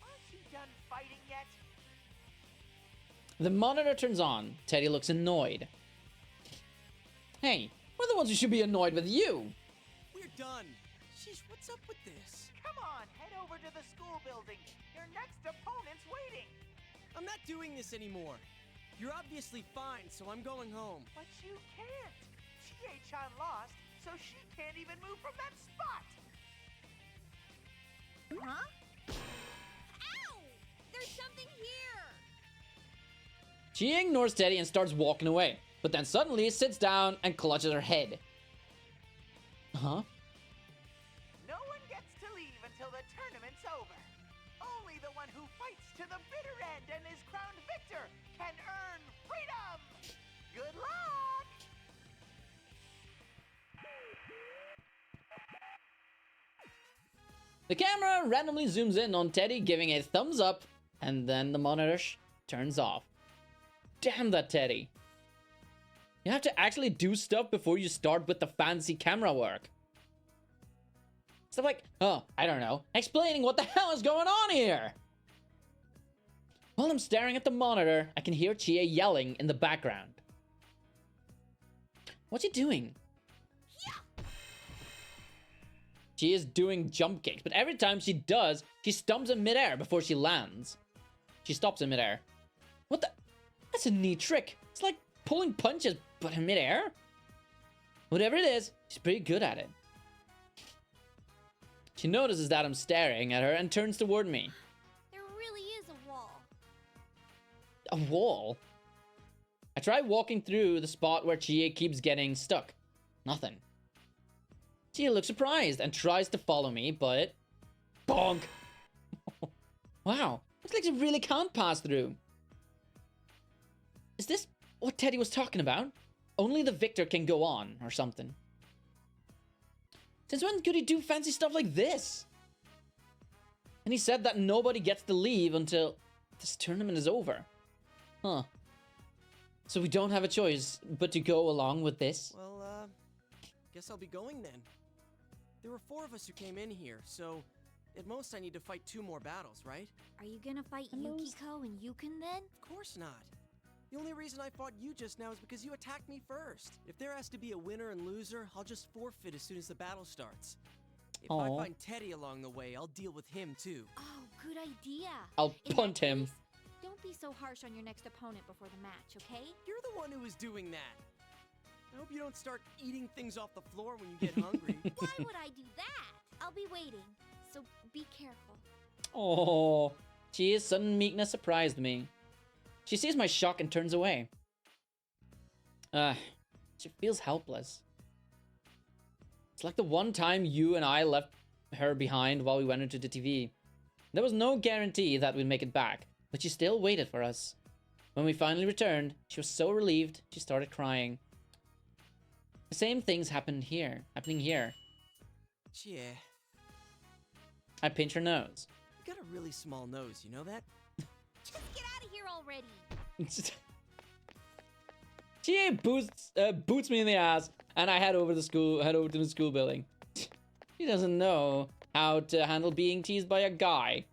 Aren't you done fighting yet? The monitor turns on. Teddy looks annoyed. Hey, we're the ones who should be annoyed with you. We're done. Sheesh, what's up with this? Come on, head over to the school building. Your next opponent's waiting. I'm not doing this anymore. You're obviously fine, so I'm going home. But you can't. Chie-chan lost, so she can't even move from that spot. Huh? Ow! There's something here! She ignores Teddy and starts walking away, but then suddenly sits down and clutches her head. Huh? No one gets to leave until the tournament's over. Only the one who fights to the bitter end and is crowned victor can earn freedom! Good luck! The camera randomly zooms in on Teddy giving a thumbs up, and then the monitor turns off. Damn that Teddy. You have to actually do stuff before you start with the fancy camera work. Stuff like, oh, I don't know, explaining what the hell is going on here. While I'm staring at the monitor, I can hear Chie yelling in the background. What's she doing? She is doing jump kicks, but every time she does, she stumps in midair before she lands. She stops in midair. What the? That's a neat trick. It's like pulling punches, but in midair? Whatever it is, she's pretty good at it. She notices that I'm staring at her and turns toward me. There really is a wall. A wall? I try walking through the spot where Chie keeps getting stuck. Nothing. Chie looks surprised and tries to follow me, but... bonk! Wow, looks like she really can't pass through. Is this what Teddy was talking about? Only the victor can go on, or something. Since when could he do fancy stuff like this? And he said that nobody gets to leave until this tournament is over. Huh. So we don't have a choice but to go along with this? Well, guess I'll be going then. There were 4 of us who came in here, so at most I need to fight 2 more battles, right? Are you gonna fight Yukiko and Yukon then? Of course not. The only reason I fought you just now is because you attacked me first. If there has to be a winner and loser, I'll just forfeit as soon as the battle starts. If I Aw. find Teddy along the way, I'll deal with him too. Oh, good idea. I'll In punt that him. case, don't be so harsh on your next opponent before the match, okay? You're the one who was doing that. I hope you don't start eating things off the floor when you get hungry. Why would I do that? I'll be waiting, so be careful. Oh, Chia's sudden meekness surprised me. She sees my shock and turns away. She feels helpless. It's like the one time you and I left her behind while we went into the TV. There was no guarantee that we'd make it back, but she still waited for us. When we finally returned, she was so relieved, she started crying. The same things happening here. Yeah, I pinch her nose. you got a really small nose, you know that? Just get out of here already. She boots me in the ass, and I head over to the school building. She doesn't know how to handle being teased by a guy.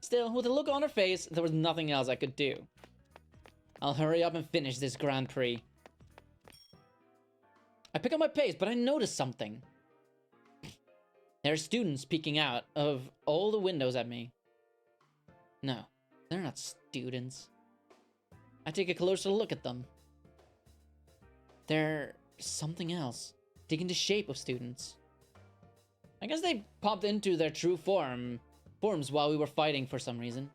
Still, with a look on her face, there was nothing else I could do. I'll hurry up and finish this Grand Prix. I pick up my pace, but I notice something. There are students peeking out of all the windows at me. No, they're not students. I take a closer look at them. They're something else, taking the shape of students. I guess they popped into their true forms while we were fighting for some reason.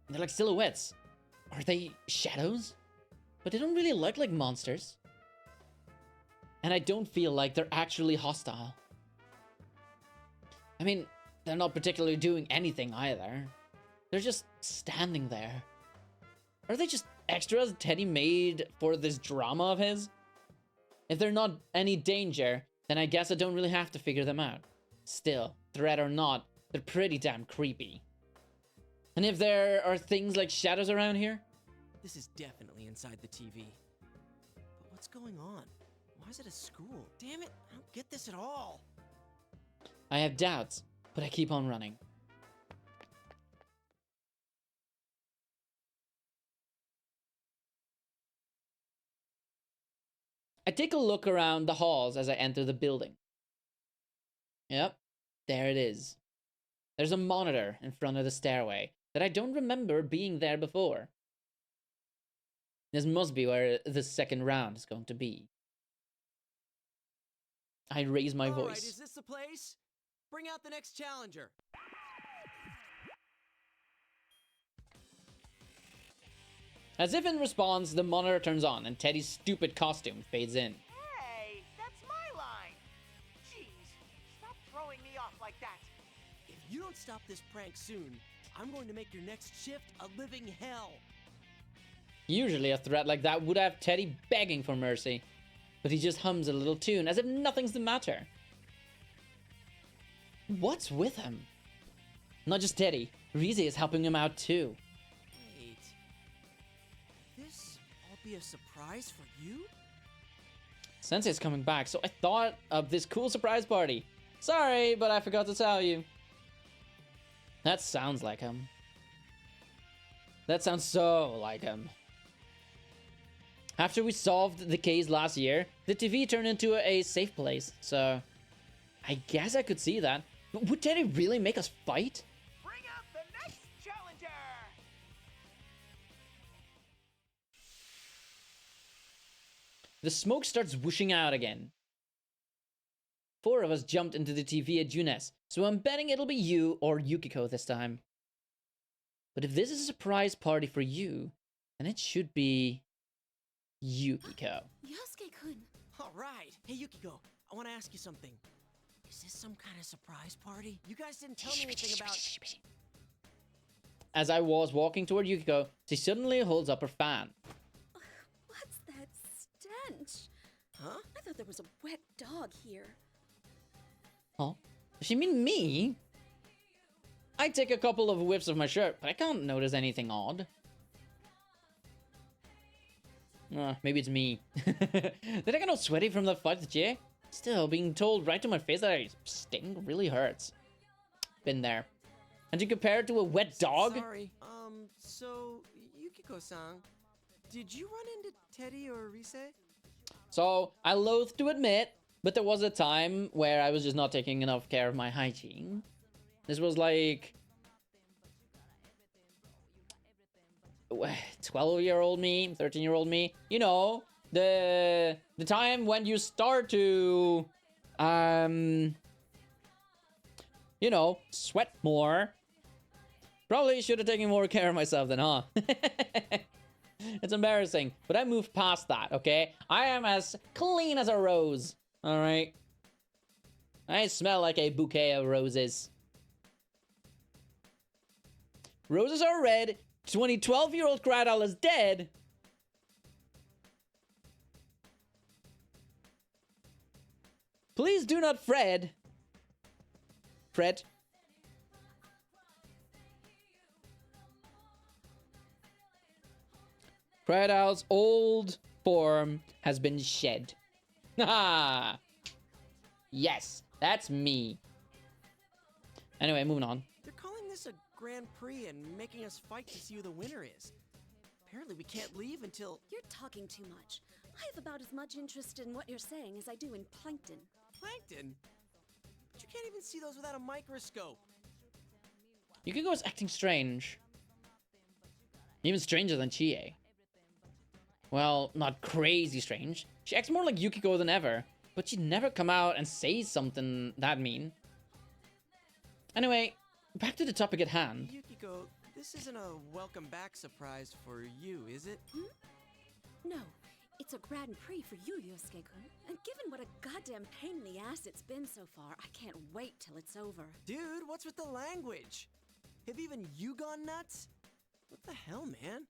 They're like silhouettes. Are they shadows? But they don't really look like monsters. And I don't feel like they're actually hostile. I mean, they're not particularly doing anything either. They're just standing there. Are they just extras Teddy made for this drama of his? If they're not any danger, then I guess I don't really have to figure them out. Still, threat or not, they're pretty damn creepy. And if there are things like shadows around here? This is definitely inside the TV. But what's going on? Why is it a school? Damn it, I don't get this at all. I have doubts, but I keep on running. I take a look around the halls as I enter the building. Yep, there it is. There's a monitor in front of the stairway that I don't remember being there before. This must be where the second round is going to be. I raise my voice. Alright, is this the place? Bring out the next challenger. As if in response, the monitor turns on and Teddy's stupid costume fades in. Hey, that's my line. Jeez, stop throwing me off like that. If you don't stop this prank soon, I'm going to make your next shift a living hell. Usually a threat like that would have Teddy begging for mercy, but he just hums a little tune as if nothing's the matter. What's with him? Not just Teddy, Rize is helping him out too. Wait. This all be a surprise for you? Sensei's coming back, so I thought of this cool surprise party. Sorry, but I forgot to tell you. That sounds like him. That sounds so like him. After we solved the case last year, the TV turned into a safe place, so I guess I could see that. But would Teddy really make us fight? Bring out the next challenger. The smoke starts whooshing out again. 4 of us jumped into the TV at Junes, so I'm betting it'll be you or Yukiko this time. But if this is a surprise party for you, then it should be Yukiko. Yosuke-kun! Alright! Hey Yukiko, I want to ask you something. Is this some kind of surprise party? You guys didn't tell me anything about... As I was walking toward Yukiko, she suddenly holds up her fan. What's that stench? Huh? I thought there was a wet dog here. Huh? Does she mean me? I take a couple of whiffs of my shirt, but I can't notice anything odd. Maybe it's me. Did I get all sweaty from the fight with Jay? Still, being told right to my face that I stink really hurts. Been there. And to compare it to a wet dog? Sorry. So, Yukiko-san, did you run into Teddy or Rise? So, I loathe to admit, but there was a time where I was just not taking enough care of my hygiene. This was like 12-year-old me, 13-year-old me. You know, the time when you start to you know, sweat more. Probably should have taken more care of myself then, huh? It's embarrassing, but I moved past that, okay? I am as clean as a rose, all right? I smell like a bouquet of roses. Roses are red. 12-year-old Cradle is dead. Please do not fret. Fret. Cradle's old form has been shed. Haha. Yes, that's me. Anyway, moving on. They're calling this a Grand Prix and making us fight to see who the winner is. Apparently we can't leave until... You're talking too much. I have about as much interest in what you're saying as I do in plankton. Plankton? But you can't even see those without a microscope. Yukiko's acting strange. Even stranger than Chie. Well, not crazy strange. She acts more like Yukiko than ever, but she'd never come out and say something that mean. Anyway, back to the topic at hand. Yukiko, this isn't a welcome back surprise for you, is it? No, it's a Grand Prix for you, Yosuke-kun. And given what a goddamn pain in the ass it's been so far, I can't wait till it's over. Dude, what's with the language? Have even you gone nuts? What the hell, man?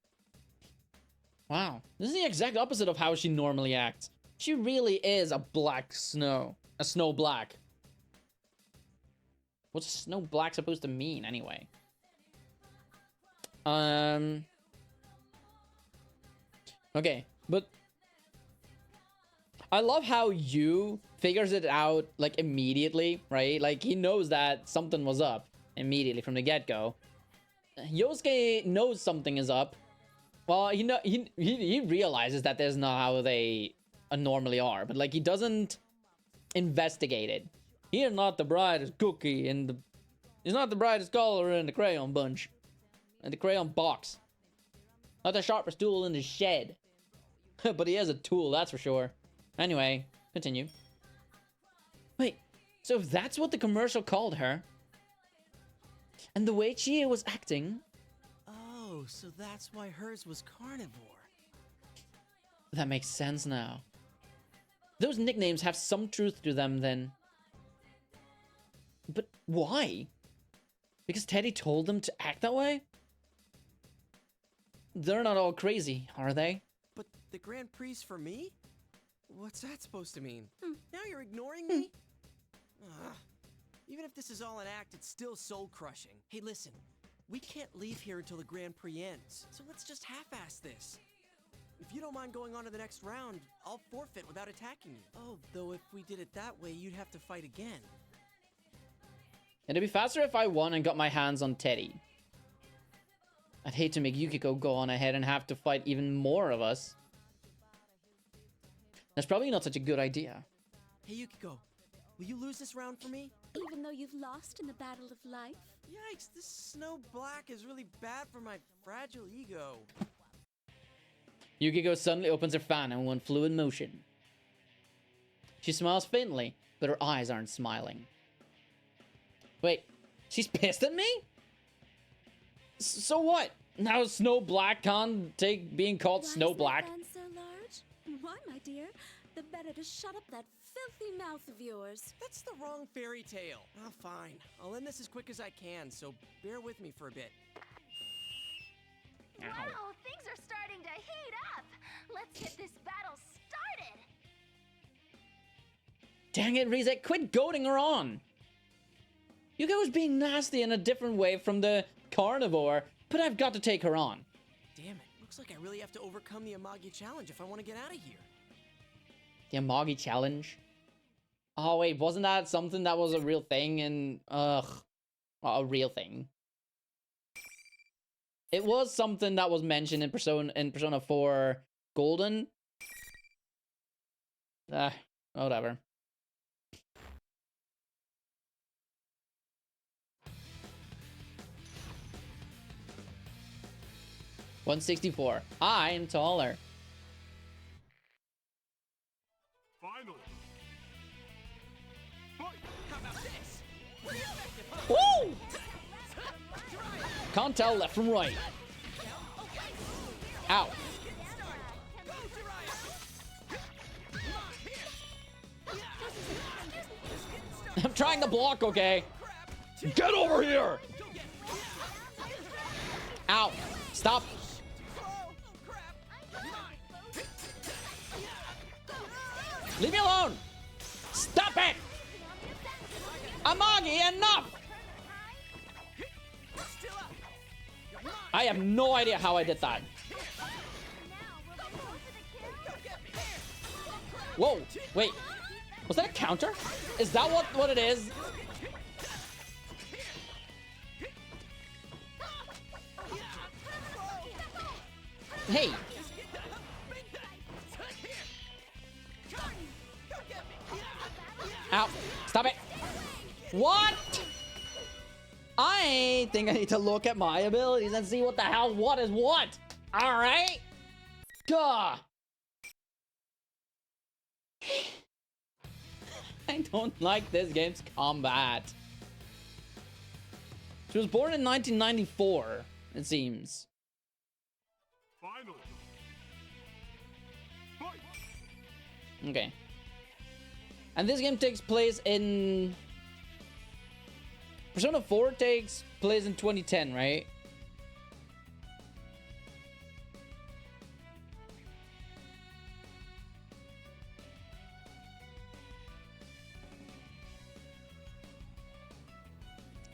Wow, this is the exact opposite of how she normally acts. She really is a black snow. A snow black. What's snow black supposed to mean, anyway? Okay, but... I love how Yu figures it out, like, immediately, right? Like, he knows that something was up immediately from the get-go. Yosuke knows something is up. Well, he realizes that there's not how they normally are, but like he doesn't investigate it. He's not the brightest cookie in the. He's not the brightest color in the crayon bunch, in the crayon box. Not the sharpest tool in the shed, but he has a tool, that's for sure. Anyway, continue. Wait, so if that's what the commercial called her, and the way Chie was acting. Oh, so that's why hers was carnivore. That makes sense now. Those nicknames have some truth to them then. But why? Because Teddy told them to act that way? They're not all crazy, are they? But the Grand Prix for me? What's that supposed to mean? Now you're ignoring me? Even if this is all an act, it's still soul-crushing. Hey, listen. We can't leave here until the Grand Prix ends, so let's just half-ass this. If you don't mind going on to the next round, I'll forfeit without attacking you. Oh, though if we did it that way, you'd have to fight again. It'd be faster if I won and got my hands on Teddy. I'd hate to make Yukiko go on ahead and have to fight even more of us. That's probably not such a good idea. Hey, Yukiko, will you lose this round for me? Even though you've lost in the battle of life? Yikes, this snow black is really bad for my fragile ego. Yukiko suddenly opens her fan in one fluid motion. She smiles faintly, but her eyes aren't smiling. Wait, she's pissed at me? So what? Now Snow Black can't take being called Snow Black? Why is that fan so large? Why, my dear? The better to shut up that filthy mouth of yours. That's the wrong fairy tale. Oh, fine. I'll end this as quick as I can, so bear with me for a bit. Wow, things are starting to heat up. Let's get this battle started. Dang it, Rize, quit goading her on. Yukiko was being nasty in a different way from the carnivore, but I've got to take her on. Damn it. Looks like I really have to overcome the Amagi challenge if I want to get out of here. The Amagi challenge? Oh, wait, wasn't that something that was a real thing? And, a real thing. It was something that was mentioned in Persona 4 Golden. Whatever. $164. I am taller. Final. Woo! Can't tell left from right. Ow. I'm trying to block, okay? Get over here! Ow. Stop. Leave me alone! Stop it! Amagi, enough! I have no idea how I did that. Whoa, wait. Was that a counter? Is that what it is? Hey. Ow. Stop it. What? I think I need to look at my abilities and see what the hell what is what. All right? Duh. I don't like this game's combat. She was born in 1994, it seems. Final. Okay. And this game takes place in... Persona 4 takes place in 2010, right?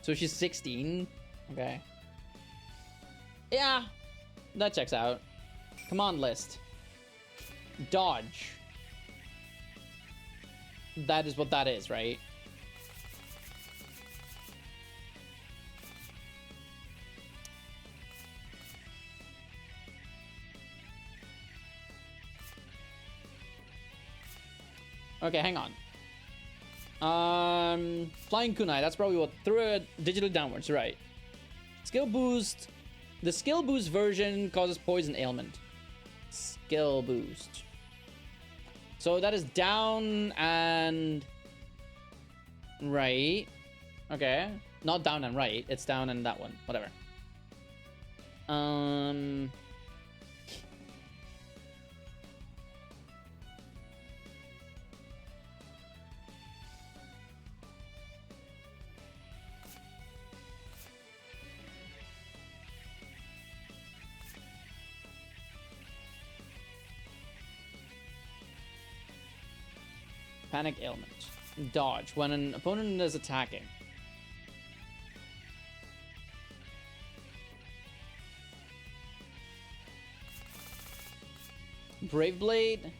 So she's 16. Okay. Yeah, that checks out. Command list. Dodge. That is what that is, right? Okay, hang on. Flying kunai, that's probably what, threw it digitally downwards, right? Skill boost. The skill boost version causes poison ailment. Skill boost. So that is down and right. Okay. Not down and right. It's down and that one. Whatever. Panic ailment. Dodge. When an opponent is attacking. Brave Blade.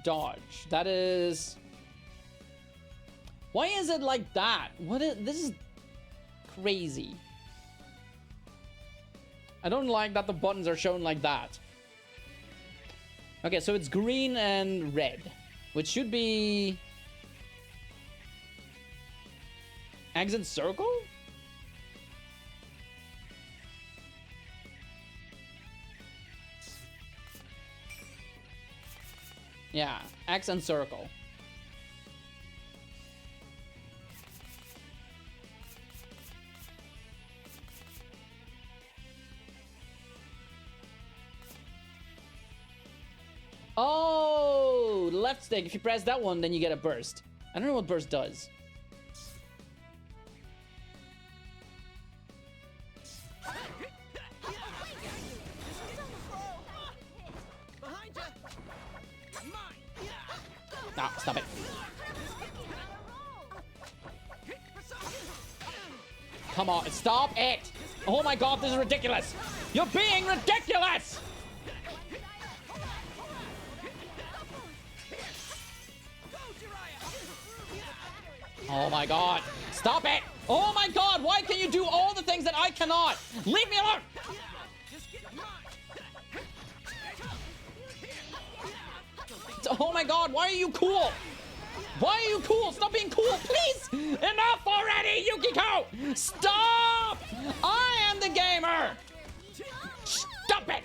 Dodge. That is... Why is it like that? What is... This is crazy. I don't like that the buttons are shown like that. Okay, so it's green and red, which should be... Exit circle? Yeah, X and circle. Oh, the left stick. If you press that one, then you get a burst. I don't know what burst does. Ah, stop it. Come on, stop it! Oh my god, this is ridiculous! You're being ridiculous! Oh my god, stop it! Oh my god, why can you do all the things that I cannot? Leave me alone! Oh my god, why are you cool? Why are you cool? Stop being cool, please! Enough already, Yukiko! Stop! I am the gamer! Stop it!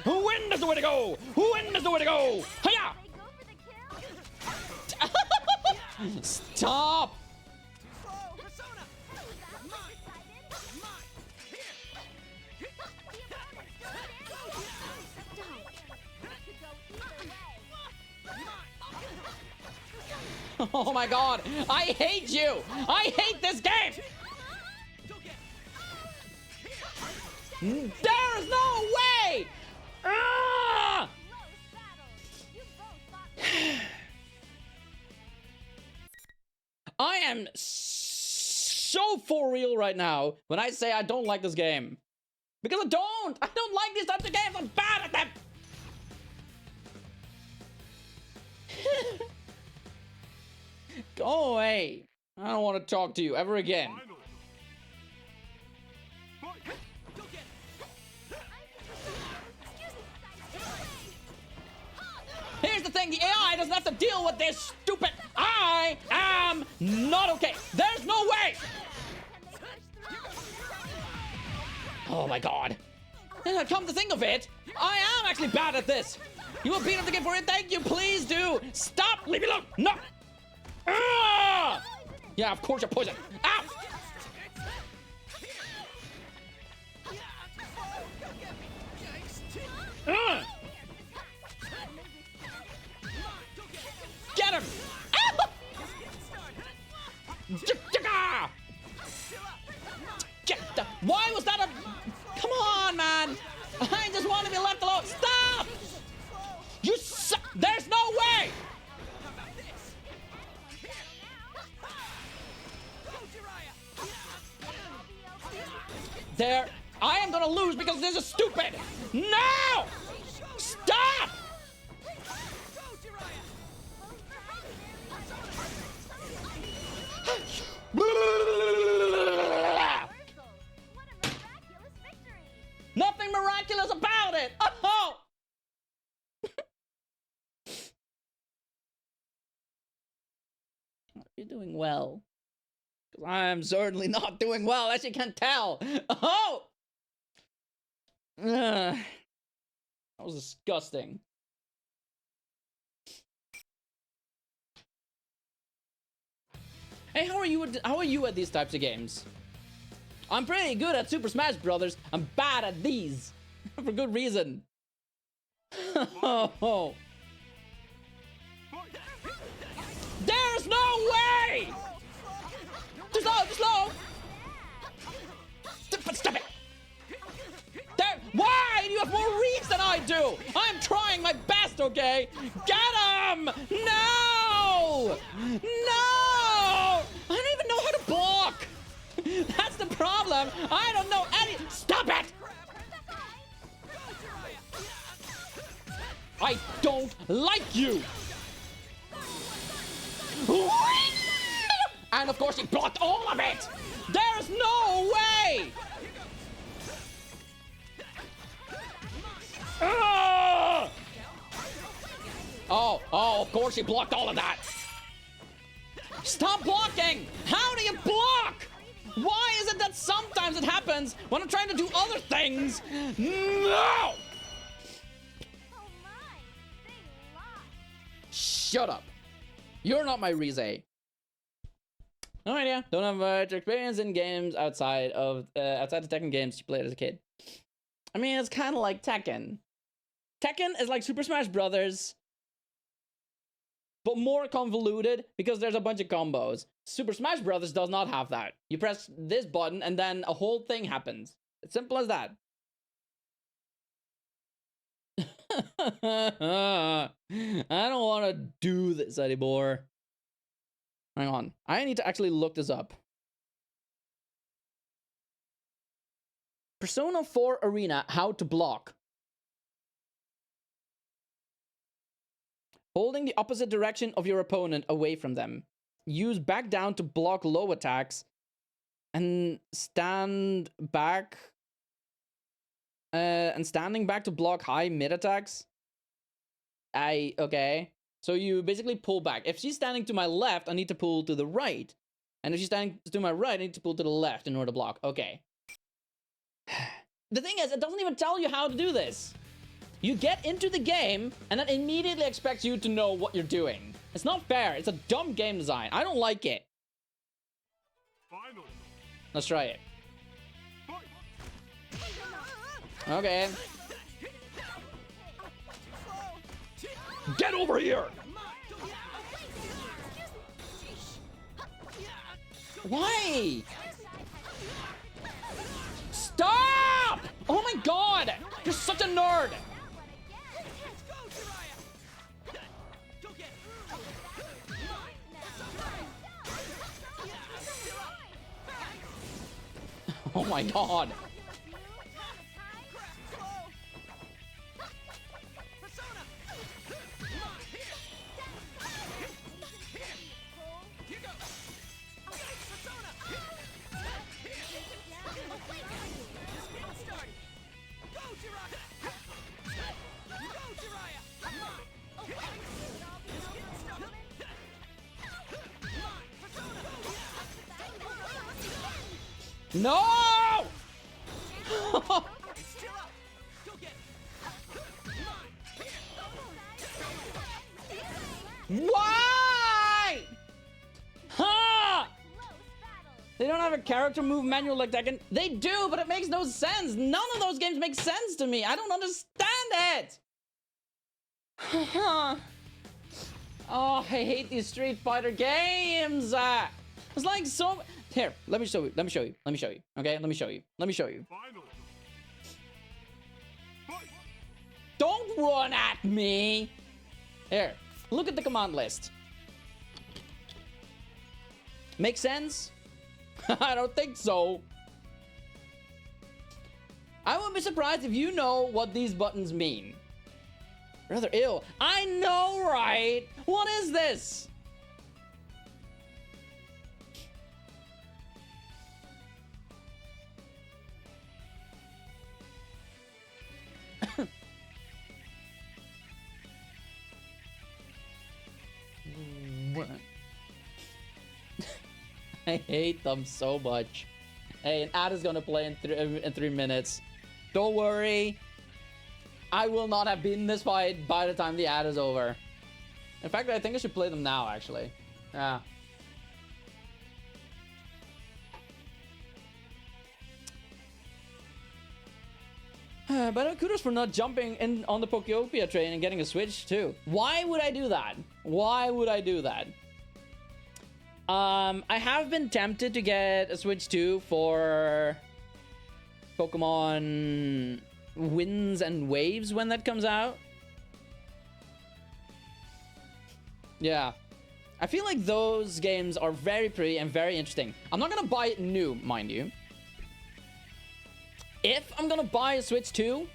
Wind is the way to go! Wind is the way to go! Hiya! Stop! Oh my god! I hate you! I hate this game! There's no way! Ah! I am so for real right now when I say I don't like this game. Because I don't! I don't like these types of games! I'm bad at them! Go away. I don't want to talk to you ever again. Here's the thing, the AI doesn't have to deal with this stupid. I am not okay. There's no way. Oh my god. Come to think of it, I am actually bad at this. You will beat up the game for it. Thank you. Please do. Stop. Leave me alone. No. Ah! Yeah, of course you're poisoned. Ow! Get him! Ow! Why was that a... Come on, man! I just want to be left alone. Stop! You suck! There's no way! There, I am gonna lose because this is stupid. No! Stop! Nothing miraculous about it. Oh! You're doing well. Because I am certainly not doing well, as you can tell. Oh! That was disgusting. Hey, how are you at these types of games? I'm pretty good at Super Smash Brothers. I'm bad at these. For good reason. Oh. There's no way! Too slow! Stop it! There, why? You have more reads than I do! I'm trying my best, okay? Get him! No! No! I don't even know how to block! That's the problem! I don't know any... Stop it! I don't like you! And of course he blocked all of it! There's no way! Oh, of course he blocked all of that! Stop blocking! How do you block? Why is it that sometimes it happens when I'm trying to do other things? No! Shut up. You're not my Rize. No idea. Don't have much experience in games outside the Tekken games you played as a kid. I mean, it's kind of like Tekken. Tekken is like Super Smash Brothers, but more convoluted because there's a bunch of combos. Super Smash Brothers does not have that. You press this button and then a whole thing happens. It's simple as that. I don't want to do this anymore. Hang on. I need to actually look this up. Persona 4 Arena, how to block. Holding the opposite direction of your opponent away from them. Use back down to block low attacks. And stand back. And standing back to block high mid attacks. Okay. So you basically pull back. If she's standing to my left, I need to pull to the right. And if she's standing to my right, I need to pull to the left in order to block. Okay. The thing is, it doesn't even tell you how to do this. You get into the game, and it immediately expects you to know what you're doing. It's not fair. It's a dumb game design. I don't like it. Final. Let's try it. Okay. Get over here! Why? Stop! Oh my god! You're such a nerd! Oh my god! No! Why? Huh? They don't have a character move manual like that. They do, but it makes no sense. None of those games make sense to me. I don't understand it. Oh, I hate these Street Fighter games. It's like so. Here, let me show you. Let me show you. Let me show you. Okay, let me show you. Let me show you. Don't run at me. Here, look at the command list. Make sense? I don't think so. I wouldn't be surprised if you know what these buttons mean. Rather ill. I know, right? What is this? I hate them so much. Hey, an ad is gonna play in 3 minutes. Don't worry. I will not have been this fight by the time the ad is over. In fact, I think I should play them now, actually. Yeah. But kudos for not jumping in on the Pokeopia train and getting a Switch too. Why would I do that? Why would I do that? I have been tempted to get a Switch 2 for Pokemon Winds and Waves when that comes out. Yeah. I feel like those games are very pretty and very interesting. I'm not gonna buy it new, mind you. If I'm gonna buy a Switch 2,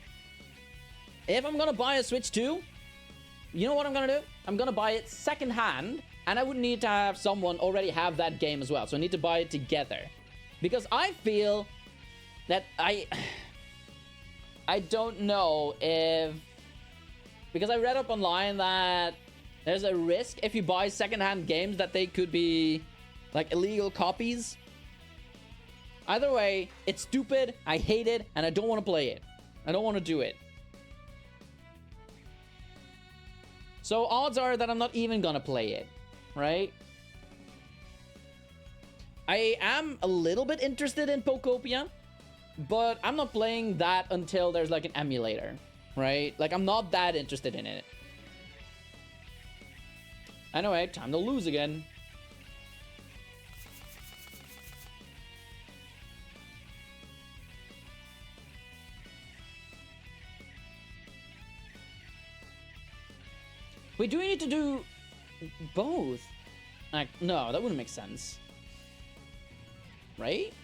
you know what I'm gonna do? I'm gonna buy it secondhand, and I would need to have someone already have that game as well. So I need to buy it together. Because I feel that I don't know if... Because I read up online that there's a risk if you buy secondhand games that they could be like illegal copies. Either way, it's stupid, I hate it, and I don't want to play it. I don't want to do it. So odds are that I'm not even gonna play it, right? I am a little bit interested in Pokopia, but I'm not playing that until there's like an emulator, right? Like, I'm not that interested in it. Anyway, time to lose again. Wait, do we need to do both? Like, no, that wouldn't make sense. Right?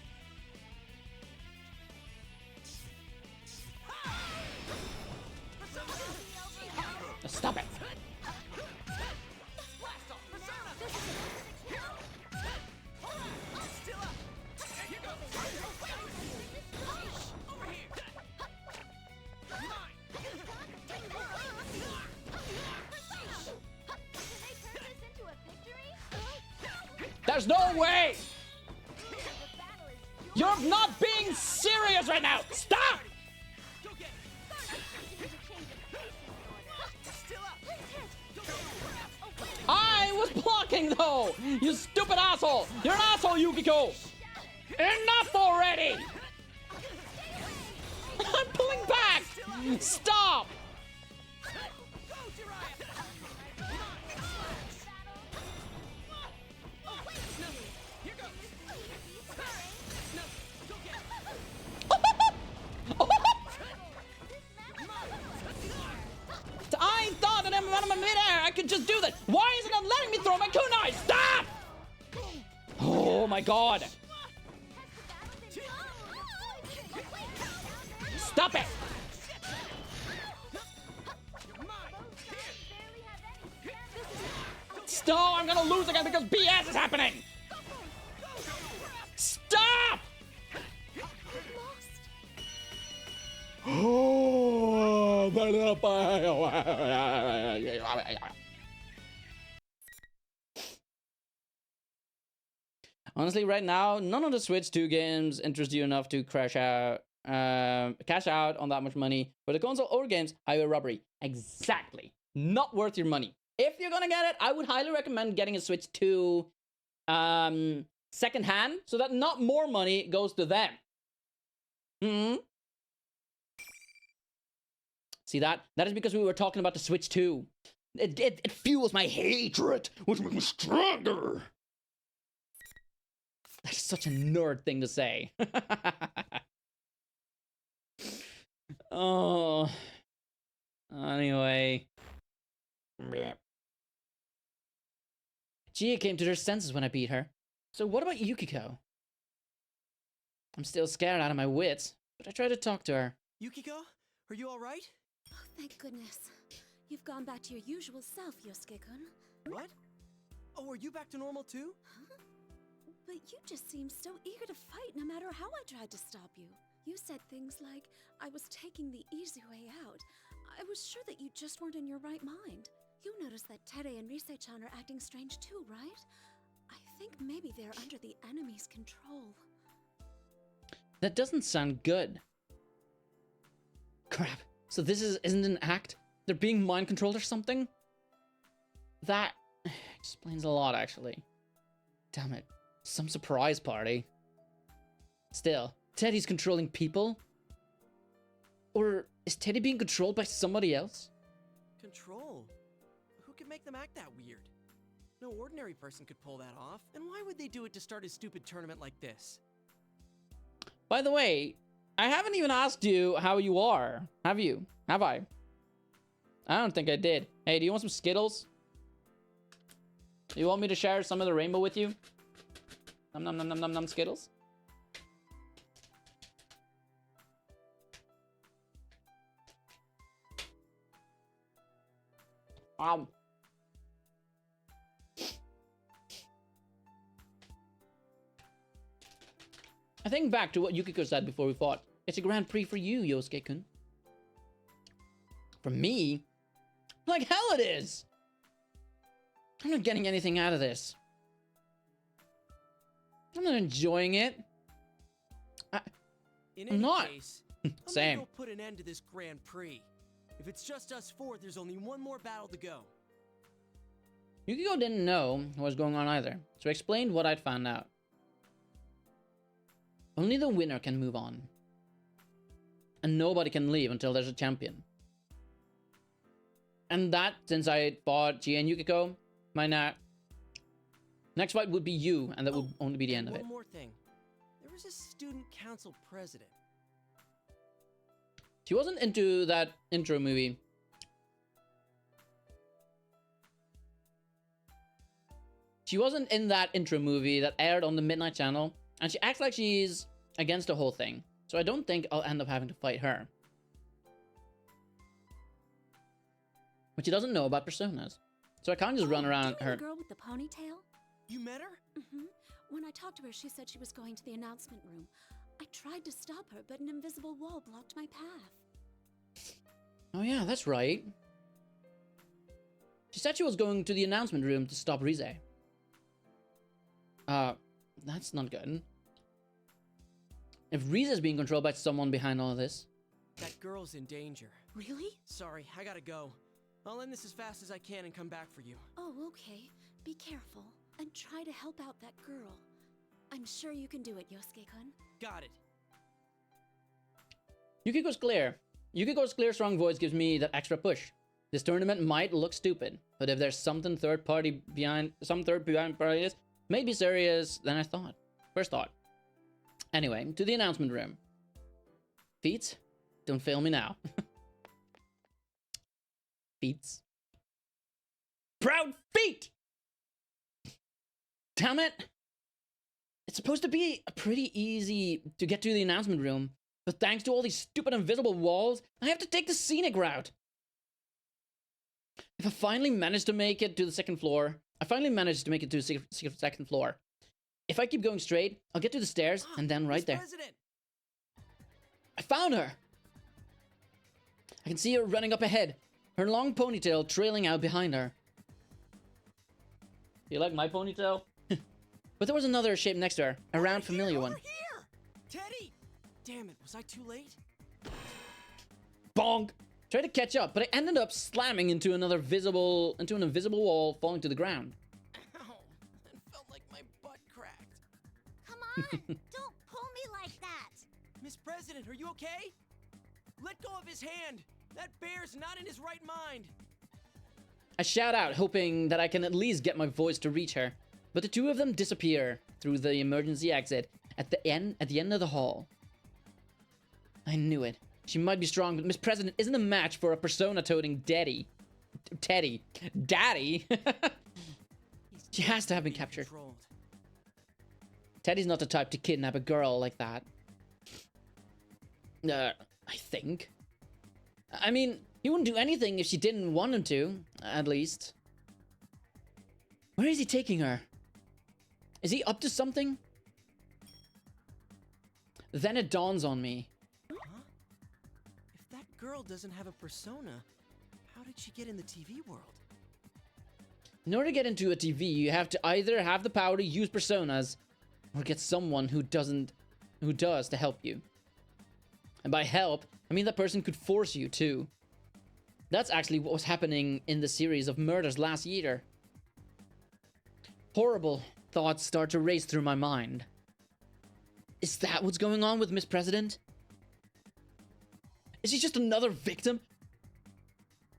Stop it! There's no way! You're not being serious right now! Stop! I was blocking though! You stupid asshole! You're an asshole, Yukiko! Enough already! I'm pulling back! Stop! I thought that I'm in midair. I could just do that. Why is it not letting me throw my kunai? Stop! Oh my god. Stop it! Stop! I'm gonna lose again because BS is happening! Stop! Honestly, right now, none of the Switch 2 games interest you enough to cash out on that much money. For the console or games, highway robbery. Exactly. Not worth your money. If you're gonna get it, I would highly recommend getting a Switch 2 second hand, so that not more money goes to them. See that? That is because we were talking about the Switch 2. It fuels my hatred, which makes me stronger. That's such a nerd thing to say. Oh. Anyway. Gia came to her senses when I beat her. So what about Yukiko? I'm still scared out of my wits, but I tried to talk to her. Yukiko, are you all right? Oh, thank goodness. You've gone back to your usual self, Yosuke-kun. What? Oh, are you back to normal too? Huh? But you just seemed so eager to fight no matter how I tried to stop you. You said things like, I was taking the easy way out. I was sure that you just weren't in your right mind. You noticed that Tere and Rise-chan are acting strange too, right? I think maybe they're under the enemy's control. That doesn't sound good. Crap. So this isn't an act? They're being mind controlled or something? That explains a lot, actually. Damn it. Some surprise party. Still, Teddy's controlling people? Or is Teddy being controlled by somebody else? Control? Who could make them act that weird? No ordinary person could pull that off. And why would they do it to start a stupid tournament like this? By the way, I haven't even asked you how you are. Have you? Have I? I don't think I did. Hey, do you want some Skittles? Do you want me to share some of the rainbow with you? Nom nom nom nom nom nom Skittles? I think back to what Yukiko said before we fought. It's a Grand Prix for you, Yosuke-kun. For me? Like hell it is! I'm not getting anything out of this. I'm not enjoying it. In I'm any not. case, Same. I'm gonna put an end to this Grand Prix. If it's just us four, there's only one more battle to go. Yukiko didn't know what was going on either, so I explained what I'd found out. Only the winner can move on. And nobody can leave until there's a champion. And that, since I fought Gia and Yukiko, my next fight would be you, and that would only be the end of it. One more thing. There was a student council president. She wasn't into that intro movie. She wasn't in that intro movie that aired on the Midnight Channel, and she acts like she's against the whole thing. So I don't think I'll end up having to fight her. But she doesn't know about personas. So I can't just run around her. The girl with the ponytail? You met her? Mm-hmm. When I talked to her, she said she was going to the announcement room. I tried to stop her, but an invisible wall blocked my path. Oh yeah, that's right. She said she was going to the announcement room to stop Rize. That's not good. If Rize is being controlled by someone behind all of this. That girl's in danger. Really? Sorry, I gotta go. I'll end this as fast as I can and come back for you. Oh, okay. Be careful. And try to help out that girl. I'm sure you can do it, Yosuke-kun. Got it. Yukiko's clear. Yukiko's clear, strong voice gives me that extra push. This tournament might look stupid, but if there's some third party behind this, maybe serious than I thought. First thought. Anyway, to the announcement room. Feet, don't fail me now. Feet. Proud feet! Damn it! It's supposed to be pretty easy to get to the announcement room, but thanks to all these stupid invisible walls, I have to take the scenic route. If I finally manage to make it to the second floor, If I keep going straight, I'll get to the stairs, and then right there. I found her! I can see her running up ahead, her long ponytail trailing out behind her. You like my ponytail? But there was another shape next to her, a round familiar one. Here! Teddy! Damn it, was I too late? Bonk! Tried to catch up, but I ended up slamming into an invisible wall, falling to the ground. Ow, it felt like my butt cracked. Come on, don't pull me like that. Miss President, are you okay? Let go of his hand. That bear's not in his right mind. I shout out, hoping that I can at least get my voice to reach her, but the two of them disappear through the emergency exit at the end of the hall. I knew it. She might be strong, but Miss President isn't a match for a persona-toting Teddy. Daddy? She has to have been captured. Teddy's not the type to kidnap a girl like that. I think. I mean, he wouldn't do anything if she didn't want him to, at least. Where is he taking her? Is he up to something? Then it dawns on me. If that girl doesn't have a persona, how did she get in the TV world? In order to get into a TV, you have to either have the power to use personas, or get someone who does to help you. And by help, I mean that person could force you too. That's actually what was happening in the series of murders last year. Horrible thoughts start to race through my mind. Is that what's going on with Miss President? Is she just another victim?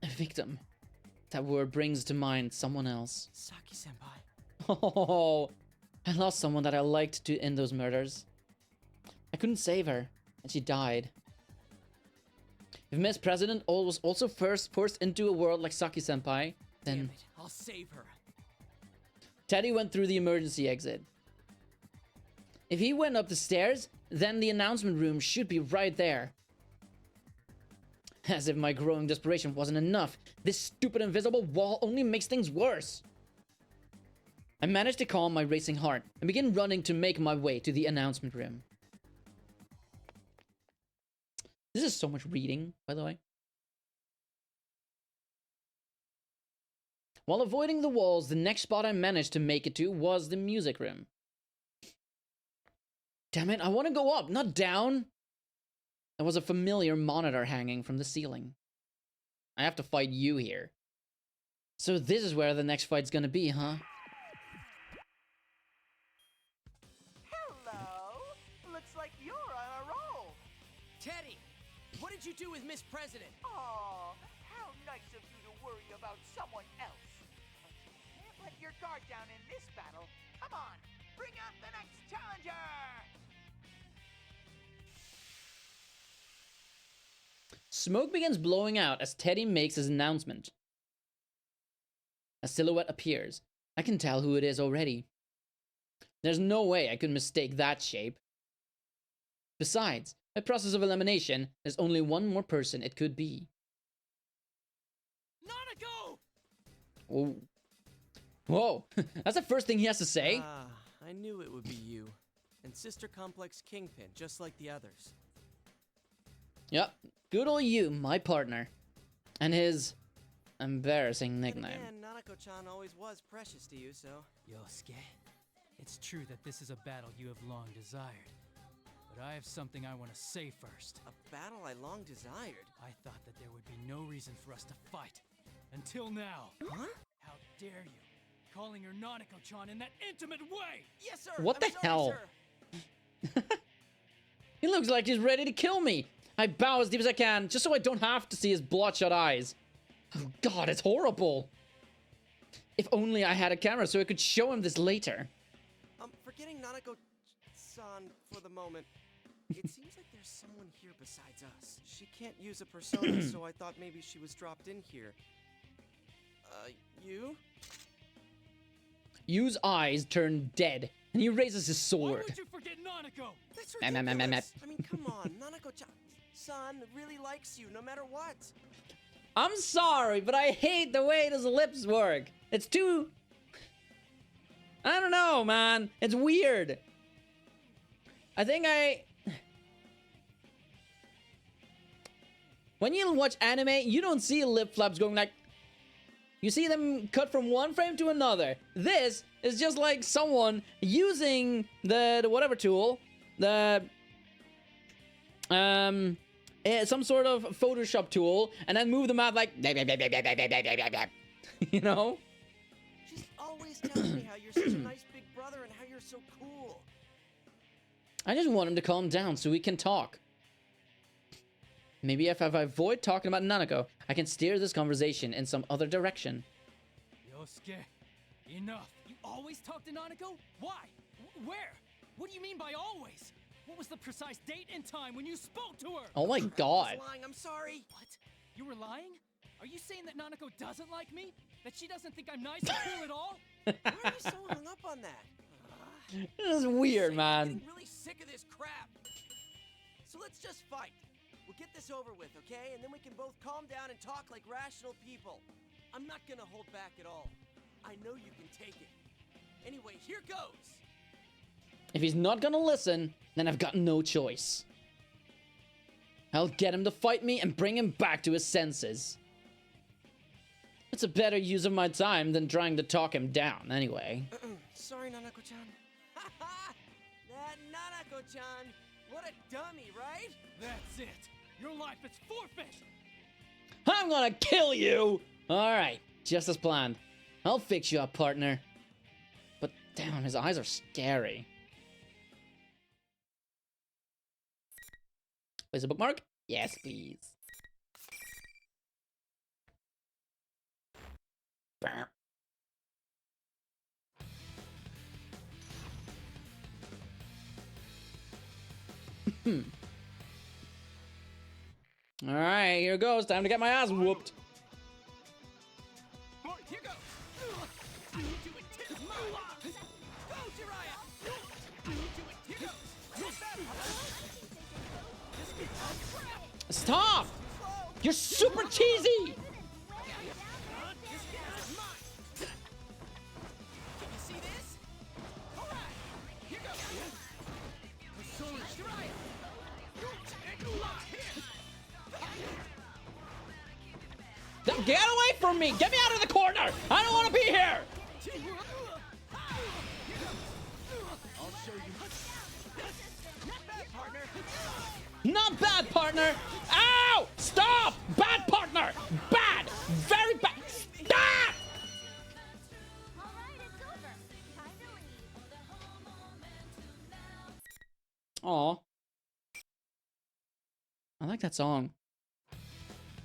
A victim. That word brings to mind someone else. Saki-senpai. Oh, I lost someone that I liked in those murders. I couldn't save her, and she died. If Miss President was also first forced into a world like Saki-senpai, then... Damn it, I'll save her. Teddy went through the emergency exit. If he went up the stairs, then the announcement room should be right there. As if my growing desperation wasn't enough, this stupid invisible wall only makes things worse. I managed to calm my racing heart and begin running to make my way to the announcement room. This is so much reading, by the way. While avoiding the walls, the next spot I managed to make it to was the music room. Damn it, I want to go up, not down. There was a familiar monitor hanging from the ceiling. I have to fight you here. So this is where the next fight's gonna be, huh? Hello! Looks like you're on a roll. Teddy, what did you do with Miss President? Aw, how nice of you to worry about someone else. But you can't let your guard down in this battle. Come on, bring out the next challenger! Smoke begins blowing out as Teddy makes his announcement. A silhouette appears. I can tell who it is already. There's no way I could mistake that shape. Besides, by process of elimination, there's only one more person it could be. Nanako! Oh. Whoa, that's the first thing he has to say? Ah, I knew it would be you. And Sister Complex Kingpin, just like the others. Yep, good old you, my partner. And his embarrassing nickname. And Nanako-chan always was precious to you, so... Yosuke, it's true that this is a battle you have long desired. But I have something I want to say first. A battle I long desired? I thought that there would be no reason for us to fight. Until now. Huh? How dare you? Calling her Nanako-chan in that intimate way! Yes, sir! What the hell? He looks like he's ready to kill me. I bow as deep as I can, just so I don't have to see his bloodshot eyes. Oh god, it's horrible. If only I had a camera so I could show him this later. Forgetting Nanako-san for the moment. It seems like there's someone here besides us. She can't use a persona, so I thought maybe she was dropped in here. You? Yu's eyes turn dead, and he raises his sword. Why would you forget Nanako? That's ridiculous. I mean, come on. Nanako-san really likes you, no matter what. I'm sorry, but I hate the way his lips work. It's too... I don't know, man. It's weird. I think when you watch anime, you don't see lip flaps going like... You see them cut from one frame to another. This is just like someone using the whatever tool, some sort of Photoshop tool, and then move them out like, you know? She's always telling me how you're such a nice big brother and how you're so cool. I just want him to calm down so we can talk. Maybe if I avoid talking about Nanako, I can steer this conversation in some other direction. Yosuke, enough. You always talk to Nanako? Why? Where? What do you mean by always? What was the precise date and time when you spoke to her? Oh my god. I was lying, I'm sorry. What? You were lying? Are you saying that Nanako doesn't like me? That she doesn't think I'm nice or cool at all? Why are you so hung up on that? This is weird, man. I'm getting really sick of this crap. So let's just fight. We'll get this over with, okay? And then we can both calm down and talk like rational people. I'm not gonna hold back at all. I know you can take it. Anyway, here goes. If he's not gonna listen, then I've got no choice. I'll get him to fight me and bring him back to his senses. It's a better use of my time than trying to talk him down, anyway. Sorry, Nanako-chan. That Nanako-chan. What a dummy, right? That's it. Your life is forfeit. I'm gonna kill you! Alright, just as planned. I'll fix you up, partner. But damn, his eyes are scary. Place a bookmark? Yes, please. Alright, here goes. Time to get my ass whooped. Here goes. Stop! You're super cheesy! Get away from me! Get me out of the corner! I don't want to be here! Not bad, partner! Ow! Stop! Bad partner! Bad! Very bad! Stop! Aw. I like that song.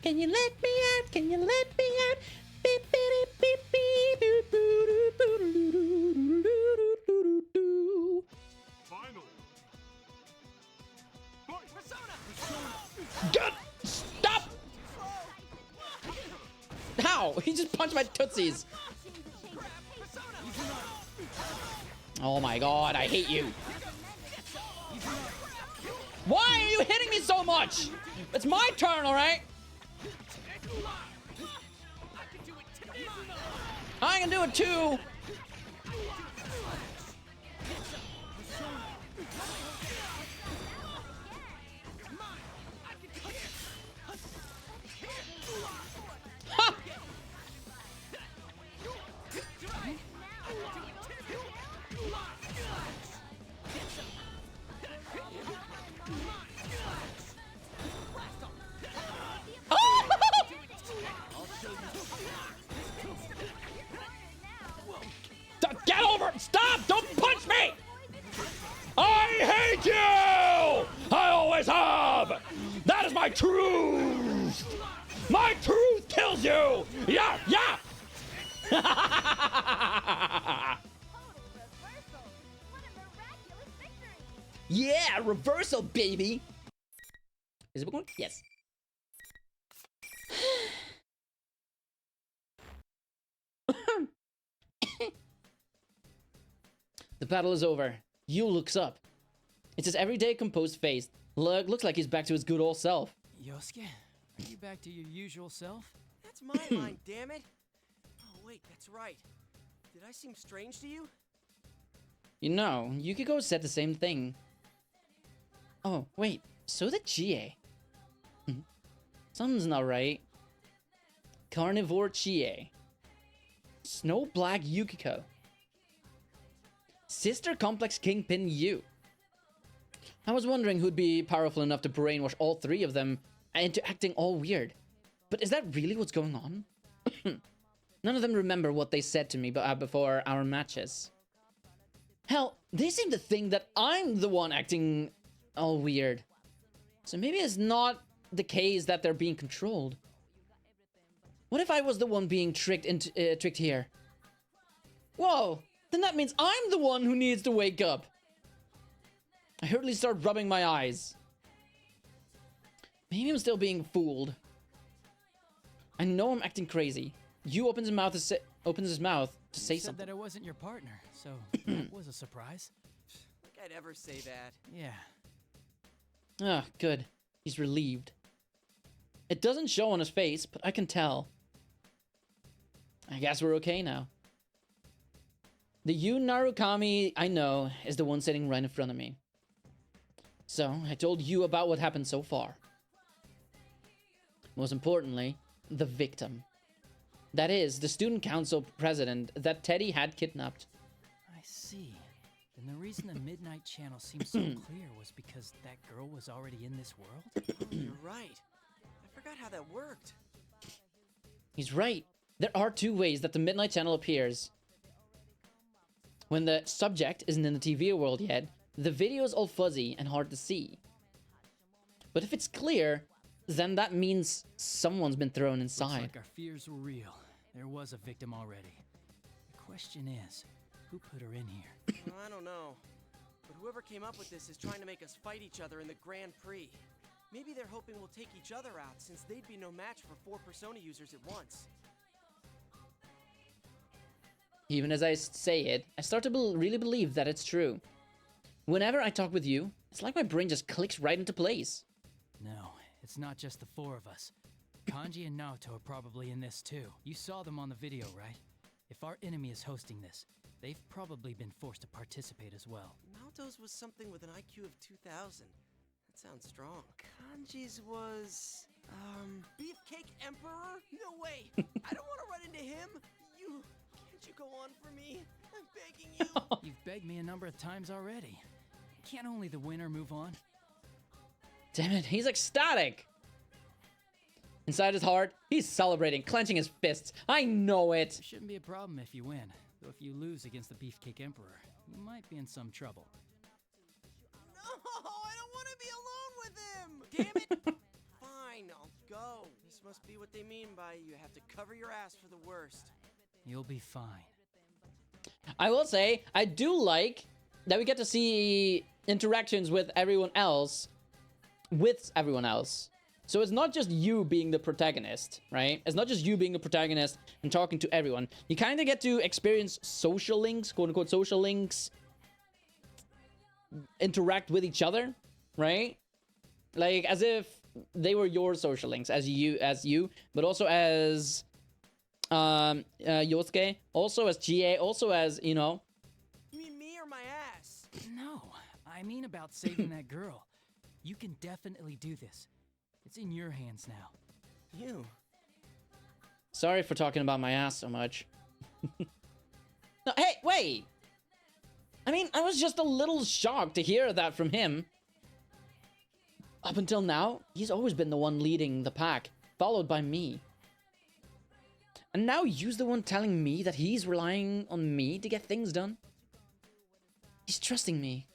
Can you let me out? Can you let me out? Beep, beep, beep, beep, doo, doo, doo, doo, doo, doo, doo, doo. Final. Good! Stop! How? He just punched my tootsies. Oh my god, I hate you. Why are you hitting me so much? It's my turn, alright? I can do it too. Ha! Get over! Stop! Don't punch me! I hate you! I always have! That is my truth! My truth kills you! Yeah, yeah! Yeah, reversal, baby! Is it going? Yes. The battle is over. Yu looks up. It's his everyday composed face. Looks like he's back to his good old self. Yosuke, are you back to your usual self? That's my line, damn it. Oh, wait, that's right. Did I seem strange to you? You know, Yukiko said the same thing. Oh, wait. So did Chie. Something's not right. Carnivore Chie. Snow Black Yukiko. Sister Complex Kingpin Yu. I was wondering who'd be powerful enough to brainwash all three of them into acting all weird. But is that really what's going on? None of them remember what they said to me before our matches. Hell, they seem to think that I'm the one acting all weird. So maybe it's not the case that they're being controlled. What if I was the one being tricked here? Whoa! Then that means I'm the one who needs to wake up. I hurriedly start rubbing my eyes. Maybe I'm still being fooled. I know I'm acting crazy. Yu opens his mouth to say You said something. that I wasn't your partner, so that was a surprise. Like I'd ever say that. Yeah. Ah, good. He's relieved. It doesn't show on his face, but I can tell. I guess we're okay now. The Yu Narukami I know is the one sitting right in front of me. So, I told you about what happened so far. Most importantly, the victim. That is, the student council president that Teddy had kidnapped. I see. Then the reason the Midnight Channel seemed so clear was because that girl was already in this world? Oh, you're right. I forgot how that worked. He's right. There are two ways that the Midnight Channel appears. When the subject isn't in the TV world yet, the video is all fuzzy and hard to see. But if it's clear, then that means someone's been thrown inside. Looks like our fears were real. There was a victim already. The question is, who put her in here? Well, I don't know. But whoever came up with this is trying to make us fight each other in the Grand Prix. Maybe they're hoping we'll take each other out, since they'd be no match for 4 Persona users at once. Even as I say it, I start to really believe that it's true. Whenever I talk with you, it's like my brain just clicks right into place. No, it's not just the 4 of us. Kanji and Naoto are probably in this too. You saw them on the video, right? If our enemy is hosting this, they've probably been forced to participate as well. Naoto's was something with an IQ of 2000. That sounds strong. Kanji's was... Beefcake Emperor? No way! I don't want to run into him! Can't you go on for me? I'm begging you! You've begged me a number of times already. Can't only the winner move on? Damn it, he's ecstatic! Inside his heart, he's celebrating, clenching his fists. I know it! It shouldn't be a problem if you win. Though if you lose against the Beefcake Emperor, you might be in some trouble. No, I don't want to be alone with him! Damn it! Fine, I'll go. This must be what they mean by you have to cover your ass for the worst. You'll be fine. I will say, I do like that we get to see interactions with everyone else. So it's not just you being the protagonist, right? It's not just you being the protagonist and talking to everyone. You kind of get to experience social links, quote-unquote social links, interact with each other, right? Like as if they were your social links, as you, but also as Yosuke, also as GA, also as, you know. You mean me or my ass? No, I mean about saving that girl. You can definitely do this. It's in your hands now. You. Sorry for talking about my ass so much. No, hey, wait! I mean, I was just a little shocked to hear that from him. Up until now, he's always been the one leading the pack, followed by me. And now you's the one telling me that he's relying on me to get things done. He's trusting me.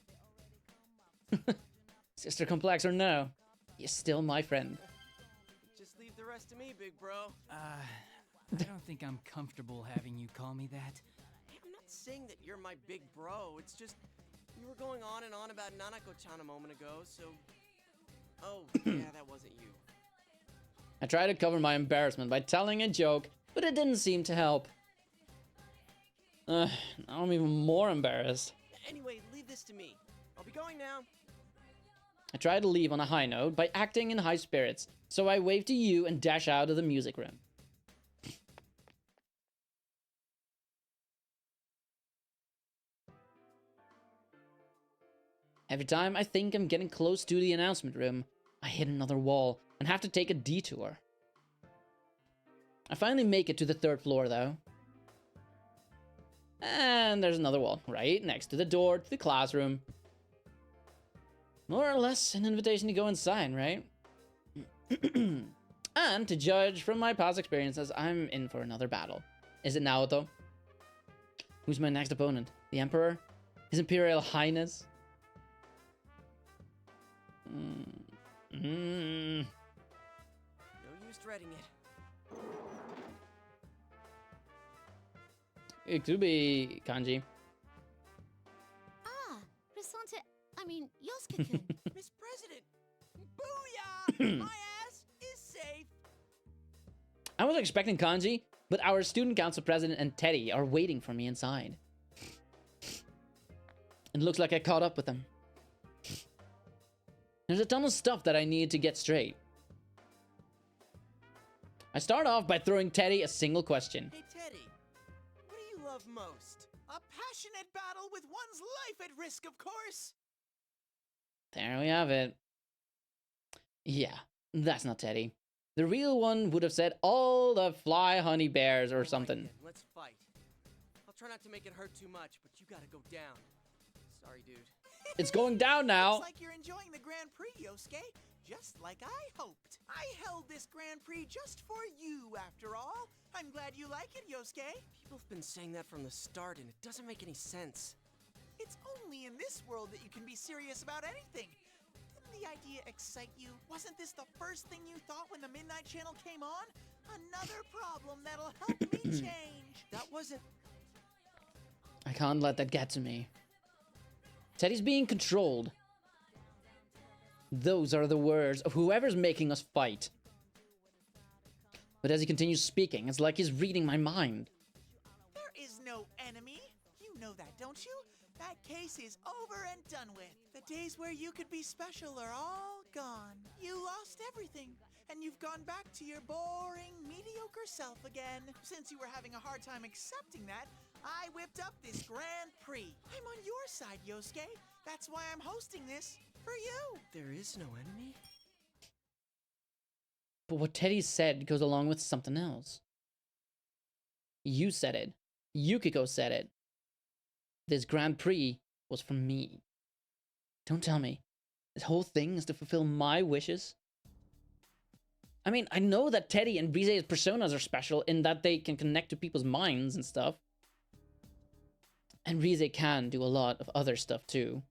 Sister complex or no, he's still my friend. Just leave the rest to me, big bro. I don't think I'm comfortable having you call me that. Hey, I'm not saying that you're my big bro. It's just you were going on and on about Nanako-chan a moment ago, so... Oh, yeah, that wasn't you. I tried to cover my embarrassment by telling a joke, but it didn't seem to help. Now I'm even more embarrassed. Anyway, leave this to me. I'll be going now. I tried to leave on a high note by acting in high spirits, so I waved to you and dash out of the music room. Every time I think I'm getting close to the announcement room, I hit another wall and have to take a detour. I finally make it to the 3rd floor though. And there's another wall right next to the door to the classroom. More or less an invitation to go inside, right? And to judge from my past experiences, I'm in for another battle. Is it Naoto? Who's my next opponent? The Emperor? His Imperial Highness? No use dreading it. It could be Kanji. Ah, Risante, I mean, Yosuke-kun. Miss President! Booyah! My ass is safe! I was expecting Kanji, but our student council president and Teddy are waiting for me inside. It looks like I caught up with them. There's a ton of stuff that I need to get straight. I start off by throwing Teddy a single question. Hey, Teddy, what do you love most? A passionate battle with one's life at risk, of course. There we have it. Yeah, that's not Teddy. The real one would have said all the fly honey bears or something. Right, let's fight. I'll try not to make it hurt too much, but you gotta go down. Sorry, dude. It's going down now. Looks like you're enjoying the Grand Prix, Yosuke. Just like I hoped. I held this Grand Prix just for you, after all. I'm glad you like it, Yosuke. People have been saying that from the start, and it doesn't make any sense. It's only in this world that you can be serious about anything. Didn't the idea excite you? Wasn't this the first thing you thought when the Midnight Channel came on? Another problem that'll help me change. That wasn't... I can't let that get to me. Teddy's being controlled. Those are the words of whoever's making us fight. But as he continues speaking, it's like he's reading my mind. There is no enemy. You know that, don't you? That case is over and done with. The days where you could be special are all gone. You lost everything, and you've gone back to your boring, mediocre self again. Since you were having a hard time accepting that, I whipped up this Grand Prix. I'm on your side, Yosuke. That's why I'm hosting this for you. There is no enemy? But what Teddy said goes along with something else. You said it. Yukiko said it. This Grand Prix was for me. Don't tell me this whole thing is to fulfill my wishes. I mean, I know that Teddy and Brise's personas are special in that they can connect to people's minds and stuff. And Brise can do a lot of other stuff too.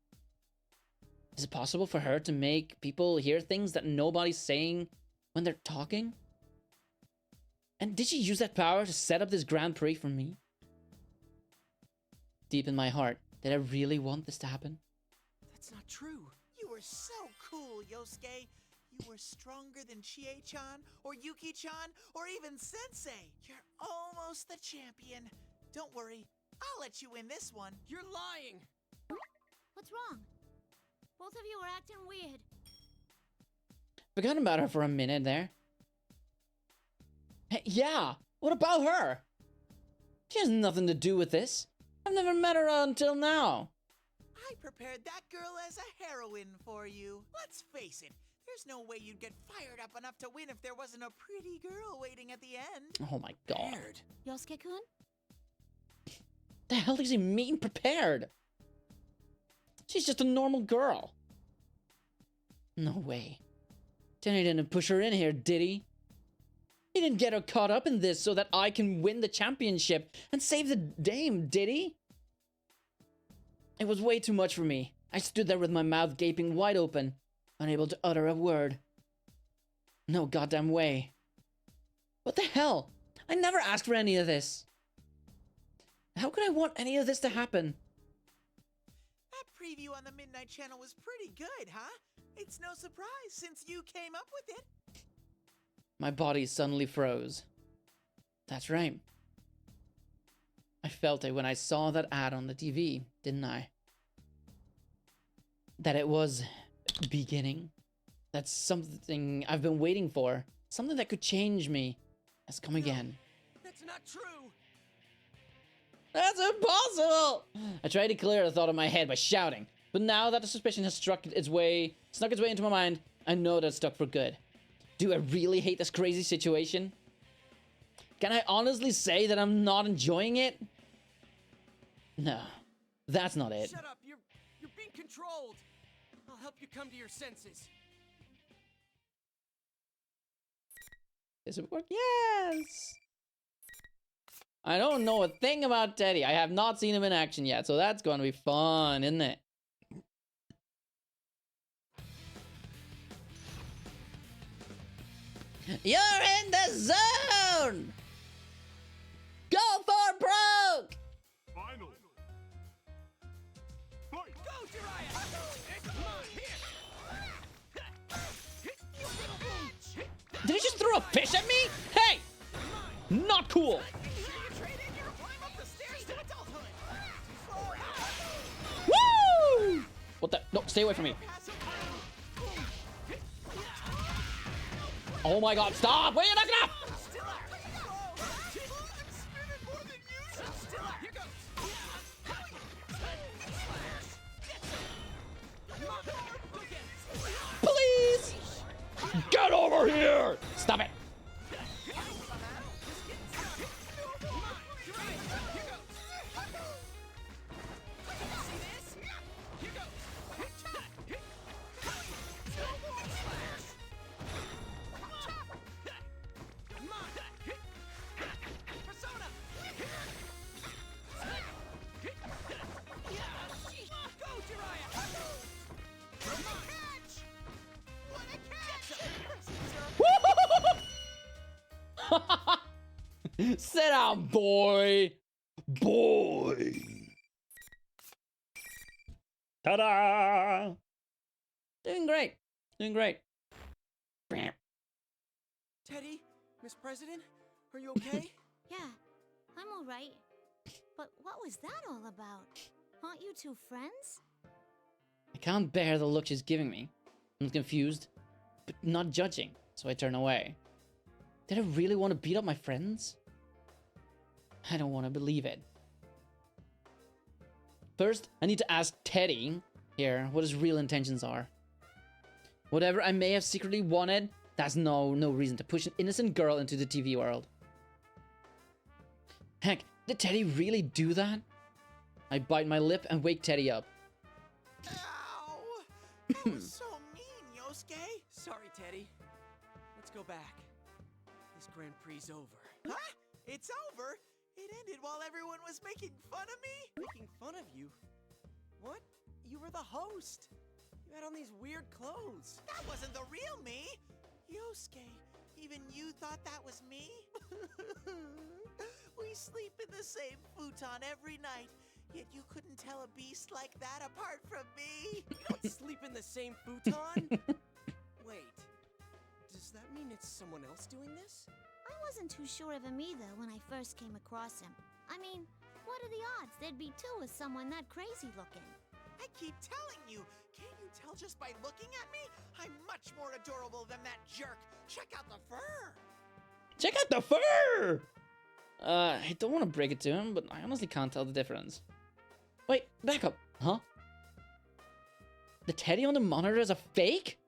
Is it possible for her to make people hear things that nobody's saying when they're talking? And did she use that power to set up this Grand Prix for me? Deep in my heart, did I really want this to happen? That's not true. You were so cool, Yosuke. You were stronger than Chie-chan, or Yuki-chan, or even Sensei. You're almost the champion. Don't worry, I'll let you win this one. You're lying! What's wrong? Both of you are acting weird. Forgot about her for a minute there. Hey, yeah, what about her? She has nothing to do with this. I've never met her until now. I prepared that girl as a heroine for you. Let's face it, there's no way you'd get fired up enough to win if there wasn't a pretty girl waiting at the end. Oh my god. Yosuke-kun? The hell does he mean prepared? She's just a normal girl. No way. Danny didn't push her in here, did he? He didn't get her caught up in this so that I can win the championship and save the dame, did he? It was way too much for me. I stood there with my mouth gaping wide open, unable to utter a word. No goddamn way. What the hell? I never asked for any of this. How could I want any of this to happen? That preview on the Midnight Channel was pretty good, huh? It's no surprise since you came up with it. My body suddenly froze. That's right. I felt it when I saw that ad on the TV, didn't I? That it was beginning. That's something I've been waiting for. Something that could change me has come again. That's not true. That's impossible! I tried to clear the thought in my head by shouting, but now that the suspicion has snuck its way into my mind, I know that it's stuck for good. Do I really hate this crazy situation? Can I honestly say that I'm not enjoying it? No, that's not it. Shut up, you're being controlled. I'll help you come to your senses. Does it work? Yes! I don't know a thing about Teddy. I have not seen him in action yet, so that's going to be fun, isn't it? You're in the zone! Go for broke! Final. Fight. Go, Jiraiya! Come on, here! Did he just throw a fish at me? Hey! Not cool! Woo! What the? No, stay away from me. Oh my god, stop! Wait, you're not gonna... Please! Get over here! Stop it! Sit down, boy! Boy! Ta-da! Doing great. Doing great. Teddy, Miss President, are you okay? Yeah, I'm alright. But what was that all about? Aren't you two friends? I can't bear the look she's giving me. I'm confused, but not judging, so I turn away. Did I really want to beat up my friends? I don't want to believe it. First, I need to ask Teddy here what his real intentions are. Whatever I may have secretly wanted, that's no reason to push an innocent girl into the TV world. Heck, did Teddy really do that? I bite my lip and wake Teddy up. Ow! That was so mean, Yosuke. Sorry, Teddy. Let's go back. This Grand Prix's over. Huh? It's over? It ended while everyone was making fun of me? Making fun of you? What? You were the host. You had on these weird clothes. That wasn't the real me. Yosuke, even you thought that was me? We sleep in the same futon every night, yet you couldn't tell a beast like that apart from me. You don't sleep in the same futon? Wait, does that mean it's someone else doing this? I wasn't too sure of him either when I first came across him. I mean, what are the odds there'd be two of someone that crazy looking? I keep telling you, can't you tell just by looking at me? I'm much more adorable than that jerk. Check out the fur. Check out the fur! I don't want to break it to him, but I honestly can't tell the difference. Wait, back up. Huh? The teddy on the monitor is a fake?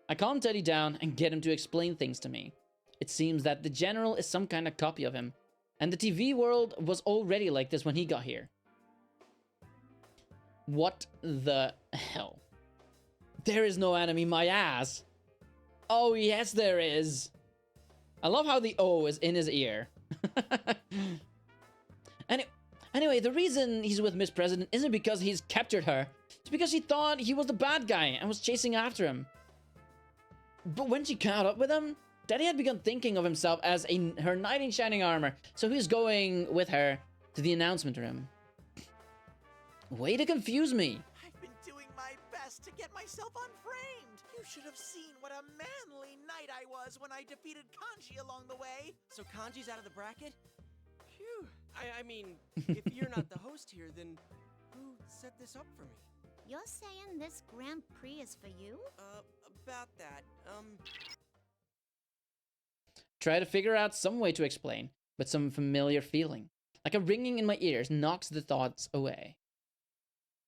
I calm Teddy down and get him to explain things to me. It seems that the general is some kind of copy of him, and the TV world was already like this when he got here. What the hell? There is no enemy, my ass. Oh, yes, there is. I love how the O is in his ear. Anyway, the reason he's with Miss President isn't because he's captured her. It's because she thought he was the bad guy and was chasing after him. But when she caught up with him, Daddy had begun thinking of himself as her knight in shining armor, so he was going with her to the announcement room. Way to confuse me. I've been doing my best to get myself unframed. You should have seen what a manly knight I was when I defeated Kanji along the way. So Kanji's out of the bracket? Phew. I mean, if you're not the host here, then who set this up for me? You're saying this Grand Prix is for you? About that, Try to figure out some way to explain, but some familiar feeling, like a ringing in my ears, knocks the thoughts away.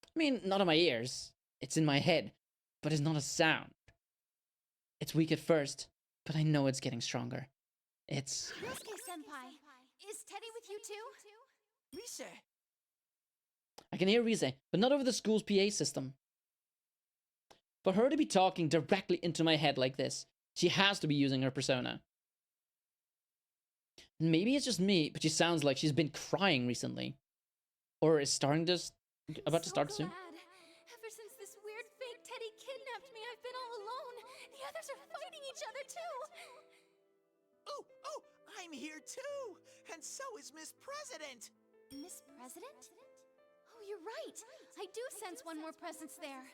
I mean, not in my ears. It's in my head, but it's not a sound. It's weak at first, but I know it's getting stronger. It's... Yosuke-senpai, is Teddy with you too? Rise! I can hear Rise, but not over the school's PA system. For her to be talking directly into my head like this, she has to be using her persona. Maybe it's just me, but she sounds like she's been crying recently. Or is starting to... about to start soon. Ever since this weird fake Teddy kidnapped me, I've been all alone. The others are fighting each other too. Oh, I'm here too! And so is Miss President! Miss President? Oh, you're right. I do sense one more presence there.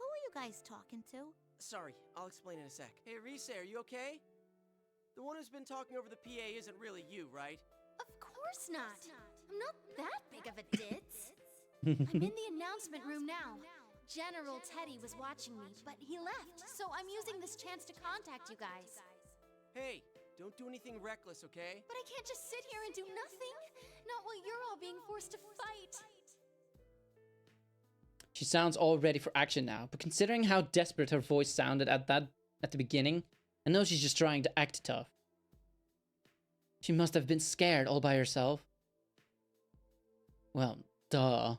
Who are you guys talking to? Sorry, I'll explain in a sec. Hey, Rise, are you okay? The one who's been talking over the PA isn't really you, right? Of course not. I'm not that big of a ditz. I'm in the announcement room now. General Teddy was watching me, but he left, so I'm using this chance to contact you guys. Hey, don't do anything reckless, okay? But I can't just sit here and do nothing. Not while you're all being forced to fight. She sounds all ready for action now, but considering how desperate her voice sounded at the beginning, I know she's just trying to act tough. She must have been scared all by herself. Well, duh.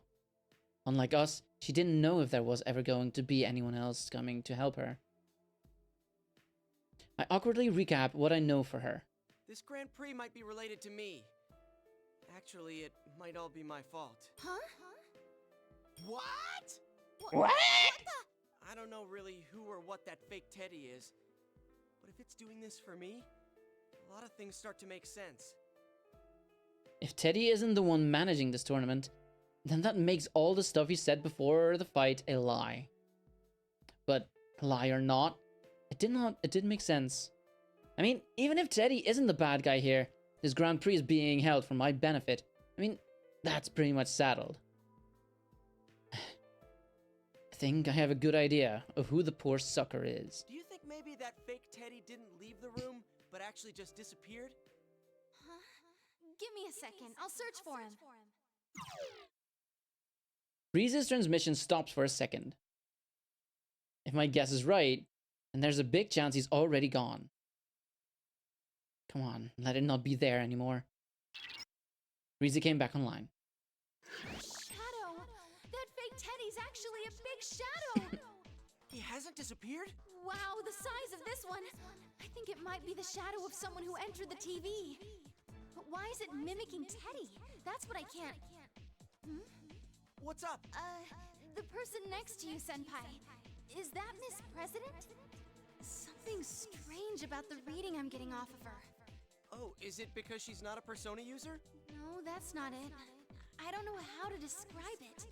Unlike us, she didn't know if there was ever going to be anyone else coming to help her. I awkwardly recap what I know for her. This Grand Prix might be related to me. Actually, it might all be my fault. Huh? What? What? I don't know really who or what that fake Teddy is, but if it's doing this for me, a lot of things start to make sense. If Teddy isn't the one managing this tournament, then that makes all the stuff he said before the fight a lie. But lie or not, it didn't make sense. I mean, even if Teddy isn't the bad guy here, this Grand Prix is being held for my benefit. I mean, that's pretty much settled. I think I have a good idea of who the poor sucker is. Do you think maybe that fake Teddy didn't leave the room, but actually just disappeared? Huh? Give me a second. I'll search for him. Breeze's transmission stops for a second. If my guess is right, then there's a big chance he's already gone. Come on, let it not be there anymore. Breeze came back online. Shadow! That fake Teddy's actually a big shadow! He hasn't disappeared? Wow, the size of this one! I think it might be the shadow of someone who entered the TV. But why is it mimicking Teddy? That's what I can't... Hmm? What's up? The person next to you, Senpai. Is that Miss President? Something strange about the reading I'm getting off of her. Oh, is it because she's not a Persona user? No, that's not it. I don't know how to describe it.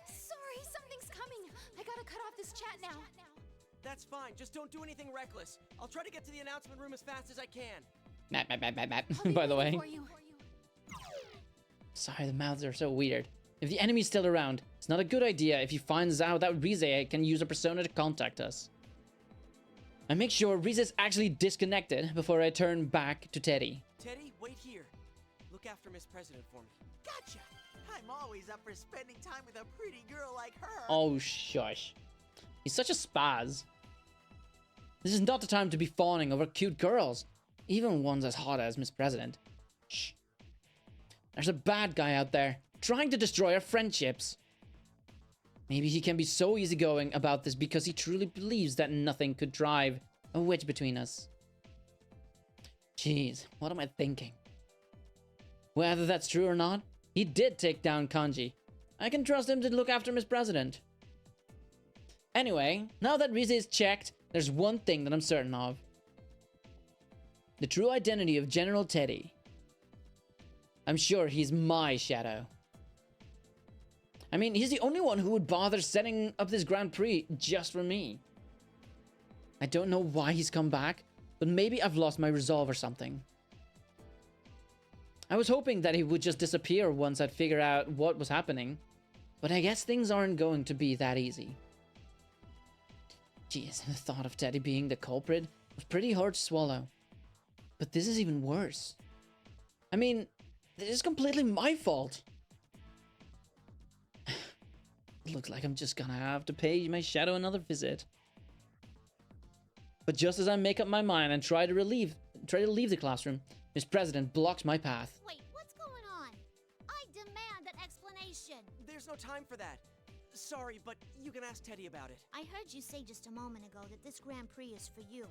Sorry, something's coming. I gotta cut off this chat now. That's fine, just don't do anything reckless. I'll try to get to the announcement room as fast as I can. Matt. By the way. Sorry, the mouths are so weird. If the enemy's still around, it's not a good idea if he finds out that Rize can use a persona to contact us. I make sure Rize's actually disconnected before I turn back to Teddy. Teddy, wait here. Look after Miss President for me. Gotcha! I'm always up for spending time with a pretty girl like her. Oh, shush. He's such a spaz. This is not the time to be fawning over cute girls, even ones as hot as Miss President. Shh. There's a bad guy out there, trying to destroy our friendships. Maybe he can be so easygoing about this because he truly believes that nothing could drive a wedge between us. Jeez, what am I thinking? Whether that's true or not, he did take down Kanji. I can trust him to look after Miss President. Anyway, now that Rize is checked, there's one thing that I'm certain of. The true identity of General Teddy. I'm sure he's my shadow. I mean, he's the only one who would bother setting up this Grand Prix just for me. I don't know why he's come back, but maybe I've lost my resolve or something. I was hoping that he would just disappear once I'd figure out what was happening, but I guess things aren't going to be that easy. Jeez, the thought of Teddy being the culprit was pretty hard to swallow. But this is even worse. I mean, this is completely my fault. Looks like I'm just gonna have to pay my shadow another visit. But just as I make up my mind and try to leave the classroom, Miss President blocks my path. Wait, what's going on? I demand an explanation. There's no time for that. Sorry, but you can ask Teddy about it. I heard you say just a moment ago that this Grand Prix is for you.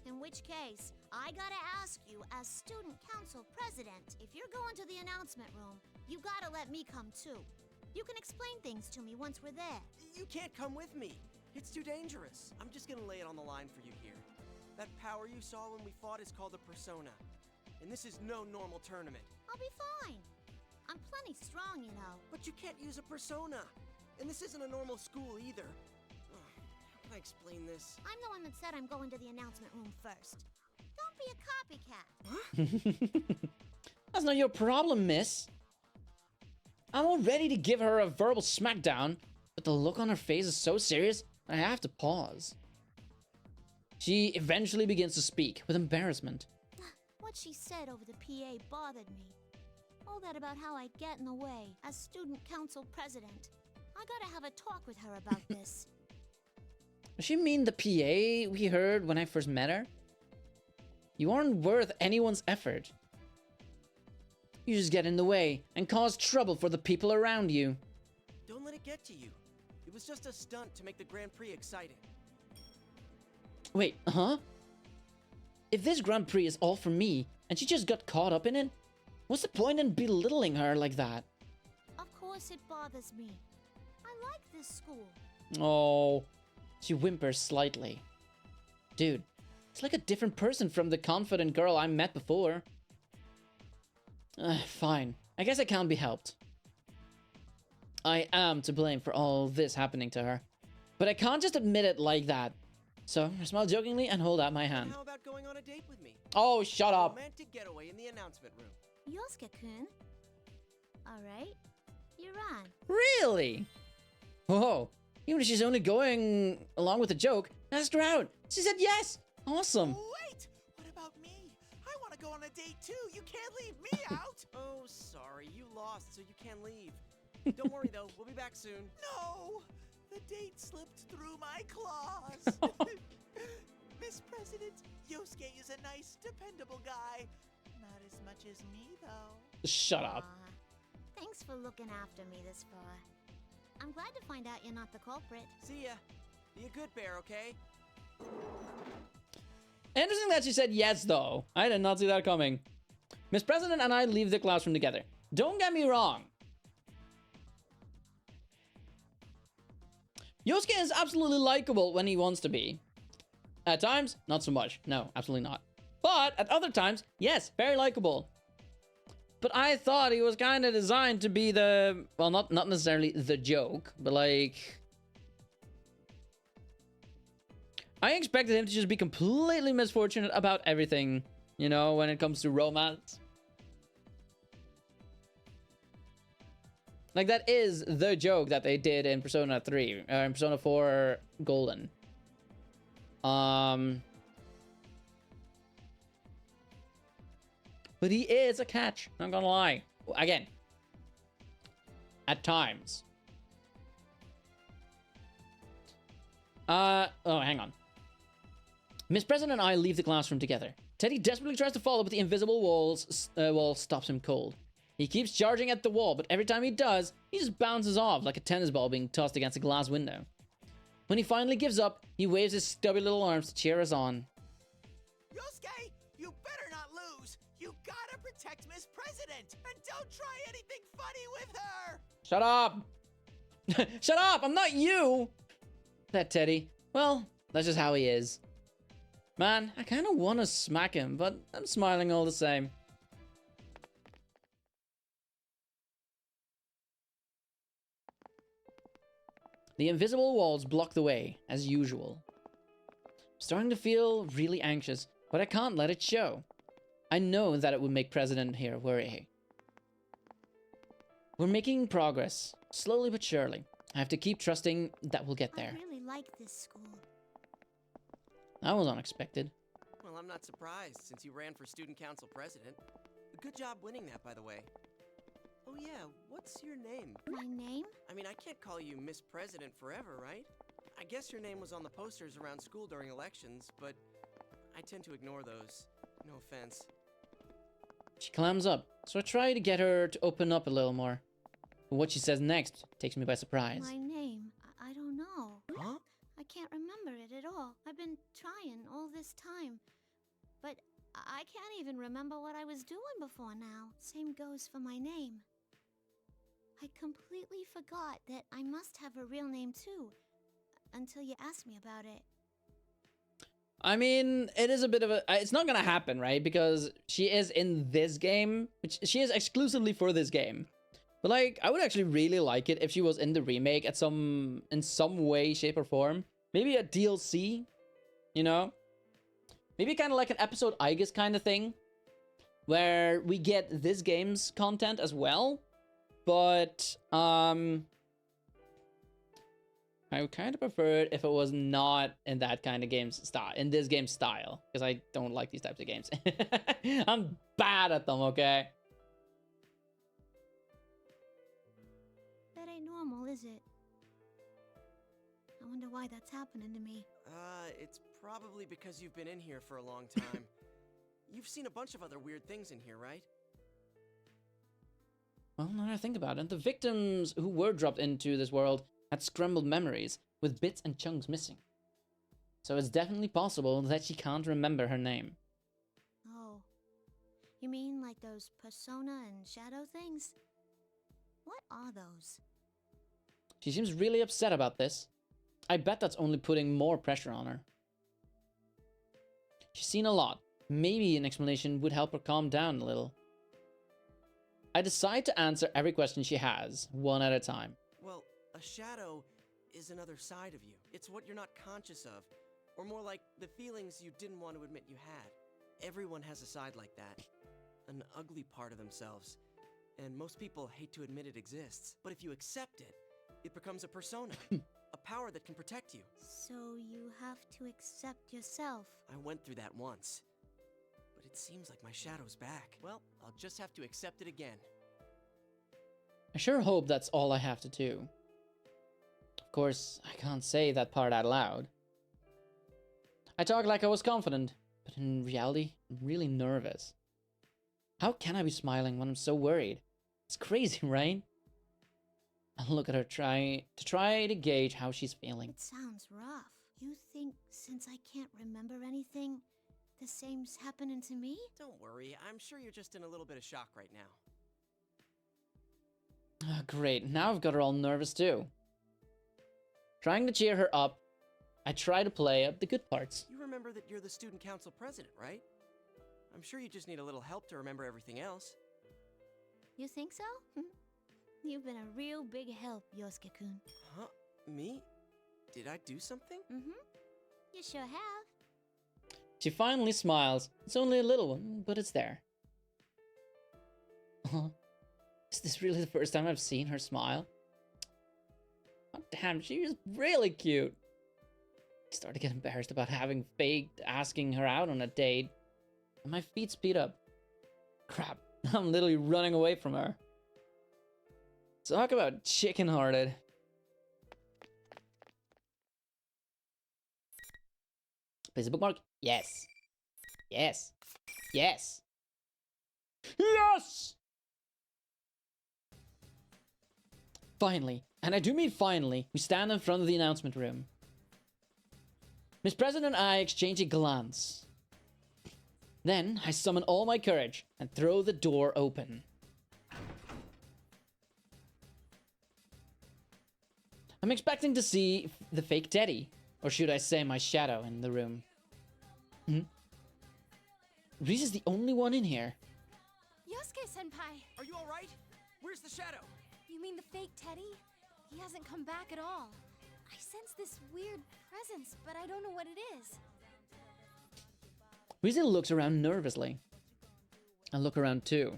In which case, I gotta ask you, as Student Council President, if you're going to the announcement room, you gotta let me come too. You can explain things to me once we're there. You can't come with me. It's too dangerous. I'm just gonna lay it on the line for you here. That power you saw when we fought is called a persona. And this is no normal tournament. I'll be fine. I'm plenty strong, you know. But you can't use a persona. And this isn't a normal school either. Ugh, how can I explain this? I'm the one that said I'm going to the announcement room first. Don't be a copycat. That's not your problem, miss. I'm all ready to give her a verbal smackdown, but the look on her face is so serious that I have to pause. She eventually begins to speak with embarrassment. What she said over the PA bothered me. All that about how I get in the way as Student Council President. I gotta have a talk with her about this. Does she mean the PA we heard when I first met her? You aren't worth anyone's effort. You just get in the way and cause trouble for the people around you. Don't let it get to you. It was just a stunt to make the Grand Prix exciting. Wait, huh? If this Grand Prix is all for me, and she just got caught up in it, what's the point in belittling her like that? Of course it bothers me. I like this school. Oh, she whimpers slightly. Dude, it's like a different person from the confident girl I met before. Fine. I guess it can't be helped. I am to blame for all this happening to her. But I can't just admit it like that. So, I smile jokingly and hold out my hand. How about going on a date with me? Oh, shut up. Romantic getaway in the announcement room. Yosuke-kun. Alright. You're on. Really? Whoa. Even if she's only going along with the joke, asked her out. She said yes. Awesome. Wait! What about me? I want to go on a date too. You can't leave me out. Oh, sorry. You lost, so you can't leave. Don't worry, though. We'll be back soon. No! The date slipped through my claws. Miss President, Yosuke is a nice, dependable guy. Not as much as me, though. Shut up. Thanks for looking after me this far. I'm glad to find out you're not the culprit. See ya. Be a good bear, okay? Interesting that she said yes, though. I did not see that coming. Miss President and I leave the classroom together. Don't get me wrong. Yosuke is absolutely likable when he wants to be. At times, not so much. No, absolutely not. But at other times, yes, very likable. But I thought he was kind of designed to be the... Well, not necessarily the joke, but like... I expected him to just be completely misfortunate about everything, you know, when it comes to romance. Like, that is the joke that they did in Persona 3, in Persona 4 Golden. But he is a catch, not gonna lie. Again, at times. Oh, hang on. Miss President and I leave the classroom together. Teddy desperately tries to follow, but the invisible wall stops him cold. He keeps charging at the wall, but every time he does, he just bounces off like a tennis ball being tossed against a glass window. When he finally gives up, he waves his stubby little arms to cheer us on. Yosuke, you better not lose. You gotta protect Miss President, and don't try anything funny with her. Shut up! Shut up! I'm not you! That Teddy. Well, that's just how he is. Man, I kind of want to smack him, but I'm smiling all the same. The invisible walls block the way, as usual. I'm starting to feel really anxious, but I can't let it show. I know that it would make President here worry. We're making progress, slowly but surely. I have to keep trusting that we'll get there. I really like this school. That was unexpected. Well, I'm not surprised, since you ran for student council president. Good job winning that, by the way. Oh yeah, what's your name? My name? I mean, I can't call you Miss President forever, right? I guess your name was on the posters around school during elections, but I tend to ignore those. No offense. She clams up, so I try to get her to open up a little more. But what she says next takes me by surprise. My name? I don't know. Huh? I can't remember it at all. I've been trying all this time. But I can't even remember what I was doing before now. Same goes for my name. I completely forgot that I must have a real name too, until you asked me about it. I mean, it is a bit of a... It's not gonna happen, right? Because she is in this game, which she is exclusively for this game. But like, I would actually really like it if she was in the remake in some way, shape, or form. Maybe a DLC, you know? Maybe kind of like an episode Aegis kind of thing, where we get this game's content as well. But, I would kind of prefer it if it was not in that kind of game style, in this game style, because I don't like these types of games. I'm bad at them, okay? That ain't normal, is it? I wonder why that's happening to me. It's probably because you've been in here for a long time. You've seen a bunch of other weird things in here, right? Well, now that I think about it, the victims who were dropped into this world had scrambled memories, with bits and chunks missing. So it's definitely possible that she can't remember her name. Oh. You mean like those persona and shadow things? What are those? She seems really upset about this. I bet that's only putting more pressure on her. She's seen a lot. Maybe an explanation would help her calm down a little. I decide to answer every question she has, one at a time. Well, a shadow is another side of you. It's what you're not conscious of. Or more like the feelings you didn't want to admit you had. Everyone has a side like that. An ugly part of themselves. And most people hate to admit it exists. But if you accept it, it becomes a persona. A power that can protect you. So you have to accept yourself. I went through that once. But it seems like my shadow's back. Well, I'll just have to accept it again. I sure hope that's all I have to do. Of course, I can't say that part out loud. I talk like I was confident, but in reality, I'm really nervous. How can I be smiling when I'm so worried? It's crazy, right? I look at her try to gauge how she's feeling. It sounds rough. You think since I can't remember anything, the same's happening to me? Don't worry, I'm sure you're just in a little bit of shock right now. Oh, great, now I've got her all nervous too. Trying to cheer her up, I try to play up the good parts. You remember that you're the student council president, right? I'm sure you just need a little help to remember everything else. You think so? You've been a real big help, Yosuke-kun. Huh? Me? Did I do something? You sure have. She finally smiles. It's only a little one, but it's there. Is this really the first time I've seen her smile? Oh, damn, she is really cute. I started to get embarrassed about having faked asking her out on a date. And my feet speed up. Crap, I'm literally running away from her. Talk about chicken-hearted. Place a bookmark? Yes. Yes. Yes. Yes! Finally, and I do mean finally, we stand in front of the announcement room. Miss President and I exchange a glance. Then, I summon all my courage and throw the door open. I'm expecting to see the fake Teddy, or should I say my shadow, in the room. Reese is the only one in here. Yosuke-senpai! Are you alright? Where's the shadow? You mean the fake Teddy? He hasn't come back at all. I sense this weird presence, but I don't know what it is. Reese looks around nervously. I look around too.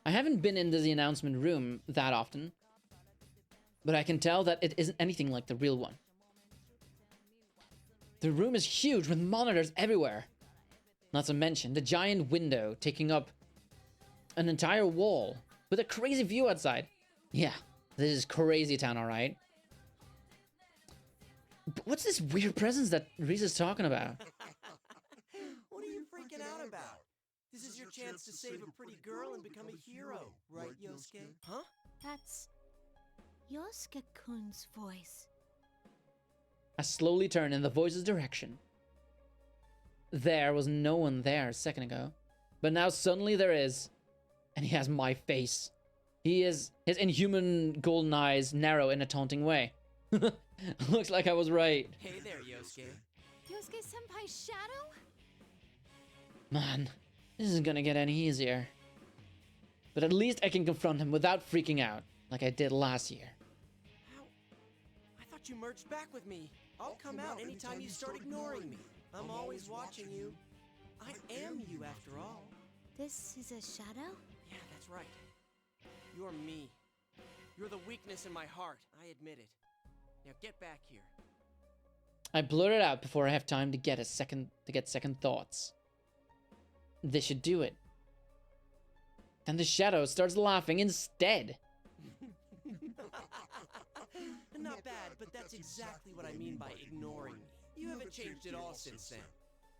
I haven't been into the announcement room that often, but I can tell that it isn't anything like the real one. The room is huge with monitors everywhere. Not to mention the giant window taking up an entire wall with a crazy view outside. Yeah, this is crazy town, alright? But what's this weird presence that Reese is talking about? What are you freaking out about? This is your chance to save a pretty girl and become a hero, right, Yosuke? Huh? That's Yosuke-kun's voice. I slowly turn in the voice's direction. There was no one there a second ago, but now suddenly there is, and he has my face. His inhuman golden eyes narrow in a taunting way. Looks like I was right. Hey there, Yosuke. Yosuke-senpai's shadow? Man, this isn't gonna get any easier. But at least I can confront him without freaking out, like I did last year. How? I thought you merged back with me. I'll come out anytime you start ignoring me. I'm always watching you. I am you, after all. This is a shadow? Yeah, that's right. You're me. You're the weakness in my heart. I admit it. Now get back here. I blurt it out before I have time to get second thoughts. This should do it. Then the shadow starts laughing instead. Not bad, but that's exactly what I mean by ignoring me. You haven't changed at all since then.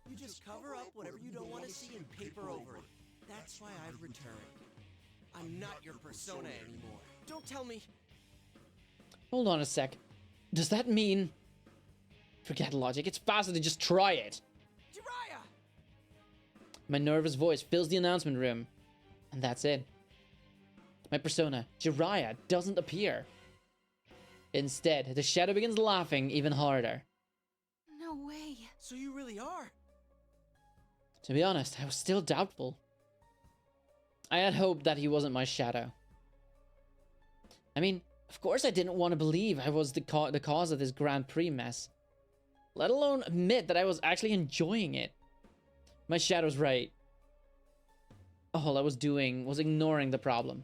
You just cover up whatever you don't want to see and paper over it. That's why I've returned. I'm not your persona anymore. Don't tell me. Hold on a sec. Does that mean... Forget logic. It's faster to just try it. Jiraiya! My nervous voice fills the announcement room. And that's it. My persona, Jiraiya, doesn't appear. Instead, the shadow begins laughing even harder. No way. So you really are? To be honest, I was still doubtful. I had hoped that he wasn't my shadow. I mean, of course I didn't want to believe I was the cause of this Grand Prix mess. Let alone admit that I was actually enjoying it. My shadow's right. All I was doing was ignoring the problem.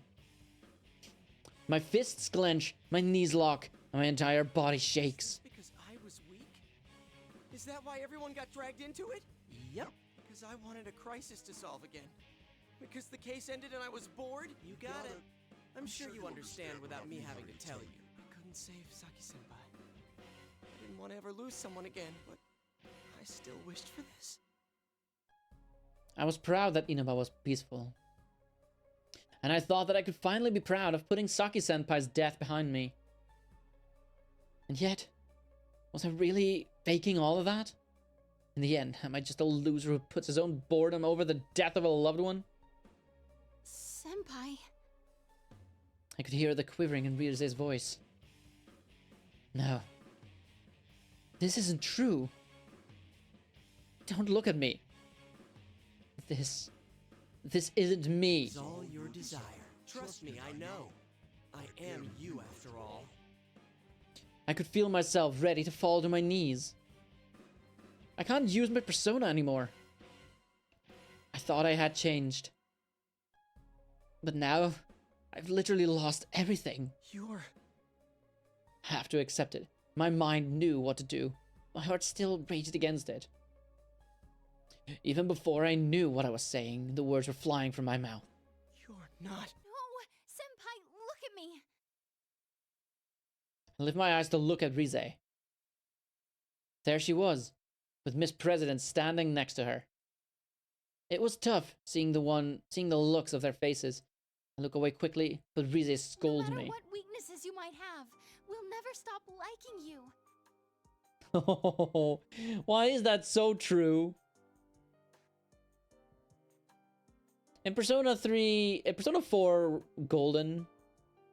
My fists clench, my knees lock, and my entire body shakes. Because I was weak? Is that why everyone got dragged into it? Yep. Because I wanted a crisis to solve again. Because the case ended and I was bored? You got it. I'm sure you understand without me having to tell you. I couldn't save Saki-senpai. I didn't want to ever lose someone again, but I still wished for this. I was proud that Inaba was peaceful. And I thought that I could finally be proud of putting Saki-senpai's death behind me. And yet, was I really faking all of that? In the end, am I just a loser who puts his own boredom over the death of a loved one? Senpai. I could hear the quivering in Rise's voice. No. This isn't true. Don't look at me. This isn't me. It's all your desire. Trust me, I know. I am you after all. I could feel myself ready to fall to my knees. I can't use my persona anymore. I thought I had changed. But now, I've literally lost everything. You're... Have to accept it. My mind knew what to do. My heart still raged against it. Even before I knew what I was saying, the words were flying from my mouth. You're not... No! Senpai, look at me! I lift my eyes to look at Rize. There she was, with Miss President standing next to her. It was tough seeing the looks of their faces. I look away quickly, but Rize scolds No me. matter what weaknesses you might have, we'll never stop liking you. Oh, why is that so true? In Persona 4 Golden,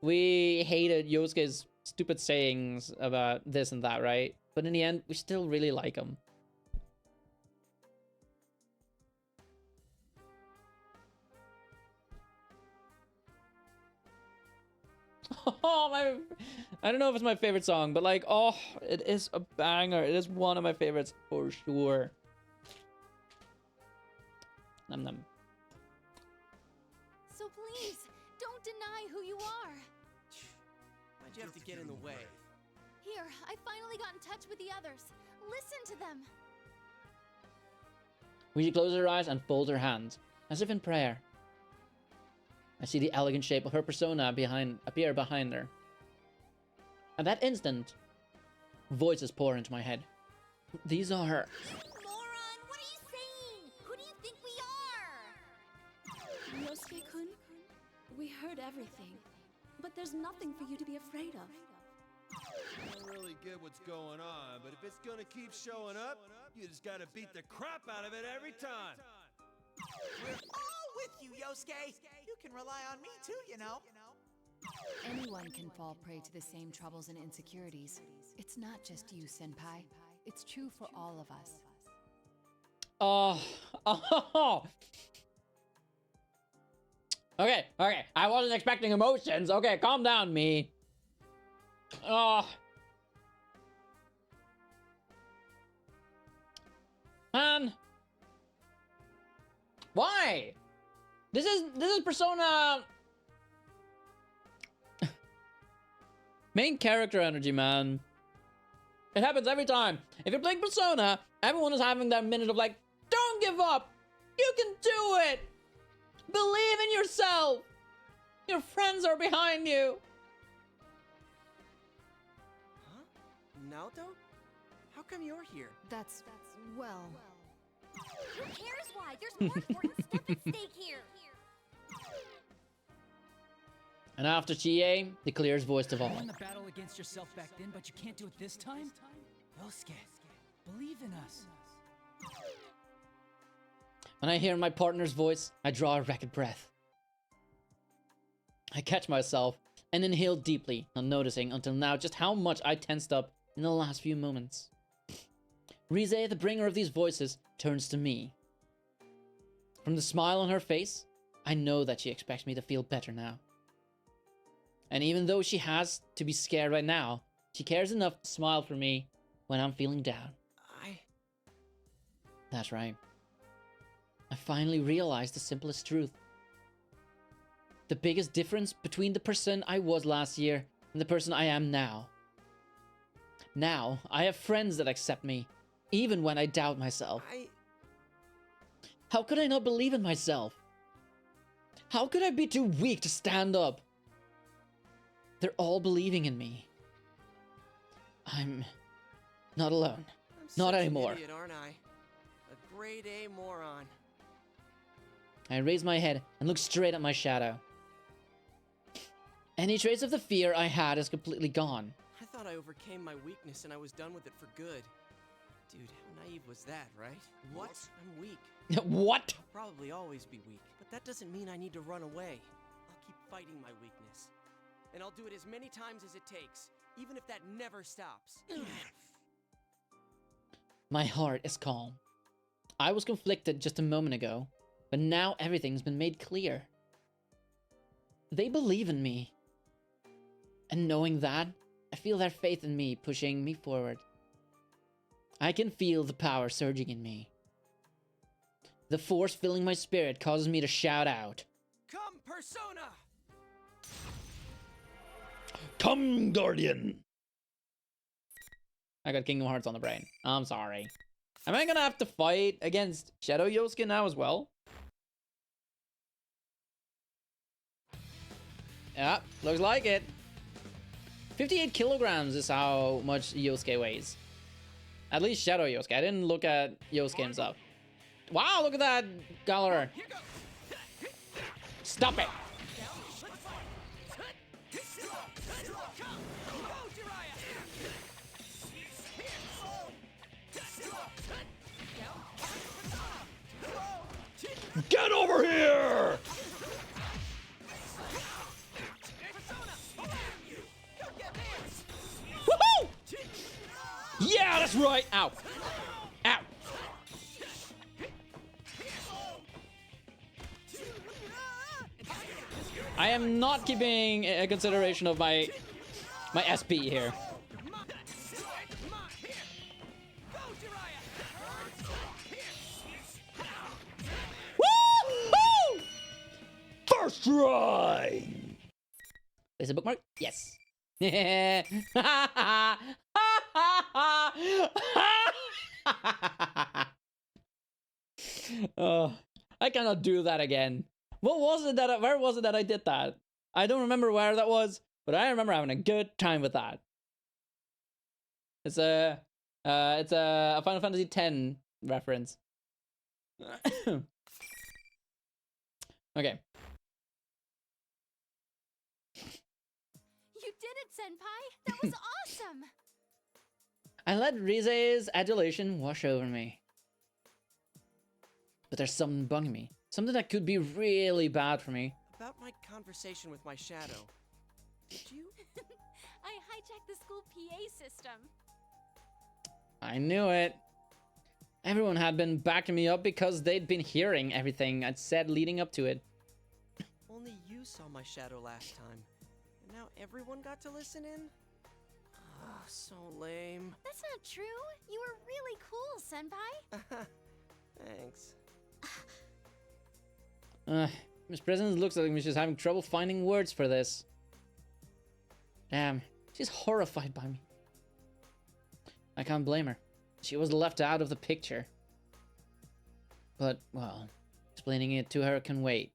we hated Yosuke's stupid sayings about this and that, right? But in the end, we still really like him. Oh, I don't know if it's my favorite song, but like, oh, it is a banger. It is one of my favorites for sure. Num num. So please, don't deny who you are. Why'd you have to get in the way? Here, I finally got in touch with the others. Listen to them. She closes her eyes and folds her hands, as if in prayer. I see the elegant shape of her persona appear behind her. At that instant, voices pour into my head. These are... Moron, what are you saying? Who do you think we are? Yosuke-kun, we heard everything, but there's nothing for you to be afraid of. I don't really get what's going on, but if it's gonna keep showing up, you just gotta beat the crap out of it every time. We're all with you, Yosuke. You can rely on me too, you know. Anyone can fall prey to the same troubles and insecurities. It's not just you, Senpai. It's true for all of us. Oh. Okay. I wasn't expecting emotions. Okay, calm down, me. Oh. Man. Why? This is Persona main character energy, man. It happens every time. If you're playing Persona, everyone is having that minute of like, don't give up. You can do it. Believe in yourself. Your friends are behind you. Huh? Naoto? How come you're here? That's well... Who cares why? There's more important stuff at stake here. And after Chie, the clearest voice of all. You won the battle against yourself back then, but you can't do it this time? Yosuke, believe in us. When I hear my partner's voice, I draw a rapid breath. I catch myself and inhale deeply, not noticing until now just how much I tensed up in the last few moments. Rize, the bringer of these voices, turns to me. From the smile on her face, I know that she expects me to feel better now. And even though she has to be scared right now, she cares enough to smile for me when I'm feeling down. That's right. I finally realized the simplest truth. The biggest difference between the person I was last year and the person I am now. Now, I have friends that accept me, even when I doubt myself. How could I not believe in myself? How could I be too weak to stand up? They're all believing in me. I'm not alone. Not anymore. An idiot, aren't I? A grade A moron. I raise my head and look straight at my shadow. Any trace of the fear I had is completely gone. I thought I overcame my weakness and I was done with it for good. Dude, how naive was that, right? What? I'm weak. What? I'll probably always be weak, but that doesn't mean I need to run away. I'll keep fighting my weakness. And I'll do it as many times as it takes, even if that never stops. My heart is calm. I was conflicted just a moment ago, but now everything's been made clear. They believe in me. And knowing that, I feel their faith in me pushing me forward. I can feel the power surging in me. The force filling my spirit causes me to shout out. Come, Persona! Come, Guardian! I got Kingdom Hearts on the brain. I'm sorry. Am I gonna have to fight against Shadow Yosuke now as well? Yeah, looks like it. 58 kilograms is how much Yosuke weighs. At least Shadow Yosuke. I didn't look at Yosuke himself. Wow, look at that, Galler. Stop it! Get over here! Woohoo! Yeah, that's right. Ow. Ow. I am not keeping a consideration of my SP here. Woo! First try. Is it a bookmark? Yes. Oh, I cannot do that again. What was it that where was it that I did that? I don't remember where that was, but I remember having a good time with that. It's a Final Fantasy X reference. Okay. You did it, Senpai! That was awesome! I let Rize's adulation wash over me. But there's something bugging me. Something that could be really bad for me. About my conversation with my shadow. Did you? I hijacked the school PA system. I knew it. Everyone had been backing me up because they'd been hearing everything I'd said leading up to it. Only you saw my shadow last time. And now everyone got to listen in? Ah, so lame. That's not true. You were really cool, Senpai. Thanks. Miss President looks like she's having trouble finding words for this. Damn, she's horrified by me. I can't blame her. She was left out of the picture. But, well, explaining it to her can wait.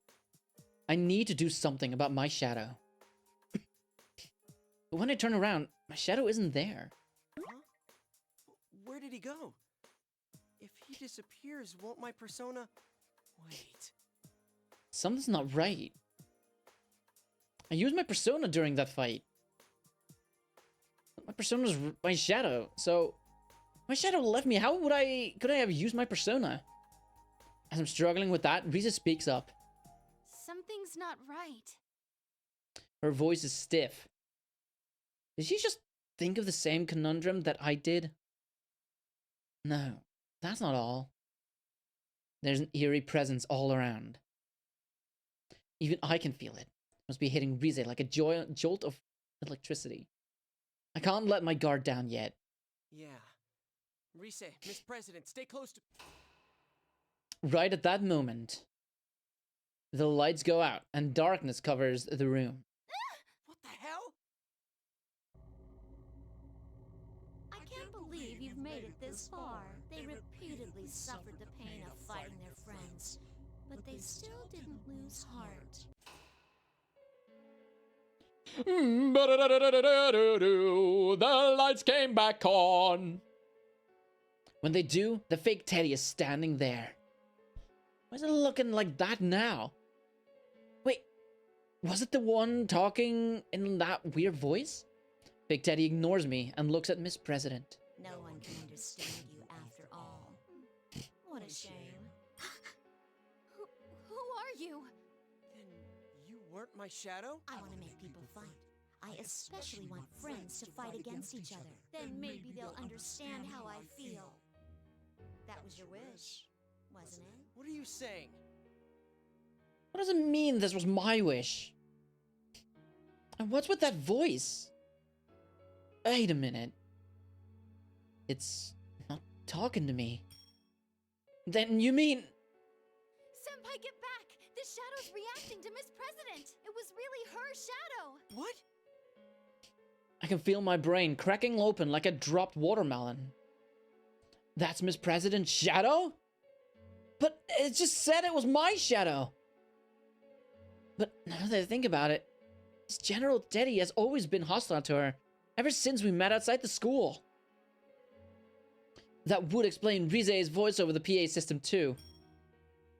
I need to do something about my shadow. But when I turn around, my shadow isn't there. Huh? Where did he go? If he disappears, won't my persona... Wait. Something's not right. I used my persona during that fight. My persona's my shadow, so... My shadow left me. How could I have used my persona? As I'm struggling with that, Risa speaks up. Something's not right. Her voice is stiff. Did she just think of the same conundrum that I did? No, that's not all. There's an eerie presence all around. Even I can feel it. It must be hitting Rise like a jolt of electricity. I can't let my guard down yet. Yeah. Rise, Miss President, stay close to... Right at that moment, the lights go out and darkness covers the room. What the hell? I can't believe you've made it this far. They repeatedly suffered the pain of fighting their friends, but they still didn't lose heart. The lights came back on. When they do, the fake Teddy is standing there. Why is it looking like that now? Wait, was it the one talking in that weird voice? Fake Teddy ignores me and looks at Miss President. No one can understand you after all. What a shame. Who are you? Then you weren't my shadow? I want to make people fight. I especially want friends to fight against each other. Then maybe they'll understand how I feel. That was your wish, wasn't it? What are you saying? What does it mean this was my wish? And what's with that voice? Wait a minute. It's not talking to me. Then you mean... Senpai, get back! This shadow's reacting to Miss President! It was really her shadow! What? I can feel my brain cracking open like a dropped watermelon. That's Miss President's shadow? But it just said it was my shadow. But now that I think about it, this General Teddy has always been hostile to her, ever since we met outside the school. That would explain Rize's voice over the PA system too.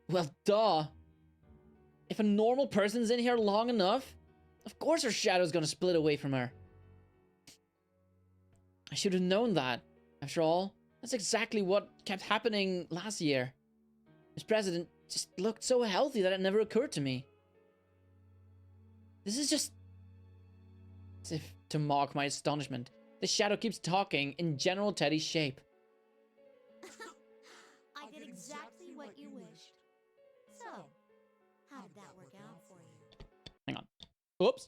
Well, duh. If a normal person's in here long enough, of course her shadow's gonna split away from her. I should have known that. After all, that's exactly what kept happening last year. Miss President just looked so healthy that it never occurred to me. This is just... As if to mock my astonishment, the shadow keeps talking in General Teddy's shape. I did exactly what you wished. So, how did that work out for you? Hang on. Oops.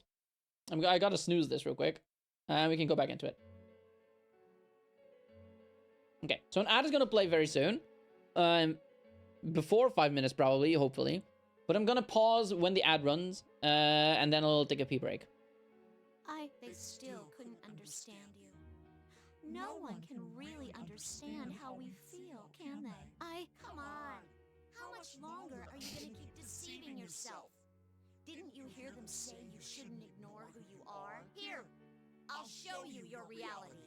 I gotta snooze this real quick. And we can go back into it. Okay, so an ad is gonna play very soon. Before 5 minutes probably, hopefully. But I'm gonna pause when the ad runs, and then I'll take a pee break. They still couldn't understand you. No one can really understand how we feel, can they? Come on. How much longer are you gonna keep deceiving yourself? Didn't you hear them say you shouldn't ignore who you are? Here, I'll show you your reality.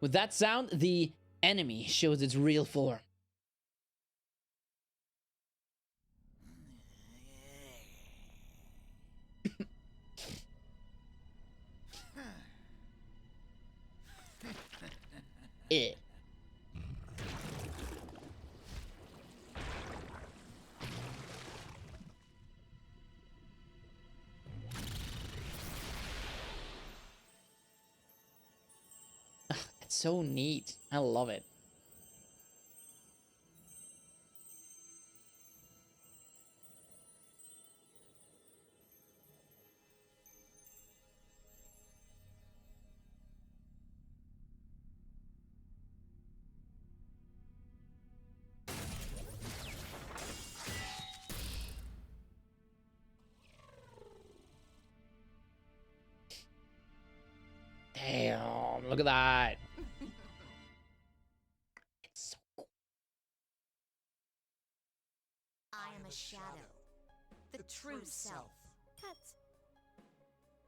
With that sound, the enemy shows its real form. Eh. It's so neat. I love it. Damn, look at that. It's so cool. I am a shadow. The true self.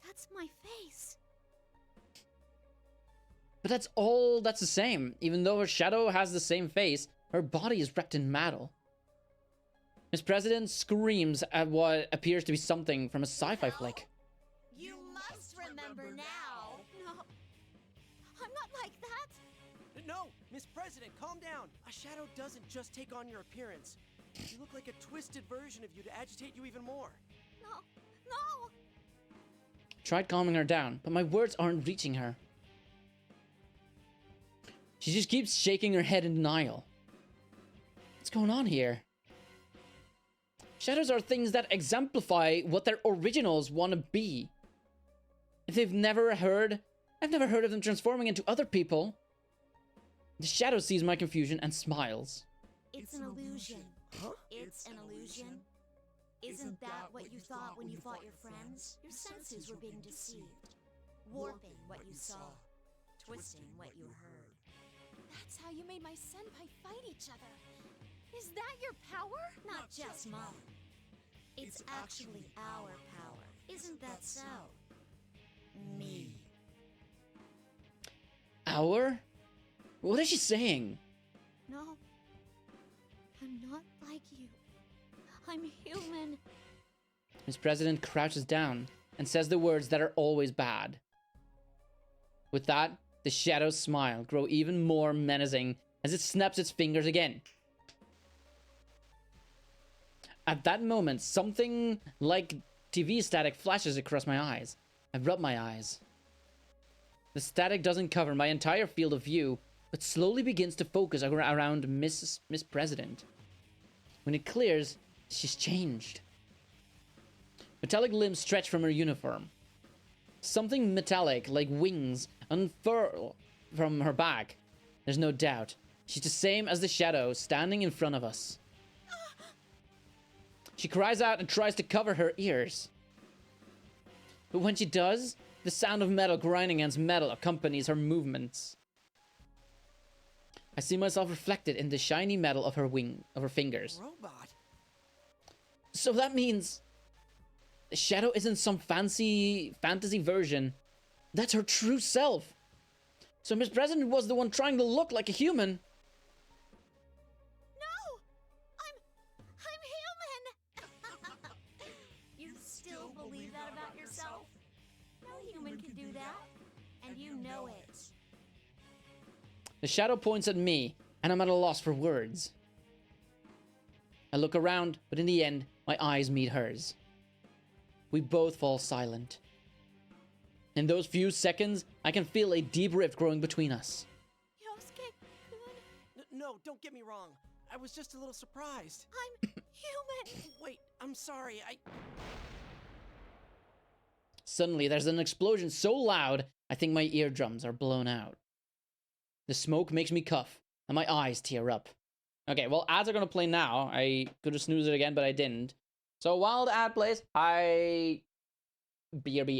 That's my face. But that's all that's the same. Even though her shadow has the same face, her body is wrapped in metal. Miss President screams at what appears to be something from a sci-fi flick. You must remember now. No, I'm not like that. No, Miss President, calm down. A shadow doesn't just take on your appearance. You look like a twisted version of you to agitate you even more. No. Tried calming her down, but my words aren't reaching her. She just keeps shaking her head in denial. What's going on here? Shadows are things that exemplify what their originals want to be. If I've never heard of them transforming into other people. The shadow sees my confusion and smiles. It's an illusion. Huh? It's an illusion. Isn't that what you thought when you fought your friends? Your senses were being deceived. Warping what you saw. Twisting what you heard. That's how you made my senpai fight each other. Is that your power? Not just mine. It's actually our power. Isn't that so? Me. Our? What is she saying? No. I'm not like you. I'm human. Miss President crouches down and says the words that are always bad. With that, the shadow's smile grows even more menacing as it snaps its fingers again. At that moment, something like TV static flashes across my eyes. I rub my eyes. The static doesn't cover my entire field of view, but slowly begins to focus around Miss President. When it clears, she's changed. Metallic limbs stretch from her uniform. Something metallic, like wings, unfurl from her back. There's no doubt. She's the same as the shadow standing in front of us. She cries out and tries to cover her ears. But when she does, the sound of metal grinding against metal accompanies her movements. I see myself reflected in the shiny metal of her fingers. Robot? So that means Shadow isn't some fancy fantasy version. That's her true self. So Miss President was the one trying to look like a human. No! I'm human! You still believe that about yourself? No human can do that. And you know it. The Shadow points at me, and I'm at a loss for words. I look around, but in the end, my eyes meet hers. We both fall silent. In those few seconds, I can feel a deep rift growing between us. No, don't get me wrong. I was just a little surprised. I'm human! Wait, I'm sorry, Suddenly, there's an explosion so loud, I think my eardrums are blown out. The smoke makes me cough, and my eyes tear up. Okay, well, ads are gonna play now. I could have snoozed it again, but I didn't. So while the ad plays, BRB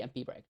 and pee break.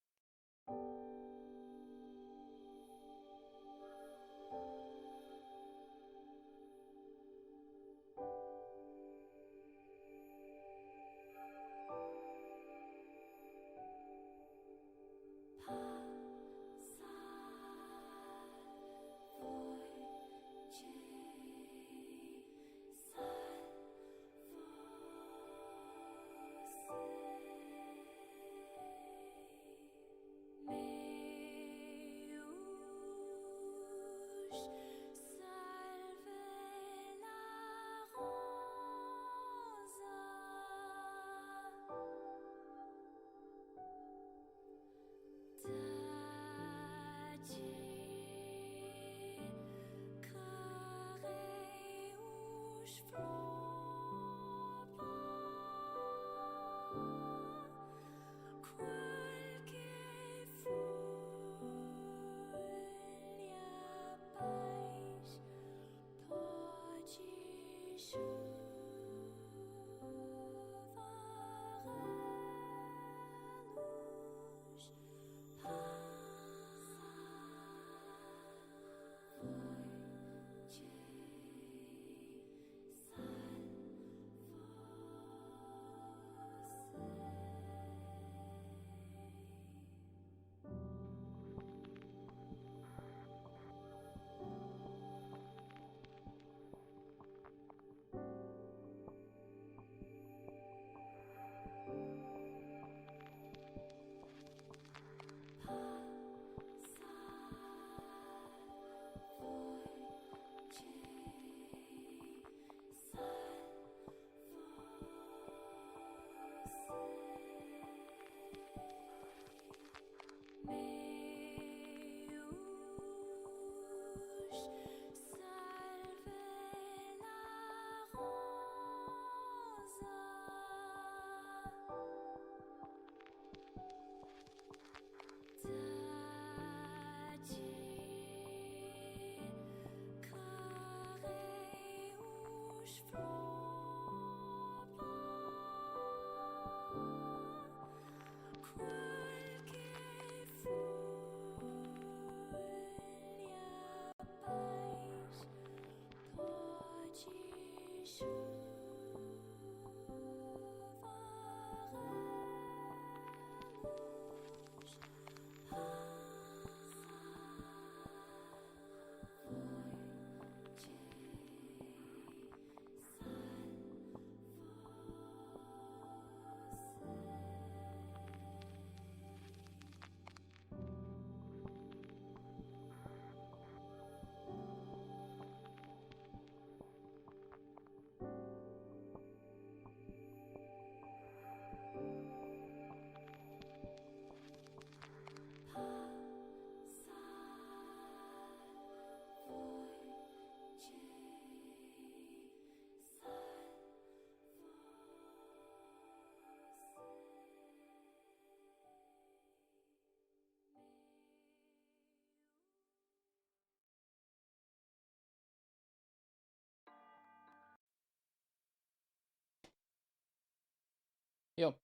Yo.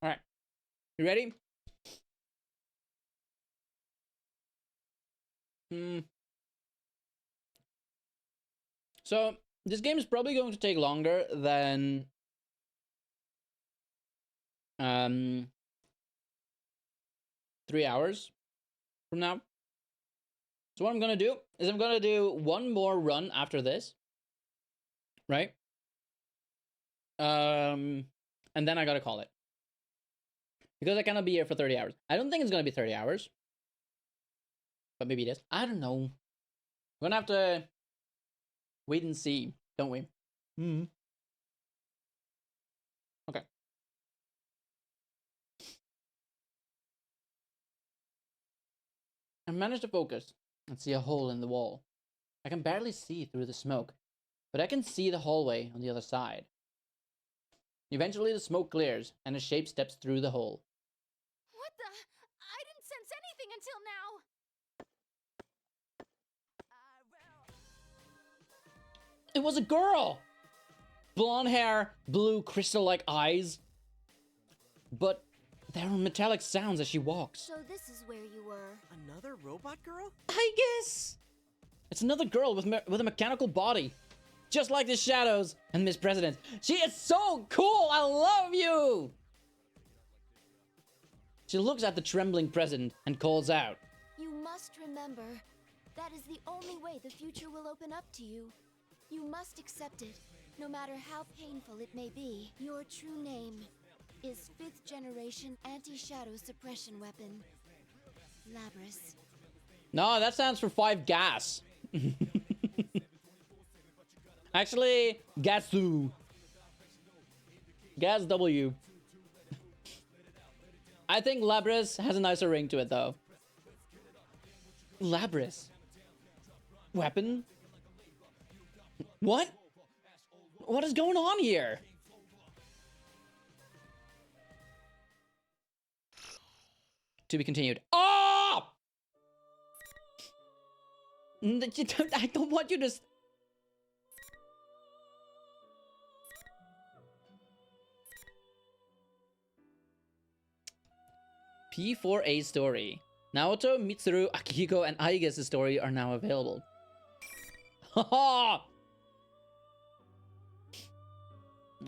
All right. You ready? So, this game is probably going to take longer than 3 hours from now. So what I'm gonna do is I'm gonna do one more run after this, right? And then I gotta call it because I cannot be here for 30 hours. I don't think it's gonna be 30 hours, but maybe it is. I don't know. We're gonna have to wait and see, don't we? Okay. I managed to focus and see a hole in the wall. I can barely see through the smoke, but I can see the hallway on the other side. Eventually, the smoke clears, and a shape steps through the hole. What the? I didn't sense anything until now. It was a girl! Blonde hair, blue crystal-like eyes. But there were metallic sounds as she walks. So this is where you were. Another robot girl? I guess! It's another girl with a mechanical body. Just like the Shadows and Miss President. She is so cool! I love you! She looks at the trembling president and calls out. You must remember, that is the only way the future will open up to you. You must accept it, no matter how painful it may be. Your true name is 5th generation anti-shadow suppression weapon, Labris. No, that stands for 5 gas. Actually, Gasu. Gas W. I think Labris has a nicer ring to it, though. Labris. Weapon? What? What is going on here? To be continued. Oh! I don't want you to... P4A story. Naoto, Mitsuru, Akihiko, and Aige's story are now available. Haha!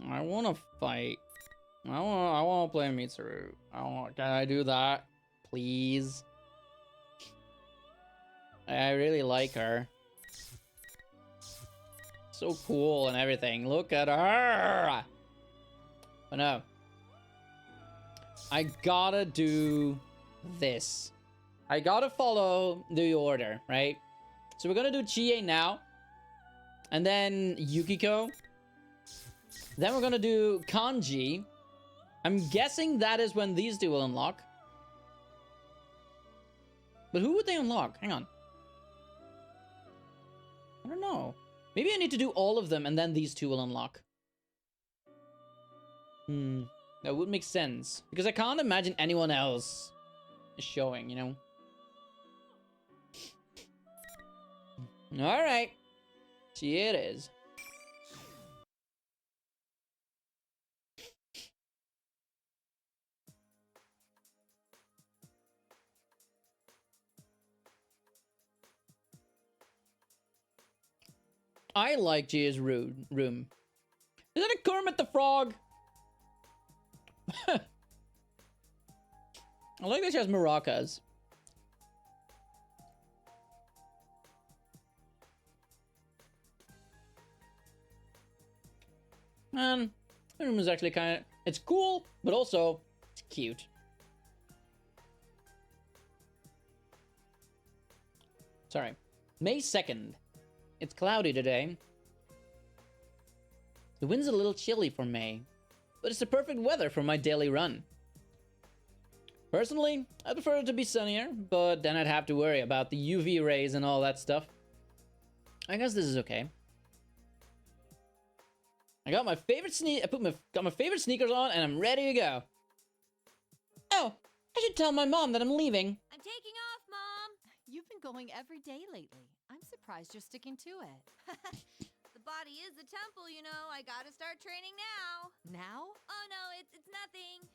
I want to fight. I want to play Mitsuru. Can I do that? Please? I really like her. So cool and everything. Look at her! But no. I gotta do this. I gotta follow the order, right? So we're gonna do Chie now. And then Yukiko. Then we're gonna do Kanji. I'm guessing that is when these two will unlock. But who would they unlock? Hang on. I don't know. Maybe I need to do all of them and then these two will unlock. That would make sense. Because I can't imagine anyone else showing, you know? Alright. Here it is. I like Gia's room. Is that a Kermit the Frog? I like that she has maracas. Man, the room is actually kind of... It's cool, but also it's cute. Sorry. May 2nd. It's cloudy today. The wind's a little chilly for May, but it's the perfect weather for my daily run. Personally, I prefer it to be sunnier, but then I'd have to worry about the UV rays and all that stuff. I guess this is okay. I got my favorite got my favorite sneakers on and I'm ready to go. Oh, I should tell my mom that I'm leaving. I'm taking off, Mom. You've been going every day lately. I'm surprised you're sticking to it. The body is the temple, you know. I gotta start training now. Now? Oh, no, it's nothing.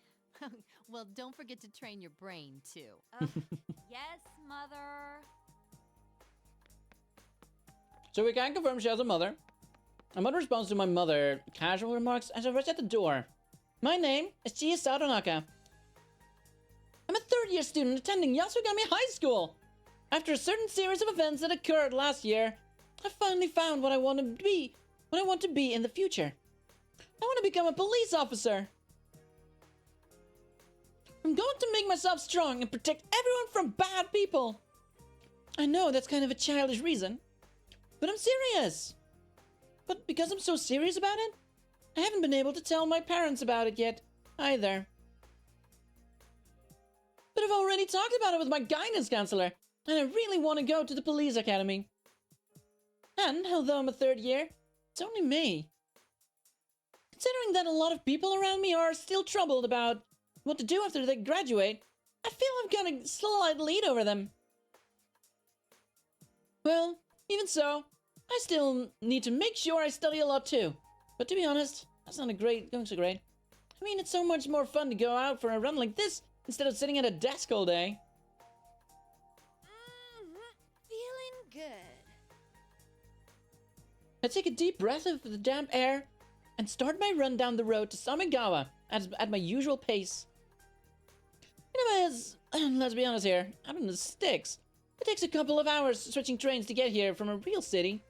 Well, don't forget to train your brain, too. Yes, Mother. So we can confirm she has a mother. A mother responds to my mother casual remarks as I rush at the door. My name is Chia Sadonaka. I'm a third-year student attending Yasugami High School. After a certain series of events that occurred last year, I finally found what I want to be in the future. I want to become a police officer. I'm going to make myself strong and protect everyone from bad people. I know that's kind of a childish reason, but I'm serious. But because I'm so serious about it, I haven't been able to tell my parents about it yet, either. But I've already talked about it with my guidance counselor, and I really want to go to the police academy. And although I'm a third year, it's only me. Considering that a lot of people around me are still troubled about what to do after they graduate, I feel I've got a slight lead over them. Well, even so, I still need to make sure I study a lot too. But to be honest, that's not going so great. I mean, it's so much more fun to go out for a run like this instead of sitting at a desk all day. Feeling good. I take a deep breath of the damp air and start my run down the road to Samigawa at my usual pace. Let's be honest here, out in the sticks. It takes a couple of hours switching trains to get here from a real city.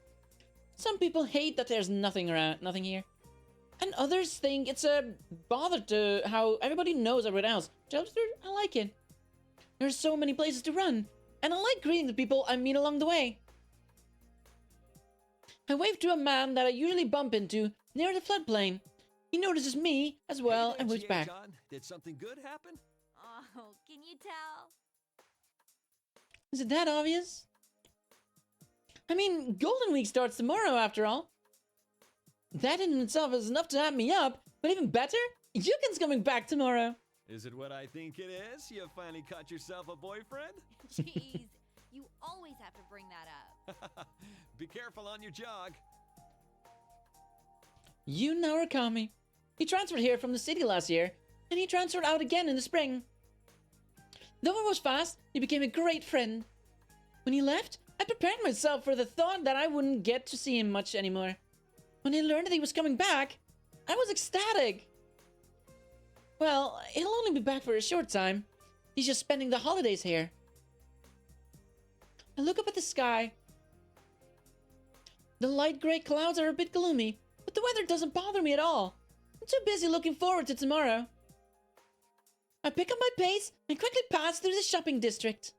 Some people hate that there's nothing here. And others think it's a bother to how everybody knows everyone else. I like it. There's so many places to run, and I like greeting the people I meet along the way. I wave to a man that I usually bump into near the floodplain. He notices me as well and waves back. John, did something good happen? Oh, can you tell? Is it that obvious? I mean, Golden Week starts tomorrow after all. That in itself is enough to have me up, but even better, Yukin's coming back tomorrow. Is it what I think it is? You finally caught yourself a boyfriend? Jeez, you always have to bring that up. Be careful on your jog. Yun Narakami. He transferred here from the city last year, and he transferred out again in the spring. Though it was fast, he became a great friend. When he left, I prepared myself for the thought that I wouldn't get to see him much anymore. When I learned that he was coming back, I was ecstatic. Well, he'll only be back for a short time. He's just spending the holidays here. I look up at the sky. The light gray clouds are a bit gloomy, but the weather doesn't bother me at all. I'm too busy looking forward to tomorrow. I pick up my pace and quickly pass through the shopping district.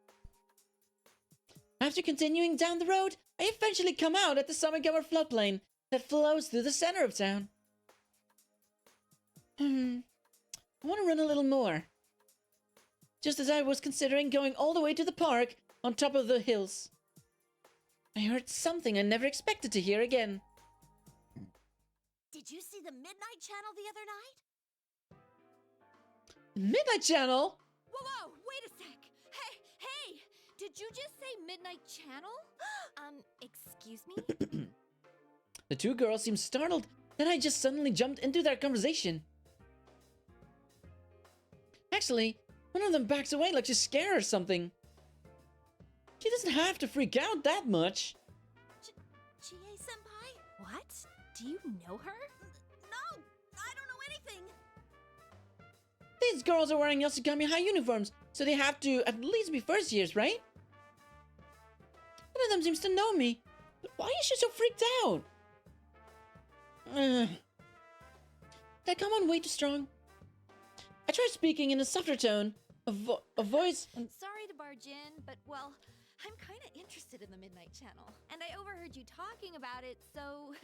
After continuing down the road, I eventually come out at the Samigawa floodplain that flows through the center of town. I want to run a little more. Just as I was considering going all the way to the park on top of the hills, I heard something I never expected to hear again. Did you see the Midnight Channel the other night? Midnight Channel? Whoa, wait a sec. Hey, did you just say Midnight Channel? Excuse me? The two girls seemed startled that I just suddenly jumped into their conversation. Actually, one of them backs away like she's scared or something. She doesn't have to freak out that much. Chie-senpai? What? Do you know her? No, I don't know anything. These girls are wearing Yasugami High uniforms, so they have to at least be first years, right? One of them seems to know me, but why is she so freaked out? Did I come on way too strong? I tried speaking in a softer tone, a voice. Sorry to barge in, but well, I'm kind of interested in the Midnight Channel, and I overheard you talking about it, so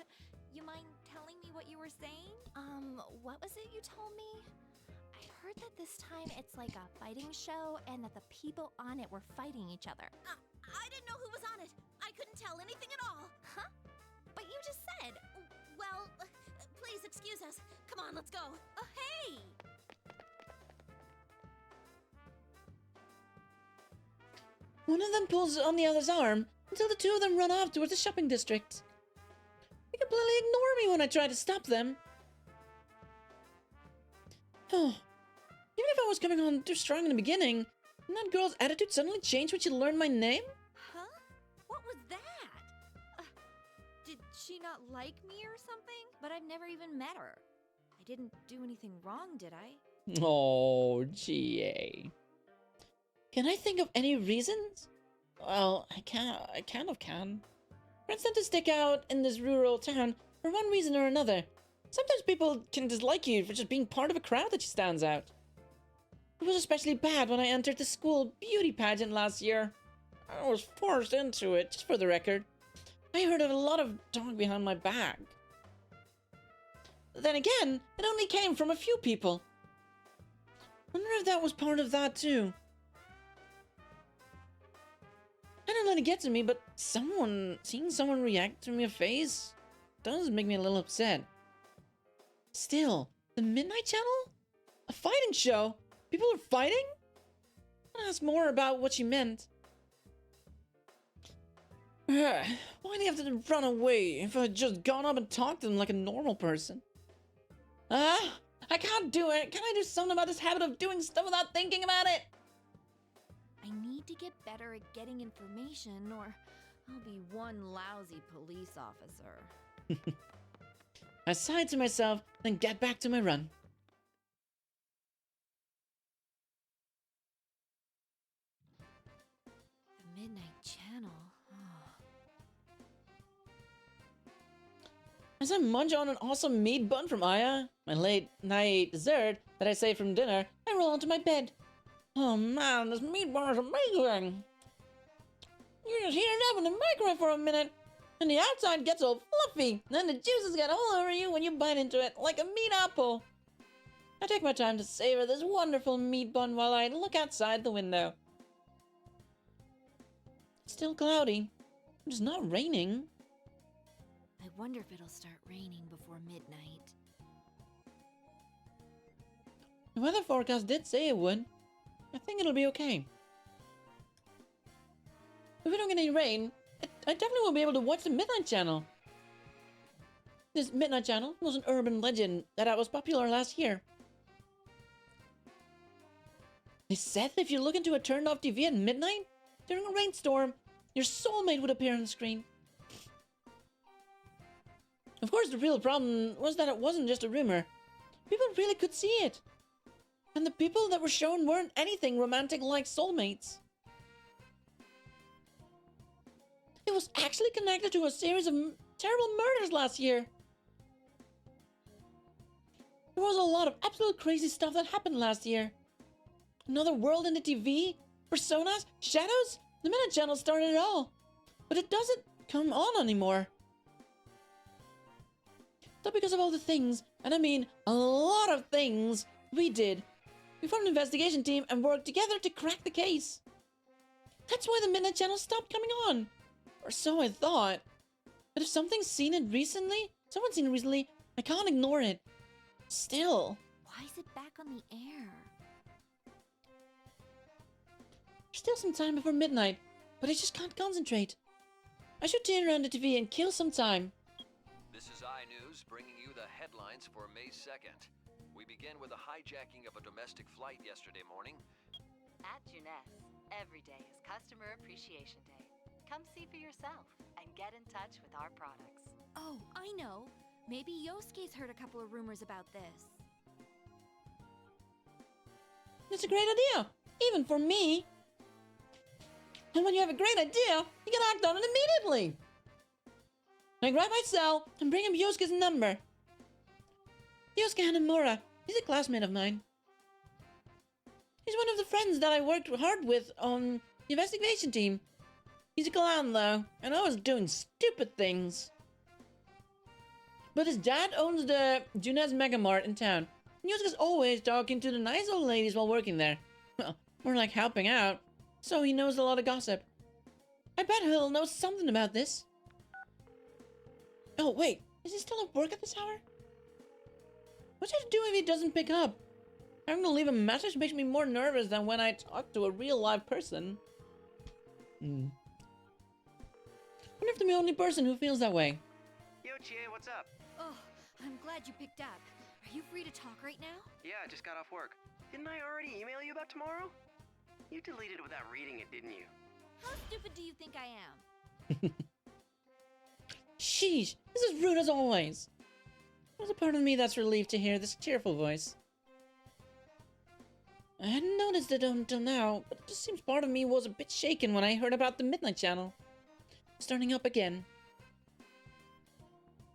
you mind telling me what you were saying? What was it you told me? I heard that this time it's like a fighting show and that the people on it were fighting each other. I didn't know who was on it. I couldn't tell anything at all. Huh? But you just said. Well, please excuse us. Come on, let's go. Hey! One of them pulls on the other's arm until the two of them run off towards the shopping district. They completely ignore me when I try to stop them. Oh, Even if I was coming on too strong in the beginning, didn't that girl's attitude suddenly change when she learned my name? Huh? What was that? Did she not like me or something? But I've never even met her. I didn't do anything wrong, did I? Oh, GA. Can I think of any reasons? Well, I kind of can. Friends tend to stick out in this rural town for one reason or another. Sometimes people can dislike you for just being part of a crowd that stands out. It was especially bad when I entered the school beauty pageant last year. I was forced into it, just for the record. I heard a lot of talk behind my back. Then again, it only came from a few people. Wonder if that was part of that too. I don't let it get to me, but seeing someone react to my face does make me a little upset. Still, the Midnight Channel? A fighting show? People are fighting? I asked more about what she meant. Why do you have to run away if I had just gone up and talked to them like a normal person? I can't do it. Can I do something about this habit of doing stuff without thinking about it? I need to get better at getting information, or I'll be one lousy police officer. I sighed to myself, then get back to my run. The Midnight Channel. As I munch on an awesome meat bun from Aya, my late night dessert that I saved from dinner, I roll onto my bed. Oh man, this meat bun is amazing! You just heat it up in the microwave for a minute, and the outside gets all fluffy, and then the juices get all over you when you bite into it, like a meat apple. I take my time to savor this wonderful meat bun while I look outside the window. It's still cloudy. It's not raining. I wonder if it'll start raining before midnight. The weather forecast did say it would. I think it'll be okay. If we don't get any rain, I definitely will be able to watch the Midnight Channel. This Midnight Channel was an urban legend that was popular last year. They said that if you look into a turned-off TV at midnight, during a rainstorm, your soulmate would appear on the screen. Of course, the real problem was that it wasn't just a rumor. People really could see it. And the people that were shown weren't anything romantic like soulmates. It was actually connected to a series of terrible murders last year. There was a lot of absolute crazy stuff that happened last year. Another world in the TV, personas, shadows. The Midnight Channel started it all. But it doesn't come on anymore. Not because of all the things, and I mean a lot of things, we did. We formed an investigation team and worked together to crack the case. That's why the Midnight Channel stopped coming on. Or so I thought. But if someone's seen it recently, I can't ignore it. Still. Why is it back on the air? There's still some time before midnight, but I just can't concentrate. I should turn around the TV and kill some time. This is iNews bringing you the headlines for May 2nd. We begin with a hijacking of a domestic flight yesterday morning. At Juness, every day is Customer Appreciation Day. Come see for yourself and get in touch with our products. Oh, I know. Maybe Yosuke's heard a couple of rumors about this. It's a great idea, even for me. And when you have a great idea, you can act on it immediately. I grab my cell and bring him Yosuke's number. Yosuke Hanamura, he's a classmate of mine. He's one of the friends that I worked hard with on the investigation team. He's a clown though, and always doing stupid things. But his dad owns the Junez Mega Mart in town. And Yosuke's always talking to the nice old ladies while working there. Well, more like helping out, so he knows a lot of gossip. I bet he'll know something about this. Oh wait, is he still at work at this hour? What should I do if he doesn't pick up? Having to leave a message makes me more nervous than when I talk to a real live person. Wonder if I'm the only person who feels that way. Yo, Chie, what's up? Oh, I'm glad you picked up. Are you free to talk right now? Yeah, I just got off work. Didn't I already email you about tomorrow? You deleted it without reading it, didn't you? How stupid do you think I am? Sheesh, this is rude as always. There's a part of me that's relieved to hear this cheerful voice. I hadn't noticed it until now, but it just seems part of me was a bit shaken when I heard about the Midnight Channel starting up again.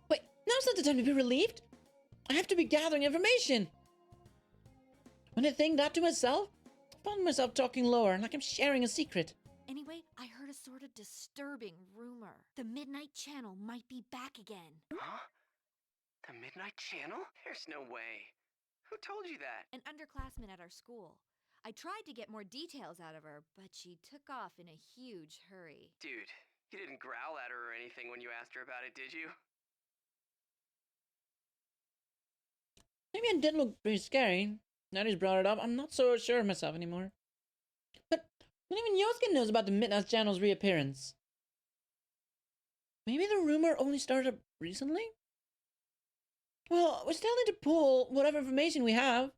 Wait, now's not the time to be relieved. I have to be gathering information. When I think that to myself, I found myself talking lower, like I'm sharing a secret. Anyway, I heard a sort of disturbing rumor. The Midnight Channel might be back again. Huh? The Midnight Channel? There's no way. Who told you that? An underclassman at our school. I tried to get more details out of her, but she took off in a huge hurry. Dude, you didn't growl at her or anything when you asked her about it, did you? Maybe it did look pretty scary. Now that he's brought it up, I'm not so sure of myself anymore. But even Yosuke knows about the Midnight Channel's reappearance. Maybe the rumor only started recently? Well, we still need to pull whatever information we have.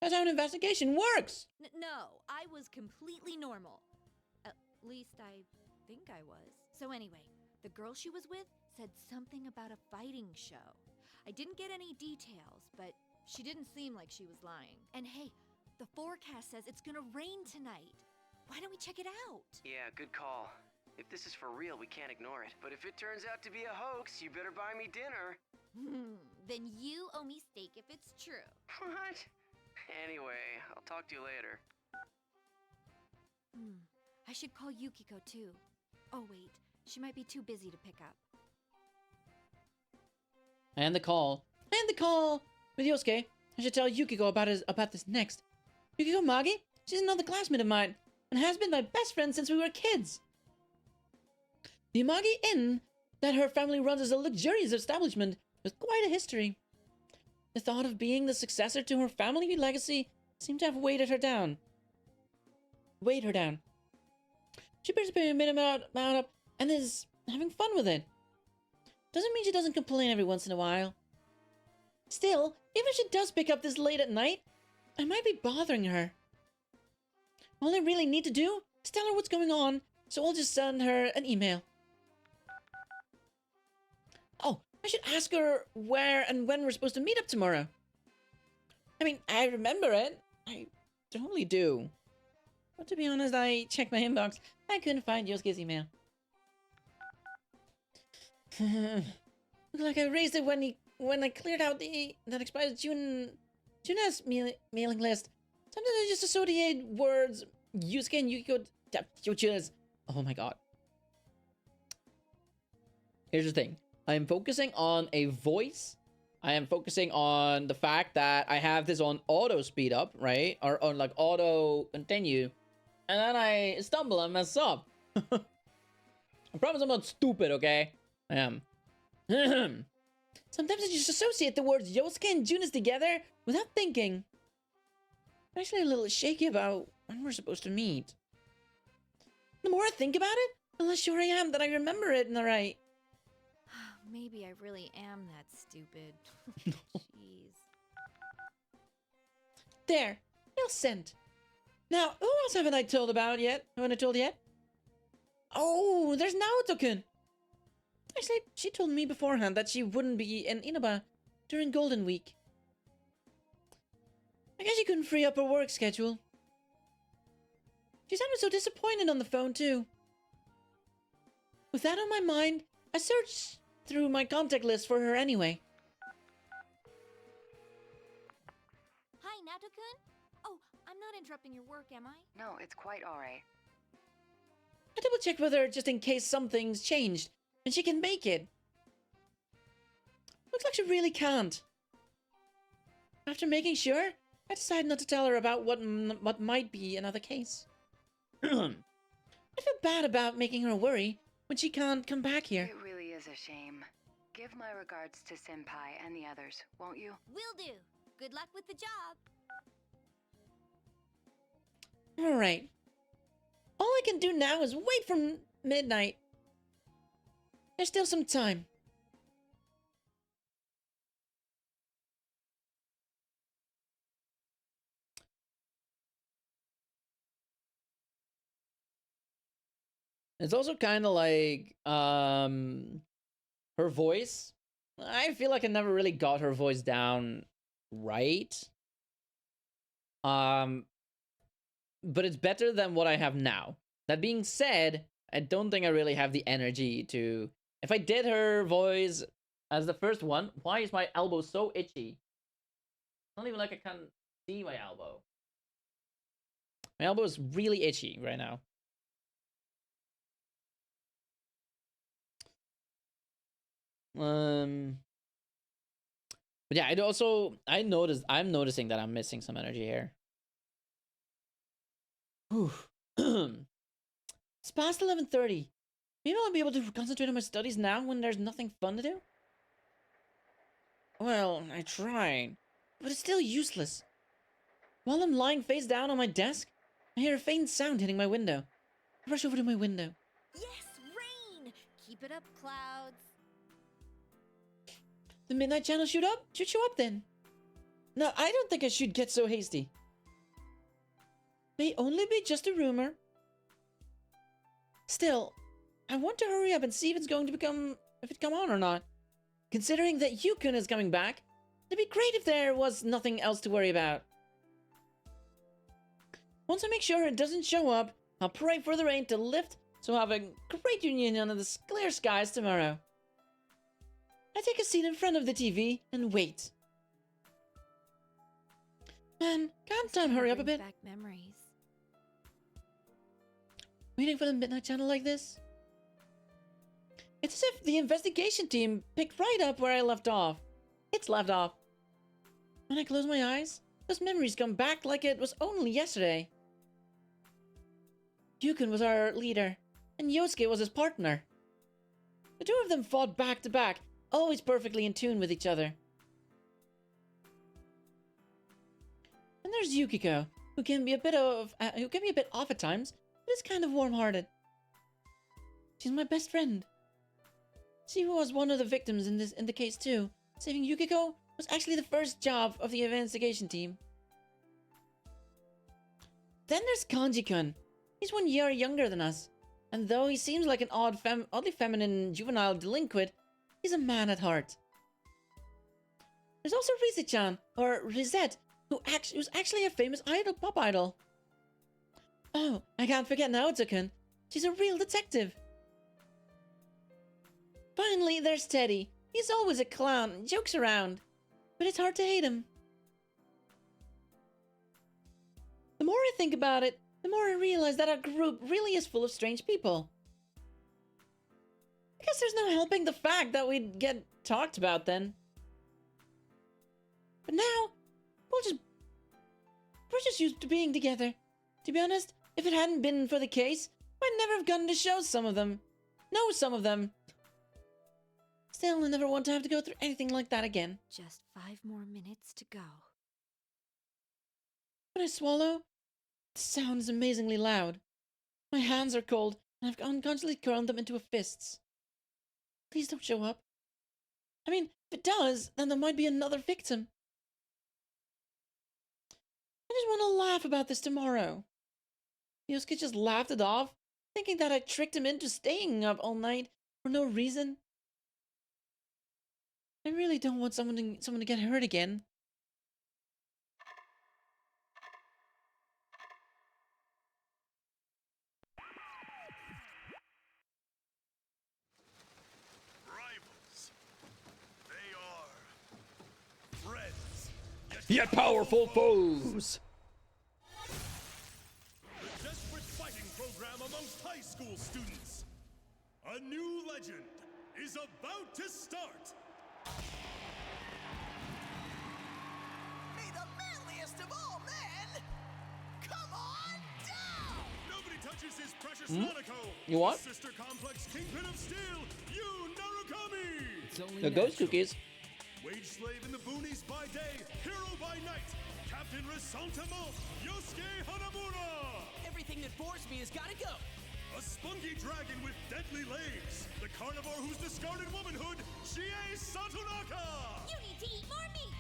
That's how an investigation works! No, I was completely normal. At least I think I was. So anyway, the girl she was with said something about a fighting show. I didn't get any details, but she didn't seem like she was lying. And hey, the forecast says it's gonna rain tonight. Why don't we check it out? Yeah, good call. If this is for real, we can't ignore it. But if it turns out to be a hoax, you better buy me dinner. Then you owe me steak if it's true. What? Anyway, I'll talk to you later. I should call Yukiko too. Oh wait, she might be too busy to pick up. And the call. And the call! With Yosuke, I should tell Yukiko about this next. Yukiko Magi? She's another classmate of mine, and has been my best friend since we were kids. The Amagi Inn that her family runs is a luxurious establishment with quite a history. The thought of being the successor to her family legacy seemed to have weighed her down. She appears to be a bit about up and is having fun with it. Doesn't mean she doesn't complain every once in a while. Still, even if she does pick up this late at night, I might be bothering her. All I really need to do is tell her what's going on, so I'll just send her an email. Oh, I should ask her where and when we're supposed to meet up tomorrow. I mean, I remember it. I totally do. But to be honest, I checked my inbox. I couldn't find Yosuke's email. Looked like I erased it when I cleared out that expired Juna's mailing list. Sometimes I just associate words Yusuke and Yukiko. Oh my god. Here's the thing. I am focusing on a voice. I am focusing on the fact that I have this on auto speed up, right? Or on like auto continue. And then I stumble and mess up. I promise I'm not stupid, okay? I am. Sometimes I just associate the words Yosuke and Junas together without thinking. I'm actually a little shaky about when we're supposed to meet. The more I think about it, the less sure I am that I remember it in the right. Maybe I really am that stupid. Jeez. There. Mail sent. Now, who else haven't I told yet? Oh, there's Naoto-kun. Actually, she told me beforehand that she wouldn't be in Inaba during Golden Week. I guess she couldn't free up her work schedule. She sounded so disappointed on the phone, too. With that on my mind, I searched through my contact list for her anyway. Hi, Naoto-kun. Oh, I'm not interrupting your work, am I? No, it's quite alright. I double-checked with her just in case something's changed, and she can make it. Looks like she really can't. After making sure, I decided not to tell her about what might be another case. I feel bad about making her worry when she can't come back here. It really is a shame. Give my regards to Senpai and the others, won't you? Will do. Good luck with the job. Alright. All I can do now is wait for midnight. There's still some time. It's also kind of like her voice. I feel like I never really got her voice down right. But it's better than what I have now. That being said, I don't think I really have the energy to... If I did her voice as the first one, why is my elbow so itchy? It's not even like I can see my elbow. My elbow is really itchy right now. But yeah, I'm noticing that I'm missing some energy here. Whew. It's past 11:30. Maybe I'll be able to concentrate on my studies now when there's nothing fun to do? Well, I tried, but it's still useless. While I'm lying face down on my desk, I hear a faint sound hitting my window. I rush over to my window. Yes, rain! Keep it up, clouds. The Midnight Channel should show up then. No, I don't think I should get so hasty. May only be just a rumor. Still, I want to hurry up and see if it's going to come on or not. Considering that Yukon is coming back, it'd be great if there was nothing else to worry about. Once I make sure it doesn't show up, I'll pray for the rain to lift, so I'll have a great reunion under the clear skies tomorrow. I take a seat in front of the TV and wait. Man, can't time hurry up a bit? Back memories. Waiting for the Midnight Channel like this? It's as if the investigation team picked right up where I left off. It's left off. When I close my eyes, those memories come back like it was only yesterday. Yukon was our leader, and Yosuke was his partner. The two of them fought back to back, always perfectly in tune with each other. And there's Yukiko, who can be a bit off at times, but is kind of warm-hearted. She's my best friend. She was one of the victims in the case too. Saving Yukiko was actually the first job of the investigation team. Then there's Kanji-kun. He's 1 year younger than us, and though he seems like an oddly feminine juvenile delinquent, he's a man at heart. There's also Rise-chan, or Risette, who's actually a famous pop idol. Oh, I can't forget Naoto-kun. She's a real detective. Finally, there's Teddy. He's always a clown and jokes around, but it's hard to hate him. The more I think about it, the more I realize that our group really is full of strange people. I guess there's no helping the fact that we'd get talked about then. But now, we're just used to being together. To be honest, if it hadn't been for the case, I'd never have gotten to know some of them. Still, I never want to have to go through anything like that again. Just 5 more minutes to go. When I swallow, the sound is amazingly loud. My hands are cold, and I've unconsciously curled them into fists. Please don't show up. I mean, if it does, then there might be another victim. I just want to laugh about this tomorrow. Yosuke just laughed it off, thinking that I tricked him into staying up all night for no reason. I really don't want someone to get hurt again. Rivals. They are friends. Yet powerful foes. The desperate fighting program amongst high school students. A new legend is about to start. May the manliest of all men come on down! Nobody touches his precious Nanako. You what? Sister complex kingpin of steel, Yu Narukami! It's only The ghost cookies. Wage slave in the boonies by day, hero by night, Captain Resentiment, Yosuke Hanamura! Everything that bores me has gotta go! A spunky dragon with deadly legs, the carnivore who's discarded womanhood, Chie Satonaka! You need to eat more meat!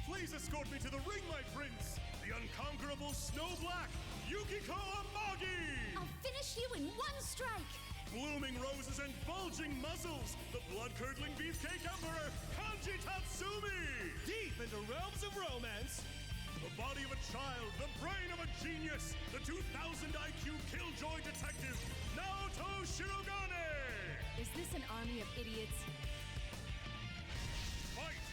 Please escort me to the ring, my prince, the unconquerable Snow Black, Yukiko Amagi! I'll finish you in one strike! blooming roses and bulging muscles, the blood-curdling beefcake emperor, Kanji Tatsumi! Deep into realms of romance, the body of a child, the brain of a genius, the 2000 IQ killjoy detective, Naoto Shirogane! Is this an army of idiots? Fight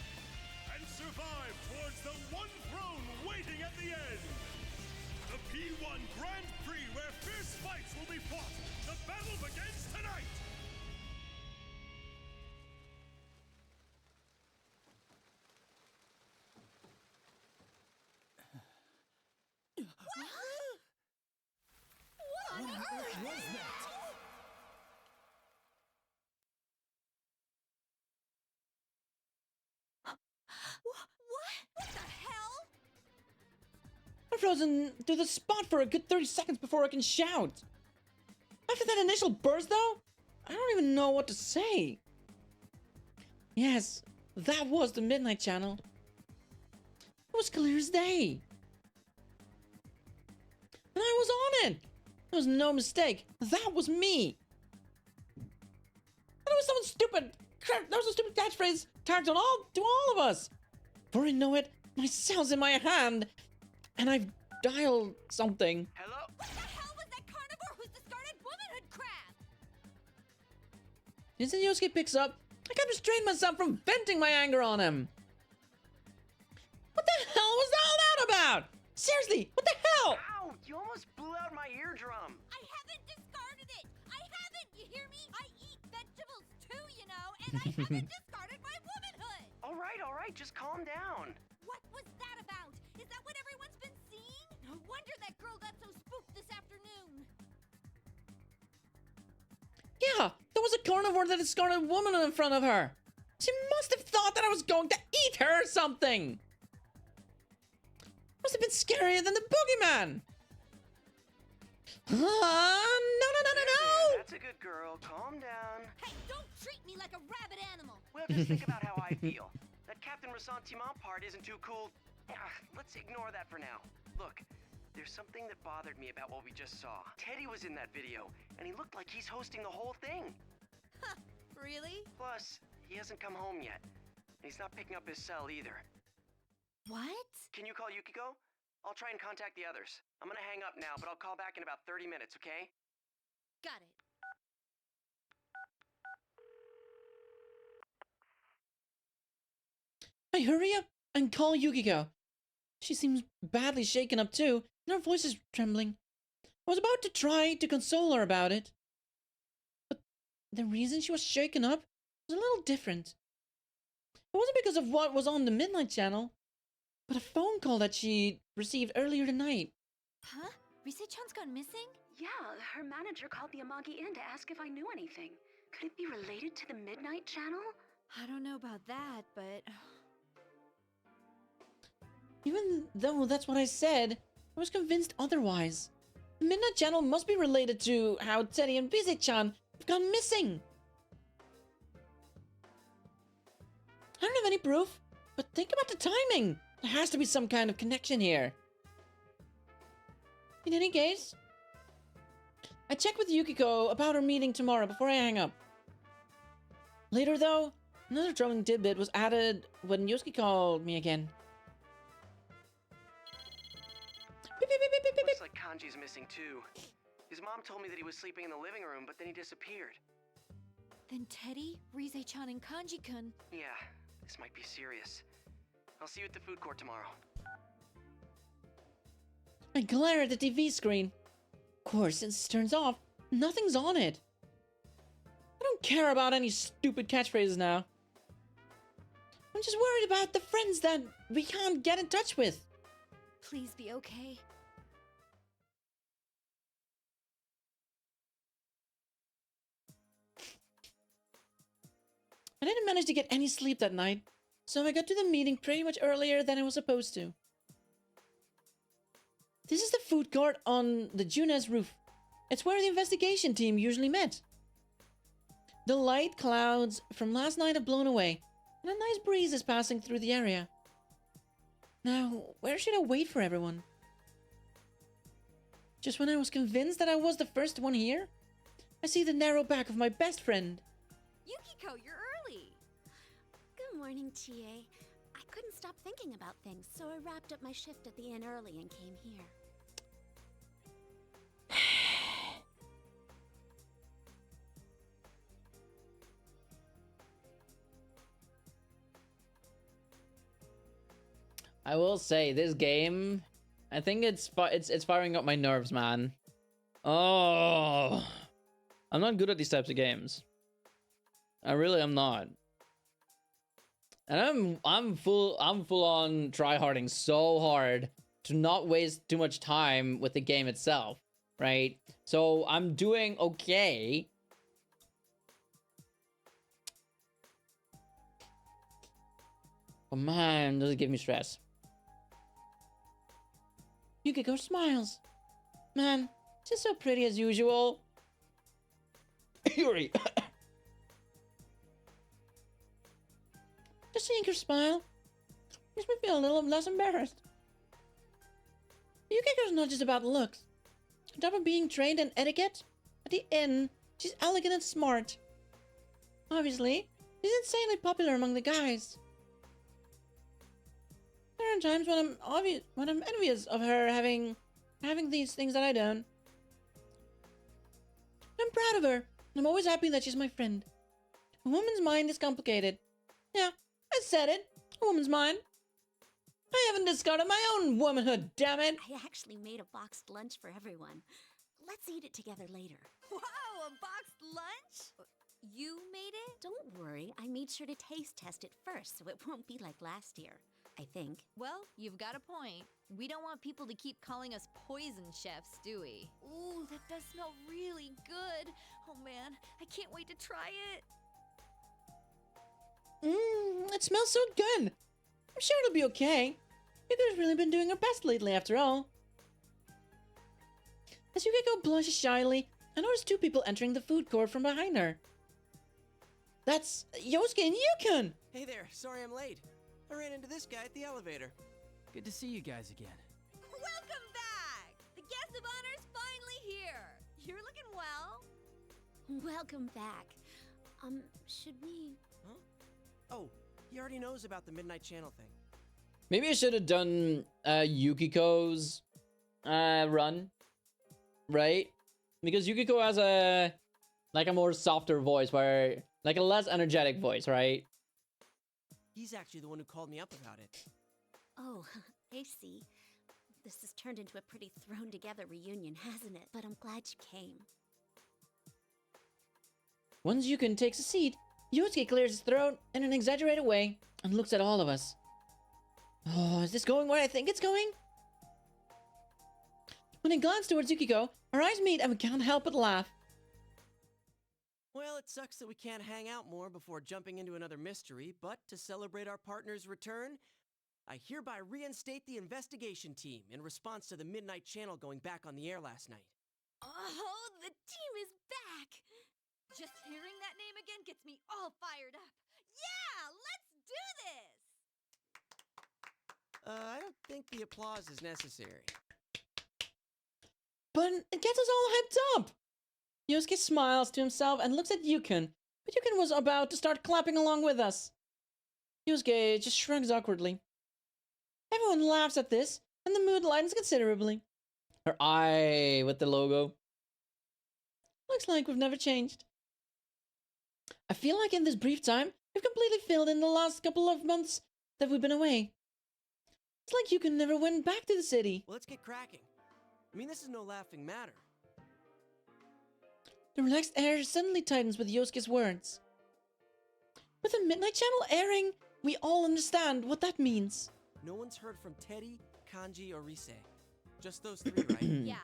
and survive towards the one throne waiting at the end! The P1 Grand Prix where fierce fights will be fought! The battle begins tonight! what on earth was that? What the hell? I'm frozen to the spot for a good 30 seconds before I can shout. After that initial burst, though, I don't even know what to say. Yes, that was the Midnight Channel. It was clear as day. And I was on it. There was no mistake. That was me. And it was some stupid... That was a stupid catchphrase tagged to all of us. Before I know it, my cell's in my hand, and I've dialed something. Hello? What the hell was that carnivore who's discarded womanhood crap? As Yosuke picks up, I can't restrain myself from venting my anger on him. What the hell was all that about? Seriously, what the hell? Ow! You almost blew out my eardrum. I haven't discarded it. I haven't. You hear me? I eat vegetables too, you know, and I haven't discarded my womanhood. All right, just calm down. What was that about? Is that what everyone's been seeing? No wonder that girl got so spooked this afternoon. Yeah, there was a carnivore that discarded a woman in front of her. She must have thought that I was going to eat her or something. Must have been scarier than the boogeyman. No. That's a good girl. Calm down. Hey, don't treat me like a rabid animal. Well, just think about how I feel. That Captain Ressentiment part isn't too cool. Let's ignore that for now. Look, there's something that bothered me about what we just saw. Teddy was in that video, and he looked like he's hosting the whole thing. Huh, really? Plus, he hasn't come home yet. And he's not picking up his cell either. What? Can you call Yukiko? I'll try and contact the others. I'm gonna hang up now, but I'll call back in about 30 minutes, okay? Got it. I hurry up and call Yukiko. She seems badly shaken up too, and her voice is trembling. I was about to try to console her about it, but the reason she was shaken up was a little different. It wasn't because of what was on the Midnight Channel, but a phone call that she received earlier tonight. Huh? Rise-chan's gone missing? Yeah, her manager called the Amagi Inn to ask if I knew anything. Could it be related to the Midnight Channel? I don't know about that, but... Even though that's what I said, I was convinced otherwise. The Midnight Channel must be related to how Teddy and Rise-chan have gone missing. I don't have any proof, but think about the timing. There has to be some kind of connection here. In any case, I checked with Yukiko about her meeting tomorrow before I hang up. Later though, another troubling tidbit was added when Yosuke called me again. Looks like Kanji's missing too. His mom told me that he was sleeping in the living room, but then he disappeared. Then Teddy, Rise-chan, and Kanji-kun. Yeah, this might be serious. I'll see you at the food court tomorrow. I glare at the TV screen. Of course, since it turns off, nothing's on it. I don't care about any stupid catchphrases now. I'm just worried about the friends that we can't get in touch with. Please be okay. I didn't manage to get any sleep that night, so I got to the meeting pretty much earlier than I was supposed to. This is the food court on the Junes roof. It's where the investigation team usually met. The light clouds from last night have blown away, and a nice breeze is passing through the area. Now, where should I wait for everyone? Just when I was convinced that I was the first one here? I see the narrow back of my best friend. Yukiko, you're early. Good morning, Chie. I couldn't stop thinking about things, so I wrapped up my shift at the inn early and came here. I will say, this game, I think it's firing up my nerves, man. Oh, I'm not good at these types of games. I really am not. And I'm full on tryharding so hard to not waste too much time with the game itself, right? So I'm doing okay. Oh man, does it give me stress? Yukiko smiles. Man, she's so pretty as usual. Yuri. Just seeing her smile makes me feel a little less embarrassed. Yukiko's not just about looks. On top of being trained in etiquette, at the inn, she's elegant and smart. Obviously, she's insanely popular among the guys. There are times when I'm envious of her having these things that I don't. I'm proud of her, and I'm always happy that she's my friend. A woman's mind is complicated. Yeah, I said it. A woman's mind. I haven't discarded my own womanhood, damn it! I actually made a boxed lunch for everyone. Let's eat it together later. Wow, a boxed lunch? You made it? Don't worry, I made sure to taste test it first, so it won't be like last year. I think. Well, you've got a point. We don't want people to keep calling us poison chefs, do we? Ooh, that does smell really good. Oh man, I can't wait to try it. It smells so good. I'm sure it'll be okay. Yukiko's really been doing her best lately, after all. As Yukiko blushes shyly, I notice two people entering the food court from behind her. That's Yosuke and Yukon! Hey there, sorry I'm late. I ran into this guy at the elevator. Good to see you guys again. Welcome back! The guest of honor's finally here. You're looking well. Welcome back. Should we... Huh? Oh, he already knows about the Midnight Channel thing. Maybe I should have done Yukiko's run, right? Because Yukiko has a more softer voice, where like a less energetic voice, right? He's actually the one who called me up about it. Oh, I see. This has turned into a pretty thrown-together reunion, hasn't it? But I'm glad you came. Once Yukon takes a seat, Yosuke clears his throat in an exaggerated way and looks at all of us. Oh, is this going where I think it's going? When I glance towards Yukiko, our eyes meet and we can't help but laugh. Well, it sucks that we can't hang out more before jumping into another mystery, but to celebrate our partner's return, I hereby reinstate the investigation team in response to the Midnight Channel going back on the air last night. Oh, the team is back! Just hearing that name again gets me all fired up. Yeah, let's do this! I don't think the applause is necessary. But it gets us all hyped up! Yosuke smiles to himself and looks at Yukon, but Yukon was about to start clapping along with us. Yosuke just shrugs awkwardly. Everyone laughs at this, and the mood lightens considerably. Her eye with the logo. Looks like we've never changed. I feel like in this brief time, we've completely filled in the last couple of months that we've been away. It's like Yukon never went back to the city. Well, let's get cracking. I mean, this is no laughing matter. The relaxed air suddenly tightens with Yosuke's words. With the Midnight Channel airing, we all understand what that means. No one's heard from Teddy, Kanji, or Rise. Just those three, right? Yeah.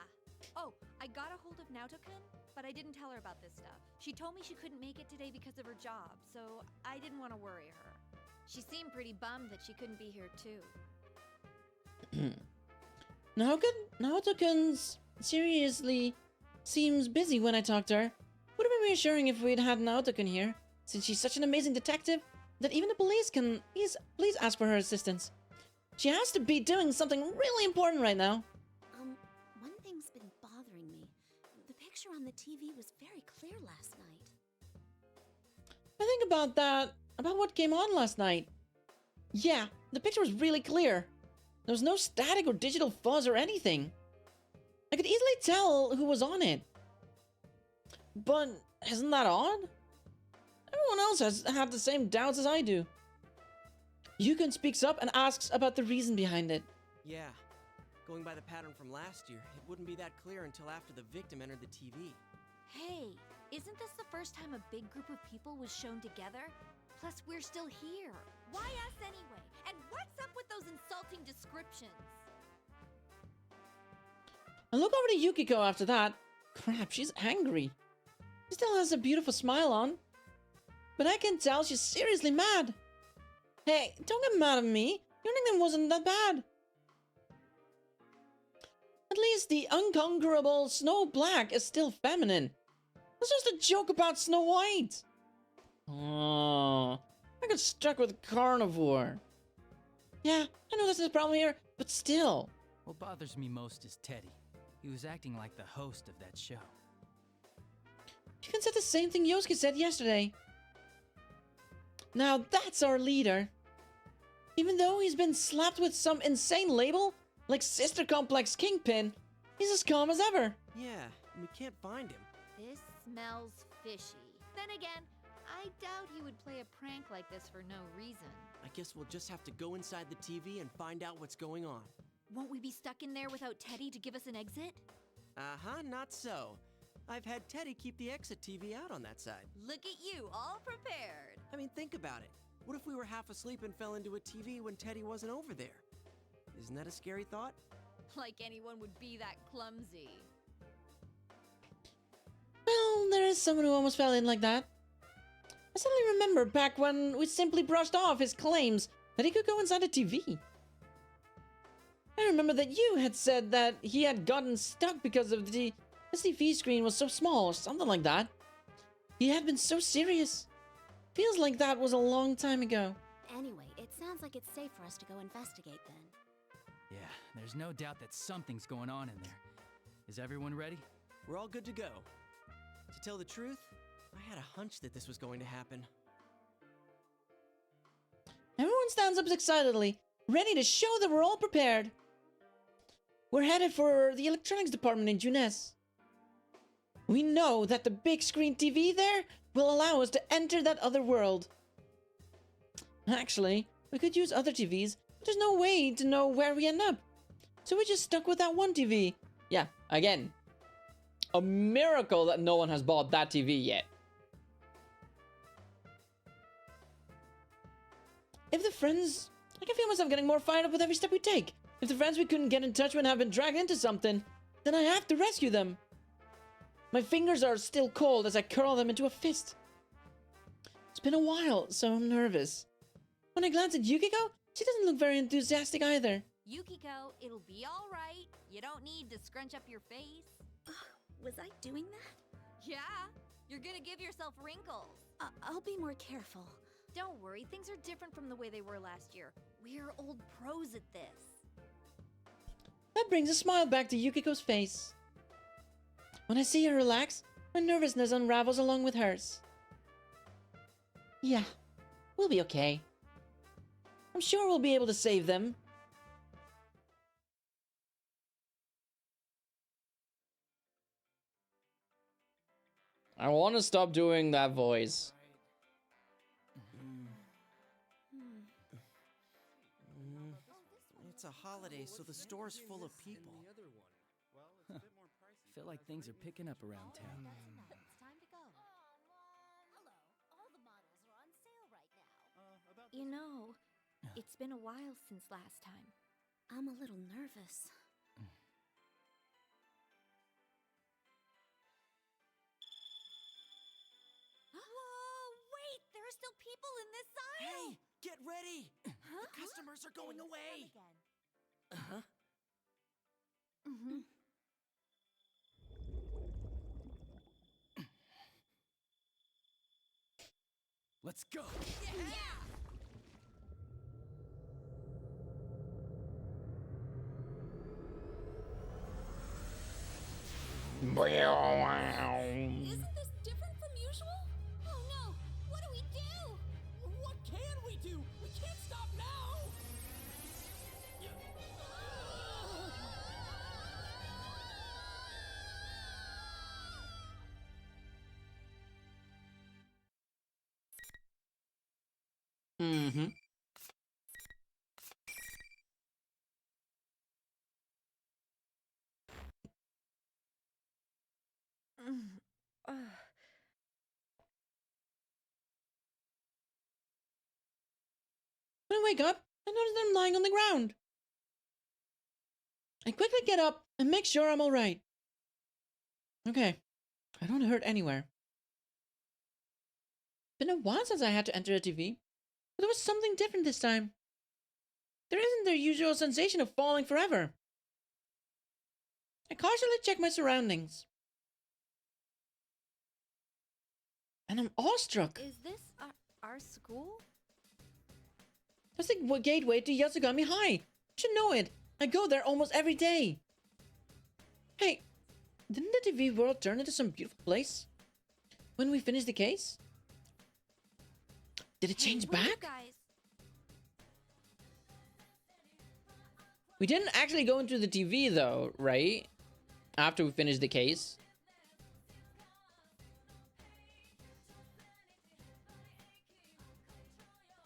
Oh, I got a hold of Naoto-kun, but I didn't tell her about this stuff. She told me she couldn't make it today because of her job, so I didn't want to worry her. She seemed pretty bummed that she couldn't be here too. Naoto-kun seriously seems busy when I talk to her. Would have been reassuring if we'd had Naoto-kun here, since she's such an amazing detective that even the police can please ask for her assistance. She has to be doing something really important right now. One thing's been bothering me. The picture on the TV was very clear last night. I think about that, about what came on last night. Yeah, the picture was really clear. There was no static or digital fuzz or anything. I could easily tell who was on it. But isn't that odd? Everyone else has had the same doubts as I do. Yukon speaks up and asks about the reason behind it. Yeah. Going by the pattern from last year, it wouldn't be that clear until after the victim entered the TV. Hey, isn't this the first time a big group of people was shown together? Plus, we're still here. Why us anyway? And what's up with those insulting descriptions? I look over to Yukiko after that. Crap, she's angry. She still has a beautiful smile on. But I can tell she's seriously mad. Hey, don't get mad at me. Your nickname wasn't that bad. At least the unconquerable Snow Black is still feminine. It's just a joke about Snow White. Oh, I got stuck with Carnivore. Yeah, I know this is a problem here, but still. What bothers me most is Teddy. He was acting like the host of that show. You can say the same thing Yosuke said yesterday. Now that's our leader. Even though he's been slapped with some insane label, like Sister Complex Kingpin, he's as calm as ever. Yeah, and we can't find him. This smells fishy. Then again, I doubt he would play a prank like this for no reason. I guess we'll just have to go inside the TV and find out what's going on. Won't we be stuck in there without Teddy to give us an exit? Uh-huh, not so. I've had Teddy keep the exit TV out on that side. Look at you, all prepared. I mean, think about it. What if we were half asleep and fell into a TV when Teddy wasn't over there? Isn't that a scary thought? Like anyone would be that clumsy. Well, there is someone who almost fell in like that. I suddenly remember back when we simply brushed off his claims that he could go inside a TV. I remember that you had said that he had gotten stuck because of his TV screen was so small or something like that. He had been so serious. Feels like that was a long time ago. Anyway, it sounds like it's safe for us to go investigate then. Yeah, there's no doubt that something's going on in there. Is everyone ready? We're all good to go. To tell the truth, I had a hunch that this was going to happen. Everyone stands up excitedly, ready to show that we're all prepared. We're headed for the electronics department in Junes. We know that the big screen TV there will allow us to enter that other world. Actually, we could use other TVs, but there's no way to know where we end up. So we just stuck with that one TV. Yeah, again, a miracle that no one has bought that TV yet. If the friends... I can feel myself getting more fired up with every step we take. If the friends we couldn't get in touch with have been dragged into something, then I have to rescue them. My fingers are still cold as I curl them into a fist. It's been a while, so I'm nervous. When I glance at Yukiko, she doesn't look very enthusiastic either. Yukiko, it'll be all right. You don't need to scrunch up your face. Was I doing that? Yeah, you're gonna give yourself wrinkles. I'll be more careful. Don't worry, things are different from the way they were last year. We're old pros at this. That brings a smile back to Yukiko's face. When I see her relax, my nervousness unravels along with hers. Yeah, we'll be okay. I'm sure we'll be able to save them. I want to stop doing that voice. It's a holiday, so the store's full of people. Huh. I feel like things are picking up around town. It's time to go. Hello. All the models are on sale right now. You know, it's been a while since last time. I'm a little nervous. Whoa, wait! There are still people in this aisle! Hey, get ready! The customers are going away! Uh-huh. Mm-hmm. Let's go! Yeah! Isn't this different Mm-hmm. When I wake up, I notice that I'm lying on the ground. I quickly get up and make sure I'm alright. Okay, I don't hurt anywhere. Been a while since I had to enter a TV, but there was something different this time. There isn't the usual sensation of falling forever. I cautiously check my surroundings. And I'm awestruck. Is this our school? That's the gateway to Yasugami High. You should know it. I go there almost every day. Hey, didn't the TV world turn into some beautiful place when we finished the case? Did it change back? We didn't actually go into the TV though, right? After we finished the case.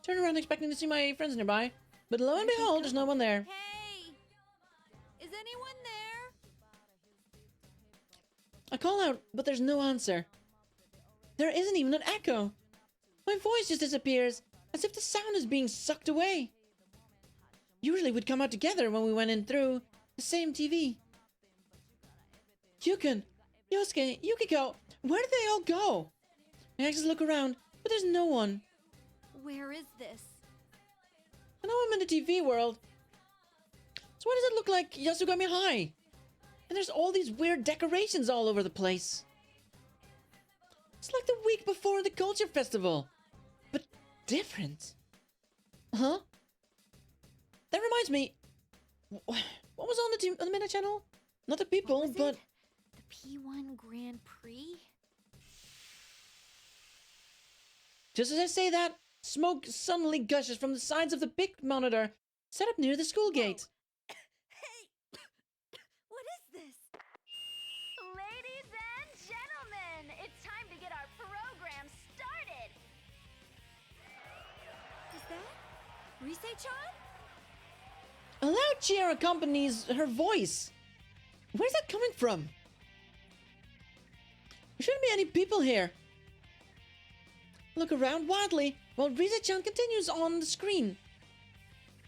Turn around expecting to see my friends nearby, but lo and behold, there's no one there. Hey! Is anyone there? I call out, but there's no answer. There isn't even an echo. My voice just disappears, as if the sound is being sucked away. Usually we'd come out together when we went in through the same TV. Yukon, Yosuke, Yukiko, where did they all go? I actually look around, but there's no one. Where is this? I know I'm in the TV world. So why does it look like Yasugami High? And there's all these weird decorations all over the place. It's like the week before the Culture Festival, but different. Huh? That reminds me, what was on the Midnight Channel? Not the people, but... The P1 Grand Prix? Just as I say that, smoke suddenly gushes from the sides of the big monitor set up near the school gate. What is this? Ladies and gentlemen, it's time to get our program started. Is that Rise-chan? A loud cheer accompanies her voice. Where's that coming from? There shouldn't be any people here. Look around wildly while Rise-chan continues on the screen.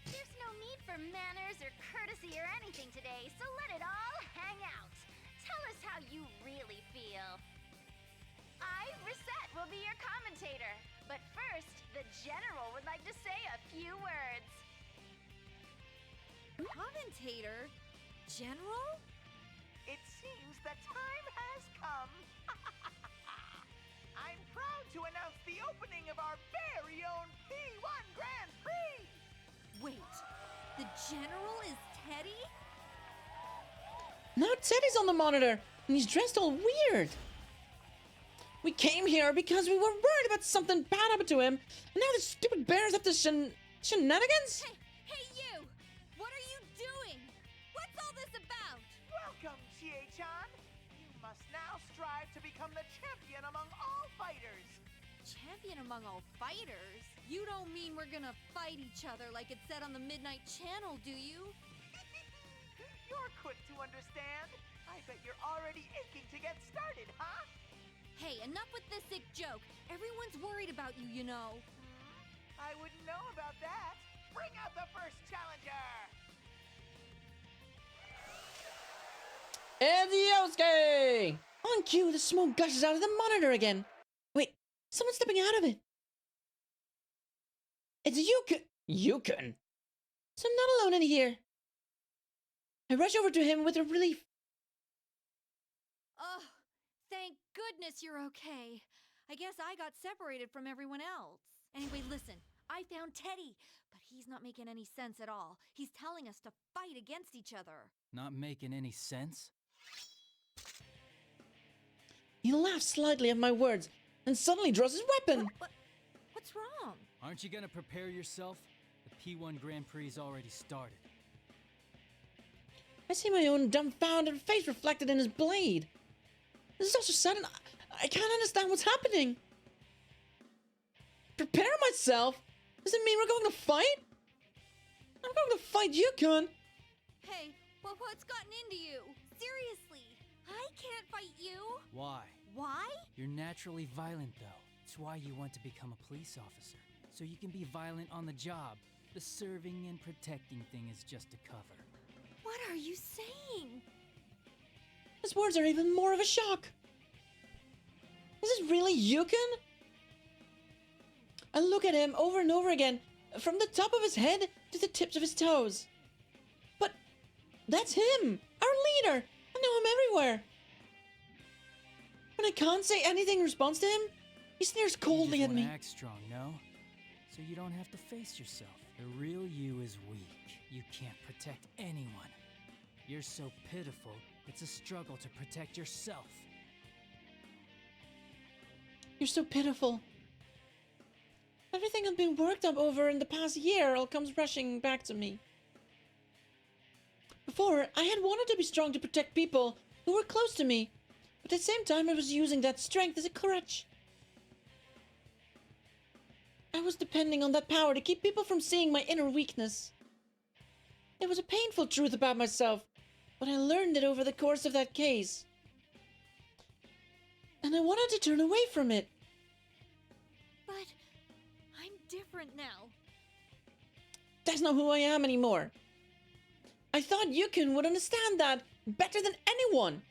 There's no need for manners or courtesy or anything today, so let it all hang out. Tell us how you really feel. I, Reset, will be your commentator. But first, the General would like to say a few words. Commentator? General? It seems that time has come. I'm proud to announce the opening of our very own P1 Grand Prix! Wait, the General is Teddy? Now Teddy's on the monitor, and he's dressed all weird. We came here because we were worried about something bad happened to him, and now the stupid bear's up to shenanigans? Hey you! What are you doing? What's all this about? Welcome, Chie-chan! You must now strive to become the champion among all fighters! Champion among all fighters? You don't mean we're gonna fight each other like it said on the Midnight Channel, do you? You're quick to understand. I bet you're already aching to get started, huh? Hey, enough with this sick joke. Everyone's worried about you, you know. I wouldn't know about that. Bring out the first challenger! It's Yosuke! On cue, the smoke gushes out of the monitor again. Wait, someone's stepping out of it. It's Yukon. Yukon? So I'm not alone in here. I rush over to him with a relief. Oh, thank goodness you're okay. I guess I got separated from everyone else. Anyway, listen, I found Teddy, but he's not making any sense at all. He's telling us to fight against each other. Not making any sense? He laughs slightly at my words and suddenly draws his weapon. What's wrong? Aren't you gonna prepare yourself? The P1 Grand Prix already started. I see my own dumbfounded face reflected in his blade. This is all so sudden, I can't understand what's happening. Prepare myself? Does it mean we're going to fight? I'm going to fight Yukon. Hey, well, what's gotten into you? Seriously, I can't fight you. Why? Why? You're naturally violent, though. It's why you want to become a police officer. So you can be violent on the job. The serving and protecting thing is just a cover. What are you saying? His words are even more of a shock. Is this really Yukon? I look at him over and over again, from the top of his head to the tips of his toes. But that's him, our leader. I know him everywhere. When I can't say anything in response to him, he stares coldly at me. You just act strong, no? So you don't have to face yourself. The real you is weak. You can't protect anyone. You're so pitiful, it's a struggle to protect yourself. You're so pitiful. Everything I've been worked up over in the past year all comes rushing back to me. Before, I had wanted to be strong to protect people who were close to me, but at the same time I was using that strength as a crutch. I was depending on that power to keep people from seeing my inner weakness. It was a painful truth about myself, but I learned it over the course of that case. And I wanted to turn away from it. But I'm different now. That's not who I am anymore. I thought Yukon would understand that better than anyone.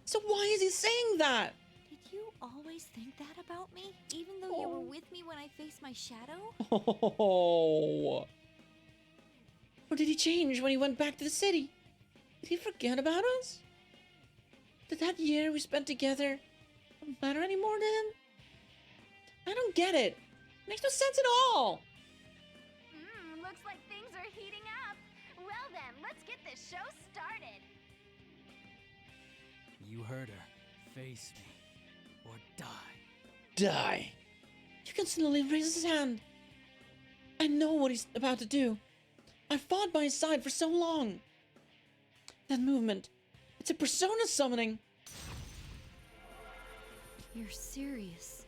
So why is he saying that? Did you always think that about me? Even though you were with me when I faced my shadow? Oh. Or did he change when he went back to the city? Did he forget about us? Did that year we spent together not matter anymore to him? I don't get it. Makes no sense at all. Looks like things are heating up. Well then, let's get this show started. You heard her. Face me. Or die. Die. Yukon slowly raises his hand. I know what he's about to do. I fought by his side for so long. That movement, it's a persona summoning. You're serious.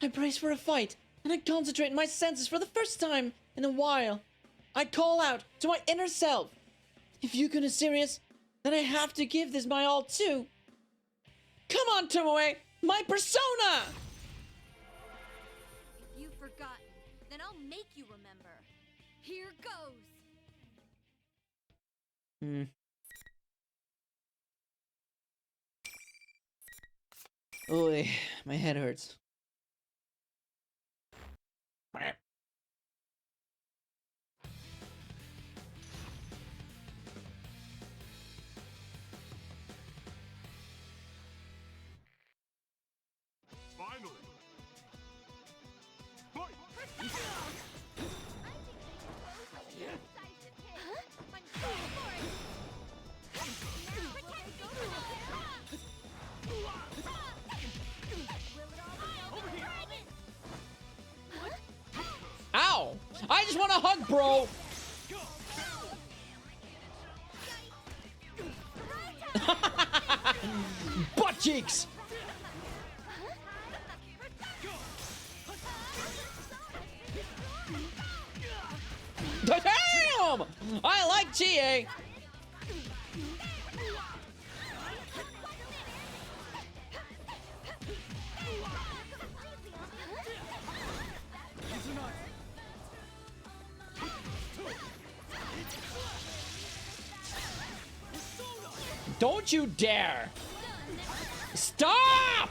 I brace for a fight, and I concentrate my senses for the first time in a while. I call out to my inner self. If Yukon is serious, then I have to give this my all too. Come on, Tomoe! My persona! If you've forgotten, then I'll make you remember. Here goes! Oy, my head hurts. Finally. Fight! Ow! I just want a hug, bro! Butt cheeks! Damn! I like GA! Don't you dare! Stop!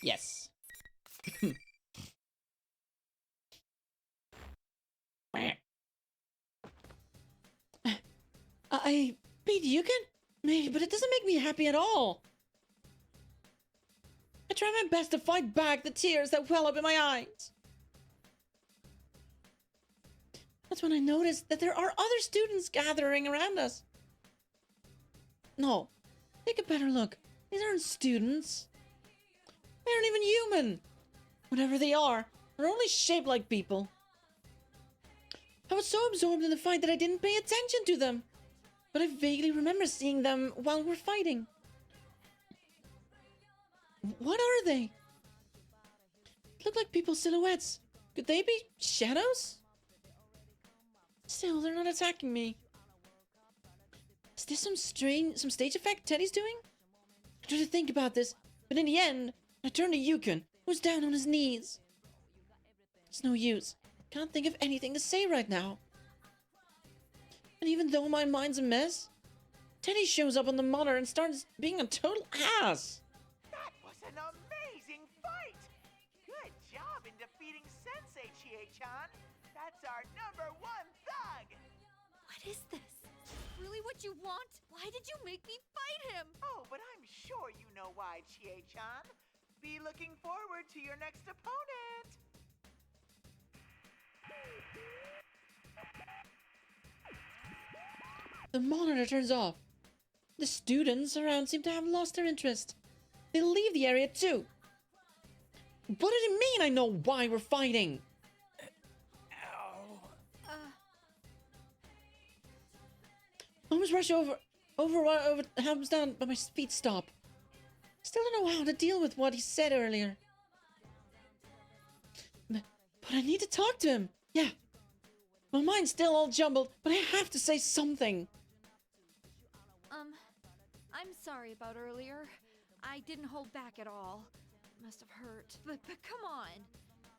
Yes. I beat Yukon? Maybe, but it doesn't make me happy at all. I try my best to fight back the tears that well up in my eyes. That's when I notice that there are other students gathering around us. No, take a better look. These aren't students. They aren't even human. Whatever they are, are only shaped like people. I was so absorbed in the fight that I didn't pay attention to them. But I vaguely remember seeing them while we're fighting. What are they? Look like people's silhouettes. Could they be shadows? Still, they're not attacking me. Is this some stage effect Teddy's doing? I tried to think about this, but in the end, I turned to Yukon, who was down on his knees. It's no use. Can't think of anything to say right now. And even though my mind's a mess, Teddy shows up on the monitor and starts being a total ass. That was an amazing fight! Good job in defeating Sensei, Chie-chan. That's our #1 thug! What is this? Really what you want? Why did you make me fight him? Oh, but I'm sure you know why, Chie-chan. Be looking forward to your next opponent. The monitor turns off. The students around seem to have lost their interest. They leave the area too. What does it mean I know why we're fighting? I almost rush over hands down, but my feet stop. Still don't know how to deal with what he said earlier. But I need to talk to him. Yeah. My mind's still all jumbled, but I have to say something. I'm sorry about earlier. I didn't hold back at all. Must have hurt. But come on.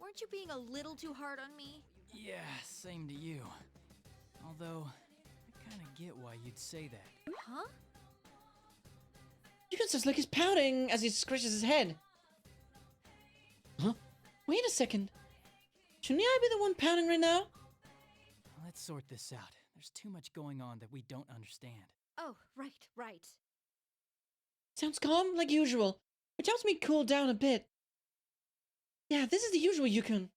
Weren't you being a little too hard on me? Yeah, same to you. Although, I kinda get why you'd say that. Huh? You can just look, he's pouting as he scratches his head. Huh? Wait a second. Shouldn't I be the one pouting right now? Let's sort this out. There's too much going on that we don't understand. Oh, right. Sounds calm, like usual, which helps me cool down a bit. Yeah, this is the usual Yukon.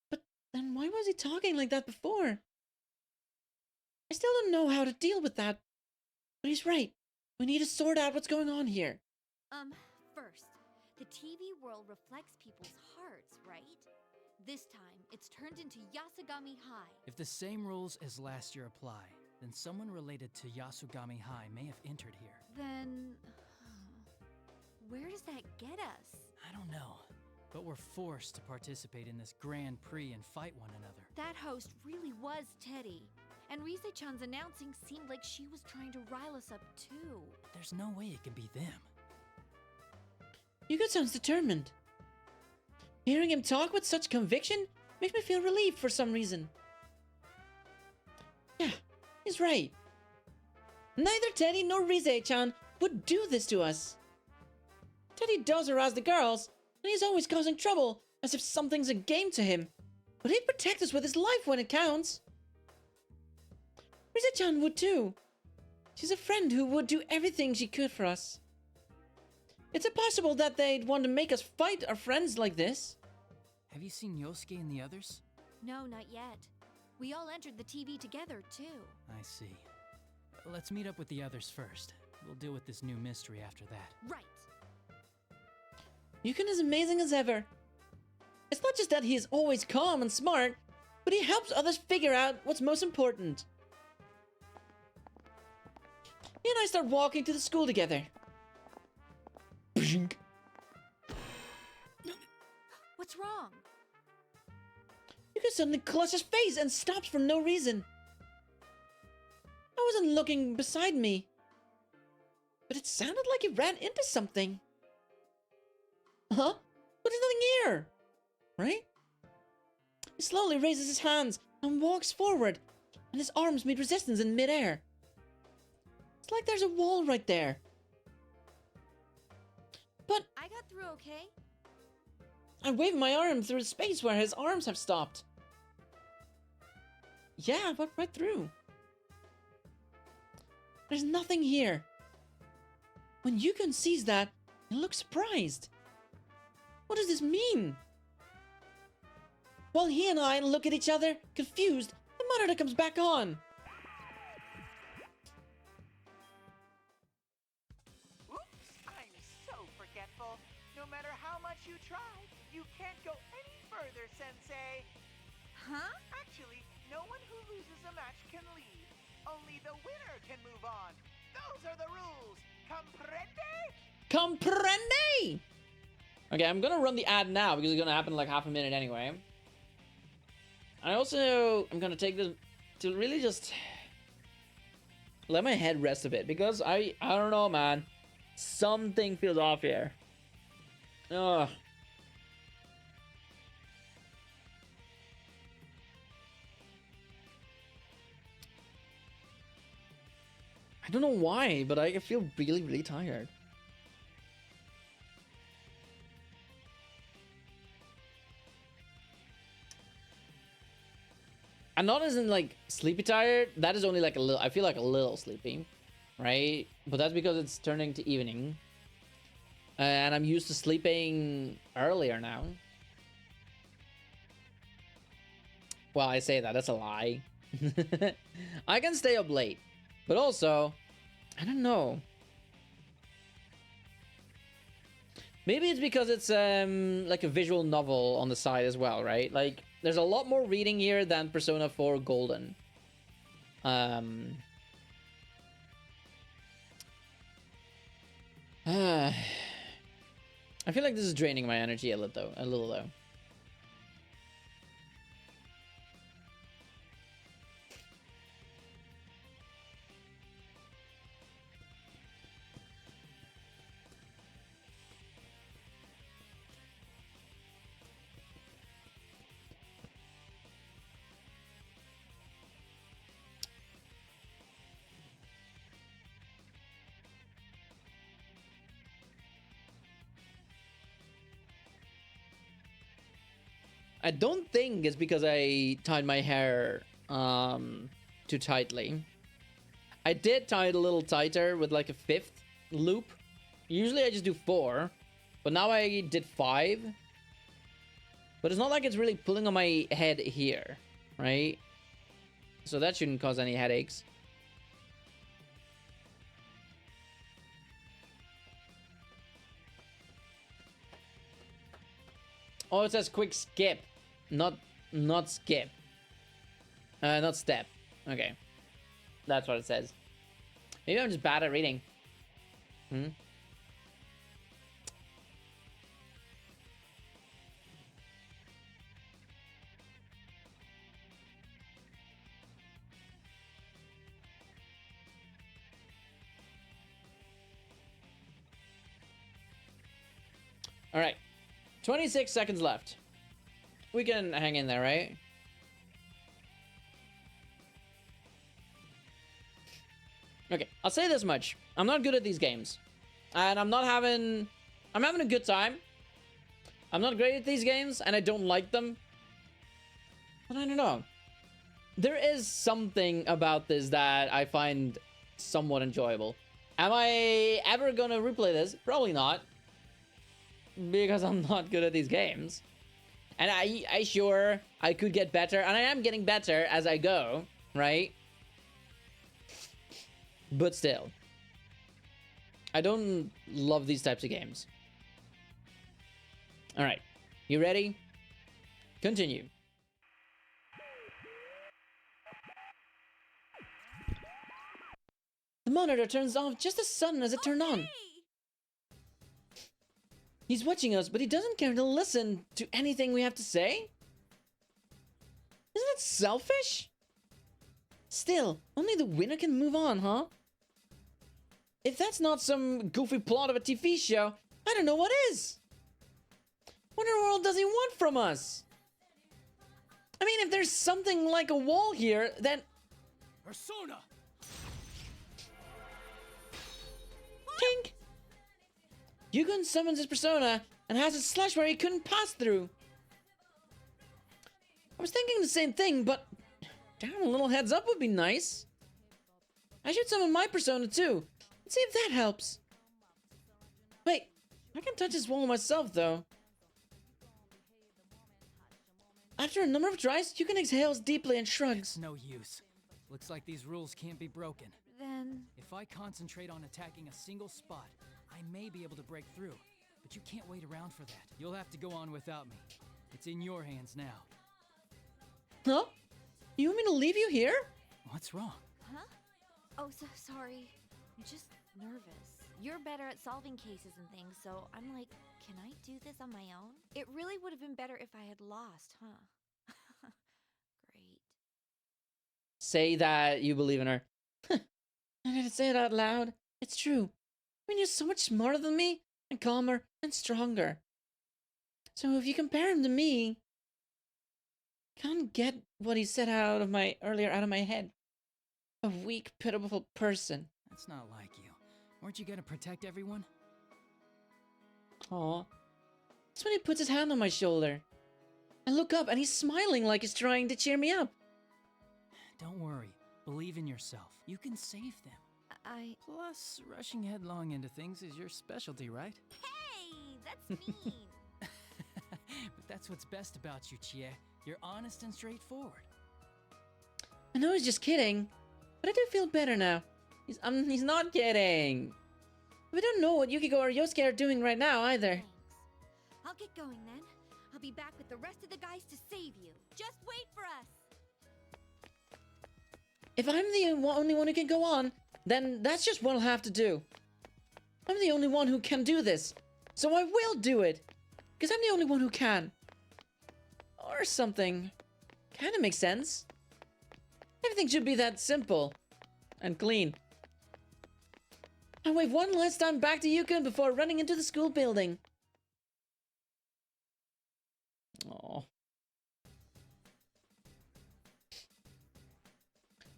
But then why was he talking like that before? I still don't know how to deal with that. But he's right. We need to sort out what's going on here. First, the TV world reflects people's hearts, right? This time, it's turned into Yasugami High. If the same rules as last year apply, then someone related to Yasugami High may have entered here. Then... where does that get us? I don't know, but we're forced to participate in this Grand Prix and fight one another. That host really was Teddy. And Rise-chan's announcing seemed like she was trying to rile us up too. There's no way it can be them. Yukon sounds determined. Hearing him talk with such conviction makes me feel relieved for some reason. Yeah, he's right. Neither Teddy nor Rise-chan would do this to us. Teddy does harass the girls, and he's always causing trouble, as if something's a game to him. But he'd protect us with his life when it counts. Rise-chan would too. She's a friend who would do everything she could for us. It's impossible that they'd want to make us fight our friends like this. Have you seen Yosuke and the others? No, not yet. We all entered the TV together, too. I see. Let's meet up with the others first. We'll deal with this new mystery after that. Right. Yukon is amazing as ever. It's not just that he is always calm and smart, but he helps others figure out what's most important. He and I start walking to the school together. What's wrong? Yukon suddenly clutches his face and stops for no reason. I wasn't looking beside me, but it sounded like he ran into something. Huh? But there's nothing here, right? He slowly raises his hands and walks forward, and his arms meet resistance in midair. It's like there's a wall right there. But I got through okay. I wave my arm through the space where his arms have stopped. Yeah, but right through. There's nothing here. When Yukon sees that, he looks surprised. What does this mean? While he and I look at each other, confused, the monitor comes back on. Oops, I'm so forgetful. No matter how much you tried, you can't go any further, Sensei. Huh? Actually, no one who loses a match can leave. Only the winner can move on. Those are the rules. Comprende? Comprende! Okay, I'm gonna run the ad now because it's gonna happen in like half a minute anyway. I also am gonna take this to really just let my head rest a bit because I don't know, man. Something feels off here. Ugh. I don't know why, but I feel really, really tired. I'm not as in like sleepy tired. That is only like a little. I feel like a little sleepy, right? But that's because it's turning to evening. And I'm used to sleeping earlier now. Well, I say that. That's a lie. I can stay up late. But also, I don't know. Maybe it's because it's like a visual novel on the side as well, right? Like, there's a lot more reading here than Persona 4 Golden. I feel like this is draining my energy a little though. I don't think it's because I tied my hair too tightly. I did tie it a little tighter with like a 5th loop. Usually I just do 4, but now I did 5. But it's not like it's really pulling on my head here, right? So that shouldn't cause any headaches. Oh, it says quick skip. Not skip. Not step. Okay. That's what it says. Maybe I'm just bad at reading. All right. 26 seconds left. We can hang in there, right? Okay, I'll say this much. I'm not good at these games. And I'm having a good time. I'm not great at these games, and I don't like them. But I don't know. There is something about this that I find somewhat enjoyable. Am I ever gonna replay this? Probably not. Because I'm not good at these games. And I sure I could get better, and I am getting better as I go, right? But still, I don't love these types of games. All right, you ready? Continue. The monitor turns off just as sudden as it turned on. He's watching us, but he doesn't care to listen to anything we have to say? Isn't it selfish? Still, only the winner can move on, huh? If that's not some goofy plot of a TV show, I don't know what is. What in the world does he want from us? I mean, if there's something like a wall here, then... Persona! Tink! Yugun summons his persona and has a slash where he couldn't pass through. I was thinking the same thing, but damn, a little heads up would be nice. I should summon my persona too. Let's see if that helps. Wait, I can touch this wall myself though. After a number of tries, Yugun exhales deeply and shrugs. No use. Looks like these rules can't be broken. Then... If I concentrate on attacking a single spot, I may be able to break through. But you can't wait around for that. You'll have to go on without me. It's in your hands now. Huh? You want me to leave you here? What's wrong? Huh? Oh, so sorry. I'm just nervous. You're better at solving cases and things, so I'm like, can I do this on my own? It really would have been better if I had lost, huh? Great. Say that you believe in her. I didn't say it out loud. It's true. I mean, you're so much smarter than me, and calmer, and stronger. So if you compare him to me, can't get what he said earlier out of my head. A weak, pitiful person. That's not like you. Weren't you gonna protect everyone? Aw. That's when he puts his hand on my shoulder. I look up and he's smiling like he's trying to cheer me up. Don't worry. Believe in yourself. You can save them. Plus, rushing headlong into things is your specialty, right? Hey, that's mean. But that's what's best about you, Chie. You're honest and straightforward. I know he's just kidding, but I do feel better now. He's not kidding. We don't know what Yukiko or Yosuke are doing right now either. Thanks. I'll get going then. I'll be back with the rest of the guys to save you. Just wait for us. If I'm the only one who can go on, then that's just what I'll have to do. I'm the only one who can do this, so I will do it. Because I'm the only one who can. Or something. Kinda makes sense. Everything should be that simple. And clean. I wave one last time back to Yukon before running into the school building. Aww.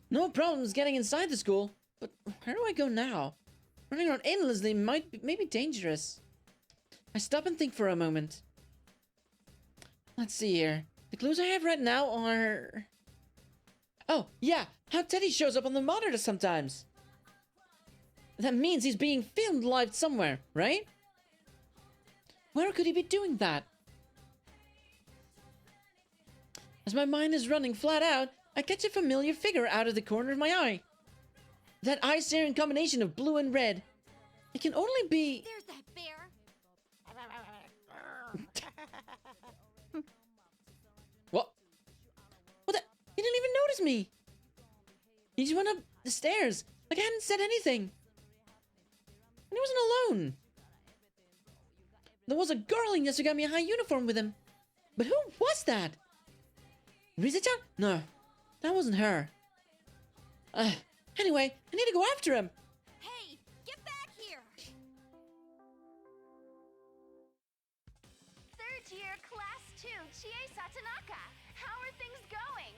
No problems getting inside the school, but where do I go now? Running around endlessly may be dangerous. I stop and think for a moment. Let's see here. The clues I have right now are... Oh, yeah, how Teddy shows up on the monitor sometimes. That means he's being filmed live somewhere, right? Where could he be doing that? As my mind is running flat out, I catch a familiar figure out of the corner of my eye. That eye-staring combination of blue and red. It can only be... There's that bear. What? What the? He didn't even notice me. He just went up the stairs like I hadn't said anything. And he wasn't alone. There was a girl in Yasugami High uniform with him. But who was that? Riza-chan? No, that wasn't her. Anyway, I need to go after him. Hey, get back here. Third year, class 2, Chie Satanaka. How are things going?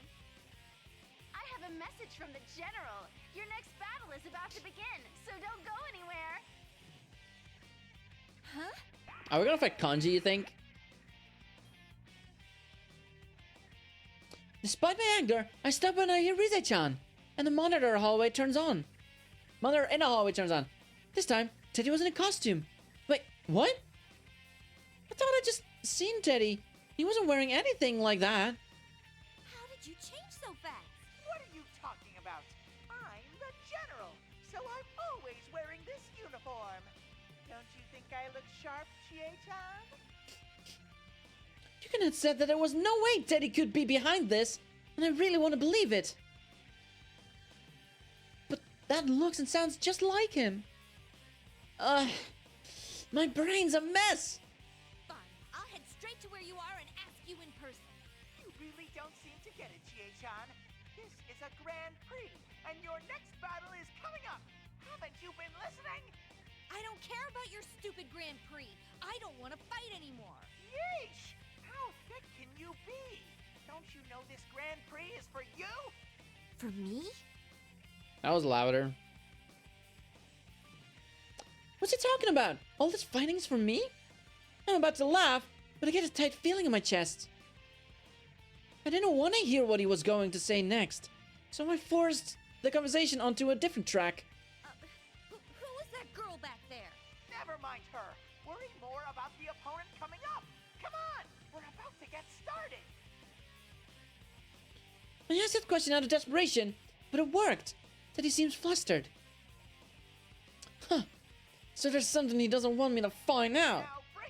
I have a message from the general. Your next battle is about to begin, so don't go anywhere. Huh? Are we gonna fight Kanji, you think? Despite my anger, I stop when I hear Rize-chan, and the monitor hallway turns on. Monitor in a hallway turns on. This time, Teddy was in a costume. Wait, what? I thought I'd just seen Teddy. He wasn't wearing anything like that. How did you change so fast? What are you talking about? I'm the general, so I'm always wearing this uniform. Don't you think I look sharp, Chie-chan? You had said that there was no way Teddy could be behind this, and I really want to believe it. But that looks and sounds just like him. My brain's a mess. Fine, I'll head straight to where you are and ask you in person. You really don't seem to get it, Chie-chan. This is a Grand Prix, and your next battle is coming up. Haven't you been listening? I don't care about your stupid Grand Prix. I don't want to fight anymore. Yeesh! How thick can you be? Don't you know this Grand Prix is for you? For me? That was louder. What's he talking about? All this fighting's for me? I'm about to laugh, but I get a tight feeling in my chest. I didn't want to hear what he was going to say next, so I forced the conversation onto a different track. Who was that girl back there? Never mind her. Worry more about the opponent coming up. Come on, we're about to get started. I asked that question out of desperation, but it worked. Teddy seems flustered. Huh. So there's something he doesn't want me to find out. Now bring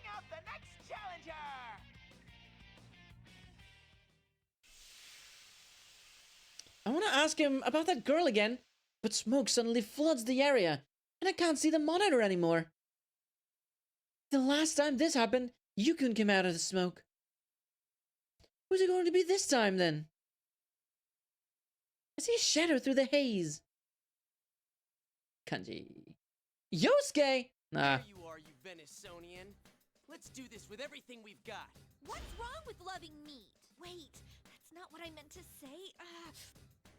want to ask him about that girl again, but smoke suddenly floods the area, and I can't see the monitor anymore. The last time this happened, Yukun came out of the smoke. Who's it going to be this time, then? I see a shadow through the haze. Kanji. Yosuke! Nah. There you are, you Venisonian. Let's do this with everything we've got. What's wrong with loving meat? Wait, that's not what I meant to say.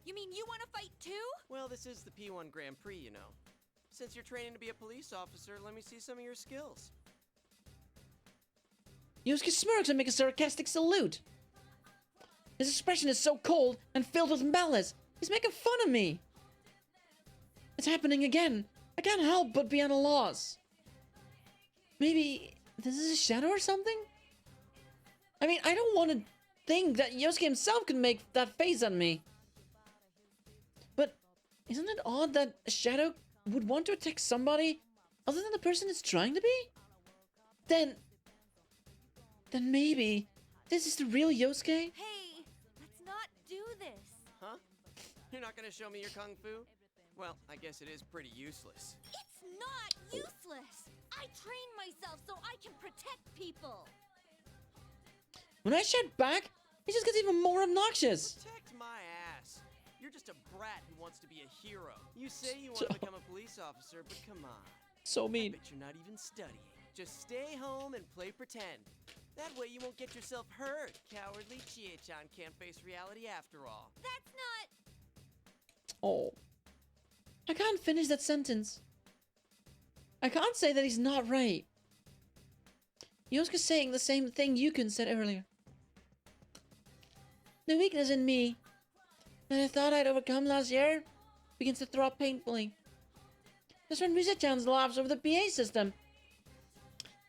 You mean you want to fight too? Well, this is the P1 Grand Prix, you know. Since you're training to be a police officer, let me see some of your skills. Yosuke smirks and makes a sarcastic salute. His expression is so cold and filled with malice. He's making fun of me. It's happening again. I can't help but be at a loss. Maybe this is a shadow or something? I mean, I don't want to think that Yosuke himself can make that face at me. But isn't it odd that a shadow would want to attack somebody other than the person it's trying to be? Then maybe this is the real Yosuke? Hey, let's not do this. Huh? You're not gonna show me your kung fu? Well, I guess it is pretty useless. It's not useless. I train myself so I can protect people. When I shout back, he just gets even more obnoxious. Protect my ass. You're just a brat who wants to be a hero. You say you want to become a police officer, but come on. So mean. I bet you're not even studying. Just stay home and play pretend. That way you won't get yourself hurt. Cowardly Chie-chan can't face reality after all. That's not... Oh. I can't finish that sentence. I can't say that he's not right. Yosuke's saying the same thing Yukun said earlier. The weakness in me that I thought I'd overcome last year begins to throb painfully. That's when Risa-chan laughs over the PA system.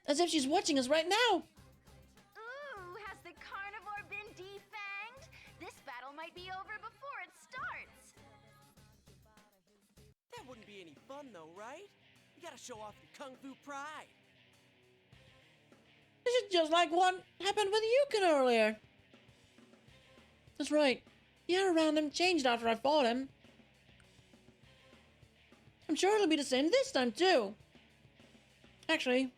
As if she's watching us right now. Ooh, has the carnivore been defanged? This battle might be over before it starts. That wouldn't be any fun though, right? You gotta show off your kung fu pride. This is just like what happened with Yukon earlier. That's right. The air around him changed after I fought him. I'm sure it'll be the same this time too. Actually,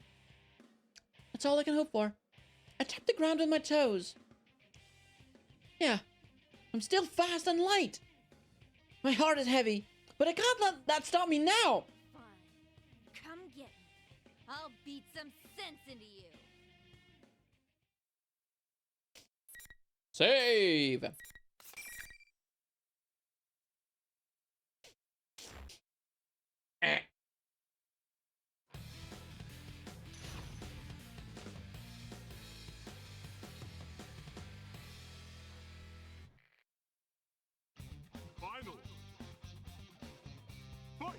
that's all I can hope for. I tapped the ground with my toes. Yeah, I'm still fast and light. My heart is heavy, but I can't let that stop me now. Fine. Come get me. I'll beat some sense into you. Save. Final. Fight.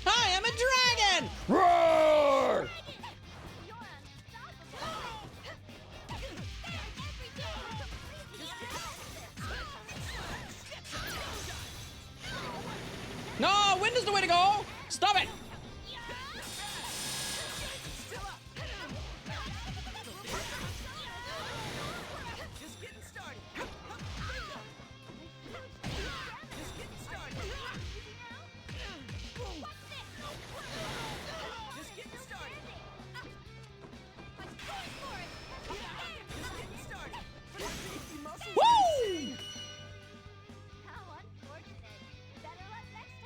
Hi, I'm a dragon! Roar! No, wind is the way to go! Stop it! Just getting started. Just getting started. Just getting started. Just getting started. Safety muscles. Woo! How unfortunate. Better luck next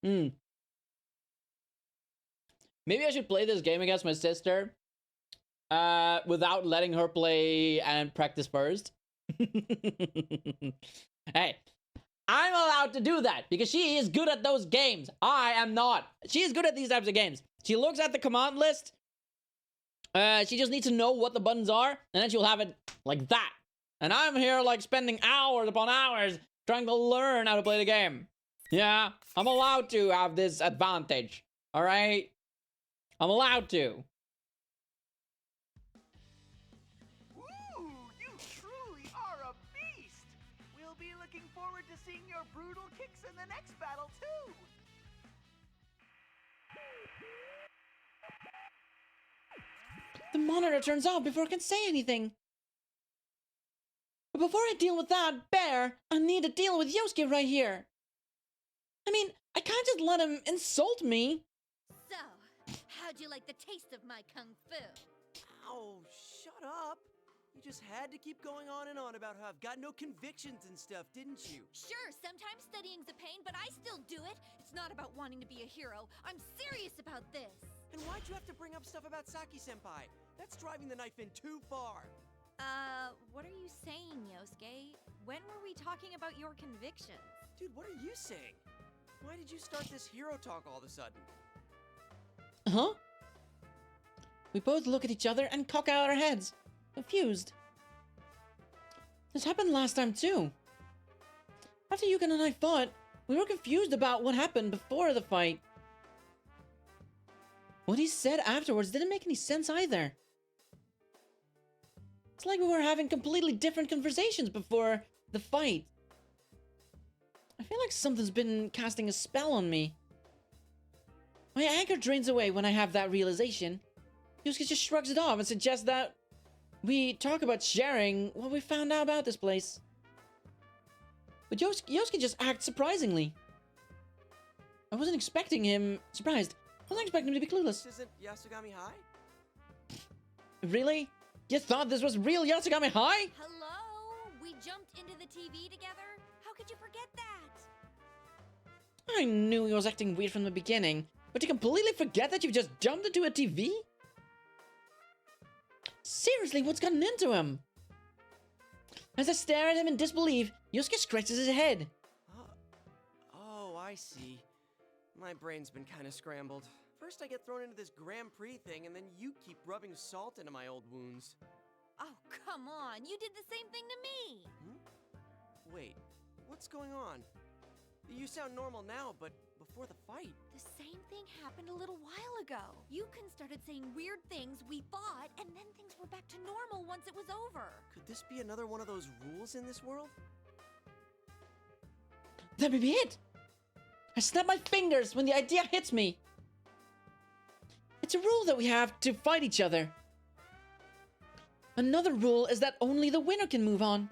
time. Maybe I should play this game against my sister. Without letting her play and practice first. Hey, I'm allowed to do that because she is good at those games. I am not. She is good at these types of games. She looks at the command list. She just needs to know what the buttons are, and then she'll have it like that. And I'm here like spending hours upon hours trying to learn how to play the game. Yeah, I'm allowed to have this advantage. All right? I'm allowed to. Ooh, you truly are a beast! We'll be looking forward to seeing your brutal kicks in the next battle, too! The monitor turns off before I can say anything. But before I deal with that bear, I need to deal with Yosuke right here. I mean, I can't just let him insult me. So, how'd you like the taste of my kung fu? Oh, shut up. You just had to keep going on and on about how I've got no convictions and stuff, didn't you? Sure, sometimes studying's a pain, but I still do it. It's not about wanting to be a hero. I'm serious about this. And why'd you have to bring up stuff about Saki-senpai? That's driving the knife in too far. What are you saying, Yosuke? When were we talking about your convictions? Dude, what are you saying? Why did you start this hero talk all of a sudden? Huh? We both look at each other and cock out our heads, confused. This happened last time too. After Yukon and I fought, we were confused about what happened before the fight. What he said afterwards didn't make any sense either. It's like we were having completely different conversations before the fight. I feel like something's been casting a spell on me. My anger drains away when I have that realization. Yosuke just shrugs it off and suggests that we talk about sharing what we found out about this place. But Yosuke just acts surprisingly. I wasn't expecting him surprised. I wasn't expecting him to be clueless. This isn't Yasugami High? Really? You thought this was real Yasugami High? Hello? We jumped into the TV together? How could you forget that? I knew he was acting weird from the beginning, but to completely forget that you've just jumped into a TV? Seriously, what's gotten into him? As I stare at him in disbelief, Yosuke scratches his head. Oh, I see. My brain's been kind of scrambled. First I get thrown into this Grand Prix thing, and then you keep rubbing salt into my old wounds. Oh, come on. You did the same thing to me. Wait, what's going on? You sound normal now, but before the fight... The same thing happened a little while ago. Yukon started saying weird things, we fought, and then things were back to normal once it was over. Could this be another one of those rules in this world? That may be it. I snap my fingers when the idea hits me. It's a rule that we have to fight each other. Another rule is that only the winner can move on.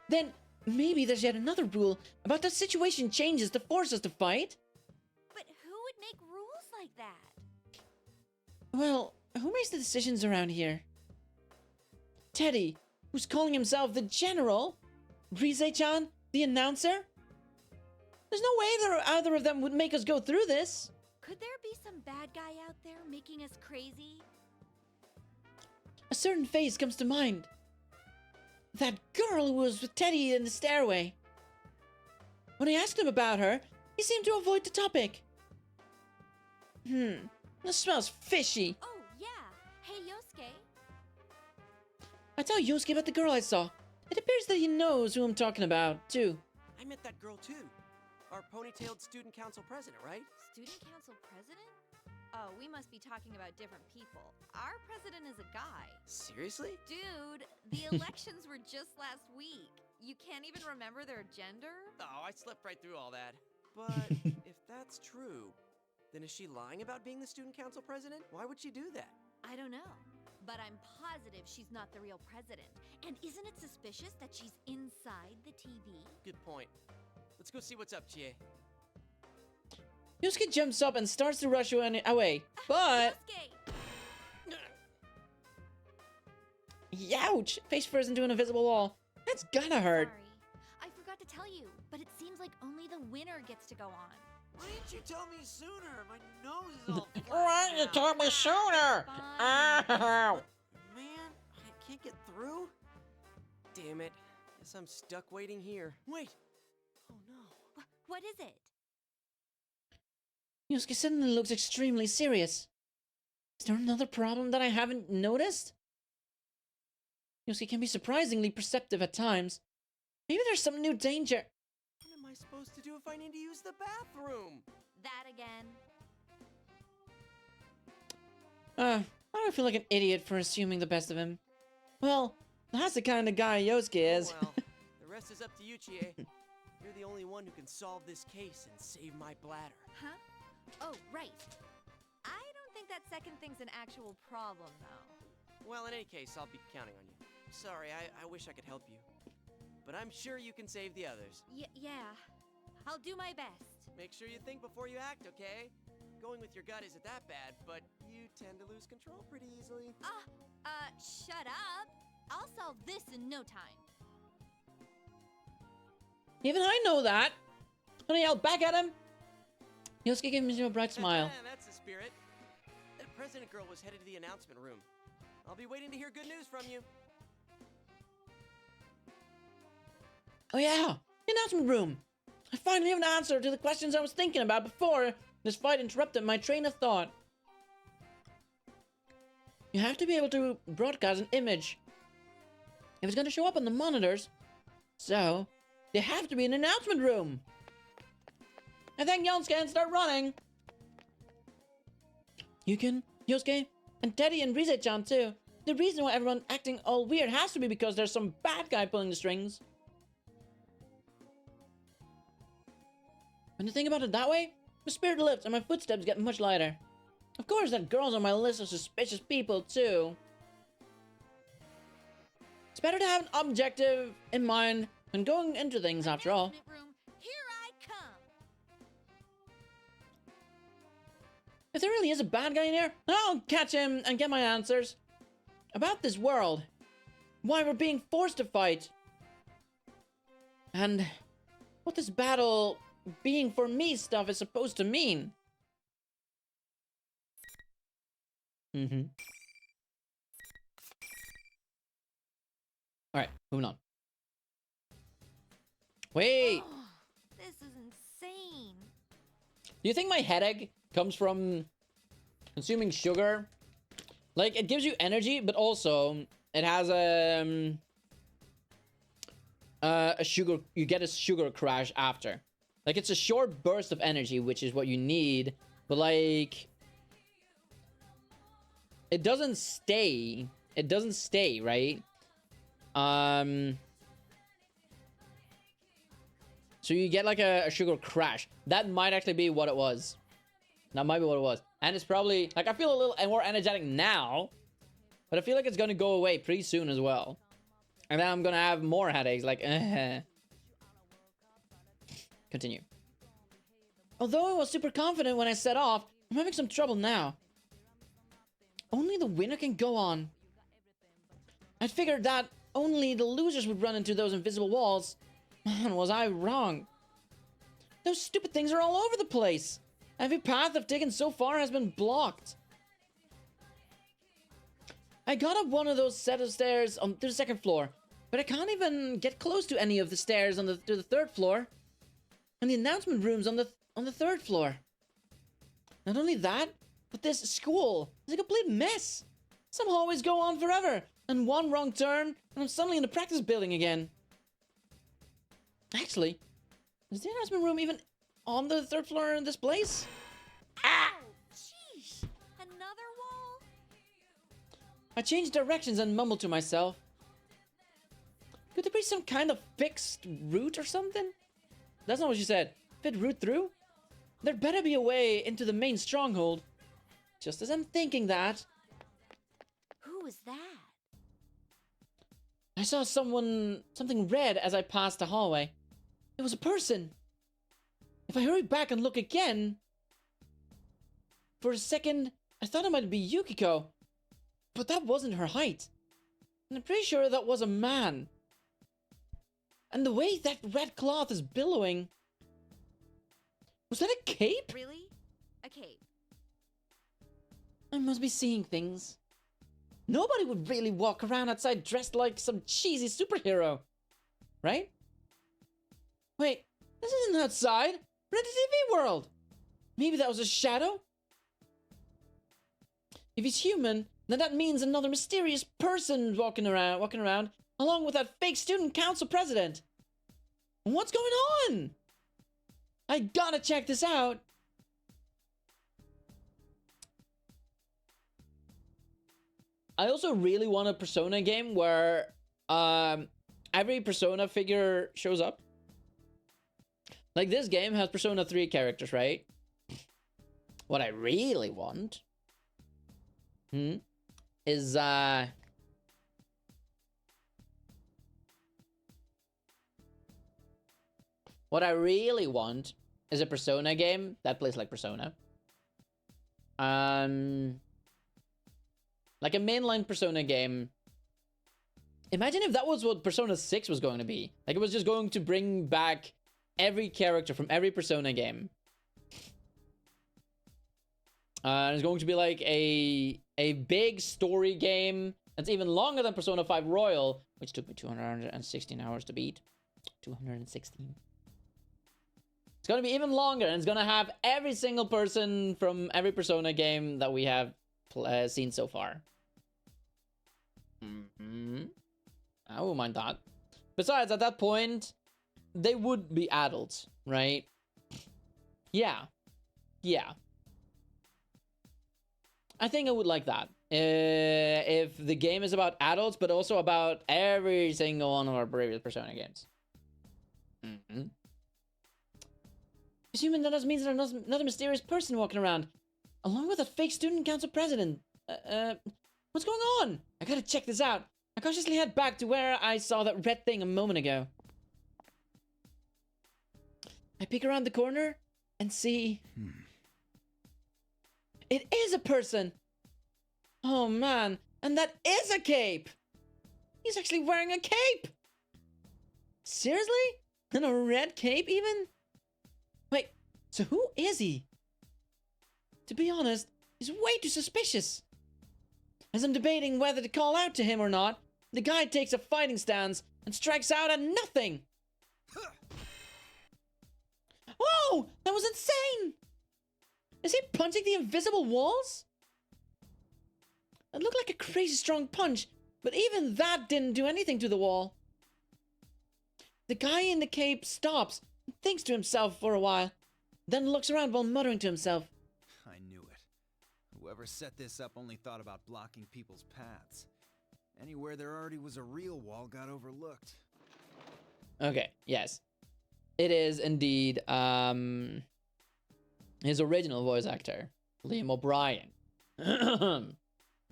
Then, maybe there's yet another rule about the situation changes to force us to fight. But who would make rules like that? Well, who makes the decisions around here? Teddy, who's calling himself the General? Rise-chan, the announcer? There's no way either of them would make us go through this. Could there be some bad guy out there making us crazy? A certain face comes to mind. That girl who was with Teddy in the stairway. When I asked him about her, he seemed to avoid the topic. This smells fishy. Oh, yeah. Hey, Yosuke. I tell Yosuke about the girl I saw. It appears that he knows who I'm talking about, too. I met that girl, too. Our ponytailed student council president, right? Student council president? Oh, we must be talking about different people. Our president is a guy. Seriously? Dude, the elections were just last week. You can't even remember their gender? Oh, I slept right through all that. But if that's true, then is she lying about being the student council president? Why would she do that? I don't know. But I'm positive she's not the real president. And isn't it suspicious that she's inside the TV? Good point. Let's go see what's up, Chie. Yosuke jumps up and starts to rush away, but... Youch! Face first into an invisible wall. That's gonna hurt. Sorry. I forgot to tell you, but it seems like only the winner gets to go on. Why didn't you tell me sooner? My nose is all Why didn't you tell me sooner? Ow! Man, I can't get through. Damn it. Guess I'm stuck waiting here. Wait. Oh no. What is it? Yosuke suddenly looks extremely serious. Is there another problem that I haven't noticed? Yosuke can be surprisingly perceptive at times. Maybe there's some new danger. What am I supposed supposed to do if I need to use the bathroom? That again. I don't feel like an idiot for assuming the best of him. Well, that's the kind of guy Yosuke is. Oh, well, the rest is up to you, Chie. You're the only one who can solve this case and save my bladder. Huh? Oh, right. I don't think that second thing's an actual problem, though. Well, in any case, I'll be counting on you. Sorry, I wish I could help you. But I'm sure you can save the others. Yeah. I'll do my best. Make sure you think before you act, okay? Going with your gut isn't that bad, but you tend to lose control pretty easily. Shut up. I'll solve this in no time. Even I know that. And I yelled back at him. Yosuke gave me a bright smile. That's the spirit. That president girl was headed to the announcement room. I'll be waiting to hear good news from you. Oh yeah, the announcement room. I finally have an answer to the questions I was thinking about before this fight interrupted my train of thought. You have to be able to broadcast an image if it's going to show up on the monitors. So, they have to be in an announcement room. I think Yosuke can start running. Yukin, Yosuke, and Teddy and Rise-chan too. The reason why everyone acting all weird has to be because there's some bad guy pulling the strings. When you think about it that way, my spirit lifts and my footsteps get much lighter. Of course, that girl's on my list of suspicious people too. It's better to have an objective in mind when going into things after all. Room, here I come. If there really is a bad guy in here, I'll catch him and get my answers. About this world. Why we're being forced to fight. And what this battle being for me stuff is supposed to mean. Alright, moving on. Wait! Oh, this is insane. Do you think my headache comes from consuming sugar? Like, it gives you energy, but also it has a sugar, you get a sugar crash after. Like, it's a short burst of energy, which is what you need, but like, it doesn't stay. It doesn't stay, right? So you get like a sugar crash. That might actually be what it was. That might be what it was. And it's probably, like, I feel a little more energetic now, but I feel like it's gonna go away pretty soon as well. And then I'm gonna have more headaches, like, Continue. Although I was super confident when I set off, I'm having some trouble now. Only the winner can go on. I'd figured that only the losers would run into those invisible walls. Man, was I wrong. Those stupid things are all over the place. Every path I've taken so far has been blocked. I got up one of those set of stairs to the second floor, but I can't even get close to any of the stairs to the third floor. And the announcement room's on the third floor. Not only that, but this school is a complete mess. Some hallways go on forever, and one wrong turn, and I'm suddenly in the practice building again. Actually, is the announcement room even on the third floor in this place? Ah! Sheesh! Another wall? I changed directions and mumbled to myself. Could there be some kind of fixed route or something? That's not what she said. Fit route through? There better be a way into the main stronghold. Just as I'm thinking that... Who was that? I saw something red as I passed the hallway. It was a person. If I hurry back and look again... For a second, I thought it might be Yukiko. But that wasn't her height. And I'm pretty sure that was a man. And the way that red cloth is billowing... Was that a cape? Really? A cape? I must be seeing things. Nobody would really walk around outside dressed like some cheesy superhero. Right? Wait, this isn't outside. We're in the TV world. Maybe that was a shadow? If he's human, then that means another mysterious person walking around, along with that fake student council president. What's going on? I gotta check this out. I also really want a Persona game where every Persona figure shows up. Like, this game has Persona 3 characters, right? What I really want is what I really want is a Persona game that plays like Persona. Like a mainline Persona game. Imagine if that was what Persona 6 was going to be. Like, it was just going to bring back every character from every Persona game. It's going to be like a big story game that's even longer than Persona 5 Royal, which took me 216 hours to beat. 216. It's going to be even longer, and it's going to have every single person from every Persona game that we have seen so far. I wouldn't mind that. Besides, at that point, they would be adults, right? Yeah. I think I would like that. If the game is about adults, but also about every single one of our previous Persona games. Assuming that means there's another mysterious person walking around, along with a fake student council president. What's going on? I gotta check this out. I cautiously head back to where I saw that red thing a moment ago. I peek around the corner and see... It is a person! Oh man, and that is a cape! He's actually wearing a cape! Seriously? And a red cape even? Wait, so who is he? To be honest, he's way too suspicious. As I'm debating whether to call out to him or not, the guy takes a fighting stance and strikes out at nothing! Whoa! That was insane! Is he punching the invisible walls? It looked like a crazy strong punch, but even that didn't do anything to the wall. The guy in the cape stops and thinks to himself for a while, then looks around while muttering to himself. I knew it. Whoever set this up only thought about blocking people's paths. Anywhere there already was a real wall got overlooked. Okay, yes. It is indeed, his original voice actor, Liam O'Brien.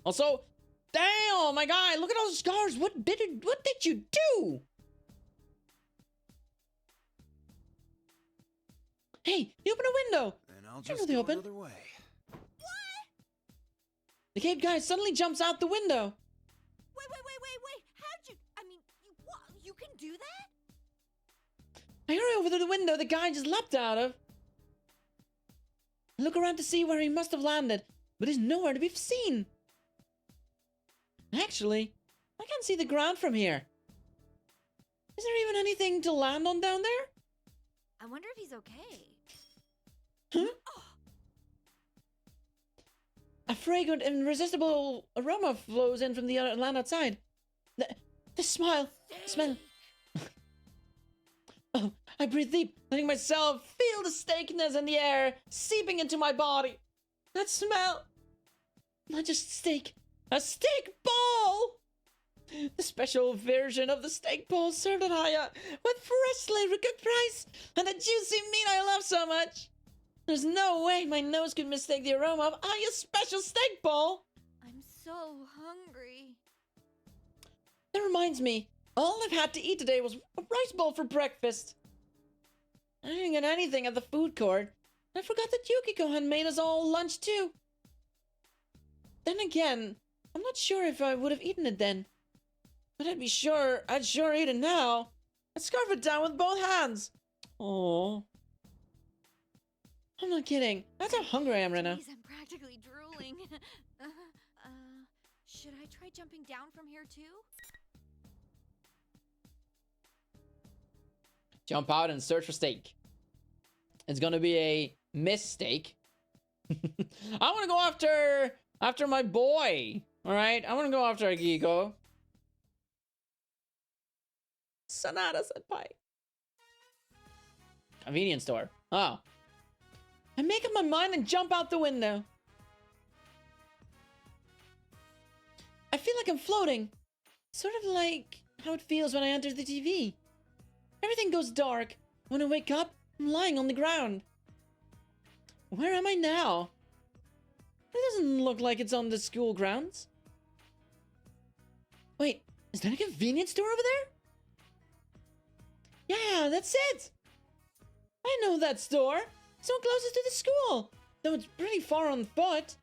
Also, damn, my guy, look at all the scars. What did you do? Hey, you open a window. And I'll just go another way. The cape guy suddenly jumps out the window. Wait. How'd you... I mean, you can do that? I hurry over to the window the guy just leapt out of. I look around to see where he must have landed, but he's nowhere to be seen. Actually, I can't see the ground from here. Is there even anything to land on down there? I wonder if he's okay. Huh? A fragrant and irresistible aroma flows in from the land outside. The smell. Oh, I breathe deep, letting myself feel the steakness in the air seeping into my body. That smell. Not just steak. A steak ball! The special version of the steak ball served at Haya with freshly recooked rice and the juicy meat I love so much. There's no way my nose could mistake the aroma of Haya's special steak ball. I'm so hungry. That reminds me, all I've had to eat today was a rice bowl for breakfast. I didn't get anything at the food court. I forgot that Yukiko had made us all lunch too. Then again, I'm not sure if I would have eaten it then. But I'd sure eat it now. I'd scarf it down with both hands. Oh. I'm not kidding. That's how hungry I am right now. Jeez, I'm practically drooling. Should I try jumping down from here too? Jump out and search for steak. It's gonna be a mistake. I wanna go after my boy. Alright? I wanna go after Akiko. Sanada senpai. Convenience store. Oh. I make up my mind and jump out the window. I feel like I'm floating. Sort of like how it feels when I enter the TV. Everything goes dark. When I wake up, I'm lying on the ground. Where am I now? It doesn't look like it's on the school grounds. Wait, is that a convenience store over there? Yeah, that's it. I know that store. It's so closest to the school, though it's pretty far on foot.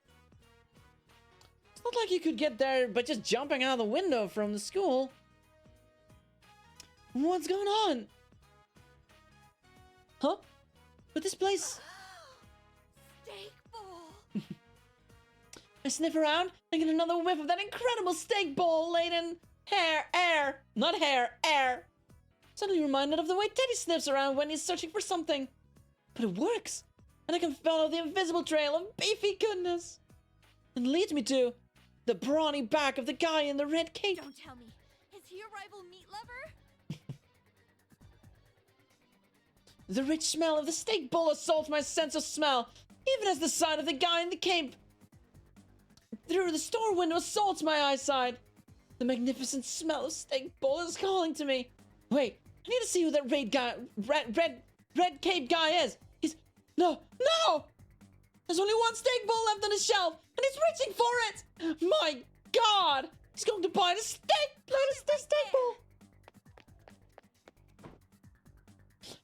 It's not like you could get there by just jumping out the window from the school. What's going on? Huh? But this place... Steak bowl! I sniff around and get another whiff of that incredible steak bowl laden air. Not hair, air. Suddenly reminded of the way Teddy sniffs around when he's searching for something. But it works, and I can follow the invisible trail of beefy goodness. And leads me to the brawny back of the guy in the red cape. Don't tell me. Is he a rival meat lover? The rich smell of the steak bowl assaults my sense of smell, even as the sight of the guy in the cape through the store window assaults my eyesight. The magnificent smell of steak bowl is calling to me. Wait, I need to see who that red cape guy is. No! There's only one steak bowl left on the shelf, and he's reaching for it. My God, he's going to buy the steak bowl.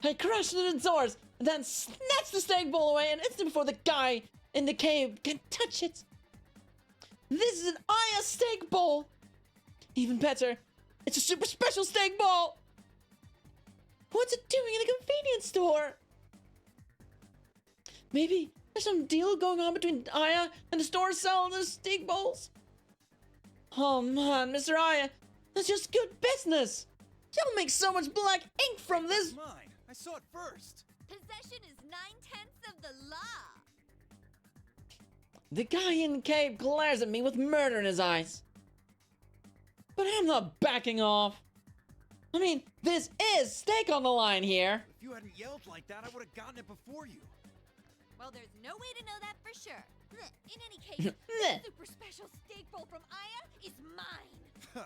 I crash through the doors, and then snatch the steak bowl away an instant before the guy in the cave can touch it. This is an Aya steak bowl. Even better, it's a super special steak bowl. What's it doing in a convenience store? Maybe there's some deal going on between Aya and the store selling the steak bowls. Oh man, Mr. Aya, that's just good business. You'll make so much black ink from this. Mine. I saw it first. Possession is 9/10 of the law. The guy in the cave glares at me with murder in his eyes. But I'm not backing off. I mean, this is steak on the line here. If you hadn't yelled like that, I would have gotten it before you. Well, there's no way to know that for sure. In any case, the super special steak bowl from Aya is mine.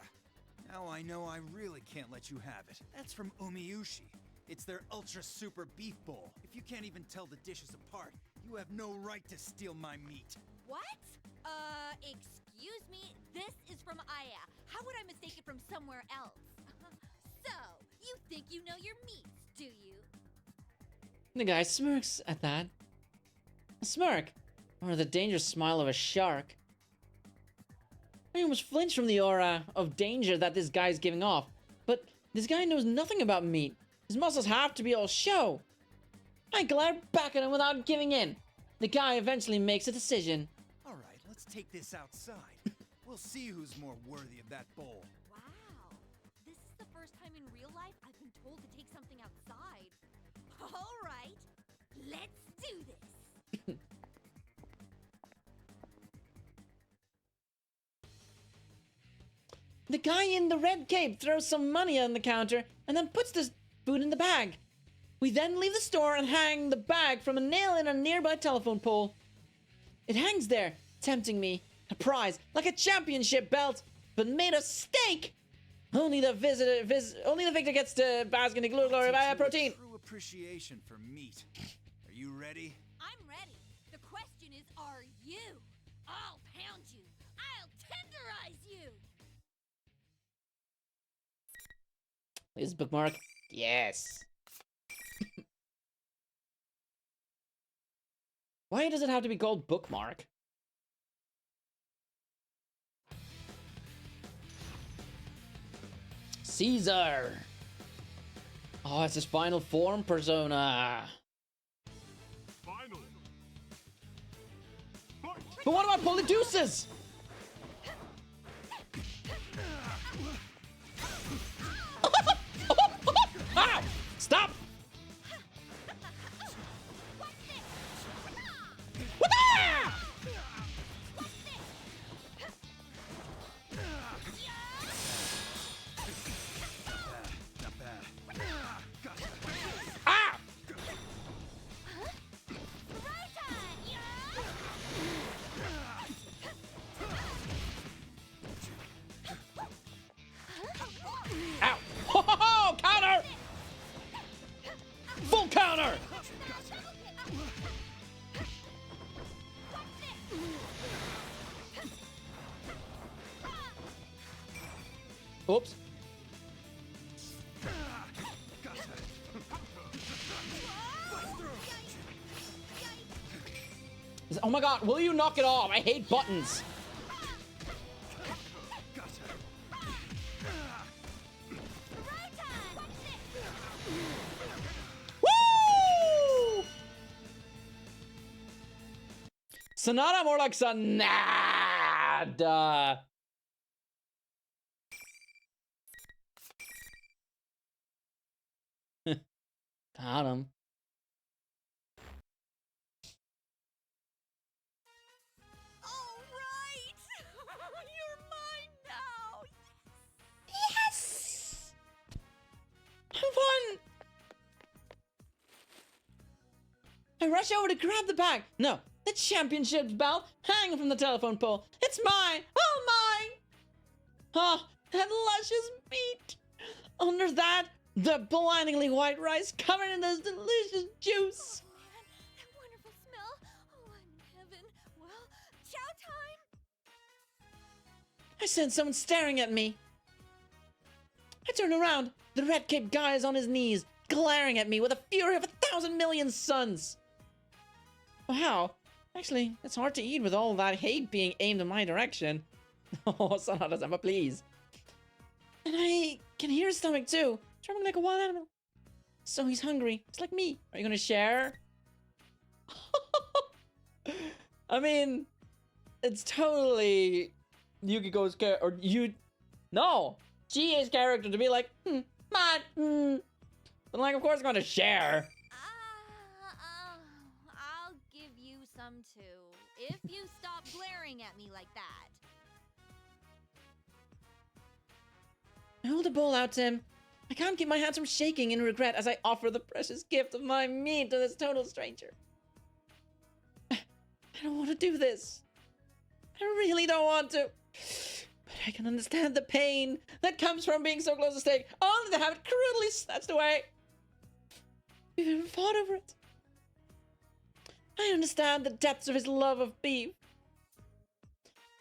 Now I know I really can't let you have it. That's from Umiyushi. It's their ultra super beef bowl. If you can't even tell the dishes apart, you have no right to steal my meat. What? Excuse me? This is from Aya. How would I mistake it from somewhere else? So, you think you know your meats, do you? The guy smirks at that. A smirk, or the dangerous smile of a shark. I almost flinch from the aura of danger that this guy's giving off. But this guy knows nothing about meat. His muscles have to be all show. I glare back at him without giving in. The guy eventually makes a decision. All right, let's take this outside. We'll see who's more worthy of that bowl. Wow. This is the first time in real life I've been told to take something outside. All right, let's do this. The guy in the red cape throws some money on the counter and then puts the food in the bag. We then leave the store and hang the bag from a nail in a nearby telephone pole. It hangs there, tempting me. A prize, like a championship belt, but made of steak. Only the victor gets to bask in the glory of protein. True appreciation for meat. Are you ready? I'm ready. The question is, are you? I'll pound you. I'll tenderize you. Please bookmark. Yes. Why does it have to be called bookmark? Caesar. Oh, it's his final form persona. Final. But what about Polydeuces? Ow! Stop! Oops. Oh my god, will you knock it off? I hate buttons. Woo! Sonata, more like Sonada. Got him. You're mine now. Yes! I won! I rush over to grab the bag. No, the championship belt hanging from the telephone pole. It's mine! All mine! Oh, that luscious meat. Under that, the blindingly white rice covered in this delicious juice. Oh man, that wonderful smell. Oh, I'm in heaven. Well, chow time. I sense someone staring at me. I turn around. The red-capped guy is on his knees, glaring at me with the fury of 1,000 million suns. Wow. Actually, it's hard to eat with all that hate being aimed in my direction. Oh, Sonata-sama, please. And I can hear his stomach too, drumming like a wild animal. So he's hungry, just like me. Are you gonna share? I mean, it's totally Yukiko's character, or no, GA's character to be like, but like, of course I'm gonna share. I'll give you some too, if you stop glaring at me like that. I hold the bowl out to him. I can't keep my hands from shaking in regret as I offer the precious gift of my meat to this total stranger. I don't want to do this. I really don't want to. But I can understand the pain that comes from being so close to steak, only to have it crudely snatched away. We've even fought over it. I understand the depths of his love of beef.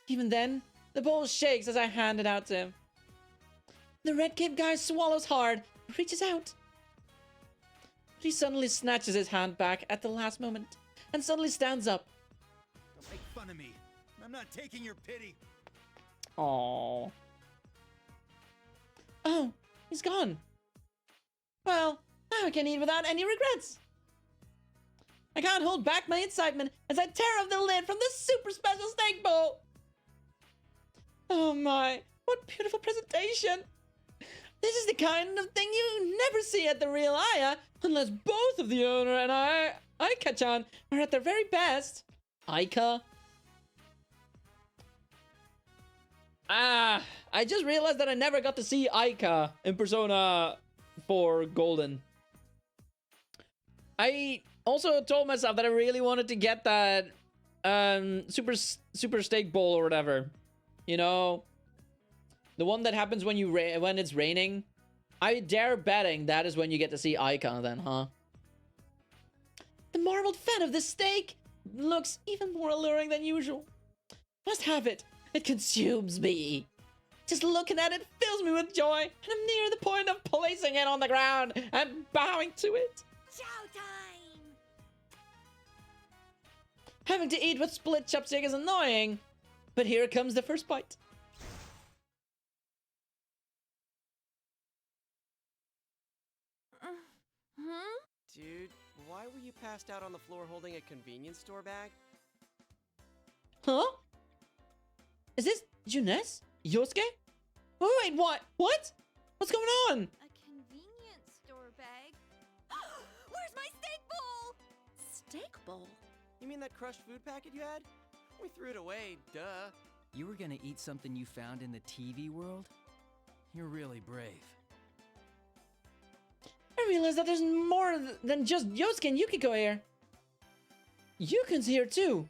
Even then, the bowl shakes as I hand it out to him. The red-capped guy swallows hard, reaches out. But he suddenly snatches his hand back at the last moment, and suddenly stands up. Don't make fun of me. I'm not taking your pity. Aww. Oh, he's gone. Well, now I can eat without any regrets. I can't hold back my excitement as I tear off the lid from this super special steak bowl. Oh my, what beautiful presentation. This is the kind of thing you never see at the real Aya, unless both of the owner and Aika-chan are at their very best. Aika? I just realized that I never got to see Aika in Persona 4 Golden. I also told myself that I really wanted to get that super steak bowl or whatever. You know, the one that happens when when it's raining. I dare betting that is when you get to see Aika then, huh? The marbled fat of this steak looks even more alluring than usual. Must have it. It consumes me. Just looking at it fills me with joy, and I'm near the point of placing it on the ground and bowing to it. Chow time! Having to eat with split chopstick is annoying, but here comes the first bite. Dude, why were you passed out on the floor holding a convenience store bag? Huh? Is this Junes? Yosuke? Oh, wait, what? What? What's going on? A convenience store bag? Where's my steak bowl? Steak bowl? You mean that crushed food packet you had? We threw it away, duh. You were gonna eat something you found in the TV world? You're really brave. I realize that there's more than just Yosuke and Yukiko here. Yukon's here too.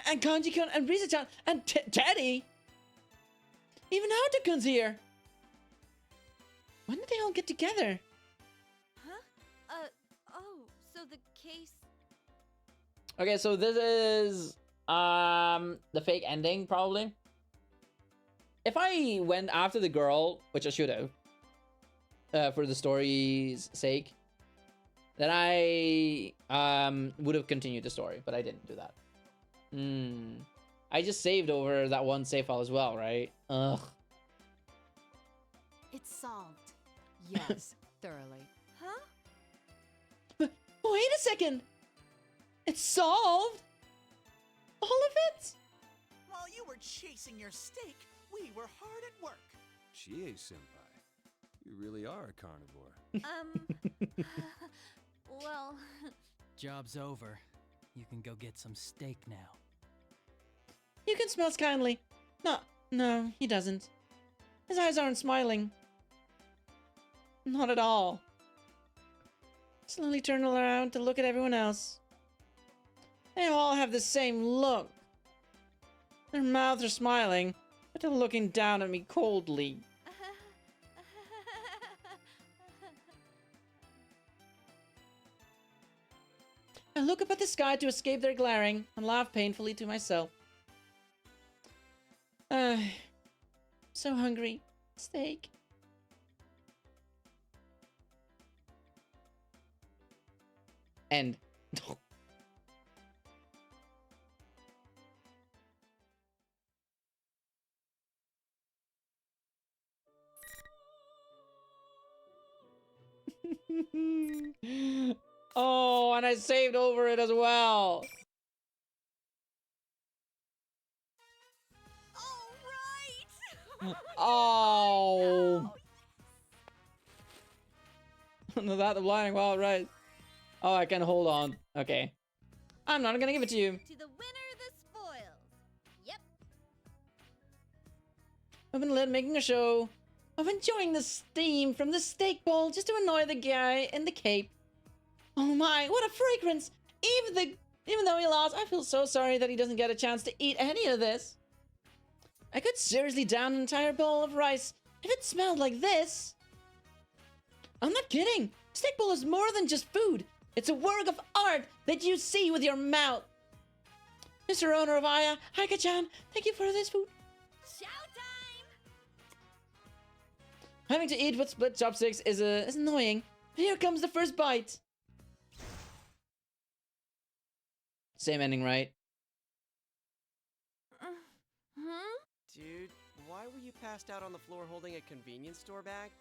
And Kanji-kun and Risa-chan and Teddy. Even Haruto-kun's here. When did they all get together? Huh? Oh, so the case... Okay, so this is the fake ending, probably. if I went after the girl, which I should have, for the story's sake, then I would have continued the story, but I didn't do that. I just saved over that one save file as well, right? Ugh. It's solved. Yes, thoroughly. Huh? Wait a second! It's solved? All of it? While you were chasing your steak, we were hard at work. Chie-senpai, you really are a carnivore. Well... Job's over. You can go get some steak now. You can smell kindly. No, he doesn't. His eyes aren't smiling. Not at all. Slowly turn around to look at everyone else. They all have the same look. Their mouths are smiling, but they're looking down at me coldly. I look up at the sky to escape their glaring and laugh painfully to myself. So hungry. Steak. End. Oh, and I saved over it as well. Oh. No, that the blinding wild right. Oh, I can hold on. Okay. I'm not gonna give it to you. To the winner, the spoils. Yep. I've been making a show of enjoying the steam from the steak bowl just to annoy the guy in the cape. Oh my, what a fragrance! Even though he lost, I feel so sorry that he doesn't get a chance to eat any of this. I could seriously down an entire bowl of rice if it smelled like this. I'm not kidding. Steak bowl is more than just food. It's a work of art that you see with your mouth. Mr. Owner of Aya, Haika-chan, thank you for this food. Having to eat with split chopsticks is annoying. But here comes the first bite. Same ending, right? Dude, why were you passed out on the floor holding a convenience store bag?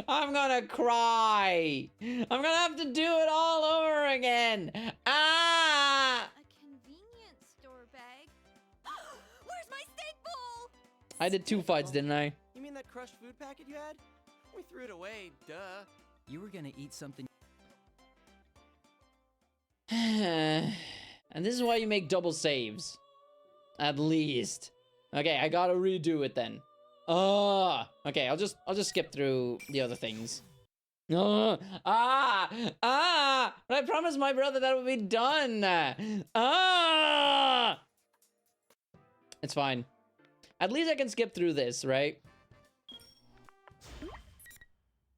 I'm gonna cry. I'm gonna have to do it all over again. Ah! A convenience store bag? Where's my steak bowl? I did 2 fights, didn't I? You mean that crushed food packet you had? We threw it away, duh. You were gonna eat something. And this is why you make double saves. At least. Okay, I gotta redo it then. Okay, I'll just skip through the other things. But I promised my brother that it would be done. It's fine. At least I can skip through this, right?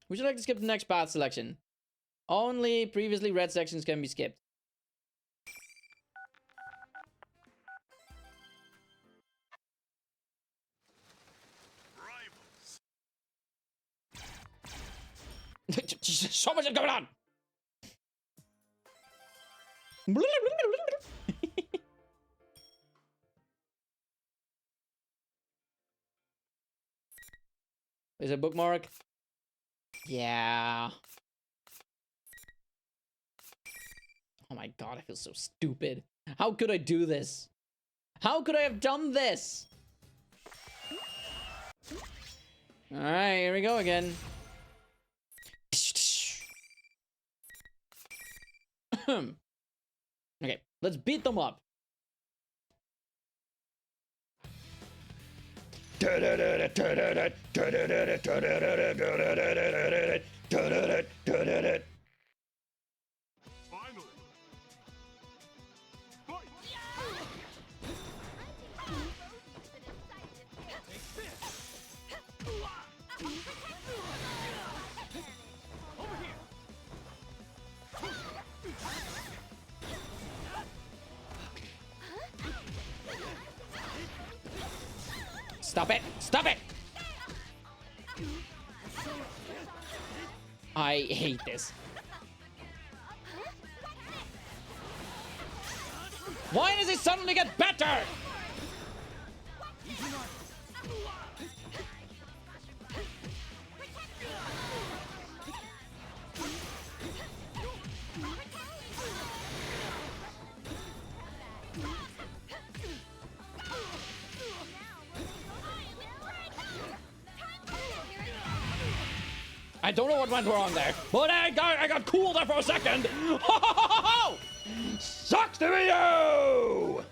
Would you like to skip the next path selection? Only previously read sections can be skipped. So much is going on. Is it a bookmark? Yeah. Oh my god, I feel so stupid. How could I do this? How could I have done this? Alright, here we go again. Okay, let's beat them up. Finally. Stop it! Stop it! I hate this. Why does it suddenly get better? I don't know what went wrong there, but I got cool there for a second. Sucks to be you!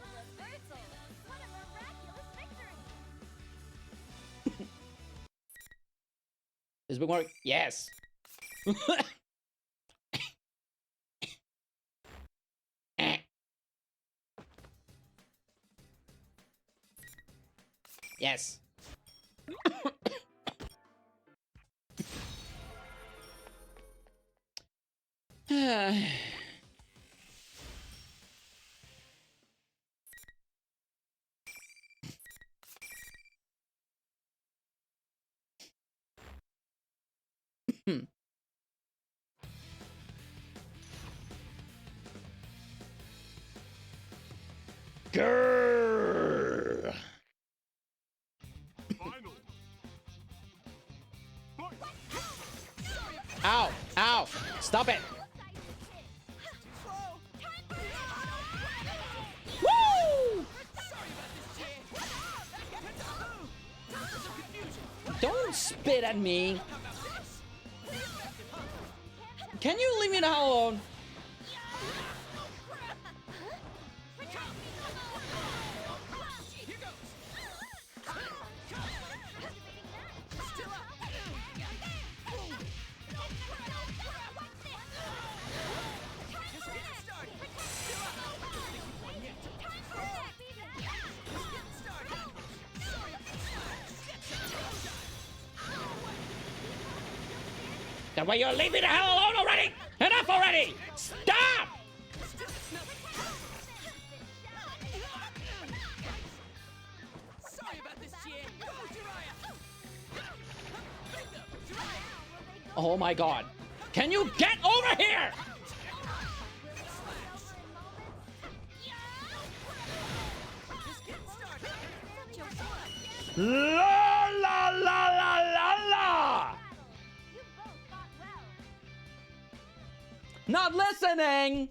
Is it work? Yes. Yes. Grrr. Ow! Ow! Stop it! Woo! Don't spit at me! Can you leave me the hell alone? That way you're leaving the hell alone already! Enough already! Stop! Oh my god. Can you get over here? La la la la la la! Not listening!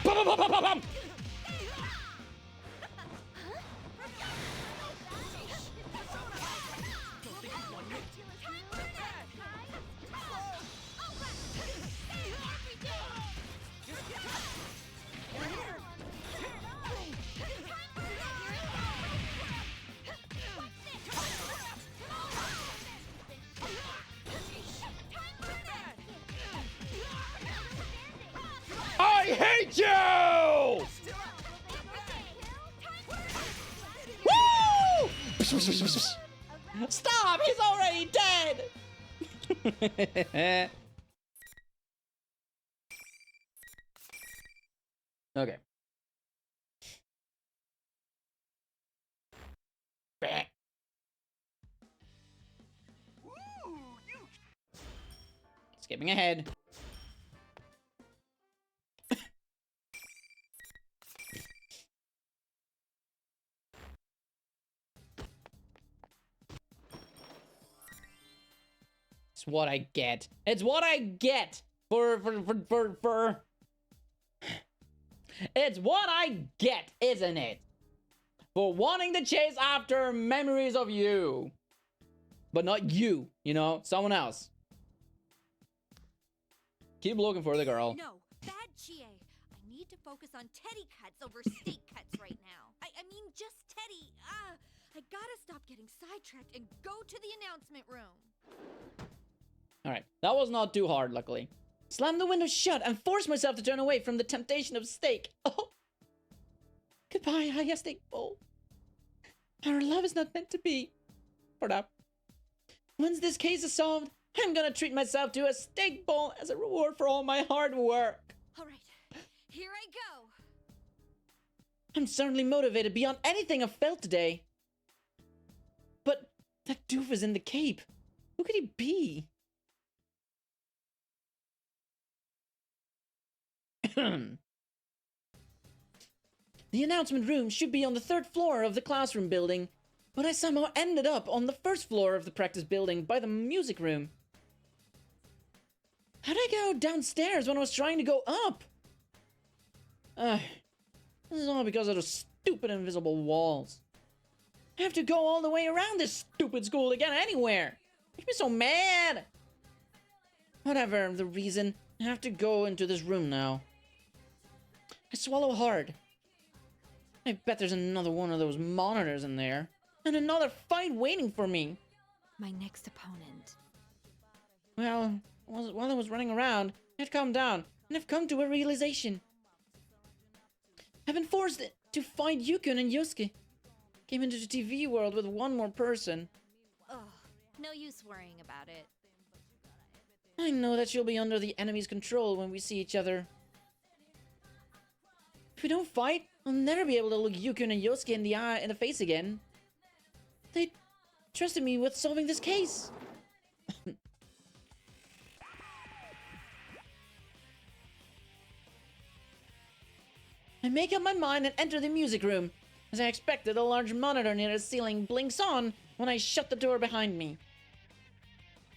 Bum, bum, bum, bum, bum. I hate you! Woo! Stop! He's already dead! Okay. Skipping ahead. It's what I get. It's what I get for It's what I get, isn't it? For wanting to chase after memories of you. But not you, you know, someone else. Keep looking for the girl. No, bad GA. I need to focus on teddy cuts over steak cuts right now. I mean, just teddy. I I gotta stop getting sidetracked and go to the announcement room. Alright, that was not too hard, luckily. Slam the window shut and force myself to turn away from the temptation of steak. Oh! Goodbye, hiya steak bowl. Our love is not meant to be. For now. Once this case is solved, I'm gonna treat myself to a steak bowl as a reward for all my hard work. Alright, here I go. I'm certainly motivated beyond anything I've felt today. But that doofus in the cape. Who could he be? The announcement room should be on the 3rd floor of the classroom building, but I somehow ended up on the 1st floor of the practice building by the music room. How did I go downstairs when I was trying to go up? This is all because of those stupid invisible walls. I have to go all the way around this stupid school to get anywhere. Makes me so mad. Whatever the reason, I have to go into this room now. I swallow hard. I bet there's another one of those monitors in there. And another fight waiting for me. My next opponent. Well, while I was running around, I'd calmed down, and I've come to a realization. I've been forced to fight Yukon and Yosuke. Came into the TV world with one more person. Ugh, no use worrying about it. I know that she'll be under the enemy's control when we see each other. If we don't fight, I'll never be able to look Yukon and Yosuke in the face again. They trusted me with solving this case. I make up my mind and enter the music room. As I expected, a large monitor near the ceiling blinks on when I shut the door behind me.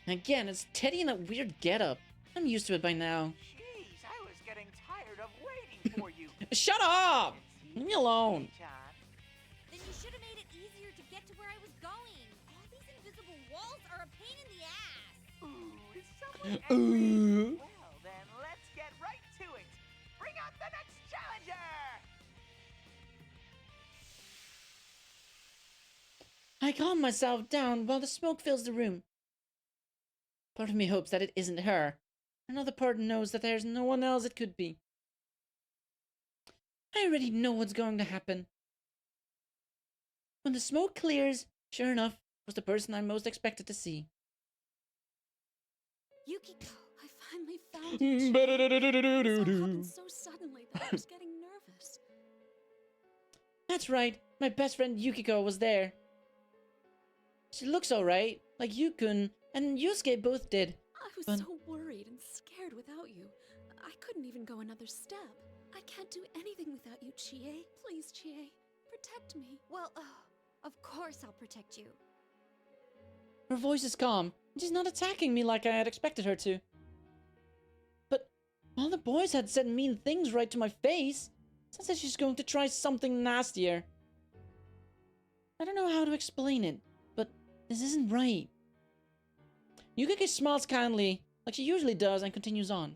Again, it's Teddy in that weird getup. I'm used to it by now. Jeez, I was getting tired of waiting for you. Shut up! Leave me alone. Then you should have made it easier to get to where I was going. All these invisible walls are a pain in the ass. Ooh, is someone angry? Well, then let's get right to it. Bring out the next challenger! I calm myself down while the smoke fills the room. Part of me hopes that it isn't her. Another part knows that there's no one else it could be. I already know what's going to happen. When the smoke clears, sure enough, it was the person I most expected to see. Yukiko, I finally found you. It all happened so suddenly that I was getting nervous. That's right, my best friend Yukiko was there. She looks alright, like Yukon and Yusuke both did. I was so worried and scared without you. I couldn't even go another step. I can't do anything without you, Chie. Please, Chie, protect me. Well, of course I'll protect you. Her voice is calm, and she's not attacking me like I had expected her to. But all the boys had said mean things right to my face. Sounds like she's going to try something nastier. I don't know how to explain it, but this isn't right. Yukiko smiles kindly, like she usually does, and continues on.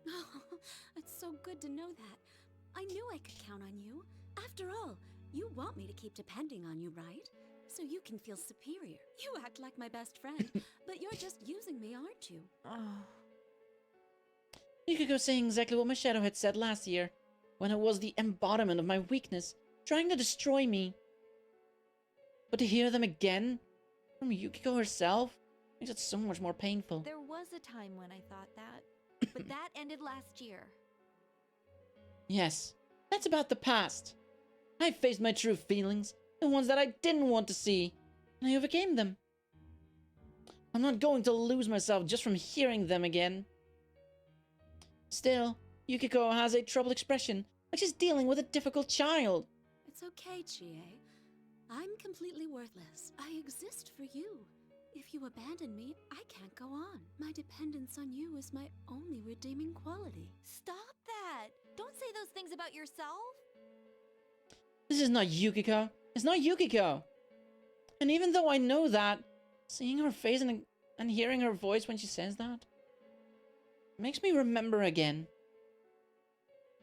Oh, it's so good to know that. I knew I could count on you. After all, you want me to keep depending on you, right? So you can feel superior. You act like my best friend, but you're just using me, aren't you? Yukiko saying exactly what my shadow had said last year, when it was the embodiment of my weakness, trying to destroy me. But to hear them again, from Yukiko herself, makes it so much more painful. There was a time when I thought that, but that ended last year. Yes, that's about the past. I faced my true feelings, the ones that I didn't want to see, and I overcame them. I'm not going to lose myself just from hearing them again. Still, Yukiko has a troubled expression, like she's dealing with a difficult child. It's okay, Chie. I'm completely worthless. I exist for you. If you abandon me, I can't go on. My dependence on you is my only redeeming quality. Stop that! Don't say those things about yourself. This is not Yukiko. It's not Yukiko. And even though I know that, seeing her face and hearing her voice when she says that makes me remember again.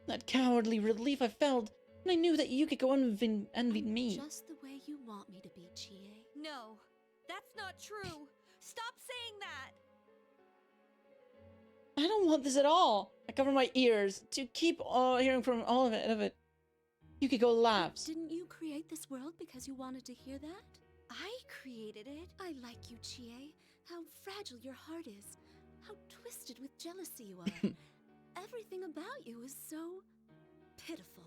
That cowardly relief I felt when I knew that Yukiko envied me. Just the way you want me to be, Chie? No, that's not true. Stop saying that. I don't want this at all. I cover my ears to keep hearing from all of it. Yukiko laughs. Didn't you create this world because you wanted to hear that? I created it. I like you, Chie. How fragile your heart is. How twisted with jealousy you are. Everything about you is so pitiful.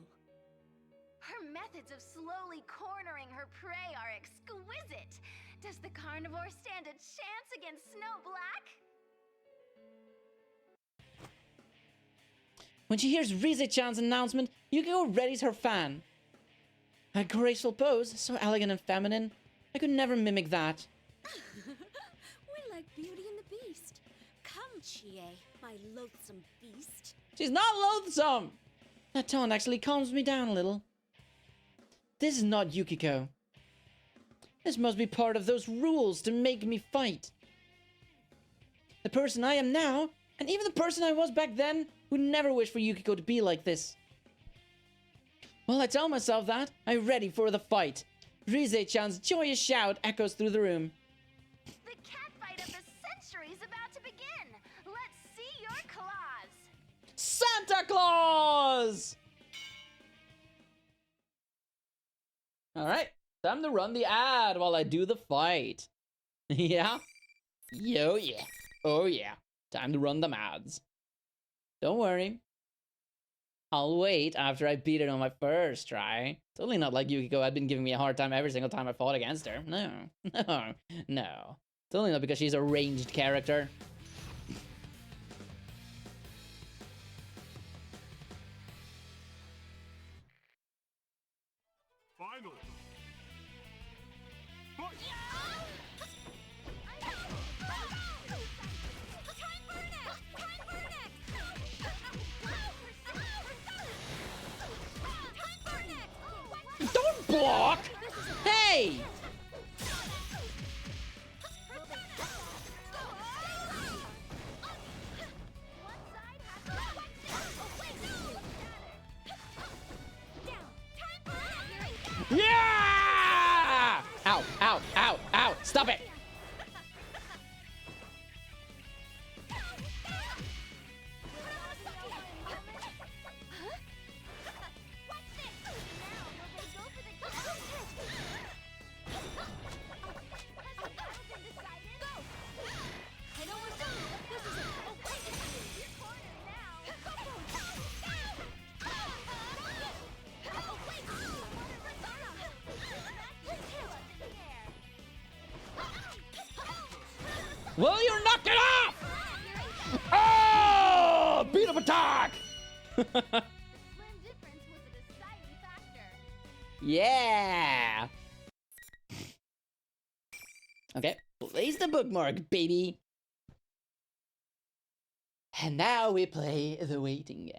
Her methods of slowly cornering her prey are exquisite. Does the carnivore stand a chance against Snow Black? When she hears Rise-chan's announcement, Yukiko readies her fan. A graceful pose, so elegant and feminine. I could never mimic that. We like Beauty and the Beast. Come, Chie, my loathsome beast. She's not loathsome! That tone actually calms me down a little. This is not Yukiko. This must be part of those rules to make me fight. The person I am now, and even the person I was back then, would never wish for Yukiko to be like this. While I tell myself that, I'm ready for the fight. Rise-chan's joyous shout echoes through the room. The catfight of the century is about to begin. Let's see your claws. Santa Claus! Alright, time to run the ad while I do the fight. Yeah? Yo, yeah. Oh, yeah. Time to run them ads. Don't worry. I'll wait after I beat it on my first try. Totally not like Yukiko had been giving me a hard time every single time I fought against her. No. No. No. Totally not because she's a ranged character. Finally. Don't block! Hey! Yeah! Ow, ow, ow, ow! Stop it! Will you knock it off? Oh! Beat up attack! Yeah! Okay, place the bookmark, baby. And now we play the waiting game.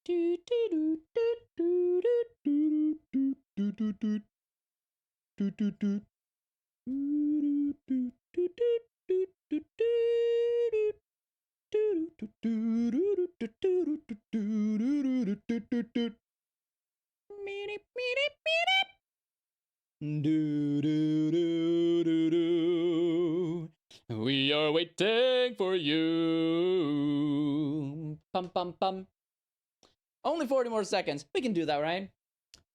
Do, do, do, do, do, do, do, do, do, do. Do, do, do. Do, do, do, do, do, do. Meep, meep, meep. Do, do, do, do, do. We are waiting for you. Pum, pum, pum. Only 40 more seconds. We can do that, right?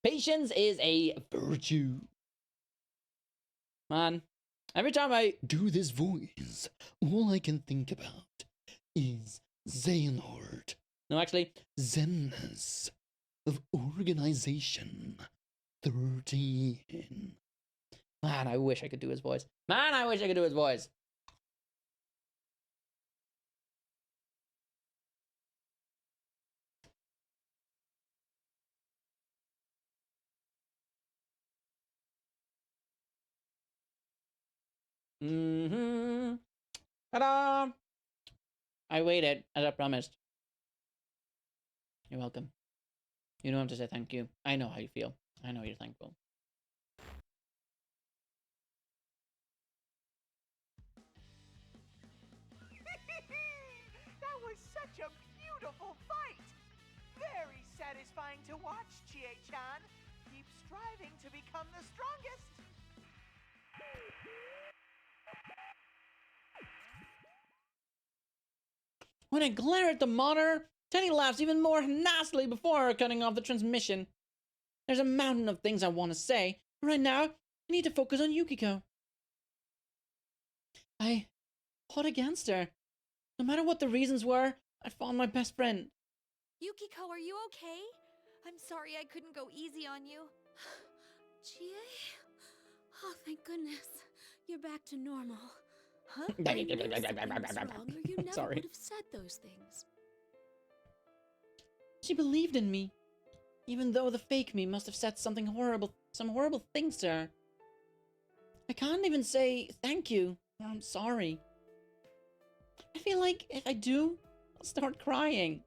Patience is a virtue. Man, every time I do this voice, all I can think about is Xehanort. No, actually, Zenness of Organization 13. Man, I wish I could do his voice. Man, I wish I could do his voice. Mm-hmm. Ta-da! I waited, as I promised. You're welcome. You don't have to say thank you. I know how you feel. I know you're thankful. That was such a beautiful fight! very satisfying to watch, Chie-chan. Keep striving to become the strongest. When I glare at the monitor, Teddy laughs even more nastily before cutting off the transmission. There's a mountain of things I want to say. Right now, I need to focus on Yukiko. I fought against her. No matter what the reasons were, I found my best friend. Yukiko, are you okay? I'm sorry I couldn't go easy on you. Chie? Oh, thank goodness. You're back to normal. Huh? I knew something was wrong, or you never Sorry. would have said those things. She believed in me, even though the fake me must have said some horrible things to her. I can't even say thank you, or I'm sorry. I feel like if I do, I'll start crying.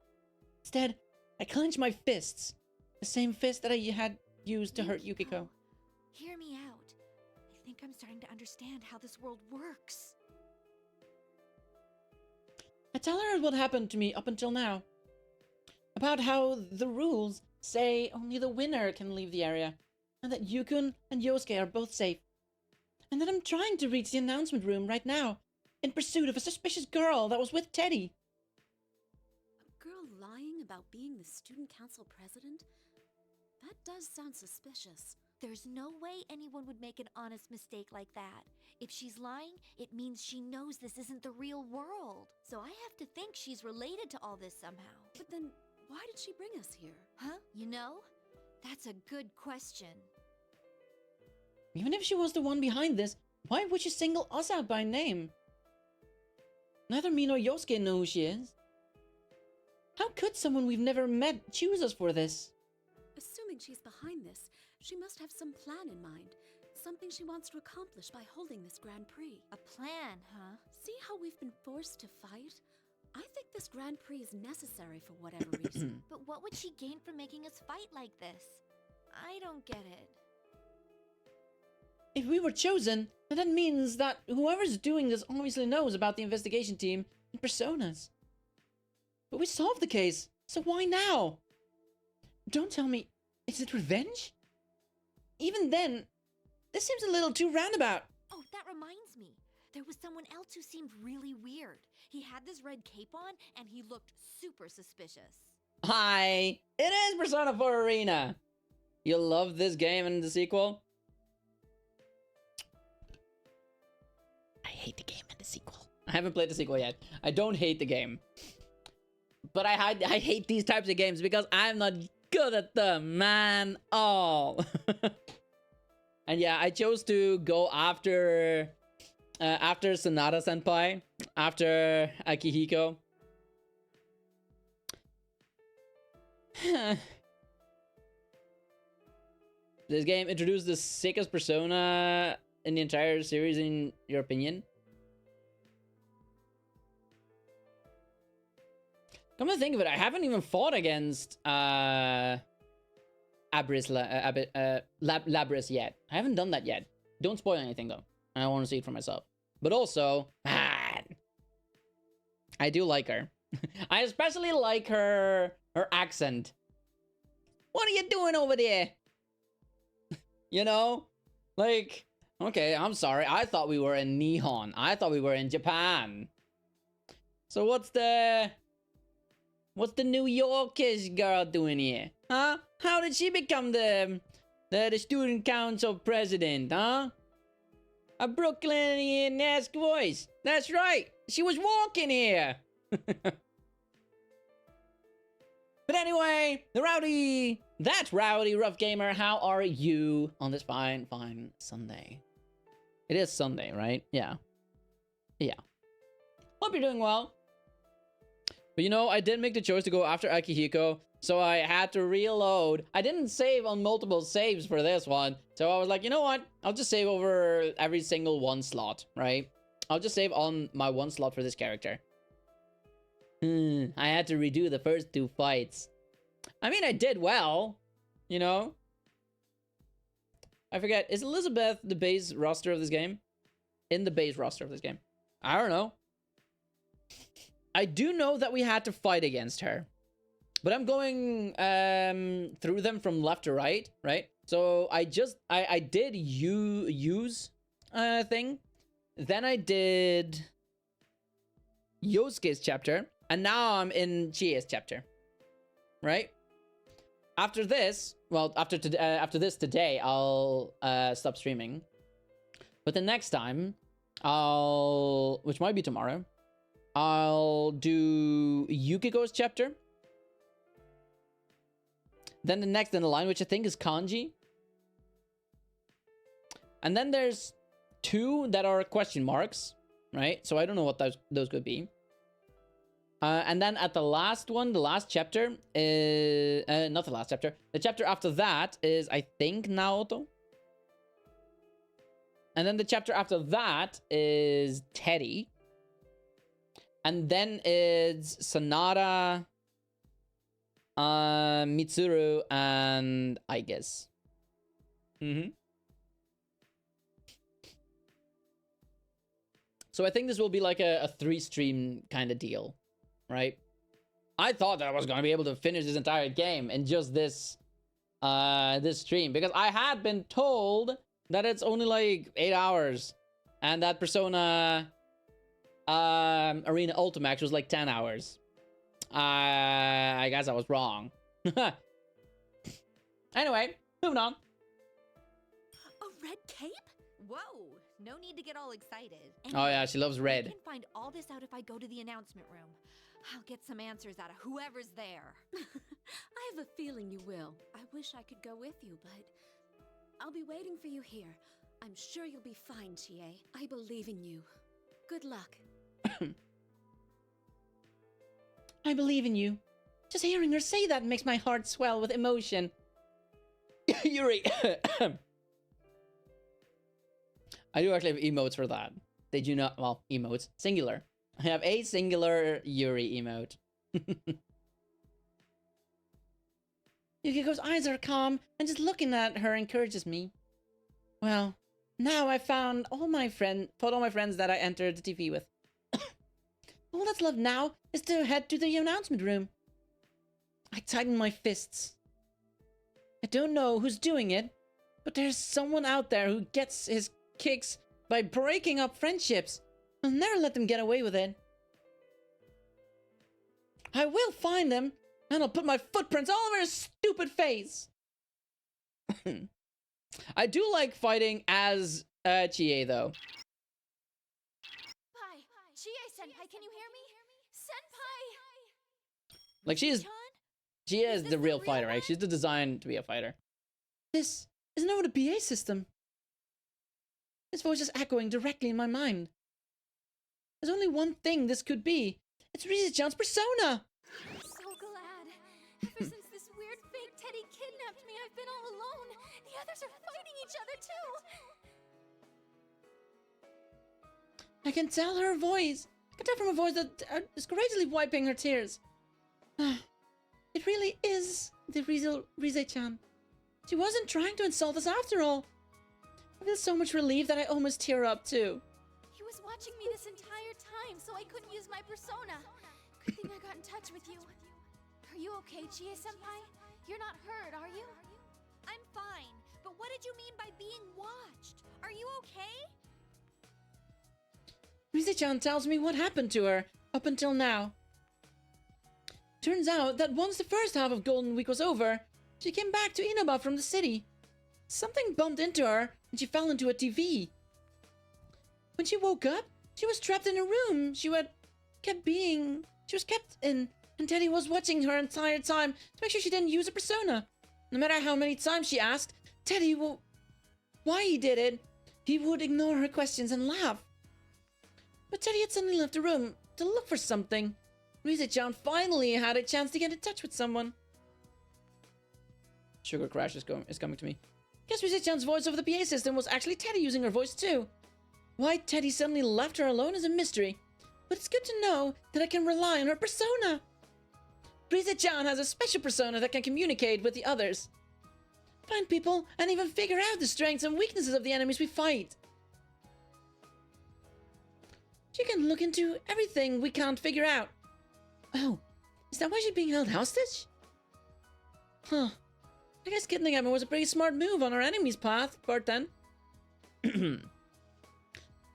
Instead, I clench my fists. The same fist that I had used to hurt Yukiko. Hear me out. I think I'm starting to understand how this world works. I tell her what happened to me up until now. About how the rules say only the winner can leave the area, and that Yukon and Yosuke are both safe. And that I'm trying to reach the announcement room right now, in pursuit of a suspicious girl that was with Teddy. A girl lying about being the student council president? That does sound suspicious. There's no way anyone would make an honest mistake like that. If she's lying, it means she knows this isn't the real world. So I have to think she's related to all this somehow. But then, why did she bring us here? Huh? You know? That's a good question. Even if she was the one behind this, why would she single us out by name? Neither me nor Yosuke know who she is. How could someone we've never met choose us for this? Assuming she's behind this, she must have some plan in mind. Something she wants to accomplish by holding this Grand Prix. A plan, huh? See how we've been forced to fight? I think this Grand Prix is necessary for whatever reason. But what would she gain from making us fight like this? I don't get it. If we were chosen, then that means that whoever's doing this obviously knows about the investigation team and personas. But we solved the case, so why now? Don't tell me, is it revenge? Even then, this seems a little too roundabout. Oh, that reminds me. There was someone else who seemed really weird. He had this red cape on, and he looked super suspicious. Hi, it is Persona 4 Arena. You love this game and the sequel? I hate the game and the sequel. I haven't played the sequel yet. I don't hate the game. But I hate these types of games because I'm not good at them, man. Oh. And yeah, I chose to go after Sonata Senpai, after Akihiko. This game introduced the sickest persona in the entire series, in your opinion? Come to think of it, I haven't even fought against Labris yet. I haven't done that yet. Don't spoil anything though. I want to see it for myself. But also, man, I do like her. I especially like her accent. What are you doing over there? You know? Like, okay, I'm sorry. I thought we were in Nihon. I thought we were in Japan. So what's the New Yorkish girl doing here? Huh? How did she become the student council president, huh? A Brooklynian-esque voice. That's right. She was walking here. But anyway, that rowdy rough gamer, how are you on this fine Sunday? It is Sunday, right? Yeah. Hope you're doing well. But you know, I did make the choice to go after Akihiko, so I had to reload. I didn't save on multiple saves for this one, so I was like, you know what? I'll just save over every single one slot, right? I'll just save on my one slot for this character. I had to redo the first two fights. I mean, I did well, you know? I forget, is Elizabeth the base roster of this game? In the base roster of this game? I don't know. I do know that we had to fight against her. but I'm going through them from left to right, right? So I did use thing, then I did Yosuke's chapter, and now I'm in Chie's chapter, right? After this, well, after this today, I'll stop streaming. But the next time, which might be tomorrow, I'll do Yukiko's chapter. Then the next in the line, which I think is Kanji. And then there's 2 that are question marks, right? So I don't know what those could be. And then at the last one, the last chapter is... not the last chapter. The chapter after that is, I think, Naoto. And then the chapter after that is Teddy. And then it's Sanada, Mitsuru, and I guess. So I think this will be like a 3-stream kind of deal, right? I thought that I was going to be able to finish this entire game in just this stream, because I had been told that it's only like 8 hours, and that Persona Arena Ultimax was like 10 hours. I guess I was wrong. Anyway, moving on. A red cape? Whoa, no need to get all excited. Oh yeah, she loves red. I can find all this out if I go to the announcement room. I'll get some answers out of whoever's there. I have a feeling you will. I wish I could go with you, but I'll be waiting for you here. I'm sure you'll be fine, Chie. I believe in you. Good luck. I believe in you. Just hearing her say that makes my heart swell with emotion. Yuri. I do actually have emotes for that. They do not... Well, emotes. Singular. I have a singular Yuri emote. Yukiko's eyes are calm, and just looking at her encourages me. Well, now I found all my friends that I entered the TV with. All that's left now is to head to the announcement room. I tighten my fists. I don't know who's doing it, but there's someone out there who gets his kicks by breaking up friendships. I'll never let them get away with it. I will find them, and I'll put my footprints all over his stupid face. I do like fighting as Chie, though. Chie-senpai, can you hear me? Senpai! Like, she is the real fighter, right? She's designed to be a fighter. This isn't over the PA system. His voice is echoing directly in my mind. There's only one thing this could be. It's Rize-chan's persona! I'm so glad. Ever since this weird fake Teddy kidnapped me, I've been all alone. The others are fighting each other, too. I can tell her voice. I can tell from her voice that is courageously wiping her tears. It really is the Rize-chan. She wasn't trying to insult us after all. I feel so much relief that I almost tear up too. He was watching me this entire time, so I couldn't use my persona. Good thing I got in touch with you. Are you okay, Chie-senpai? You're not hurt, are you? I'm fine, but what did you mean by being watched? Are you okay? Rize-chan tells me what happened to her up until now. Turns out that once the first half of Golden Week was over, she came back to Inaba from the city. Something bumped into her, and she fell into a TV. When she woke up, she was trapped in a room she was kept in, and Teddy was watching her entire time to make sure she didn't use a persona. No matter how many times she asked Teddy why he did it, he would ignore her questions and laugh. But Teddy had suddenly left the room to look for something. Rize-chan finally had a chance to get in touch with someone. Sugar Crash is coming to me. Guess Rize-chan's voice over the PA system was actually Teddy using her voice too. Why Teddy suddenly left her alone is a mystery, but it's good to know that I can rely on her persona. Rize-chan has a special persona that can communicate with the others, find people, and even figure out the strengths and weaknesses of the enemies we fight. She can look into everything we can't figure out. Oh, is that why she's being held hostage? Huh. I guess kidnapping was a pretty smart move on our enemy's path, but then... I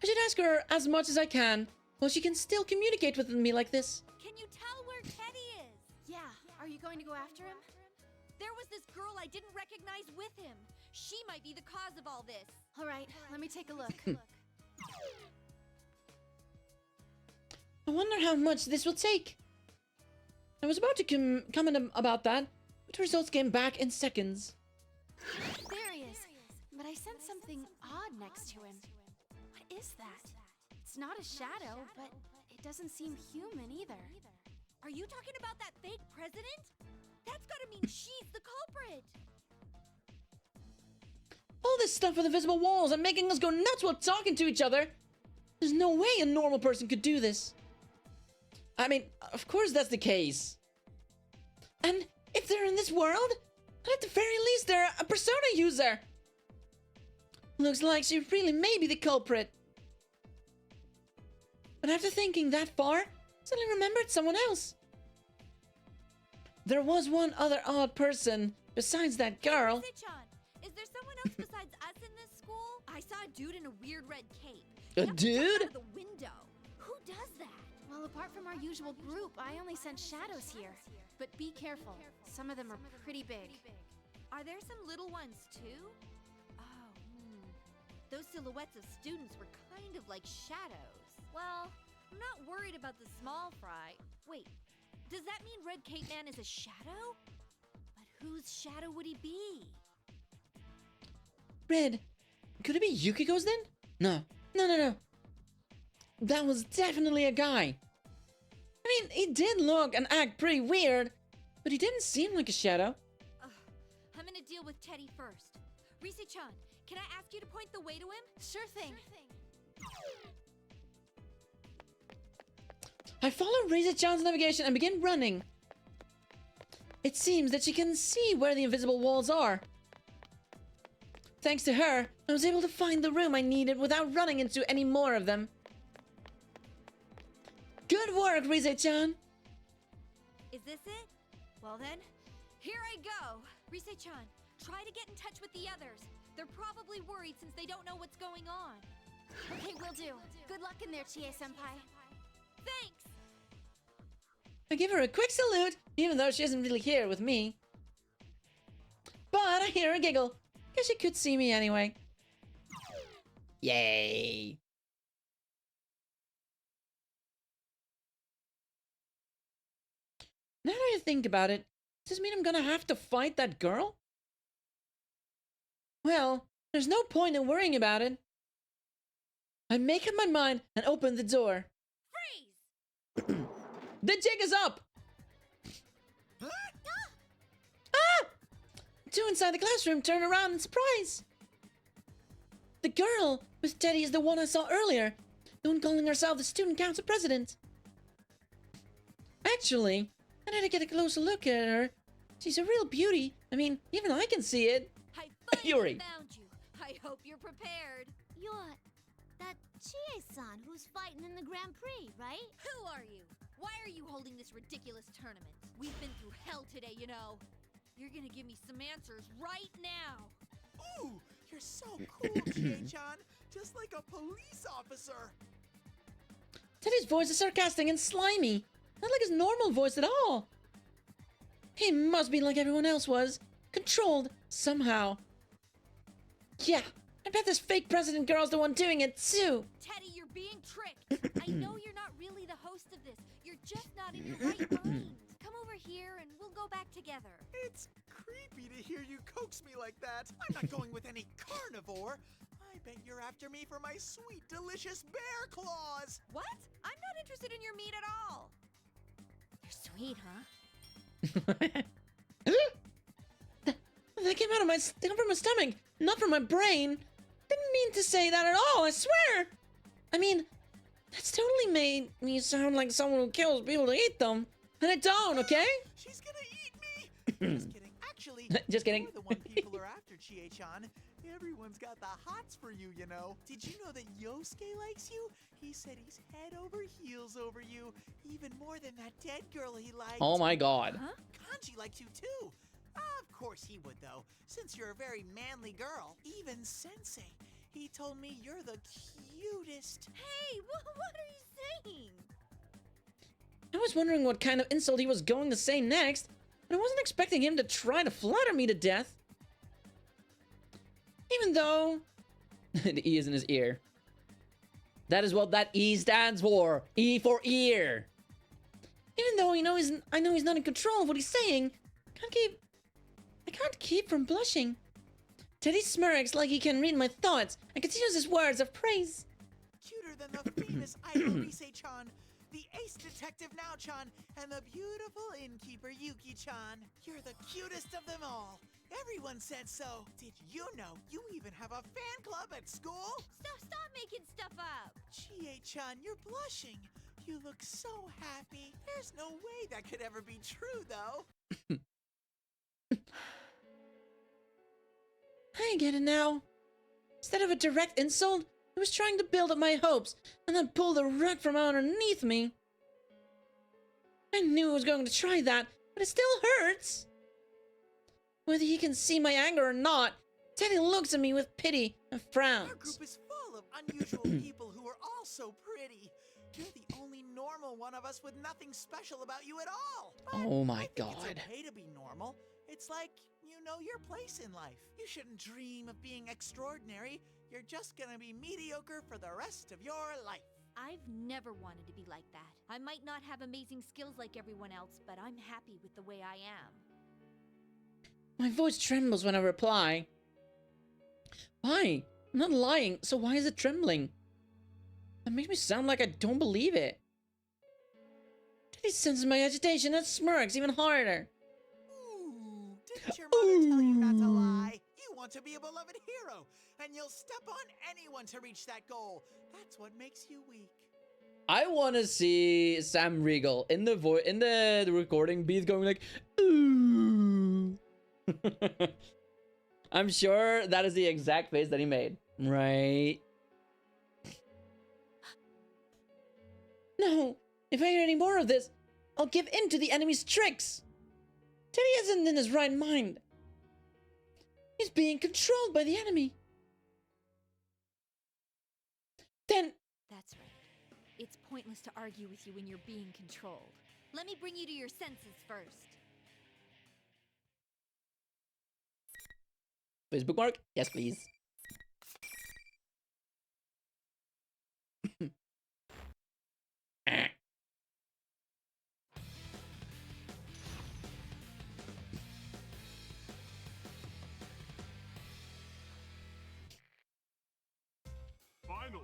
should ask her as much as I can, while she can still communicate with me like this. Can you tell where Teddy is? Yeah. Are you going to go after him? There was this girl I didn't recognize with him. She might be the cause of all this. All right, let me take a look. I wonder how much this will take. I was about to comment about that, but the results came back in seconds. There he is. But I sense something odd next to him. What is that? It's not a shadow, but it doesn't seem human either. Are you talking about that fake president? That's gotta mean she's the culprit. All this stuff with invisible walls and making us go nuts while talking to each other. There's no way a normal person could do this. I mean, of course that's the case. And if they're in this world, at the very least they're a persona user. Looks like she really may be the culprit. But after thinking that far, I suddenly remembered someone else. There was one other odd person besides that girl. Is there someone else besides us in this school? I saw a dude in a weird red cape. A dude? Out of the window. Who does that? Well, apart from our usual group, I only sent shadows here. But be careful. Some of them are pretty big. Are there some little ones too? Oh, Those silhouettes of students were kind of like shadows. Well, I'm not worried about the small fry. Wait, does that mean Red Cape Man is a shadow? But whose shadow would he be? Red, could it be Yukiko's then? No. That was definitely a guy. I mean, he did look and act pretty weird, but he didn't seem like a shadow. I'm gonna deal with Teddy first. Rise-chan, can I ask you to point the way to him? Sure thing. I follow Rise-chan's navigation and begin running. It seems that she can see where the invisible walls are. Thanks to her, I was able to find the room I needed without running into any more of them. Good work, Rise-chan! Is this it? Well then, here I go! Rise-chan, try to get in touch with the others. They're probably worried since they don't know what's going on. Okay, will do. Good luck in there, Chie-senpai. Thanks! I give her a quick salute, even though she isn't really here with me. But I hear a giggle. Guess she could see me anyway. Yay! Now that I think about it, does this mean I'm gonna have to fight that girl? Well, there's no point in worrying about it. I make up my mind and open the door. Freeze! The jig is up! Ah! Two inside the classroom turn around in surprise. The girl with Teddy is the one I saw earlier. The one calling herself the student council president. Actually, I need to get a closer look at her. She's a real beauty. I mean, even I can see it. I finally found you. I hope you're prepared. You're that Chie-san who's fighting in the Grand Prix, right? Who are you? Why are you holding this ridiculous tournament? We've been through hell today, you know. You're gonna give me some answers right now. Ooh, you're so cool, Chie-chan. Just like a police officer. Teddy's voice is sarcastic and slimy. Not like his normal voice at all. He must be like everyone else was. Controlled, somehow. Yeah, I bet this fake president girl's the one doing it, too. Teddy, you're being tricked. I know you're not really the host of this. You're just not in your right mind. Come over here and we'll go back together. It's creepy to hear you coax me like that. I'm not going with any carnivore. I bet you're after me for my sweet, delicious bear claws. What? I'm not interested in your meat at all. You're sweet, huh? That came out of from my stomach, not from my brain. Didn't mean to say that at all, I swear. I mean, that's totally made me sound like someone who kills people to eat them. And I don't, okay? She's gonna eat me. Just kidding. Actually, just kidding. You're the one people are after, Chie-chan. Everyone's got the hots for you, you know. Did you know that Yosuke likes you? He said he's head over heels over you, even more than that dead girl he liked. Oh my god. Huh? Kanji likes you too. Of course he would, though, since you're a very manly girl. Even Sensei, he told me you're the cutest. Hey, what are you saying? I was wondering what kind of insult he was going to say next, but I wasn't expecting him to try to flatter me to death. Even though... the E is in his ear. That is what that E stands for. E for ear. Even though I know he's not in control of what he's saying, I can't keep from blushing. Teddy smirks like he can read my thoughts and continues his words of praise. Cuter than the famous idol Rise-chan, the ace detective Now-chan, and the beautiful innkeeper Yuki-chan. You're the cutest of them all. Everyone said so. Did you know you even have a fan club at school? Stop making stuff up. Chie-chan, you're blushing. You look so happy. There's no way that could ever be true, though. I get it now. Instead of a direct insult, he was trying to build up my hopes and then pull the rug from underneath me. I knew I was going to try that, but it still hurts. Whether he can see my anger or not, Teddy looks at me with pity and frowns. Our group is full of unusual people who are all so pretty. You're the only normal one of us with nothing special about you at all. But Oh my I think god. It's okay to be normal. It's like you know your place in life. You shouldn't dream of being extraordinary. You're just gonna be mediocre for the rest of your life. I've never wanted to be like that. I might not have amazing skills like everyone else, but I'm happy with the way I am. My voice trembles when I reply. Why? I'm not lying, so why is it trembling? That makes me sound like I don't believe it. Teddy senses my agitation and smirks even harder. Ooh, didn't your mother tell you not to lie? You want to be a beloved hero, and you'll step on anyone to reach that goal. That's what makes you weak. I want to see Sam Riegel in the recording booth going like, ooh. I'm sure that is the exact face that he made. Right? No, if I hear any more of this, I'll give in to the enemy's tricks. Teddy isn't in his right mind. He's being controlled by the enemy. Then... That's right. It's pointless to argue with you when you're being controlled. Let me bring you to your senses first. Please bookmark? Yes, please. Final.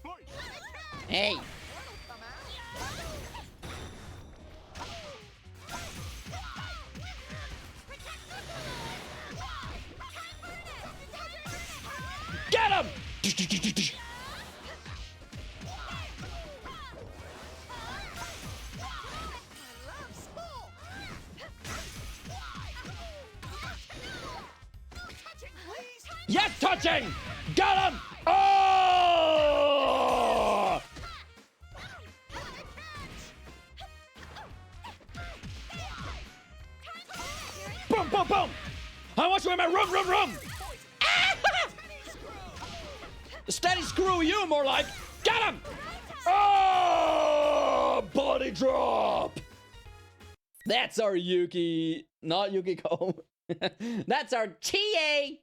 Fight. Hey. Get him! Yes, touching! Got him! Oh! Boom, boom, boom! I want you in my room! Steady screw you, more like. Get him! Oh! Body drop! That's our Yuki. Not Yukiko. That's our Chie!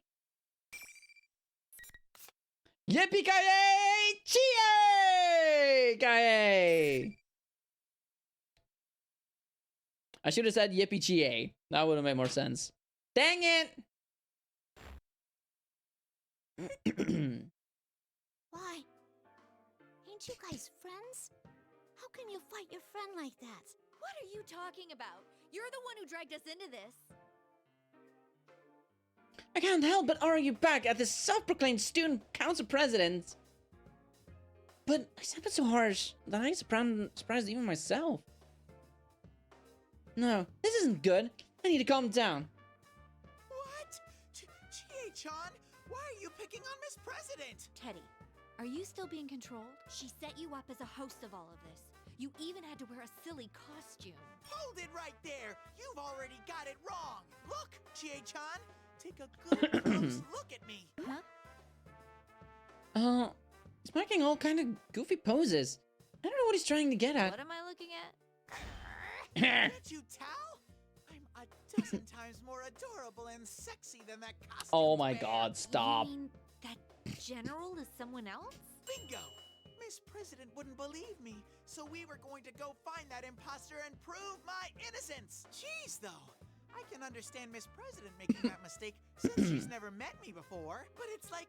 Yippee-ki-yay! Chie! I should have said yippee-chie. That would have made more sense. Dang it! Why? Ain't you guys friends? How can you fight your friend like that? What are you talking about? You're the one who dragged us into this. I can't help but argue back at this self-proclaimed student council president. But I sounded so harsh that I surprised even myself. No, this isn't good. I need to calm down. What? Chie-chan, why are you picking on Miss President? Teddy, are you still being controlled? She set you up as a host of all of this. You even had to wear a silly costume. Hold it right there! You've already got it wrong! Look, Chie-chan! Take a good close look at me! Huh? He's making all kind of goofy poses. I don't know what he's trying to get at. What am I looking at? Can't you tell? I'm a dozen times more adorable and sexy than that costume. Oh my god, stop. You mean that general is someone else? Bingo! Miss President wouldn't believe me, so we were going to go find that imposter and prove my innocence. Jeez, though. I can understand Miss President making that mistake since she's never met me before, but it's like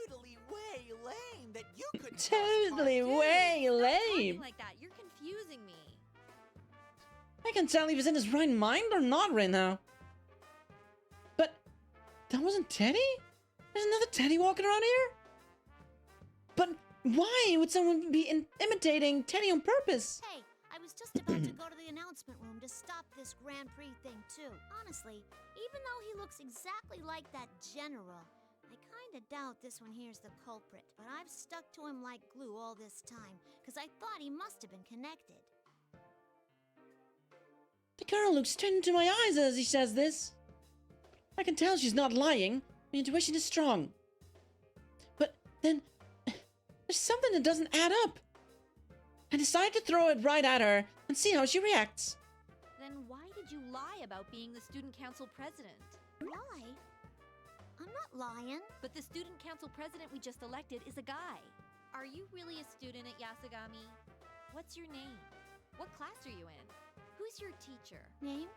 totally way lame that you couldn't Totally way lame. Like that, you're confusing me. I can't tell if he's in his right mind or not right now. But that wasn't Teddy? There's another Teddy walking around here? But why would someone be imitating Teddy on purpose? Hey, I was just about to go to the announcement room to stop this Grand Prix thing, too. Honestly, even though he looks exactly like that general, I kinda doubt this one here's the culprit. But I've stuck to him like glue all this time, because I thought he must have been connected. The girl looks straight into my eyes as he says this. I can tell she's not lying. My intuition is strong. But then, there's something that doesn't add up. I decide to throw it right at her and see how she reacts. Then why did you lie about being the student council president? Lie? I'm not lying. But the student council president we just elected is a guy. Are you really a student at Yasugami? What's your name? What class are you in? Who's your teacher? Name?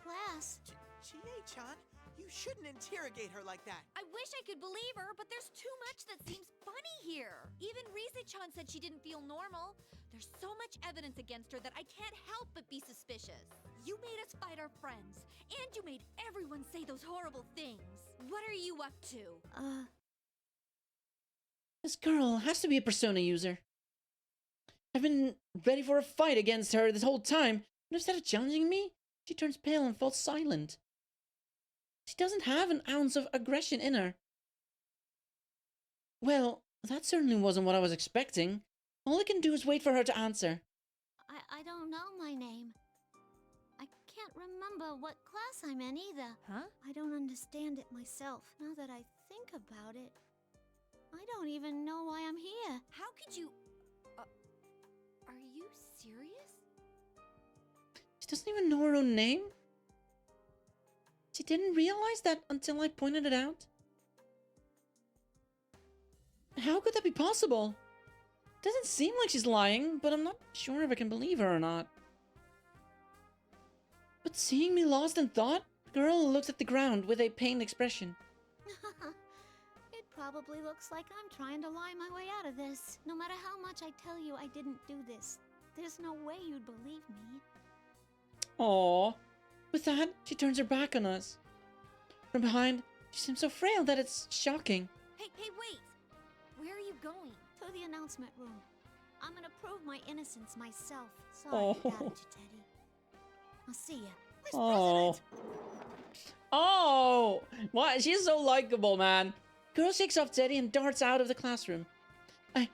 Class? Chie-chan, you shouldn't interrogate her like that. I wish I could believe her, but there's too much that seems funny here. Even Rise-chan said she didn't feel normal. There's so much evidence against her that I can't help but be suspicious. You made us fight our friends, and you made everyone say those horrible things. What are you up to? This girl has to be a Persona user. I've been ready for a fight against her this whole time, but instead of challenging me, she turns pale and falls silent. She doesn't have an ounce of aggression in her. Well, that certainly wasn't what I was expecting. All I can do is wait for her to answer. I don't know my name. I can't remember what class I'm in either. Huh? I don't understand it myself. Now that I think about it, I don't even know why I'm here. How could you... are you serious? She doesn't even know her own name? She didn't realize that until I pointed it out? How could that be possible? Doesn't seem like she's lying, but I'm not sure if I can believe her or not. But seeing me lost in thought, the girl looks at the ground with a pained expression. It probably looks like I'm trying to lie my way out of this. No matter how much I tell you I didn't do this, there's no way you'd believe me. Aww. With that, she turns her back on us. From behind, she seems so frail that it's shocking. Hey, wait! Where are you going? To the announcement room. I'm gonna prove my innocence myself. Sorry about you, Teddy. I'll see ya. Oh. Oh! Why? She's so likable, man. Girl shakes off Teddy and darts out of the classroom. I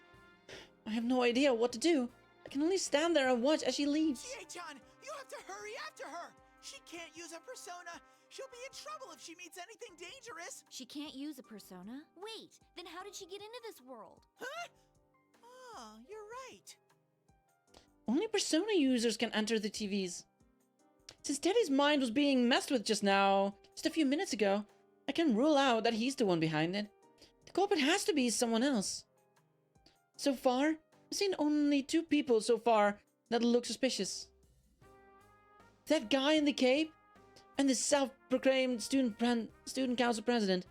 have no idea what to do. I can only stand there and watch as she leaves. Chie-chan, you have to hurry after her. She can't use a persona. She'll be in trouble if she meets anything dangerous. She can't use a persona? Wait, then how did she get into this world? Huh? Oh, you're right. Only Persona users can enter the TVs. Since Teddy's mind was being messed with just a few minutes ago, I can rule out that he's the one behind it. The culprit has to be someone else. So far, I've seen only 2 people so far that look suspicious. That guy in the cape and the self-proclaimed student council president.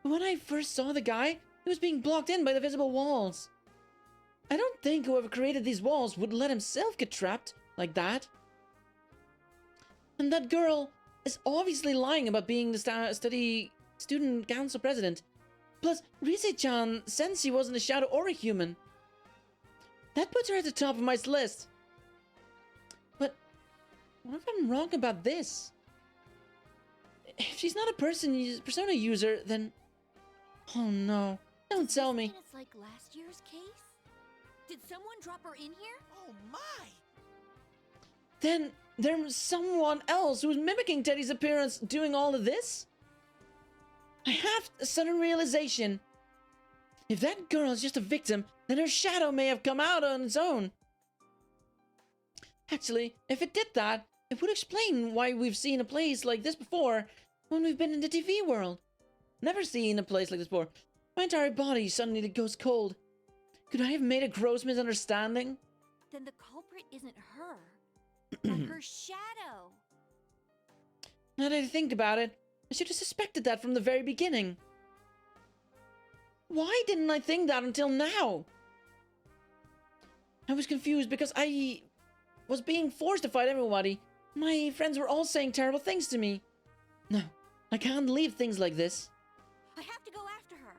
When I first saw the guy, he was being blocked in by the visible walls. I don't think whoever created these walls would let himself get trapped like that. And that girl is obviously lying about being the student council president. Plus, Rise-chan said she wasn't a shadow or a human. That puts her at the top of my list. But what if I'm wrong about this? If she's not a persona user, then... Oh no, don't tell me. It's like last year's case? Did someone drop her in here? Oh my! Then there's someone else who's mimicking Teddy's appearance doing all of this? I have a sudden realization. If that girl is just a victim, then her shadow may have come out on its own. Actually, if it did that, it would explain why we've seen a place like this before when we've been in the TV world. Never seen a place like this before. My entire body suddenly goes cold. Could I have made a gross misunderstanding? Then the culprit isn't her, but her shadow. Now that I think about it, I should have suspected that from the very beginning. Why didn't I think that until now? I was confused because I was being forced to fight everybody. My friends were all saying terrible things to me. No, I can't leave things like this. I have to go after her.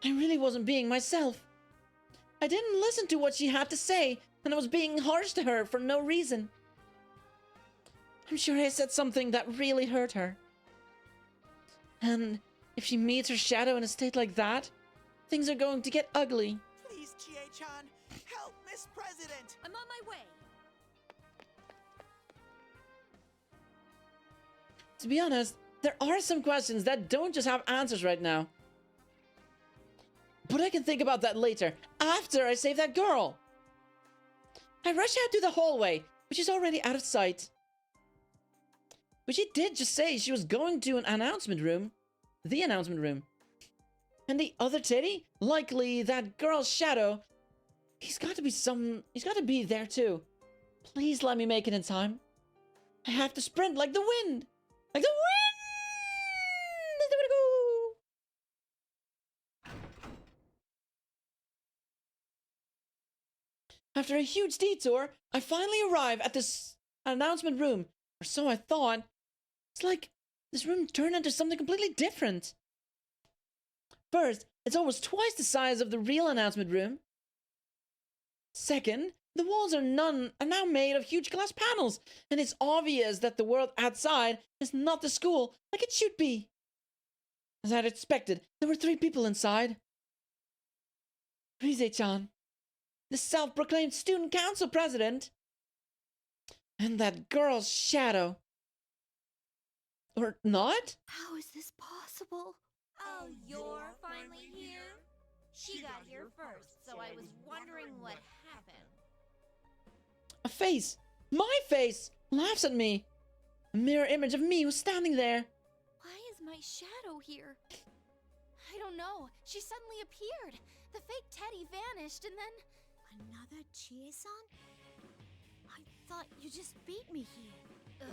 I really wasn't being myself. I didn't listen to what she had to say, and I was being harsh to her for no reason. I'm sure I said something that really hurt her. And if she meets her shadow in a state like that, things are going to get ugly. Please, Chie-chan, help Miss President! I'm on my way. To be honest, there are some questions that don't just have answers right now. But I can think about that later, after I save that girl. I rush out to the hallway, which is already out of sight. But she did just say she was going to an announcement room. The announcement room. And the other Teddy? Likely that girl's shadow. He's got to be there too. Please let me make it in time. I have to sprint like the wind. Like the wind! After a huge detour, I finally arrive at this announcement room. Or so I thought. It's like this room turned into something completely different. First, it's almost twice the size of the real announcement room. Second, the walls are now made of huge glass panels, and it's obvious that the world outside is not the school like it should be. As I'd expected, there were 3 people inside. Rise-chan, the self-proclaimed student council president, and that girl's shadow. Or not? How is this possible? Oh, you're finally here? She got here first, so I was wondering what happened. A face! My face! Laughs at me! A mirror image of me was standing there. Why is my shadow here? I don't know. She suddenly appeared. The fake Teddy vanished and then... Another Chie-san? I thought you just beat me here. Ugh.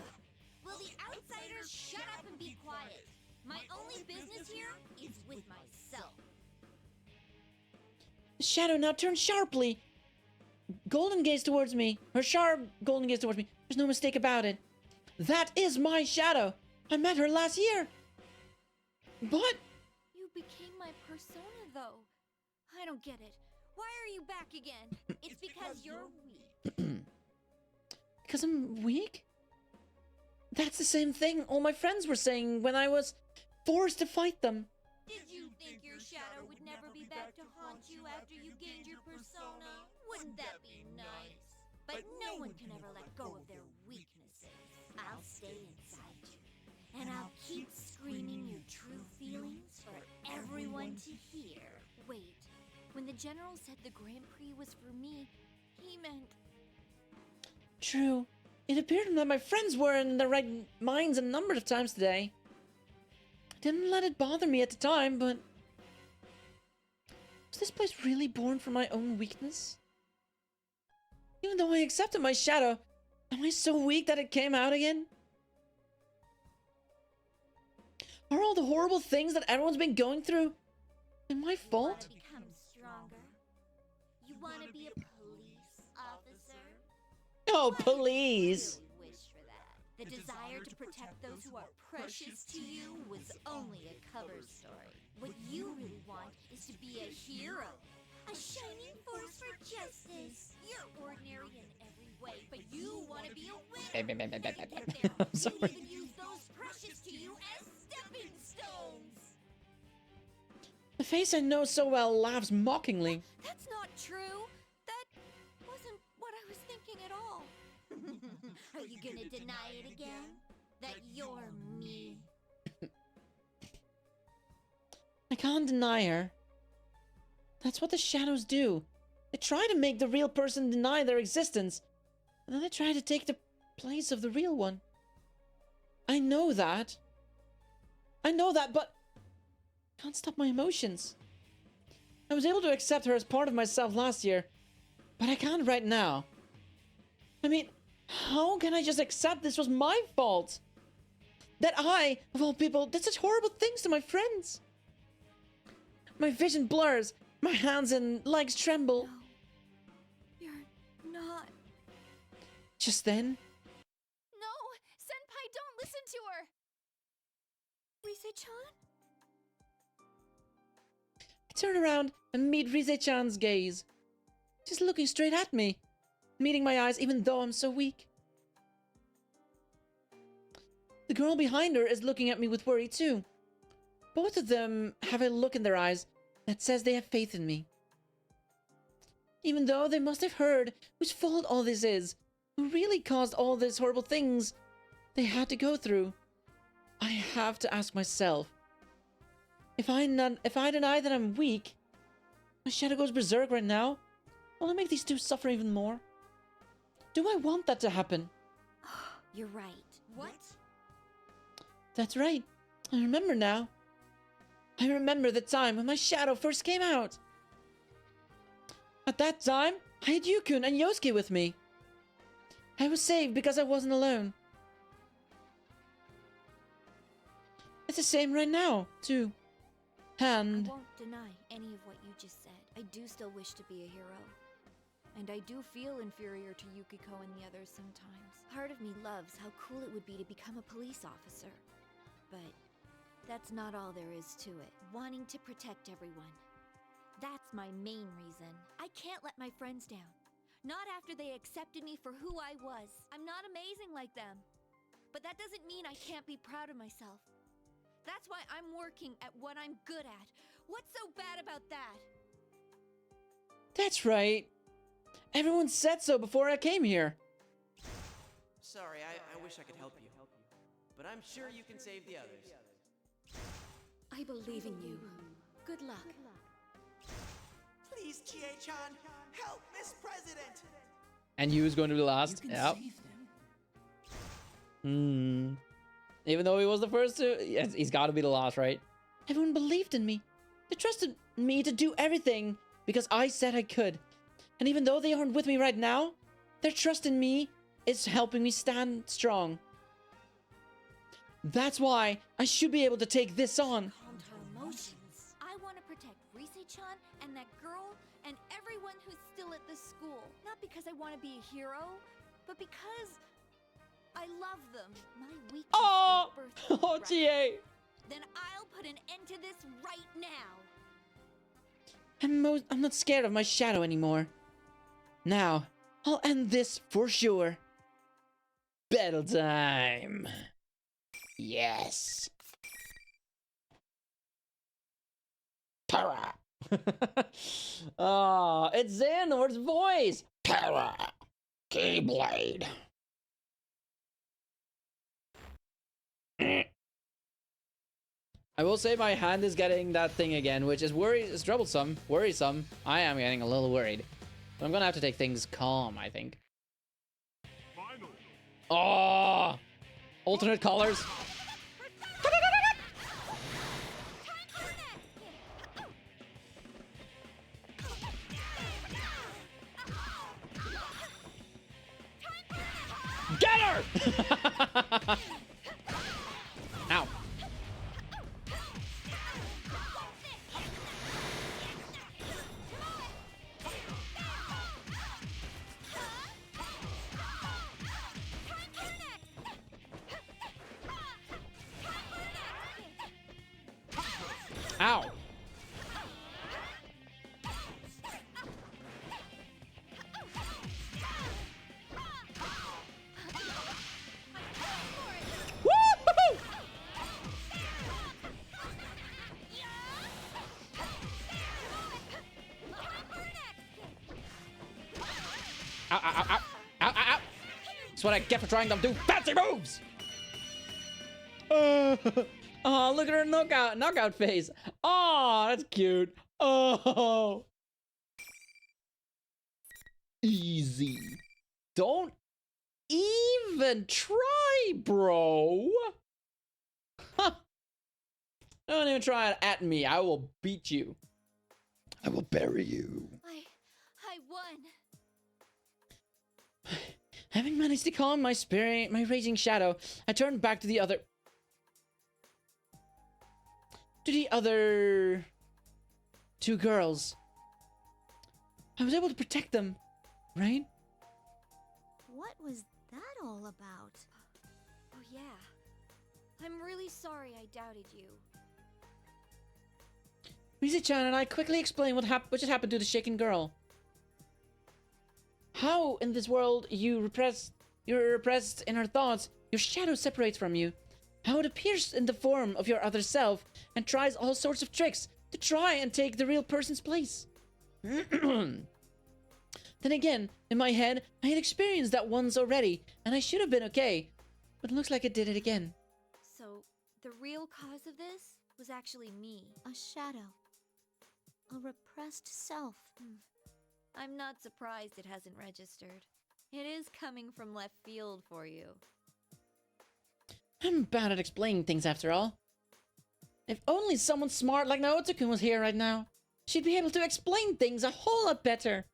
Will the outsiders shut up and be quiet? My only business here is with myself. The shadow now turned sharply. Golden gaze towards me. Her sharp golden gaze towards me. There's no mistake about it. That is my shadow. I met her last year. But... You became my persona, though. I don't get it. Why are you back again? It's because you're weak. Because I'm weak? That's the same thing all my friends were saying when I was forced to fight them. Did you think your shadow would never be back to haunt you after you gained your persona? Wouldn't that be nice? But no one can ever let go of their weaknesses. I'll stay inside you, and I'll keep screaming your true feelings for everyone to hear. Wait, when the general said the Grand Prix was for me, he meant... True. It appeared that my friends were in their right minds a number of times today. I didn't let it bother me at the time, but... Was this place really born from my own weakness? Even though I accepted my shadow, am I so weak that it came out again? Are all the horrible things that everyone's been going through my fault? You want to become stronger? You want to be a police officer? Oh, please! Really wish for that. The desire to protect those who are precious to you was only a cover story. What you really want is to be a hero, a shining force for justice. You're ordinary in every way, but you want to be a winner. I'm sorry. You even use those precious to you as stepping stones. The face I know so well laughs mockingly. That's not true. That wasn't what I was thinking at all. Are you gonna deny it again? That you're me? I can't deny her. That's what the shadows do. They try to make the real person deny their existence, and then they try to take the place of the real one. I know that. But I can't stop my emotions. I was able to accept her as part of myself last year, but I can't right now. I mean, how can I just accept this was my fault? That I, of all people, did such horrible things to my friends. My vision blurs, my hands and legs tremble. You're not. Just then, No! Senpai, don't listen to her! Rise-chan? I turn around and meet Rise-chan's gaze. She's looking straight at me, meeting my eyes even though I'm so weak. The girl behind her is looking at me with worry too. Both of them have a look in their eyes that says they have faith in me. Even though they must have heard whose fault all this is, who really caused all these horrible things they had to go through, I have to ask myself, if I deny that I'm weak, my shadow goes berserk right now, will I make these two suffer even more? Do I want that to happen? You're right. What? That's right. I remember now. I remember the time when my shadow first came out. At that time, I had Yukun and Yosuke with me. I was saved because I wasn't alone. It's the same right now, too. And I won't deny any of what you just said. I do still wish to be a hero. And I do feel inferior to Yukiko and the others sometimes. Part of me loves how cool it would be to become a police officer. But that's not all there is to it. Wanting to protect everyone. That's my main reason. I can't let my friends down. Not after they accepted me for who I was. I'm not amazing like them. But that doesn't mean I can't be proud of myself. That's why I'm working at what I'm good at. What's so bad about that? that's right. Everyone said so before I came here. Sorry, I wish I could help you. But I'm sure you can save the others. I believe in you. Good luck. Please, Chie-chan, help Miss President! And you was going to be the last. Yep. Even though he was the first to, yes, he's got to be the last, right? Everyone believed in me. They trusted me to do everything because I said I could. And even though they aren't with me right now, their trust in me is helping me stand strong. That's why I should be able to take this on. Calmed her emotions. I want to protect Rise-chan and that girl and everyone who's still at the school. Not because I want to be a hero, but because I love them. My weakness Oh, is birthright. oh, TA. Then I'll put an end to this right now. I'm not scared of my shadow anymore. Now, I'll end this for sure. Battle time. Yes. Para. Oh, it's Xehanort's voice. Para. Keyblade. I will say my hand is getting that thing again, which is troublesome, worrisome. I am getting a little worried. So I'm gonna have to take things calm, I think. Oh! Alternate colors. Get her! Ow. Ow. Woo-hoo-hoo! Ow, ow, ow, ow, ow, ow, ow. That's what I get for trying to do fancy moves! Oh, look at her knockout face. Oh, that's cute. Oh. Easy. Don't even try, bro. Huh. Don't even try it at me. I will beat you. I will bury you. I won. Having managed to calm my spirit, my raging shadow, I turned back to the other two girls. I was able to protect them, right? What was that all about? Oh yeah. I'm really sorry I doubted you. Mise-chan and I quickly explained what just happened to the shaken girl. How in this world you're repressed in our thoughts, your shadow separates from you. How it appears in the form of your other self and tries all sorts of tricks to try and take the real person's place. Then again, in my head, I had experienced that once already, and I should have been okay. But it looks like it did it again. So, the real cause of this was actually me. A shadow. A repressed self. I'm not surprised it hasn't registered. It is coming from left field for you. I'm bad at explaining things after all. If only someone smart like Naoto-kun was here right now. She'd be able to explain things a whole lot better.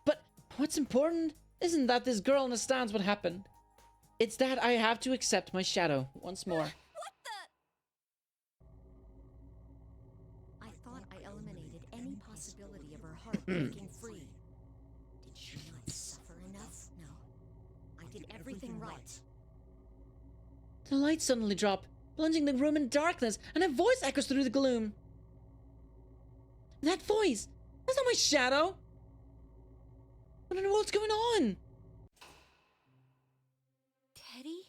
But what's important isn't that this girl understands what happened. It's that I have to accept my shadow once more. I thought I eliminated any possibility of her heart breaking free. Did she not suffer enough? No. I did everything right. The lights suddenly drop, plunging the room in darkness, and a voice echoes through the gloom. That voice! That's not my shadow! What in the world's going on? Teddy?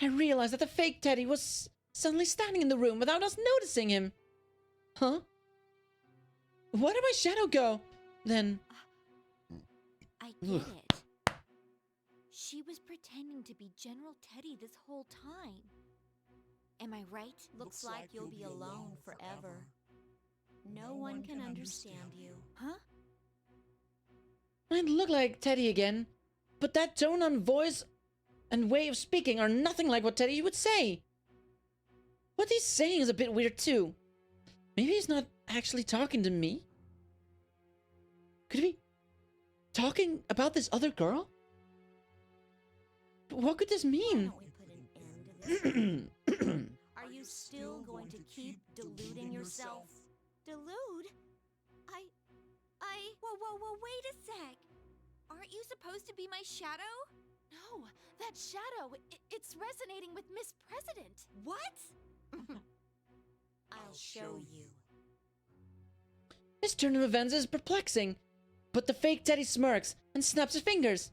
I realized that the fake Teddy was suddenly standing in the room without us noticing him. Huh? Where did my shadow go? Then... I get it. She was pretending to be General Teddy this whole time. Am I right? Looks like you'll be alone forever. No one can understand you. Huh? I'd look like Teddy again, but that tone and voice and way of speaking are nothing like what Teddy would say. What he's saying is a bit weird too. Maybe he's not actually talking to me? Could he be talking about this other girl? But what could this mean? Are you still going to keep deluding yourself? Delude? Whoa, wait a sec. Aren't you supposed to be my shadow? No, that shadow, it's resonating with Miss President. What? I'll show you. This turn of events is perplexing, but the fake Teddy smirks and snaps his fingers.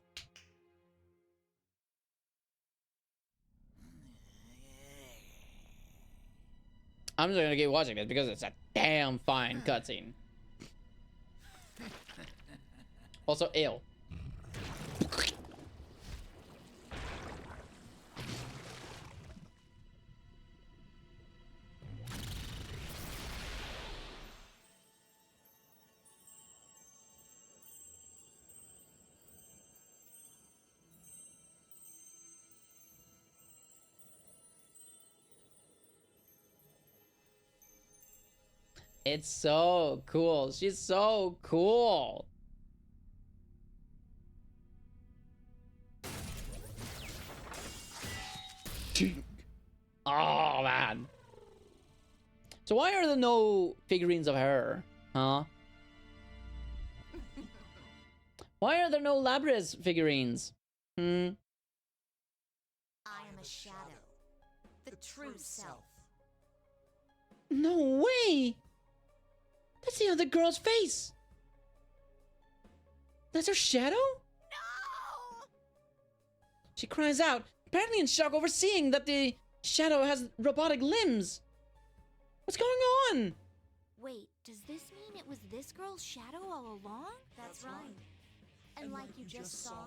I'm just gonna keep watching this because it's a damn fine cutscene. Also ill. It's so cool. She's so cool. Oh, man. So why are there no figurines of her? Huh? Why are there no Labris figurines? I am a shadow. The true self. No way! That's the other girl's face! That's her shadow? No! She cries out, apparently in shock over seeing that the shadow has robotic limbs. What's going on? Wait, does this mean it was this girl's shadow all along? That's right. And like you just saw,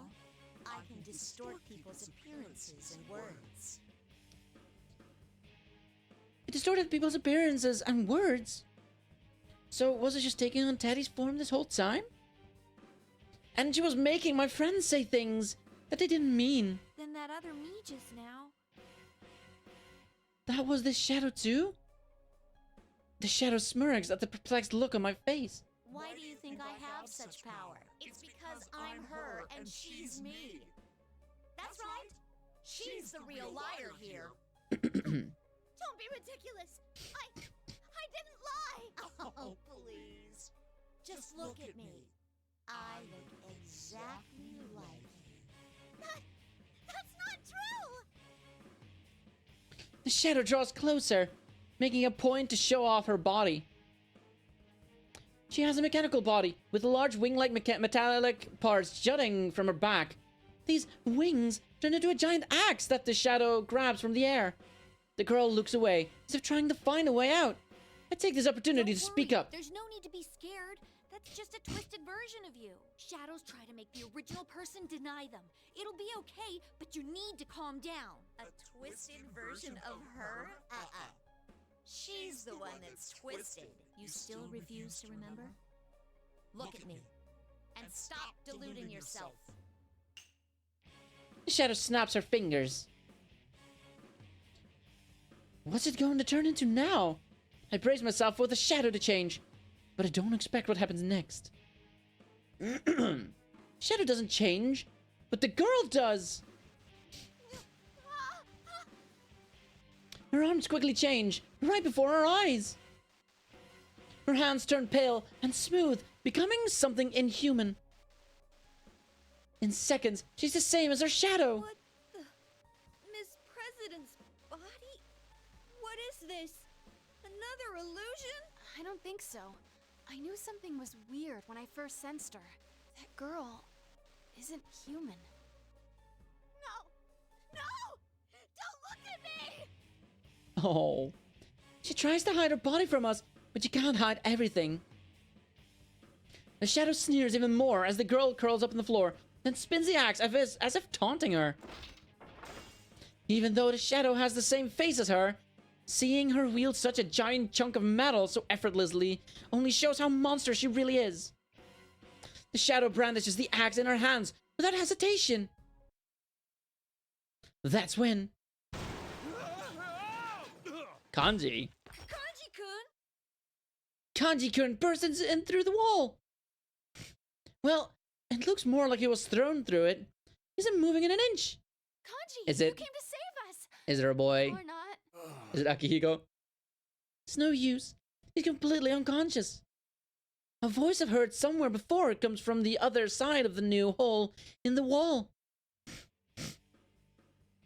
I can distort people's appearances and words. It distorted people's appearances and words. So was it just taking on Teddy's form this whole time? And she was making my friends say things that they didn't mean. Then that other me just now. That was this shadow too? The shadow smirks at the perplexed look on my face. Why do you think I have such power? It's because I'm her and she's me. That's right. She's the real liar here. Don't be ridiculous. I didn't lie. Oh, please. Just look at me. I look exactly like you. That's not true. The shadow draws closer, making a point to show off her body. She has a mechanical body with large wing-like metallic parts jutting from her back. These wings turn into a giant axe that the shadow grabs from the air. The girl looks away, as if trying to find a way out. I take this opportunity to speak up. There's no need to be scared. That's just a twisted version of you. Shadows try to make the original person deny them. It'll be okay, but you need to calm down. A twisted version of her? She's the one that's twisted. You still refuse to remember? Look at me. And stop deluding yourself. The shadow snaps her fingers. What's it going to turn into now? I brace myself for the shadow to change, but I don't expect what happens next. Shadow doesn't change, but the girl does. Her arms quickly change, right before our eyes. Her hands turn pale and smooth, becoming something inhuman. In seconds, she's the same as her shadow. What the? Miss President's body? What is this? Another illusion? I don't think so. I knew something was weird when I first sensed her. That girl isn't human. No! Don't look at me! Oh. She tries to hide her body from us, but you can't hide everything. The shadow sneers even more as the girl curls up on the floor, then spins the axe as if taunting her. Even though the shadow has the same face as her, seeing her wield such a giant chunk of metal so effortlessly only shows how monstrous she really is. The shadow brandishes the axe in her hands without hesitation. That's when Kanji bursts in through the wall. Well, it looks more like he was thrown through it. He isn't moving in an inch. Kanji, Is it? you came to save us. Is it a boy? Or not. Is it Akihiko? It's no use. He's completely unconscious. A voice I've heard somewhere before comes from the other side of the new hole in the wall.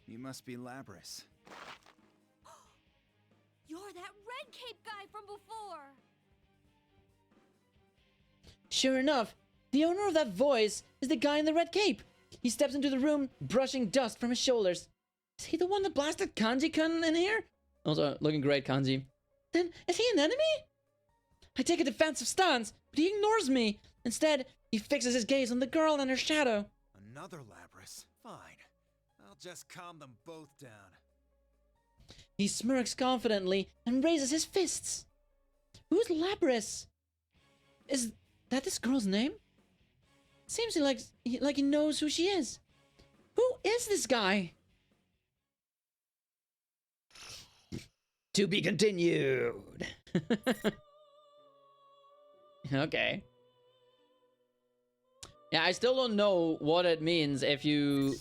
You must be Labris. You're that red cape guy from before. Sure enough, the owner of that voice is the guy in the red cape. He steps into the room, brushing dust from his shoulders. Is he the one that blasted Kanji-kun in here? Also, looking great, Kanji. Then, is he an enemy? I take a defensive stance, but he ignores me. Instead, he fixes his gaze on the girl and her shadow. Another Labris. Fine. I'll just calm them both down. He smirks confidently and raises his fists. Who's Labris? Is that this girl's name? Seems like he knows who she is. Who is this guy? To be continued. Okay. Yeah, I still don't know what it means if you...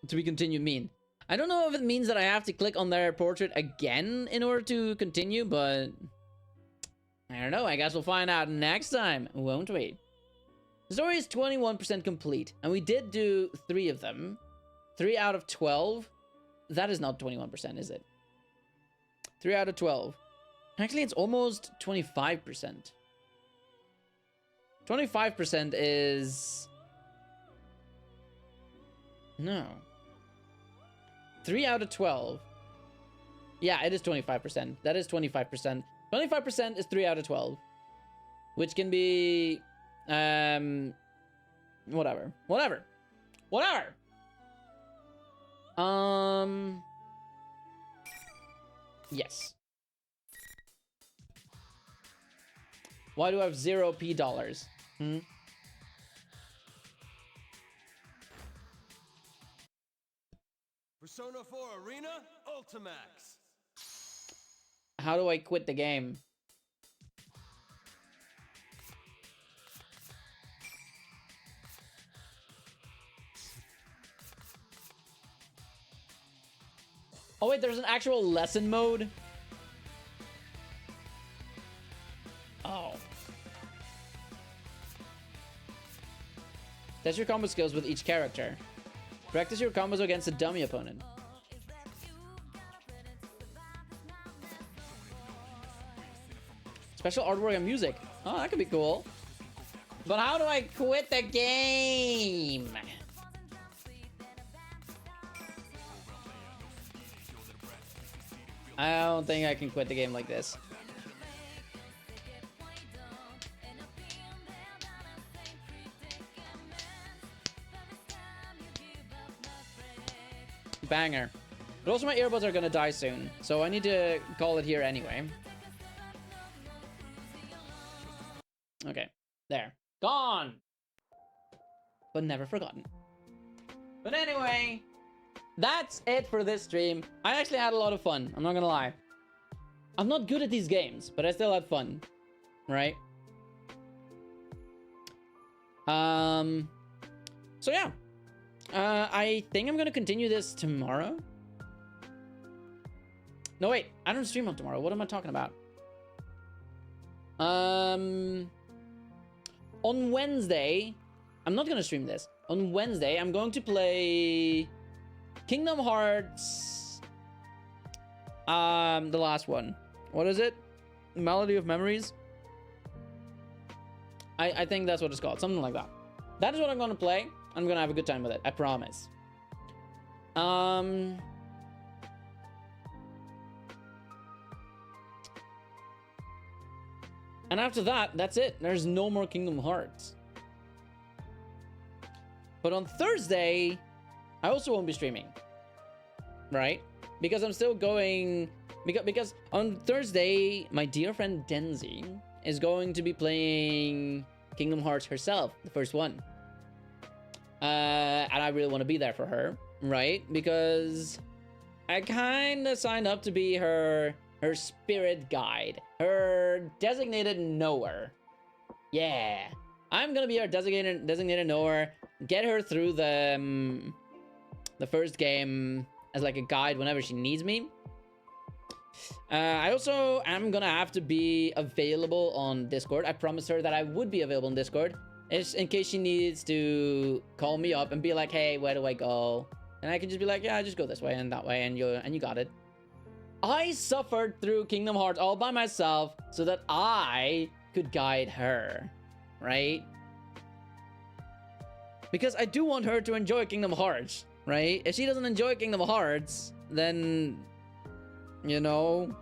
To be continued mean. I don't know if it means that I have to click on their portrait again in order to continue, but... I don't know, I guess we'll find out next time, won't we? The story is 21% complete, and we did do 3 of them. 3 out of 12? That is not 21%, is it? 3 out of 12. Actually, it's almost 25%. 25% is... No. 3 out of 12. Yeah, it is 25%. That is 25%. 25% is 3 out of 12. Which can be... Whatever. Whatever. Whatever! Yes. Why do I have 0 P dollars? Hmm? Persona 4 Arena Ultimax. How do I quit the game? Oh wait, there's an actual lesson mode? Oh. Test your combo skills with each character. Practice your combos against a dummy opponent. Special artwork and music. Oh, that could be cool. But how do I quit the game? I don't think I can quit the game like this. Banger. But also my earbuds are gonna die soon, so I need to call it here anyway. Okay, there. Gone! But never forgotten. But anyway, that's it for this stream. I actually had a lot of fun, I'm not gonna lie. I'm not good at these games, but I still had fun. Right? So yeah. I think I'm gonna continue this tomorrow. No, wait. I don't stream on tomorrow. What am I talking about? On Wednesday... I'm not gonna stream this. On Wednesday, I'm going to play... Kingdom Hearts... the last one. What is it? Melody of Memories? I think that's what it's called. Something like that. That is what I'm gonna play. I'm gonna have a good time with it. I promise. And after that, that's it. There's no more Kingdom Hearts. But on Thursday, I also won't be streaming. Right? Because I'm still going... Because on Thursday, my dear friend Denzi is going to be playing Kingdom Hearts herself, the first one. And I really want to be there for her, right? Because I kind of signed up to be her spirit guide, her designated knower. Yeah, I'm gonna be her designated knower. Get her through the first game as like a guide whenever she needs me. I also am gonna have to be available on Discord. I promised her that I would be available on Discord. It's in case she needs to call me up and be like, hey, where do I go? And I can just be like, yeah, just go this way and that way, and you got it. I suffered through Kingdom Hearts all by myself so that I could guide her, right? Because I do want her to enjoy Kingdom Hearts, right? If she doesn't enjoy Kingdom Hearts, then, you know,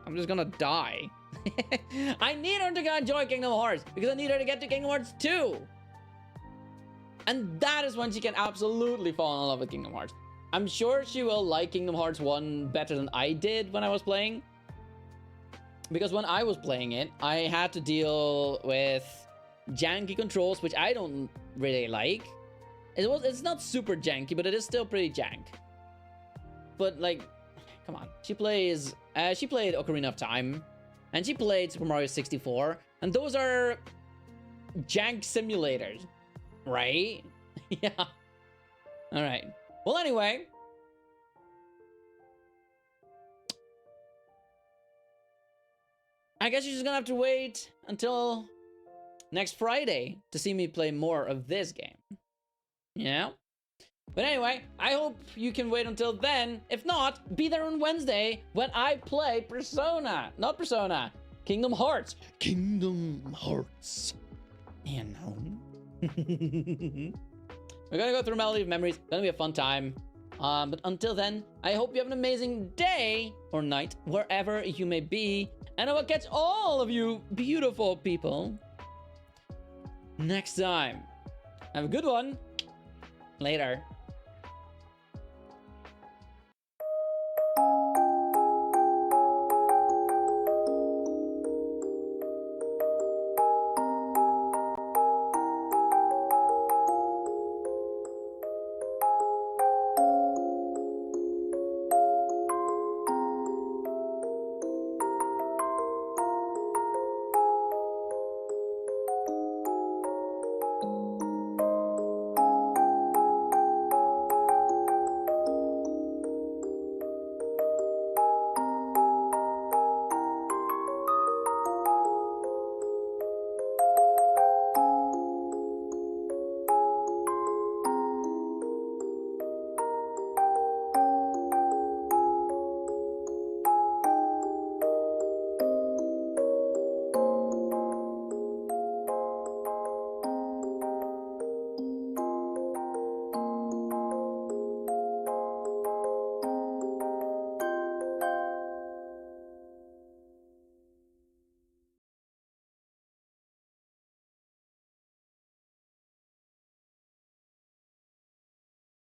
I'm just gonna die. I need her to enjoy Kingdom Hearts because I need her to get to Kingdom Hearts 2. And that is when she can absolutely fall in love with Kingdom Hearts. I'm sure she will like Kingdom Hearts 1 better than I did when I was playing. Because when I was playing it, I had to deal with janky controls, which I don't really like. It's not super janky, but it is still pretty jank. But like, come on. She played Ocarina of Time. And she played Super Mario 64. And those are jank simulators. Right? Yeah. Alright. Well, anyway. I guess you're just gonna have to wait until next Friday to see me play more of this game. Yeah? But anyway, I hope you can wait until then. If not, be there on Wednesday when I play Persona. Not Persona. Kingdom Hearts. Kingdom Hearts. You know. We're gonna go through Melody of Memories. It's gonna be a fun time. But until then, I hope you have an amazing day or night, wherever you may be. And I will catch all of you beautiful people next time. Have a good one. Later.